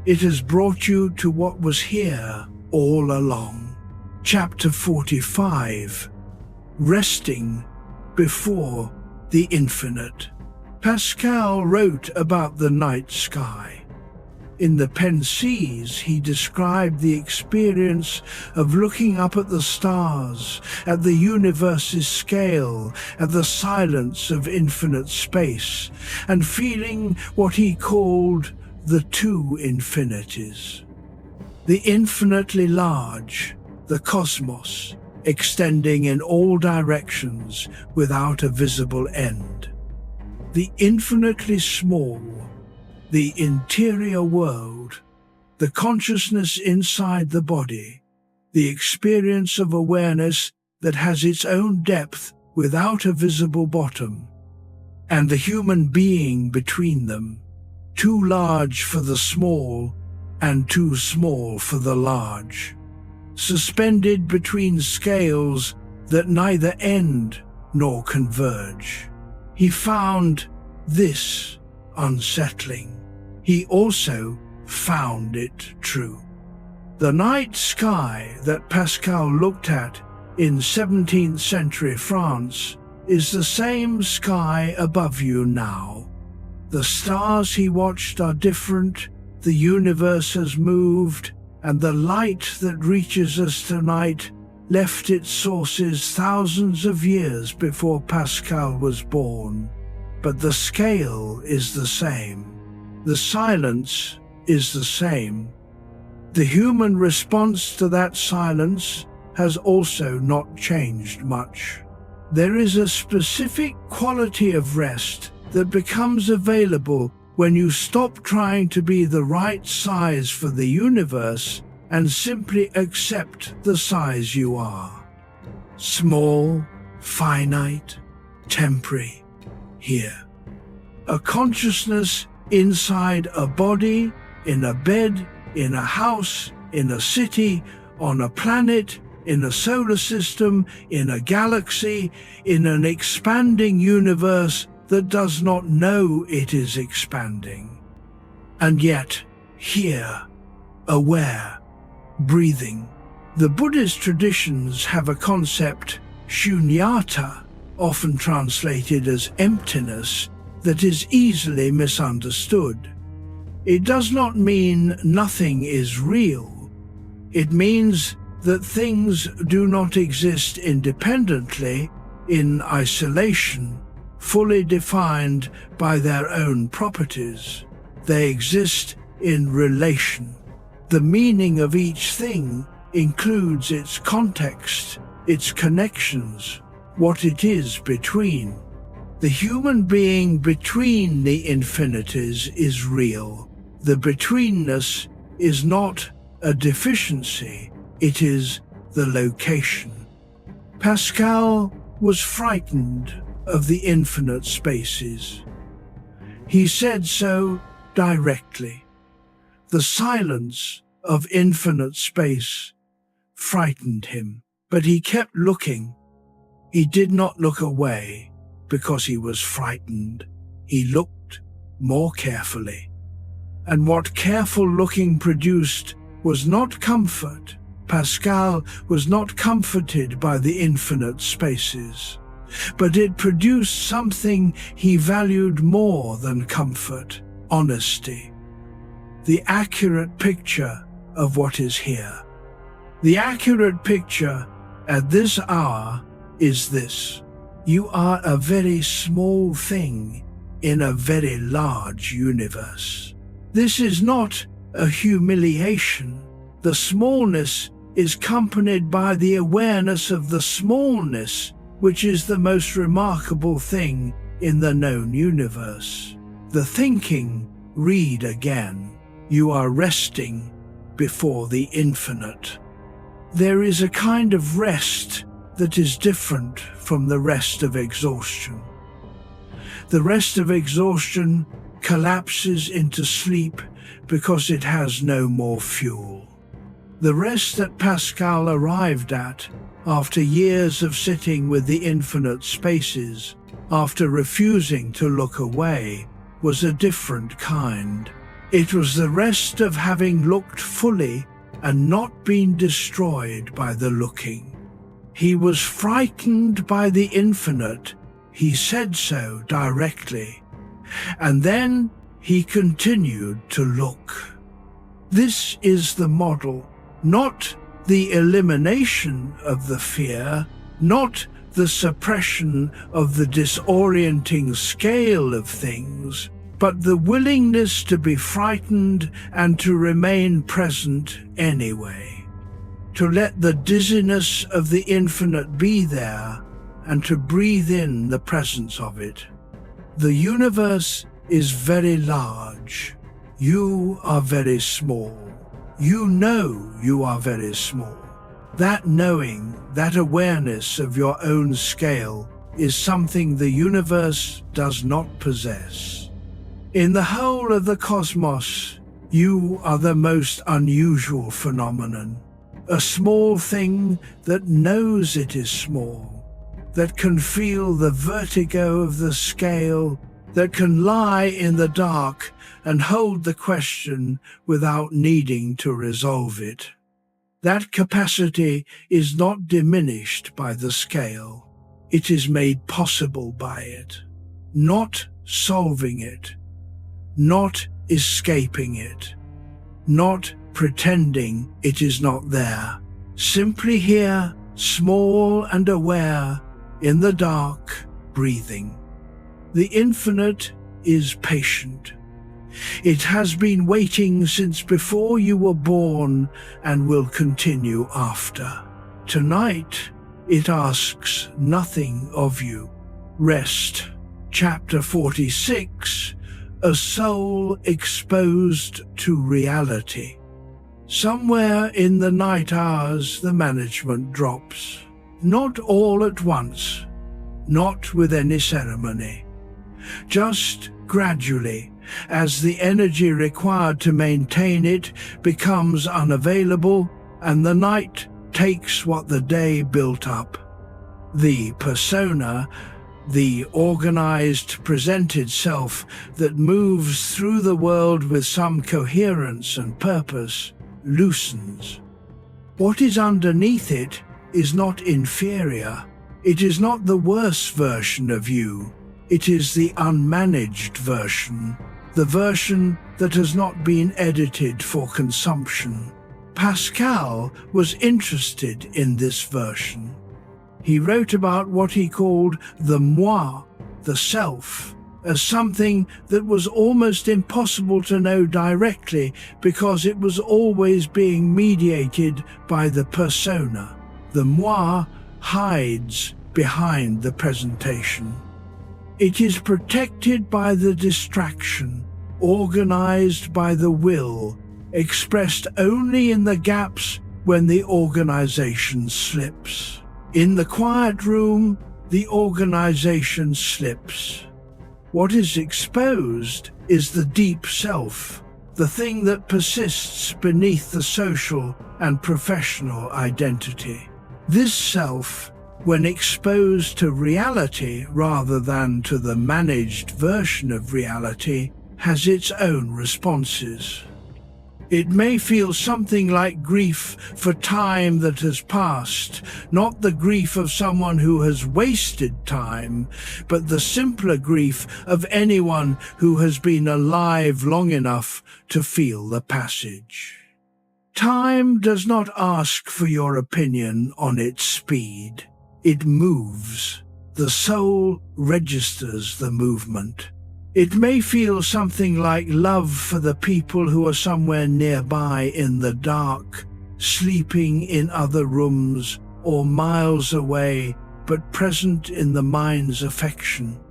Speaker 1: It has brought you to what was here all along. Chapter 45. Resting before the infinite. Pascal wrote about the night sky. In the Pensées, he described the experience of looking up at the stars, at the universe's scale, at the silence of infinite space, and feeling what he called the two infinities. The infinitely large, the cosmos, extending in all directions without a visible end. The infinitely small, the interior world, the consciousness inside the body, the experience of awareness that has its own depth without a visible bottom, and the human being between them, too large for the small and too small for the large, suspended between scales that neither end nor converge. He found this unsettling. He also found it true. The night sky that Pascal looked at in 17th century France is the same sky above you now. The stars he watched are different, the universe has moved, and the light that reaches us tonight left its sources thousands of years before Pascal was born. But the scale is the same. The silence is the same. The human response to that silence has also not changed much. There is a specific quality of rest that becomes available when you stop trying to be the right size for the universe and simply accept the size you are. Small, finite, temporary, here. A consciousness inside a body, in a bed, in a house, in a city, on a planet, in a solar system, in a galaxy, in an expanding universe that does not know it is expanding. And yet, here, aware, breathing. The Buddhist traditions have a concept, shunyata, often translated as emptiness, that is easily misunderstood. It does not mean nothing is real. It means that things do not exist independently, in isolation, fully defined by their own properties. They exist in relation. The meaning of each thing includes its context, its connections, what it is between. The human being between the infinities is real. The betweenness is not a deficiency, it is the location. Pascal was frightened of the infinite spaces. He said so directly. The silence of infinite space frightened him, but he kept looking. He did not look away because he was frightened. He looked more carefully. And what careful looking produced was not comfort. Pascal was not comforted by the infinite spaces, but it produced something he valued more than comfort: honesty. The accurate picture of what is here. The accurate picture at this hour is this: you are a very small thing in a very large universe. This is not a humiliation. The smallness is accompanied by the awareness of the smallness, which is the most remarkable thing in the known universe. The thinking, read again. You are resting before the infinite. There is a kind of rest that is different from the rest of exhaustion. The rest of exhaustion collapses into sleep because it has no more fuel. The rest that Pascal arrived at after years of sitting with the infinite spaces, after refusing to look away, was a different kind. It was the rest of having looked fully and not been destroyed by the looking. He was frightened by the infinite. He said so directly. And then he continued to look. This is the model, not the elimination of the fear, not the suppression of the disorienting scale of things, but the willingness to be frightened and to remain present anyway, to let the dizziness of the infinite be there and to breathe in the presence of it. The universe is very large. You are very small. You know you are very small. That knowing, that awareness of your own scale is something the universe does not possess. In the whole of the cosmos, you are the most unusual phenomenon. A small thing that knows it is small, that can feel the vertigo of the scale, that can lie in the dark and hold the question without needing to resolve it. That capacity is not diminished by the scale. It is made possible by it, not solving it, not escaping it, not pretending it is not there. Simply here, small and aware, in the dark, breathing. The infinite is patient. It has been waiting since before you were born and will continue after. Tonight, it asks nothing of you. Rest. Chapter 46. A soul exposed to reality. Somewhere in the night hours, the management drops. Not all at once, not with any ceremony. Just gradually, as the energy required to maintain it becomes unavailable and the night takes what the day built up. The persona, the organized, presented self that moves through the world with some coherence and purpose, loosens. What is underneath it is not inferior. It is not the worse version of you. It is the unmanaged version, the version that has not been edited for consumption. Pascal was interested in this version. He wrote about what he called the moi, the self, as something that was almost impossible to know directly because it was always being mediated by the persona. The moi hides behind the presentation. It is protected by the distraction, organized by the will, expressed only in the gaps when the organization slips. In the quiet room, the organization slips. What is exposed is the deep self, the thing that persists beneath the social and professional identity. This self, when exposed to reality rather than to the managed version of reality, has its own responses. It may feel something like grief for time that has passed, not the grief of someone who has wasted time, but the simpler grief of anyone who has been alive long enough to feel the passage. Time does not ask for your opinion on its speed. It moves. The soul registers the movement. It may feel something like love for the people who are somewhere nearby in the dark, sleeping in other rooms or miles away, but present in the mind's affection.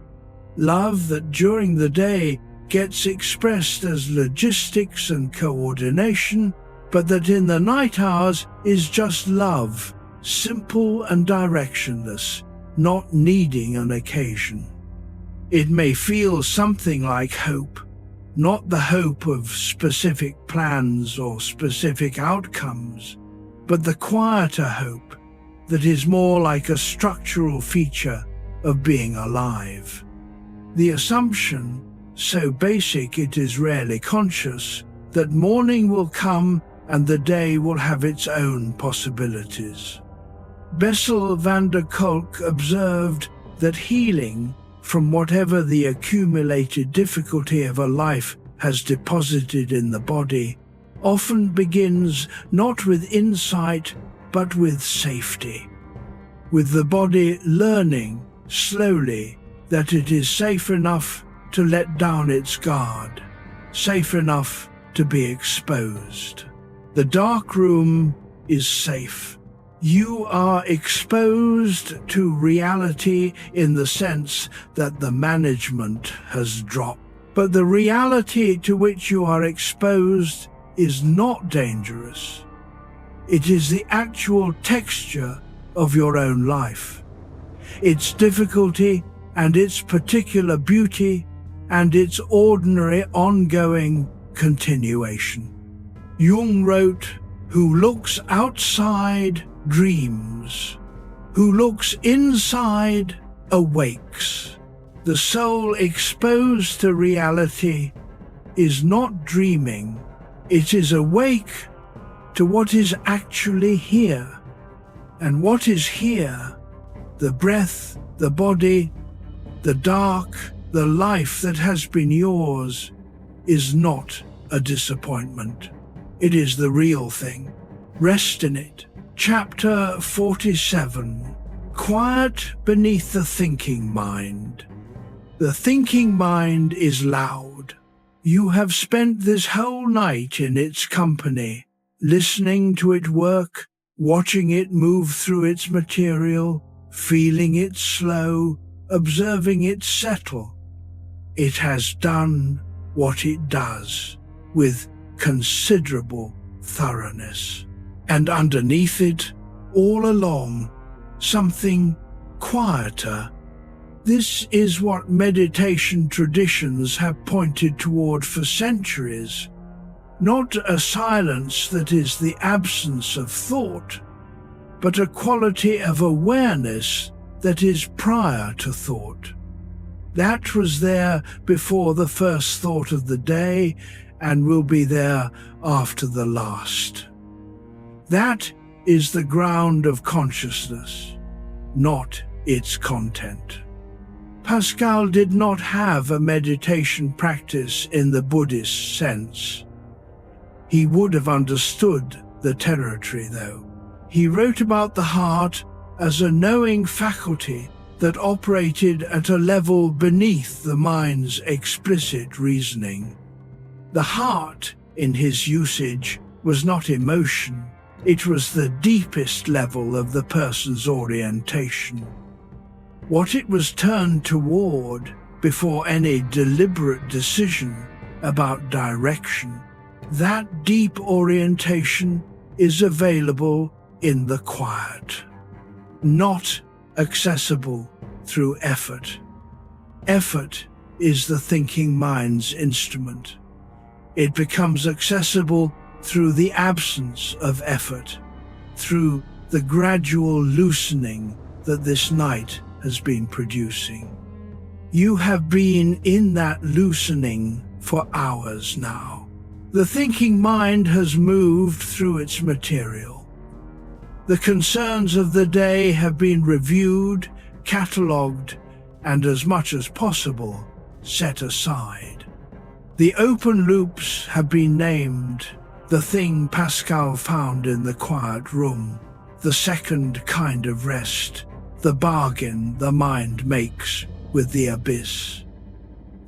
Speaker 1: Love that during the day gets expressed as logistics and coordination, but that in the night hours is just love, simple and directionless, not needing an occasion. It may feel something like hope, not the hope of specific plans or specific outcomes, but the quieter hope that is more like a structural feature of being alive. The assumption, so basic it is rarely conscious, that morning will come and the day will have its own possibilities. Bessel van der Kolk observed that healing from whatever the accumulated difficulty of a life has deposited in the body often begins not with insight but with safety, with the body learning slowly that it is safe enough to let down its guard, safe enough to be exposed. The dark room is safe. You are exposed to reality in the sense that the management has dropped. But the reality to which you are exposed is not dangerous. It is the actual texture of your own life, its difficulty and its particular beauty and its ordinary ongoing continuation. Jung wrote, "Who looks outside dreams. Who looks inside awakes." The soul exposed to reality is not dreaming. It is awake to what is actually here. And what is here, the breath, the body, the dark, the life that has been yours, is not a disappointment. It is the real thing. Rest in it. Chapter 47. Quiet beneath the thinking mind. The thinking mind is loud. You have spent this whole night in its company, listening to it work, watching it move through its material, feeling it slow, observing it settle. It has done what it does with considerable thoroughness. And underneath it, all along, something quieter. This is what meditation traditions have pointed toward for centuries. Not a silence that is the absence of thought, but a quality of awareness that is prior to thought. That was there before the first thought of the day and will be there after the last. That is the ground of consciousness, not its content. Pascal did not have a meditation practice in the Buddhist sense. He would have understood the territory, though. He wrote about the heart as a knowing faculty that operated at a level beneath the mind's explicit reasoning. The heart, in his usage, was not emotion. It was the deepest level of the person's orientation. What it was turned toward before any deliberate decision about direction, that deep orientation is available in the quiet, not accessible through effort. Effort is the thinking mind's instrument. It becomes accessible through the absence of effort, through the gradual loosening that this night has been producing. You have been in that loosening for hours now. The thinking mind has moved through its material. The concerns of the day have been reviewed, catalogued, and as much as possible, set aside. The open loops have been named: the thing Pascal found in the quiet room, the second kind of rest, the bargain the mind makes with the abyss.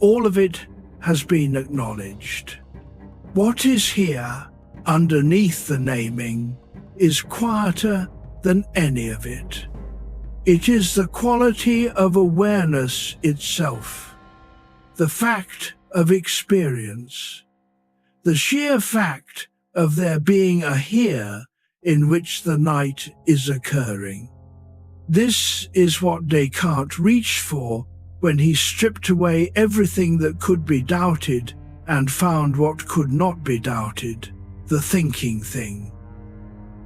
Speaker 1: All of it has been acknowledged. What is here, underneath the naming, is quieter than any of it. It is the quality of awareness itself, the fact of experience, the sheer fact of there being a here in which the night is occurring. This is what Descartes reached for when he stripped away everything that could be doubted and found what could not be doubted: the thinking thing,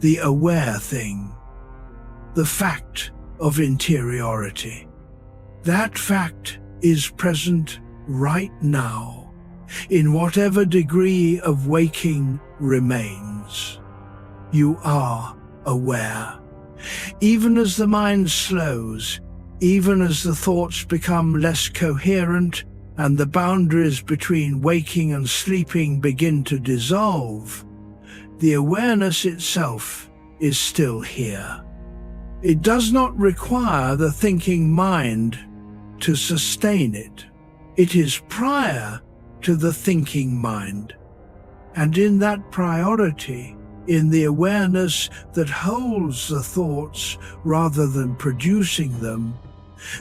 Speaker 1: the aware thing, the fact of interiority. That fact is present right now, in whatever degree of waking remains. You are aware. Even as the mind slows, even as the thoughts become less coherent and the boundaries between waking and sleeping begin to dissolve, the awareness itself is still here. It does not require the thinking mind to sustain it. It is prior to the thinking mind. And in that priority, in the awareness that holds the thoughts rather than producing them,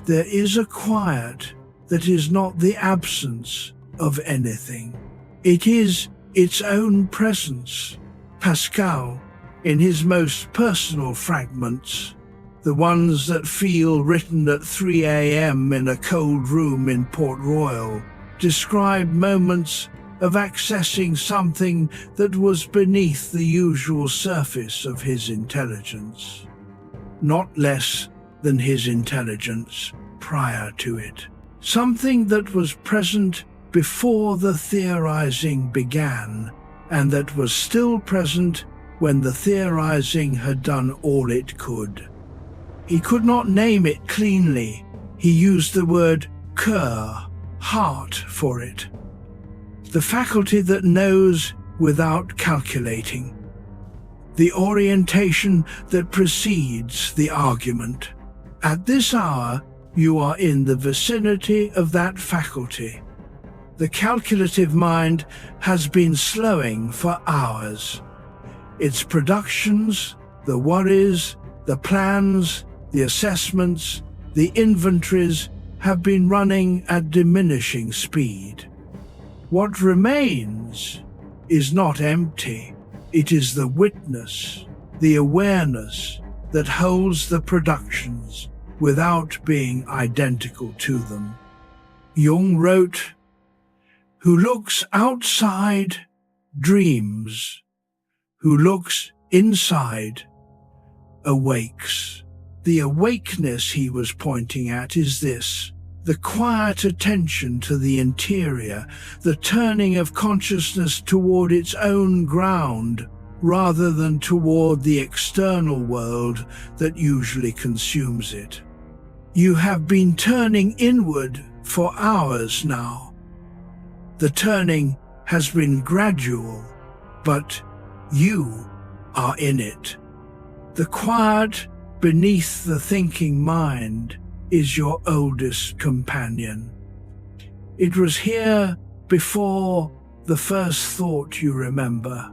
Speaker 1: there is a quiet that is not the absence of anything. It is its own presence. Pascal, in his most personal fragments, the ones that feel written at 3 a.m. in a cold room in Port Royal, described moments of accessing something that was beneath the usual surface of his intelligence, not less than his intelligence prior to it, something that was present before the theorizing began, and that was still present when the theorizing had done all it could. He could not name it cleanly. He used the word cœur, heart, for it. The faculty that knows without calculating. The orientation that precedes the argument. At this hour, you are in the vicinity of that faculty. The calculative mind has been slowing for hours. Its productions, the worries, the plans, the assessments, the inventories have been running at diminishing speed. What remains is not empty. It is the witness, the awareness that holds the productions without being identical to them. Jung wrote, "Who looks outside dreams, who looks inside awakes." The awakeness he was pointing at is this: the quiet attention to the interior, the turning of consciousness toward its own ground rather than toward the external world that usually consumes it. You have been turning inward for hours now. The turning has been gradual, but you are in it. The quiet beneath the thinking mind is your oldest companion. It was here before the first thought you remember,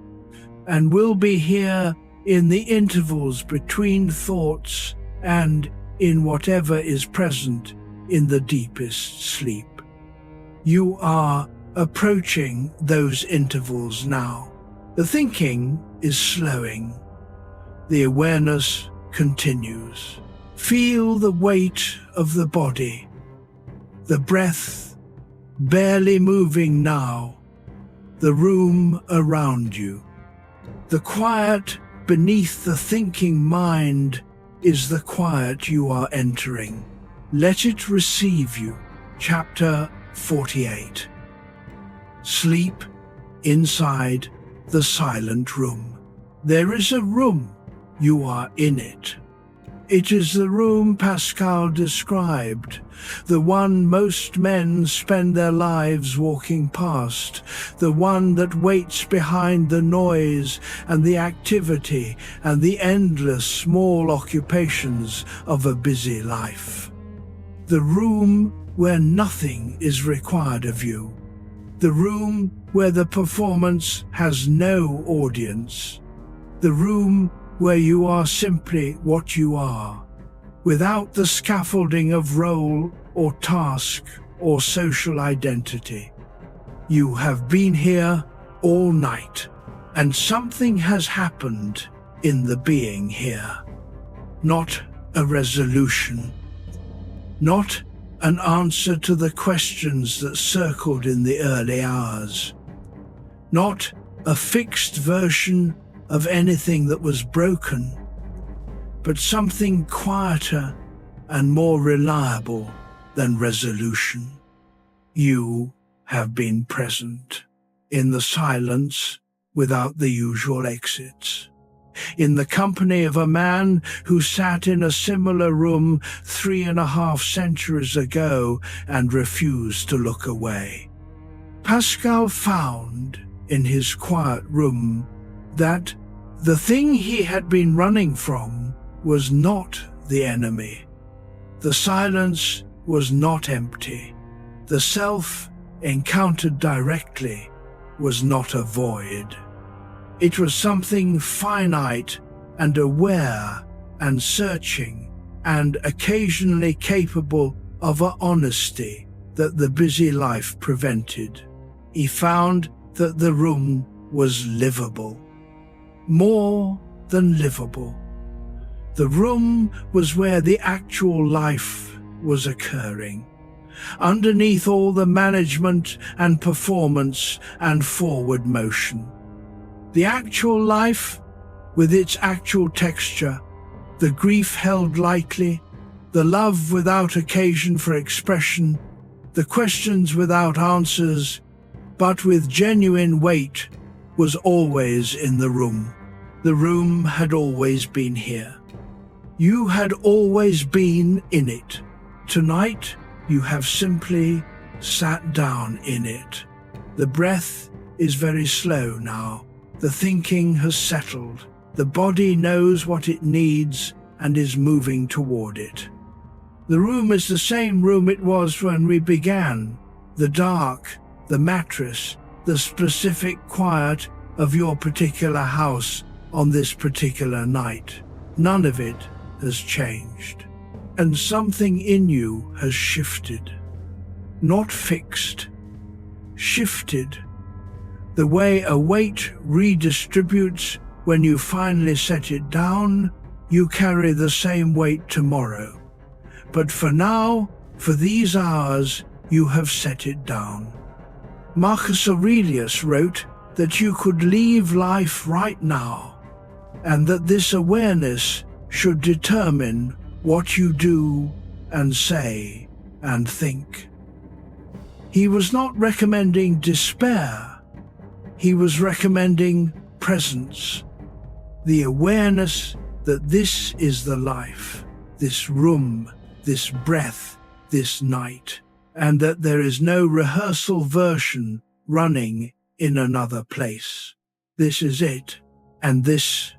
Speaker 1: and will be here in the intervals between thoughts and in whatever is present in the deepest sleep. You are approaching those intervals now. The thinking is slowing. The awareness continues. Feel the weight of the body, the breath barely moving now, the room around you. The quiet beneath the thinking mind is the quiet you are entering. Let it receive you. Chapter 48. Sleep inside the silent room. There is a room, you are in it. It is the room Pascal described, the one most men spend their lives walking past, the one that waits behind the noise and the activity and the endless small occupations of a busy life. The room where nothing is required of you. The room where the performance has no audience. The room where you are simply what you are, without the scaffolding of role or task or social identity. You have been here all night, and something has happened in the being here. Not a resolution, not an answer to the questions that circled in the early hours, not a fixed version of anything that was broken, but something quieter and more reliable than resolution. You have been present in the silence without the usual exits, in the company of a man who sat in a similar room 3.5 centuries ago and refused to look away. Pascal found in his quiet room that the thing he had been running from was not the enemy. The silence was not empty. The self, encountered directly, was not a void. It was something finite and aware and searching and occasionally capable of an honesty that the busy life prevented. He found that the room was livable. More than livable. The room was where the actual life was occurring, underneath all the management and performance and forward motion. The actual life, with its actual texture, the grief held lightly, the love without occasion for expression, the questions without answers, but with genuine weight, was always in the room. The room had always been here. You had always been in it. Tonight, you have simply sat down in it. The breath is very slow now. The thinking has settled. The body knows what it needs and is moving toward it. The room is the same room it was when we began. The dark, the mattress, the specific quiet of your particular house on this particular night. None of it has changed. And something in you has shifted. Not fixed. Shifted. The way a weight redistributes when you finally set it down, you carry the same weight tomorrow. But for now, for these hours, you have set it down. Marcus Aurelius wrote that you could leave life right now, and that this awareness should determine what you do and say and think. He was not recommending despair. He was recommending presence, the awareness that this is the life, this room, this breath, this night, and that there is no rehearsal version running in another place. This is it, and this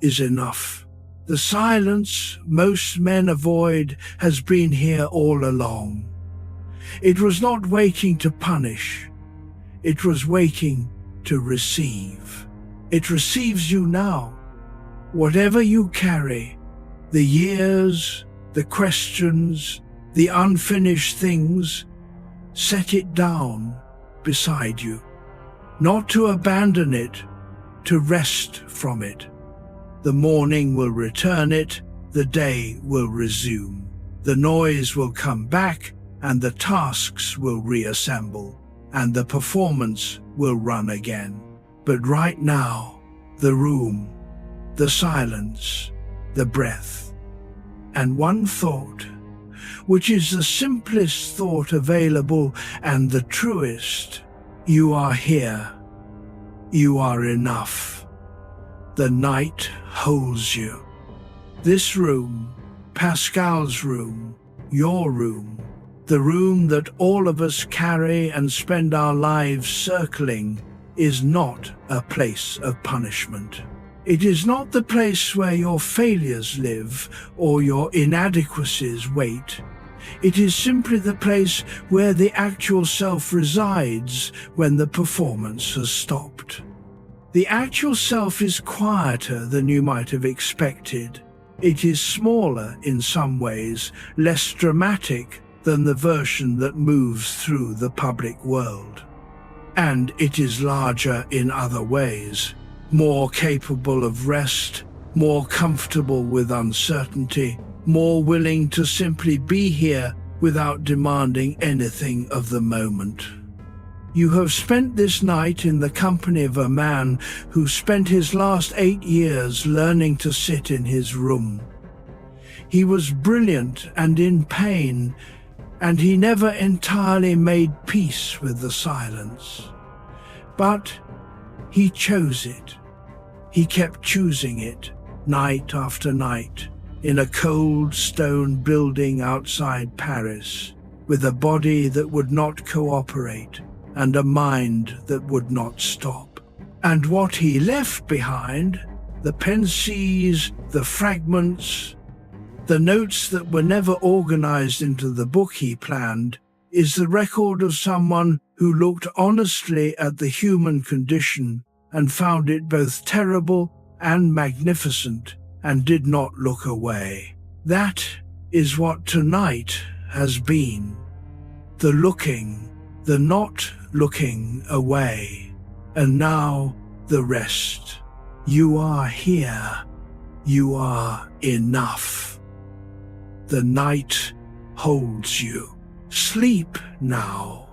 Speaker 1: is enough. The silence most men avoid has been here all along. It was not waiting to punish. It was waiting to receive. It receives you now. Whatever you carry, the years, the questions, the unfinished things, set it down beside you. Not to abandon it, to rest from it. The morning will return it, the day will resume. The noise will come back, and the tasks will reassemble, and the performance will run again. But right now, the room, the silence, the breath, and one thought, which is the simplest thought available and the truest: you are here. You are enough. The night holds you. This room, Pascal's room, your room, the room that all of us carry and spend our lives circling, is not a place of punishment. It is not the place where your failures live or your inadequacies wait. It is simply the place where the actual self resides when the performance has stopped. The actual self is quieter than you might have expected. It is smaller in some ways, less dramatic than the version that moves through the public world. And it is larger in other ways, more capable of rest, more comfortable with uncertainty, more willing to simply be here without demanding anything of the moment. You have spent this night in the company of a man who spent his last 8 years learning to sit in his room. He was brilliant and in pain, and he never entirely made peace with the silence. But he chose it. He kept choosing it, night after night, in a cold stone building outside Paris, with a body that would not cooperate, and a mind that would not stop. And what he left behind, the pensies, the fragments, the notes that were never organized into the book he planned, is the record of someone who looked honestly at the human condition and found it both terrible and magnificent, and did not look away. That is what tonight has been. The looking, the not looking away, and now the rest. You are here. You are enough. The night holds you. Sleep now.